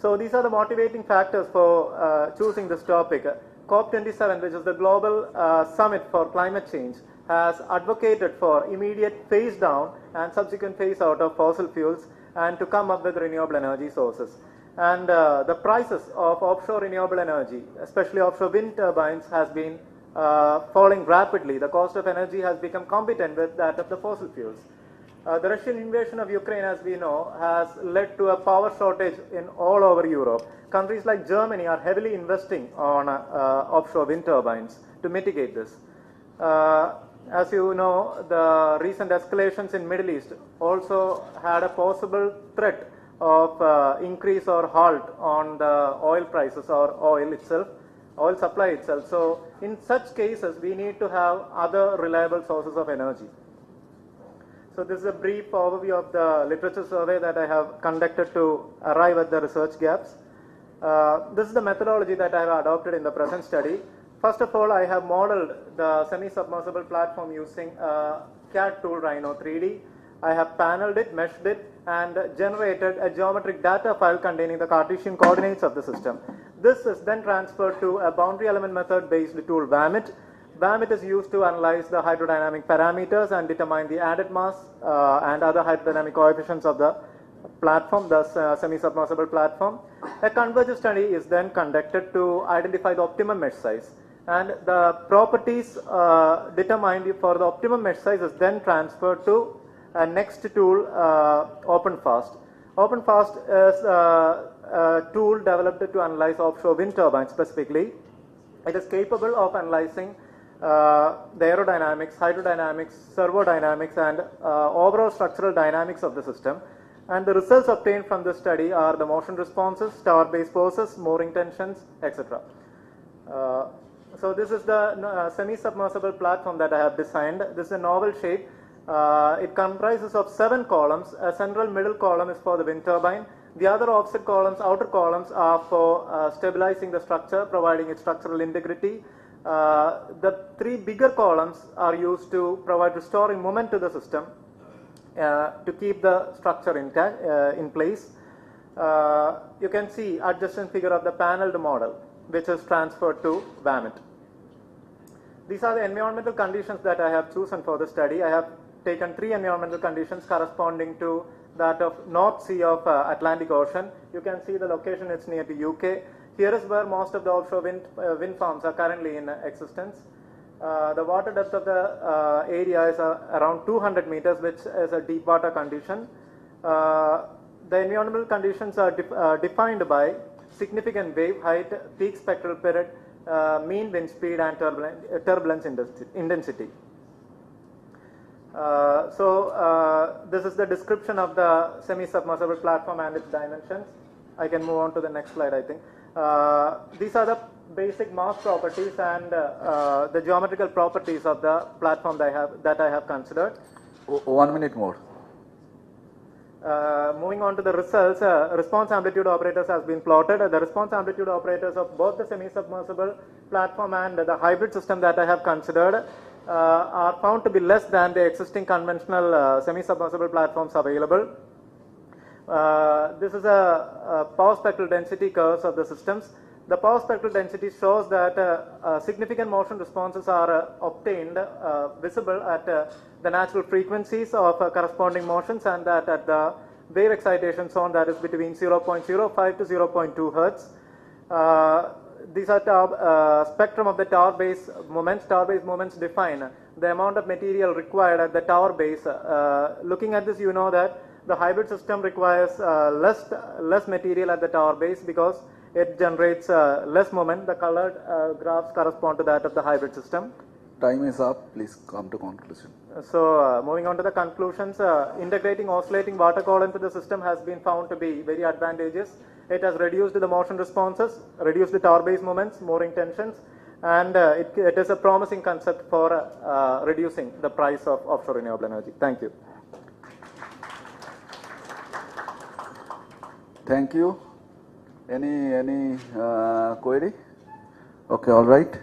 So these are the motivating factors for choosing this topic. COP27, which is the global summit for climate change, has advocated for immediate phase down and subsequent phase out of fossil fuels and to come up with renewable energy sources. And the prices of offshore renewable energy, especially offshore wind turbines, has been falling rapidly. The cost of energy has become competent with that of the fossil fuels. The Russian invasion of Ukraine, as we know, has led to a power shortage in all over Europe. Countries like Germany are heavily investing on offshore wind turbines to mitigate this. As you know, the recent escalations in Middle East also had a possible threat of increase or halt on the oil prices or oil supply itself. So in such cases, we need to have other reliable sources of energy. So this is a brief overview of the literature survey that I have conducted to arrive at the research gaps. This is the methodology that I have adopted in the present study. First of all, I have modeled the semi-submersible platform using CAD tool Rhino 3D. I have paneled it, meshed it, and generated a geometric data file containing the Cartesian coordinates of the system. This is then transferred to a boundary element method based tool VAMIT. VAMIT is used to analyze the hydrodynamic parameters and determine the added mass and other hydrodynamic coefficients of the platform, the semi-submersible platform. A convergence study is then conducted to identify the optimum mesh size. And the properties determined for the optimum mesh size is then transferred to a next tool, OpenFast. OpenFast is a tool developed to analyze offshore wind turbines specifically. It is capable of analyzing the aerodynamics, hydrodynamics, servodynamics, and overall structural dynamics of the system. And the results obtained from this study are the motion responses, tower-based forces, mooring tensions, etc. So this is the semi-submersible platform that I have designed. This is a novel shape. It comprises of 7 columns. A central middle column is for the wind turbine. The other offset columns, outer columns, are for stabilizing the structure, providing its structural integrity. The 3 bigger columns are used to provide restoring moment to the system to keep the structure intact in place. You can see adjacent figure of the paneled model, which is transferred to VAMIT. These are the environmental conditions that I have chosen for the study. I have taken 3 environmental conditions corresponding to that of North Sea of Atlantic Ocean. You can see the location, it's near to UK. Here is where most of the offshore wind farms are currently in existence. The water depth of the area is around 200 meters, which is a deep water condition. The environmental conditions are defined by significant wave height, peak spectral period, mean wind speed, and turbulence intensity. This is the description of the semi-submersible platform and its dimensions. I can move on to the next slide, I think. These are the basic mass properties and the geometrical properties of the platform that I have considered. 1 minute more. Moving on to the results, response amplitude operators has been plotted. The response amplitude operators of both the semi-submersible platform and the hybrid system that I have considered are found to be less than the existing conventional semi-submersible platforms available. This is a power spectral density curves of the systems. The power spectral density shows that significant motion responses are obtained, visible at the natural frequencies of corresponding motions, and that at the wave excitation zone, that is between 0.05 to 0.2 hertz. These are spectrum of the tower base moments. Tower base moments define the amount of material required at the tower base. Looking at this, you know that the hybrid system requires less material at the tower base because it generates less moment. The colored graphs correspond to that of the hybrid system. Time is up. Please come to conclusion. So moving on to the conclusions, integrating oscillating water column into the system has been found to be very advantageous. It has reduced the motion responses, reduced the tower base moments, mooring tensions, and it is a promising concept for reducing the price of offshore renewable energy. Thank you. Thank you. Any query? Okay, all right.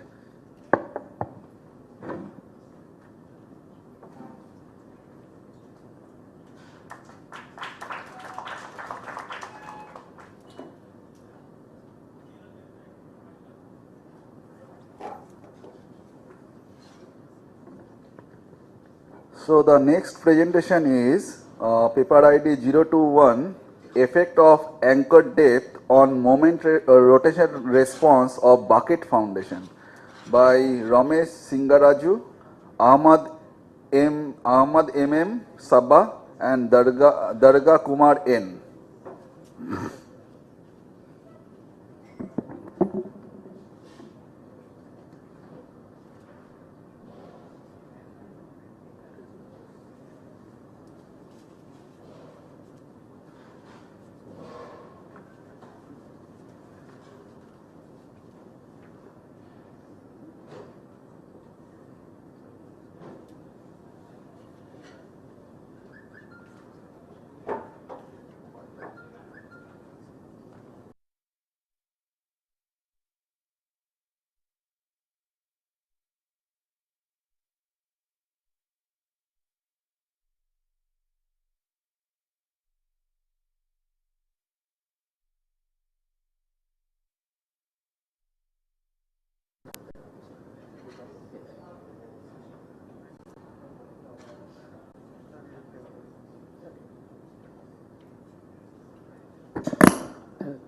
So the next presentation is paper ID 021, effect of anchor depth on moment rotation response of bucket foundation, by Ramesh Singaraju, Ahmad M.M. Sabha and Darga Kumar N.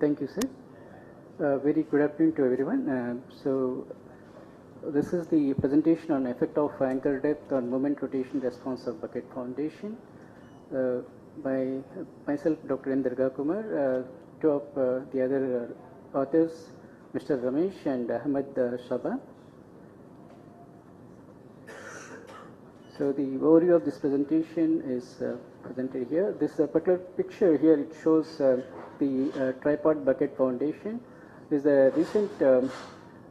Thank you, sir. Very good afternoon to everyone. This is the presentation on effect of anchor depth on moment rotation response of bucket foundation by myself, Dr. N. Durga Kumar, two of the other authors, Mr. Ramesh and Ahmed Shaba. So the overview of this presentation is presented here. This particular picture here, it shows the tripod bucket foundation. This is a recent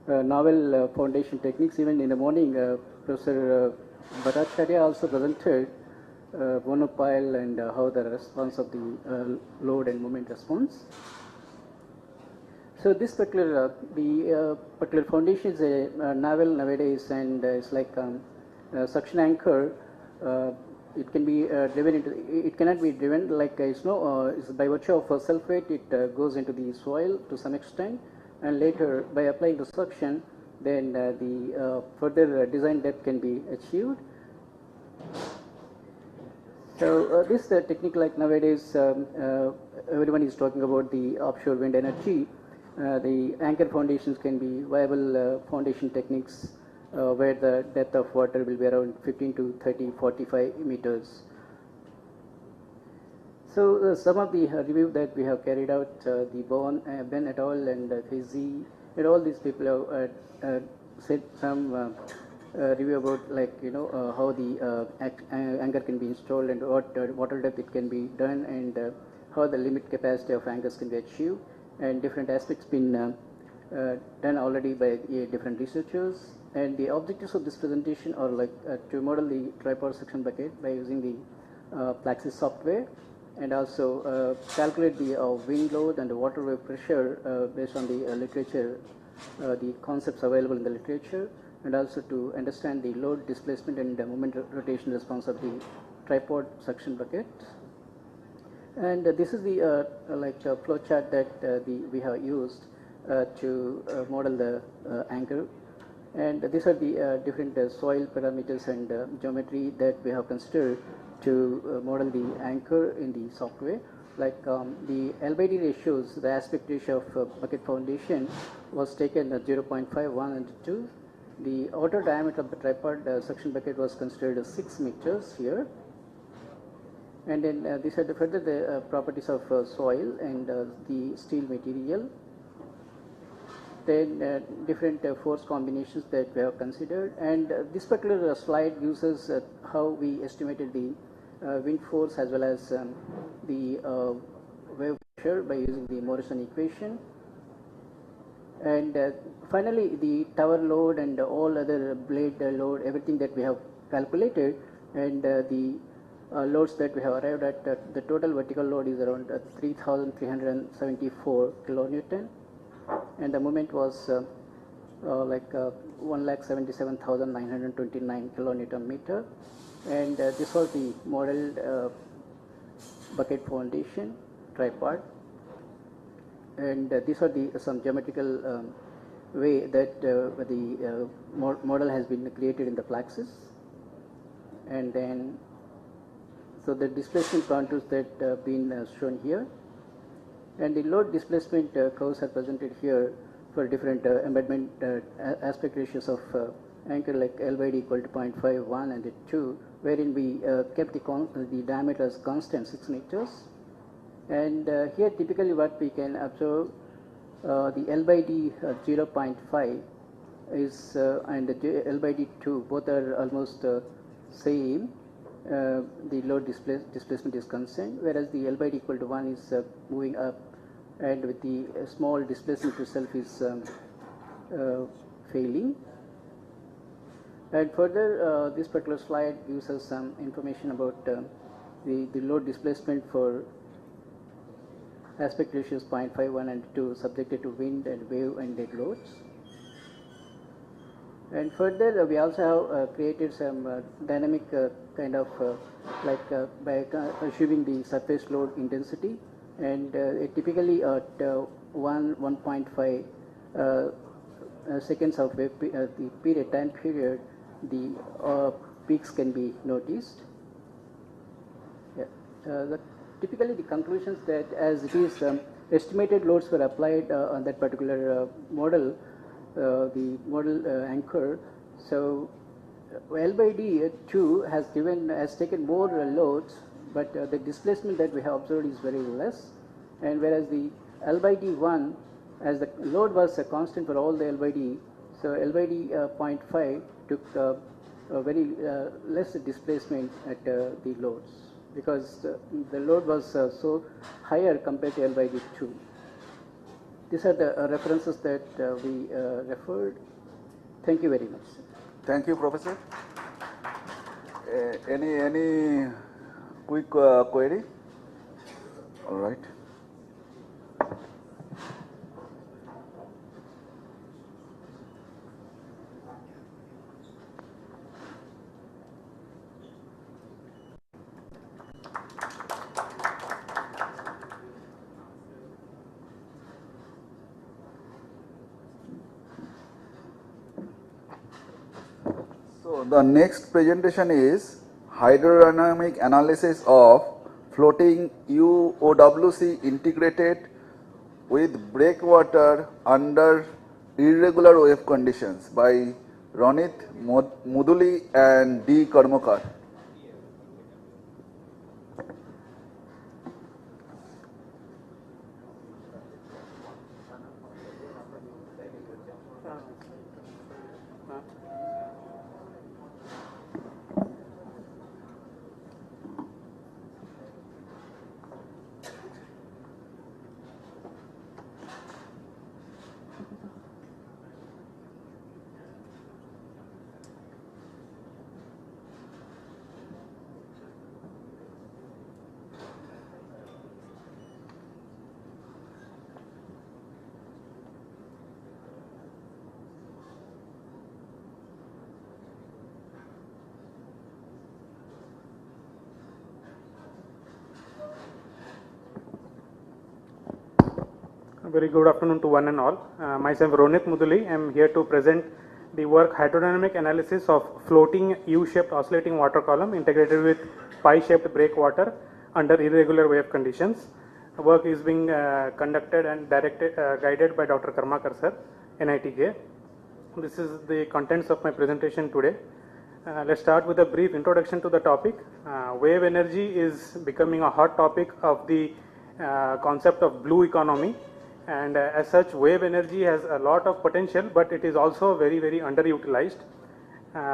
novel foundation techniques. Even in the morning, Professor Bhattacharya also presented monopile and how the response of the load and moment response. So this particular particular foundation is a novel nowadays, and it's like suction anchor. It can be driven into. It cannot be driven like it's by virtue of sulfate. It goes into the soil to some extent, and later by applying the suction, then the further design depth can be achieved. So this technique, like nowadays, everyone is talking about the offshore wind energy. The anchor foundations can be viable foundation techniques where the depth of water will be around 15 to 30, 45 meters. So some of the review that we have carried out, the Ben et al. And Fizzi, and all these people have said some review about how the anchor can be installed and what water depth it can be done, and how the limit capacity of anchors can be achieved, and different aspects been done already by different researchers. And the objectives of this presentation are like to model the tripod suction bucket by using the Plaxis software, and also calculate the wind load and the water wave pressure based on the literature, the concepts available in the literature, and also to understand the load displacement and moment rotation response of the tripod suction bucket. And this is the flow chart that we have used to model the anchor. And these are the different soil parameters and geometry that we have considered to model the anchor in the software. Like the L by D ratios, the aspect ratio of bucket foundation was taken at 0.51 and 2. The outer diameter of the tripod suction bucket was considered as 6 meters here. And then these are further the properties of soil and the steel material. Then different force combinations that we have considered, and this particular slide gives us how we estimated the wind force as well as the wave pressure by using the Morrison equation. And finally, the tower load and all other blade load, everything that we have calculated, and the loads that we have arrived at, the total vertical load is around 3,374 kilonewton. And the moment was 1,77,929 kilonewton meter, and this was the modeled bucket foundation tripod, and these are the some geometrical way that the model has been created in the Plaxis. And then so the displacement contours that been shown here. And the load displacement curves are presented here for different embedment aspect ratios of anchor, like L by D equal to 0.51 and 2, wherein we kept the diameter as constant 6 meters. And here typically what we can observe, the L by D 0.5 is and the L by D 2 both are almost same. The load displacement is constant, whereas the L by D equal to 1 is moving up, and with the small displacement itself is failing. And further, this particular slide gives us some information about the load displacement for aspect ratios 0.51 and 2 subjected to wind and wave and dead loads. And further, we also have created some dynamic kind of by assuming the surface load intensity, and typically at 1.5 seconds of the period time period, the peaks can be noticed. Yeah. Typically, the conclusions that as it is estimated loads were applied on that particular model, the model anchor. So L by D 2 has taken more loads, but the displacement that we have observed is very less, and whereas the L by D 1, as the load was a constant for all the L by D, so L by D 0.5 took a very less displacement at the loads, because the load was so higher compared to L by D 2. These are the references that we referred. Thank you very much. Thank you, Professor. Any quick query? All right. So the next presentation is hydrodynamic analysis of floating UOWC integrated with breakwater under irregular wave conditions by Ronit Muduli and D. Karmakar. Very good afternoon to one and all. Myself Ronit Muduli. I am here to present the work hydrodynamic analysis of floating U-shaped oscillating water column integrated with pi-shaped breakwater under irregular wave conditions. The work is being conducted and guided by Dr. Karmakar sir, NITK. This is the contents of my presentation today. Let's start with a brief introduction to the topic. Wave energy is becoming a hot topic of the concept of blue economy. And as such, wave energy has a lot of potential, but it is also very, very underutilized.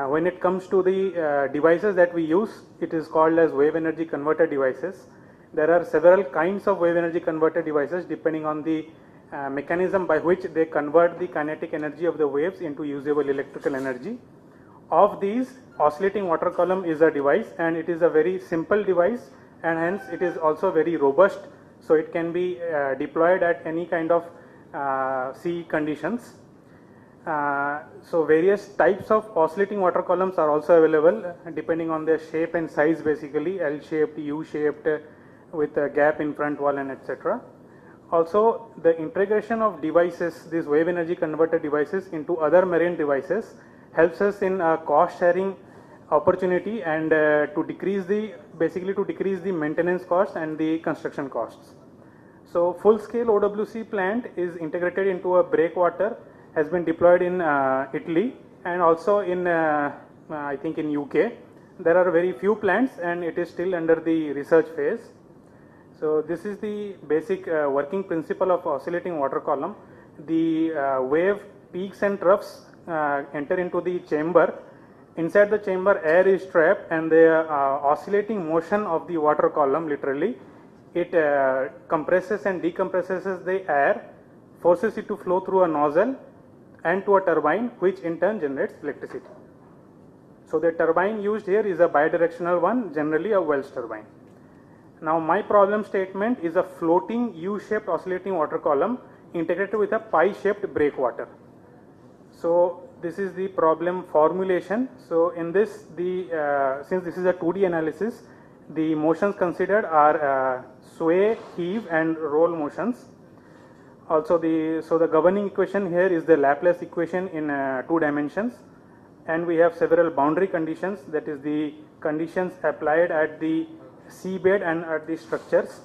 When it comes to the devices that we use, it is called as wave energy converter devices. There are several kinds of wave energy converter devices depending on the mechanism by which they convert the kinetic energy of the waves into usable electrical energy. Of these, oscillating water column is a device, and it is a very simple device, and hence it is also very robust. So it can be deployed at any kind of sea conditions. So various types of oscillating water columns are also available depending on their shape and size, basically L-shaped, U-shaped with a gap in front wall and etc. Also, the integration of devices, these wave energy converter devices, into other marine devices helps us in cost sharing opportunity and to decrease the maintenance cost and the construction costs. So full scale OWC plant is integrated into a breakwater, has been deployed in Italy and also in I think in UK. There are very few plants and it is still under the research phase. So this is the basic working principle of oscillating water column. The wave peaks and troughs enter into the chamber. Inside the chamber, air is trapped, and the oscillating motion of the water column, literally, it compresses and decompresses the air, forces it to flow through a nozzle and to a turbine, which in turn generates electricity. So the turbine used here is a bidirectional one, generally a Wells turbine. Now my problem statement is a floating U-shaped oscillating water column integrated with a pi-shaped breakwater. So this is the problem formulation. So in this, since this is a 2D analysis, the motions considered are sway, heave and roll motions. Also the governing equation here is the Laplace equation in 2 dimensions, and we have several boundary conditions, that is the conditions applied at the seabed and at the structures.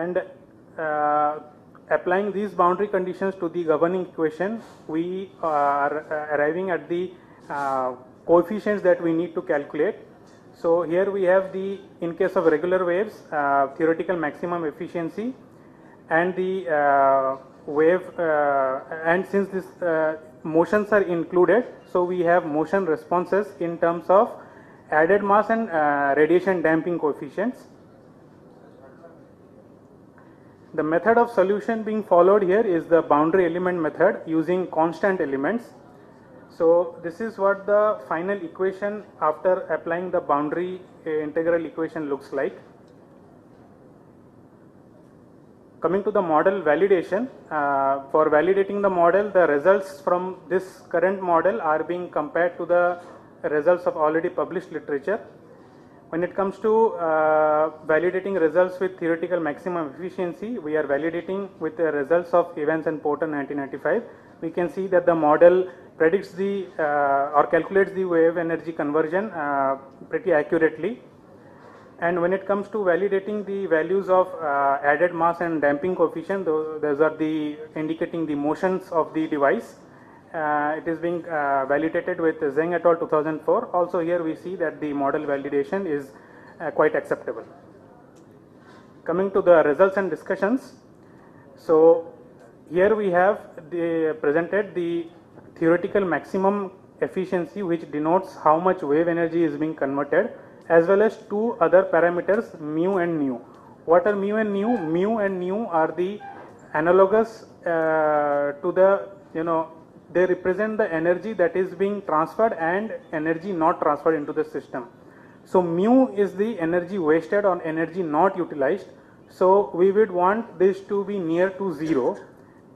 and applying these boundary conditions to the governing equation, we are arriving at the coefficients that we need to calculate. So here we have the, in case of regular waves, theoretical maximum efficiency, and the wave, and since this motions are included, so we have motion responses in terms of added mass and radiation damping coefficients. The method of solution being followed here is the boundary element method using constant elements. So this is what the final equation after applying the boundary integral equation looks like. Coming to the model validation, for validating the model, the results from this current model are being compared to the results of already published literature. When it comes to validating results with theoretical maximum efficiency, we are validating with the results of Evans and Porter 1995. We can see that the model predicts the or calculates the wave energy conversion pretty accurately. And when it comes to validating the values of added mass and damping coefficient, those are the indicating the motions of the device. It is being validated with Zheng et al. 2004. Also here we see that the model validation is quite acceptable. Coming to the results and discussions. So here we have presented the theoretical maximum efficiency, which denotes how much wave energy is being converted, as well as two other parameters, mu and nu. What are mu and nu? Mu and nu are the analogous to the, they represent the energy that is being transferred and energy not transferred into the system. So mu is the energy wasted or energy not utilized. So we would want this to be near to 0,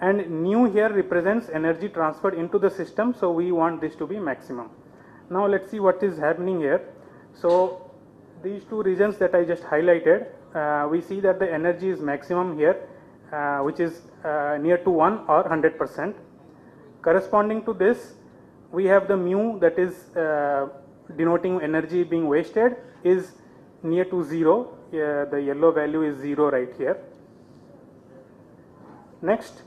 and nu here represents energy transferred into the system. So we want this to be maximum. Now let's see what is happening here. So these two regions that I just highlighted, we see that the energy is maximum here, which is near to 1 or 100%. Corresponding to this, we have the mu that is denoting energy being wasted is near to 0. The yellow value is 0 right here. Next,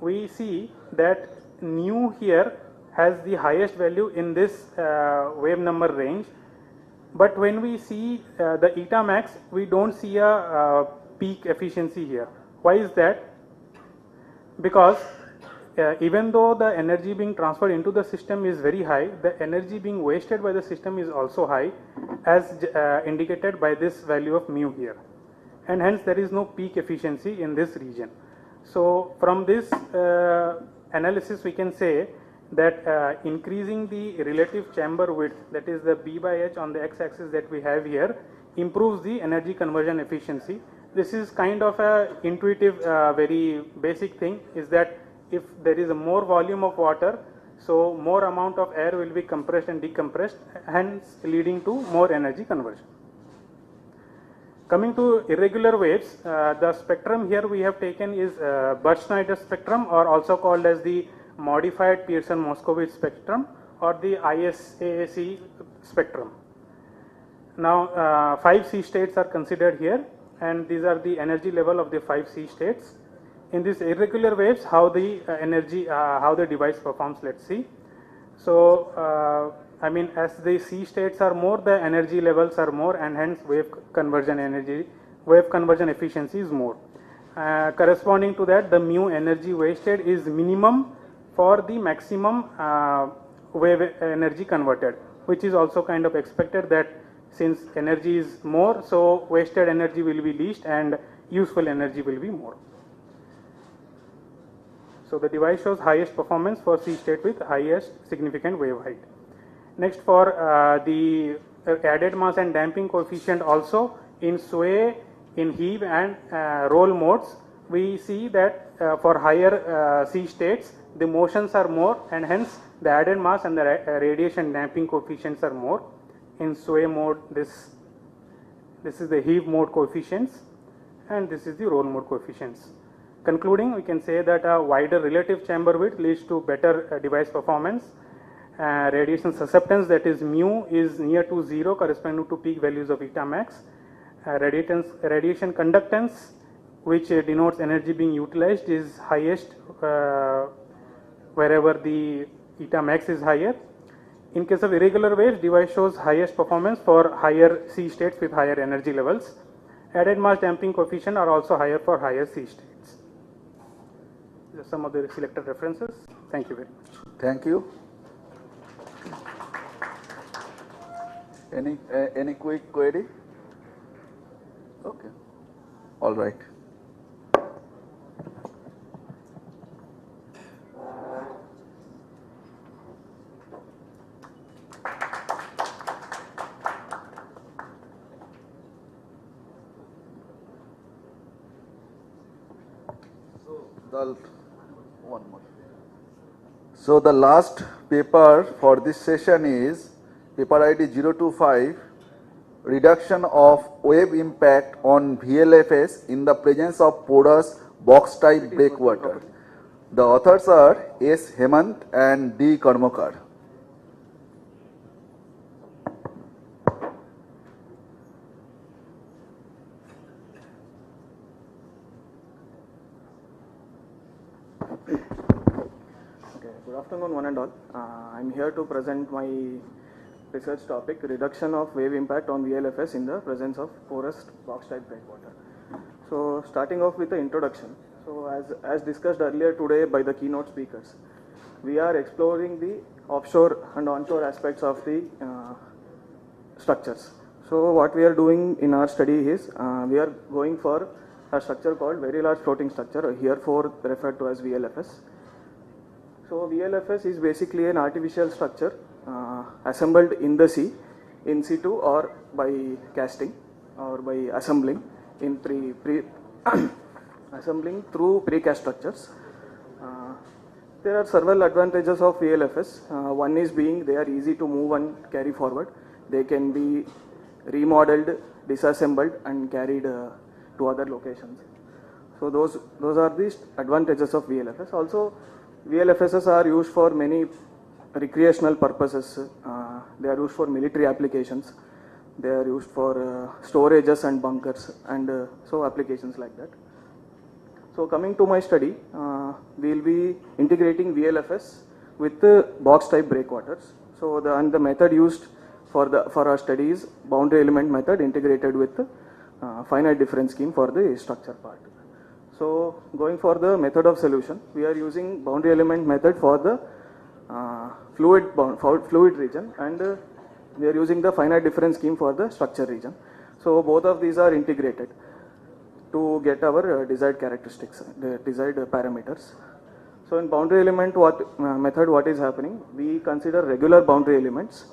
we see that nu here has the highest value in this wave number range. But when we see the eta max, we don't see a peak efficiency here. Why is that? Because even though the energy being transferred into the system is very high, the energy being wasted by the system is also high, as indicated by this value of mu here. And hence there is no peak efficiency in this region. So from this analysis we can say that increasing the relative chamber width, that is the B by H on the x-axis that we have here, improves the energy conversion efficiency. This is kind of a intuitive, very basic thing, is that if there is a more volume of water, so more amount of air will be compressed and decompressed, hence leading to more energy conversion. Coming to irregular waves, the spectrum here we have taken is Birch-Snyder spectrum, or also called as the modified Pearson-Moscovitch spectrum, or the ISAAC spectrum. Now 5 sea states are considered here, and these are the energy level of the 5 sea states. In these irregular waves, how the how the device performs, let's see. So I mean, as the sea states are more, the energy levels are more, and hence wave conversion efficiency is more. Corresponding to that, the mu energy wasted is minimum for the maximum wave energy converted, which is also kind of expected, that since energy is more, so wasted energy will be least and useful energy will be more. So the device shows highest performance for sea state with highest significant wave height. Next, for the added mass and damping coefficient, also in sway, in heave and roll modes, we see that for higher sea states the motions are more, and hence the added mass and the radiation damping coefficients are more. In sway mode, this is the heave mode coefficients, and this is the roll mode coefficients. Concluding, we can say that a wider relative chamber width leads to better device performance. Radiation susceptance, that is mu, is near to 0, corresponding to peak values of eta max. Radiation conductance which denotes energy being utilized, is highest wherever the eta max is higher. In case of irregular waves, device shows highest performance for higher C states with higher energy levels. Added mass damping coefficient are also higher for higher C states. These are some of the selected references. Thank you very much. Thank you. Any quick query? Okay. All right. One more. So the last paper for this session is paper ID 025, reduction of wave impact on VLFS in the presence of porous box type breakwater. The authors are S. Hemant and D. Karmakar. Good afternoon, one and all. I'm here to present my research topic, reduction of wave impact on VLFS in the presence of porous box type breakwater. So starting off with the introduction. So as discussed earlier today by the keynote speakers, we are exploring the offshore and onshore aspects of the structures. So what we are doing in our study is we are going for a structure called very large floating structure, herefore referred to as VLFS. So VLFS is basically an artificial structure assembled in the sea, in situ or by casting or by assembling in assembling through precast structures. There are several advantages of VLFS. One is being they are easy to move and carry forward. They can be remodeled, disassembled and carried to other locations. So those are the advantages of VLFS. Also, VLFSs are used for many recreational purposes. They are used for military applications. They are used for storages and bunkers and so applications like that. So coming to my study, we will be integrating VLFS with box type breakwaters. So the method used for our study is boundary element method integrated with finite difference scheme for the structure part. So going for the method of solution, we are using boundary element method for the fluid region and we are using the finite difference scheme for the structure region. So both of these are integrated to get our desired characteristics, the desired parameters. So in boundary element method what is happening, we consider regular boundary elements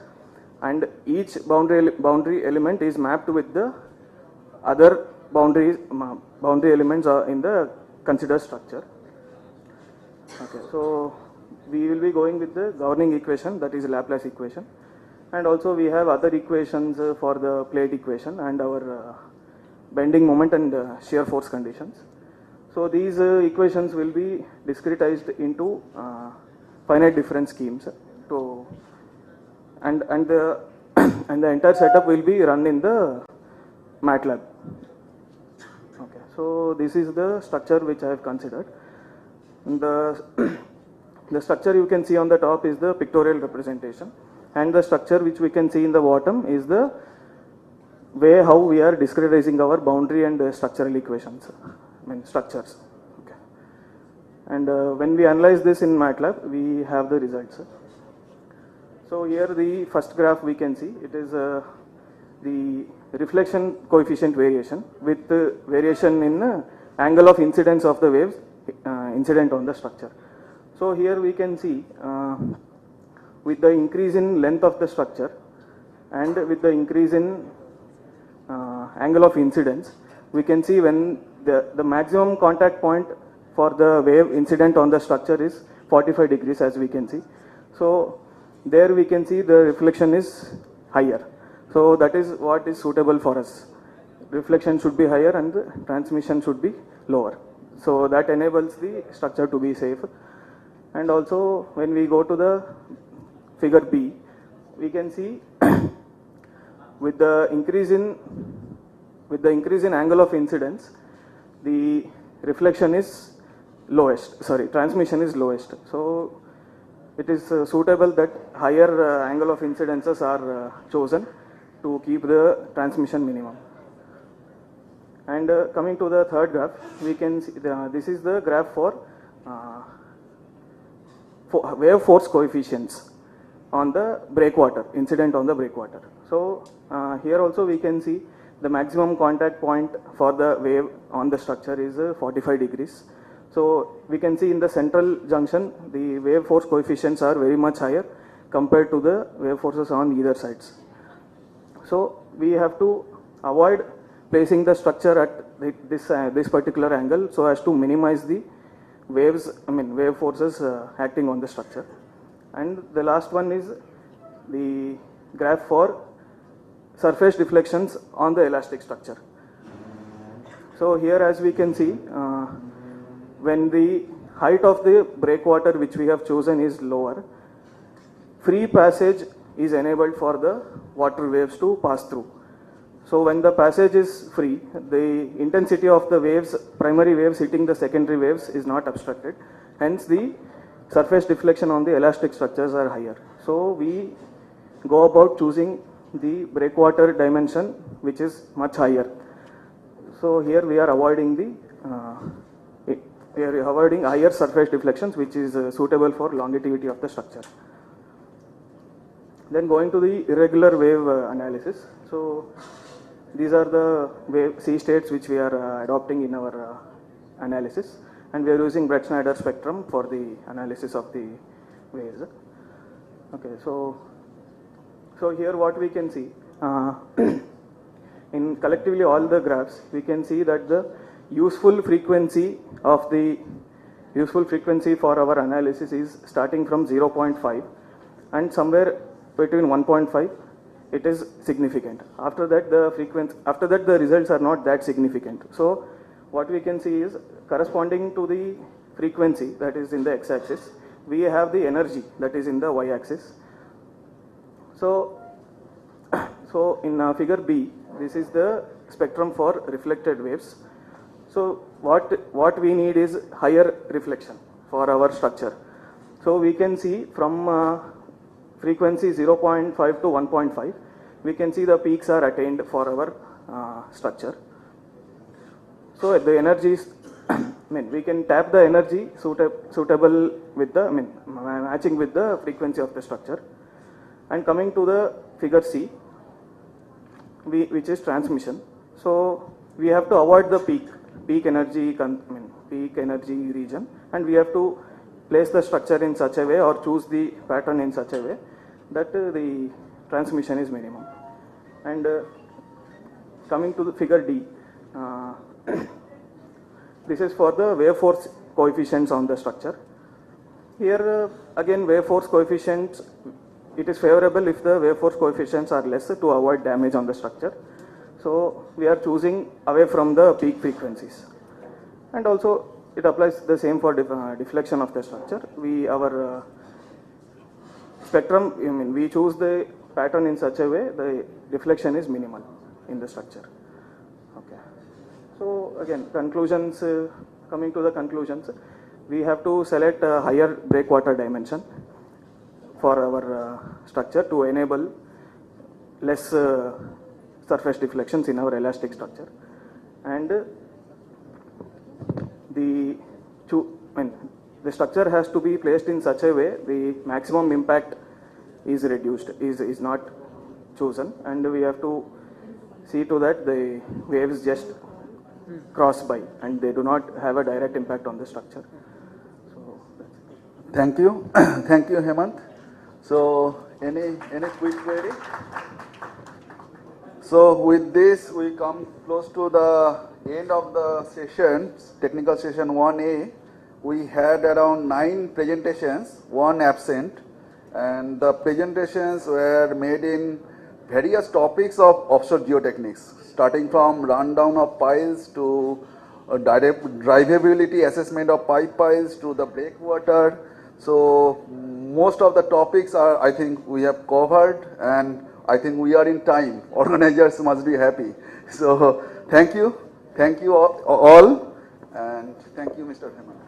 and each boundary element is mapped with the other boundary elements in the considered structure. Okay, so we will be going with the governing equation, that is Laplace equation, and also we have other equations for the plate equation and our bending moment and shear force conditions. So these equations will be discretized into finite difference schemes and the entire setup will be run in the MATLAB. Okay, so this is the structure which I have considered. The structure you can see on the top is the pictorial representation, and the structure which we can see in the bottom is the way how we are discretizing our boundary and structural equations, structures. Okay. And when we analyze this in MATLAB, we have the results. So here the first graph we can see, it is the reflection coefficient variation with variation in angle of incidence of the waves incident on the structure. So here we can see with the increase in length of the structure and with the increase in angle of incidence, we can see when the maximum contact point for the wave incident on the structure is 45 degrees as we can see. So there we can see the reflection is higher. So that is what is suitable for us. Reflection should be higher and the transmission should be lower. So that enables the structure to be safe. And also when we go to the figure B, we can see with the increase in angle of incidence, the reflection is lowest, transmission is lowest. So it is suitable that higher angle of incidences are chosen to keep the transmission minimum. And coming to the third graph, we can see this is the graph for wave force coefficients on the breakwater, incident on the breakwater. So here also we can see the maximum contact point for the wave on the structure is 45 degrees. So we can see in the central junction, the wave force coefficients are very much higher compared to the wave forces on either sides. So we have to avoid placing the structure at this particular angle so as to minimize the wave forces acting on the structure. And the last one is the graph for surface deflections on the elastic structure. So here, as we can see, when the height of the breakwater which we have chosen is lower, free passage is enabled for the water waves to pass through. So when the passage is free, the intensity of the waves, primary waves hitting the secondary waves is not obstructed. Hence the surface deflection on the elastic structures are higher. So we go about choosing the breakwater dimension which is much higher. So here we are avoiding higher surface deflections which is suitable for longevity of the structure. Then going to the irregular wave analysis. So these are the sea states which we are adopting in our analysis, and we are using Brett-Schneider spectrum for the analysis of the waves. Okay, so here what we can see, in collectively all the graphs, we can see that the useful frequency for our analysis is starting from 0.5 and somewhere between 1.5. It is significant. After that the results are not that significant. So what we can see is corresponding to the frequency that is in the x-axis, we have the energy that is in the y-axis. So in figure B, this is the spectrum for reflected waves. So what we need is higher reflection for our structure. So we can see from frequency 0.5 to 1.5, we can see the peaks are attained for our structure. So the energy is, we can tap the energy suitable with the, matching with the frequency of the structure. And coming to the figure C, which is transmission. So we have to avoid the peak energy region, and we have to place the structure in such a way or choose the pattern in such a way that the transmission is minimum. And coming to the figure D, this is for the wave force coefficients on the structure. Here again wave force coefficients, it is favorable if the wave force coefficients are less to avoid damage on the structure. So we are choosing away from the peak frequencies. And also it applies the same for deflection of the structure. Our spectrum, we choose the pattern in such a way the deflection is minimal in the structure. Okay. So again, conclusions. Coming to the conclusions, we have to select a higher breakwater dimension for our structure to enable less surface deflections in our elastic structure, and the structure has to be placed in such a way the maximum impact is reduced, is not chosen, and we have to see to that the waves just cross by and they do not have a direct impact on the structure. So thank you. Thank you, Hemant. So any quick query? So with this we come close to the end of the session, technical session 1A. We had around 9 presentations, 1 absent, and the presentations were made in various topics of offshore geotechnics, starting from rundown of piles to drivability assessment of pipe piles to the breakwater. So most of the topics are, I think, we have covered, and I think we are in time. Organizers must be happy. So thank you all. And thank you, Mr. Hemant.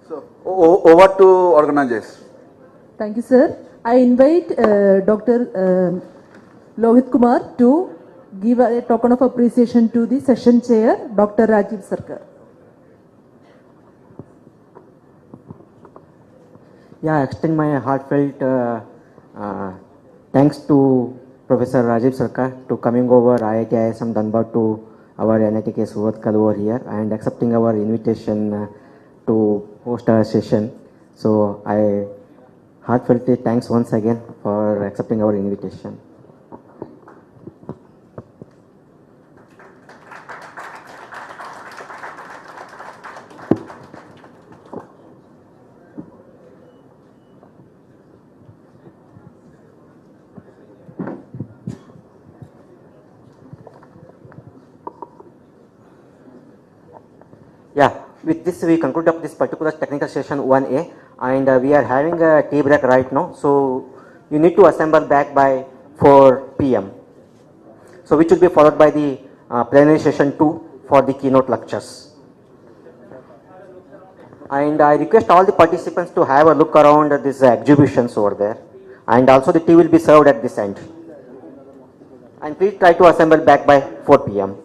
So, over to organizers. Thank you, sir. I invite Dr. Lohit Kumar to give a token of appreciation to the session chair, Dr. Rajiv Sarkar. Yeah, I extend my heartfelt thanks to Professor Rajiv Sarkar to coming over IIT ISM Dhanbad to our NITK Suvatkal over here and accepting our invitation to host our session. So I heartfeltly thanks once again for accepting our invitation. Yeah, with this we conclude up this particular technical session 1A, and we are having a tea break right now. So you need to assemble back by 4 p.m. So which will be followed by the plenary session 2 for the keynote lectures. And I request all the participants to have a look around these exhibitions over there. And also the tea will be served at this end. And please try to assemble back by 4 p.m.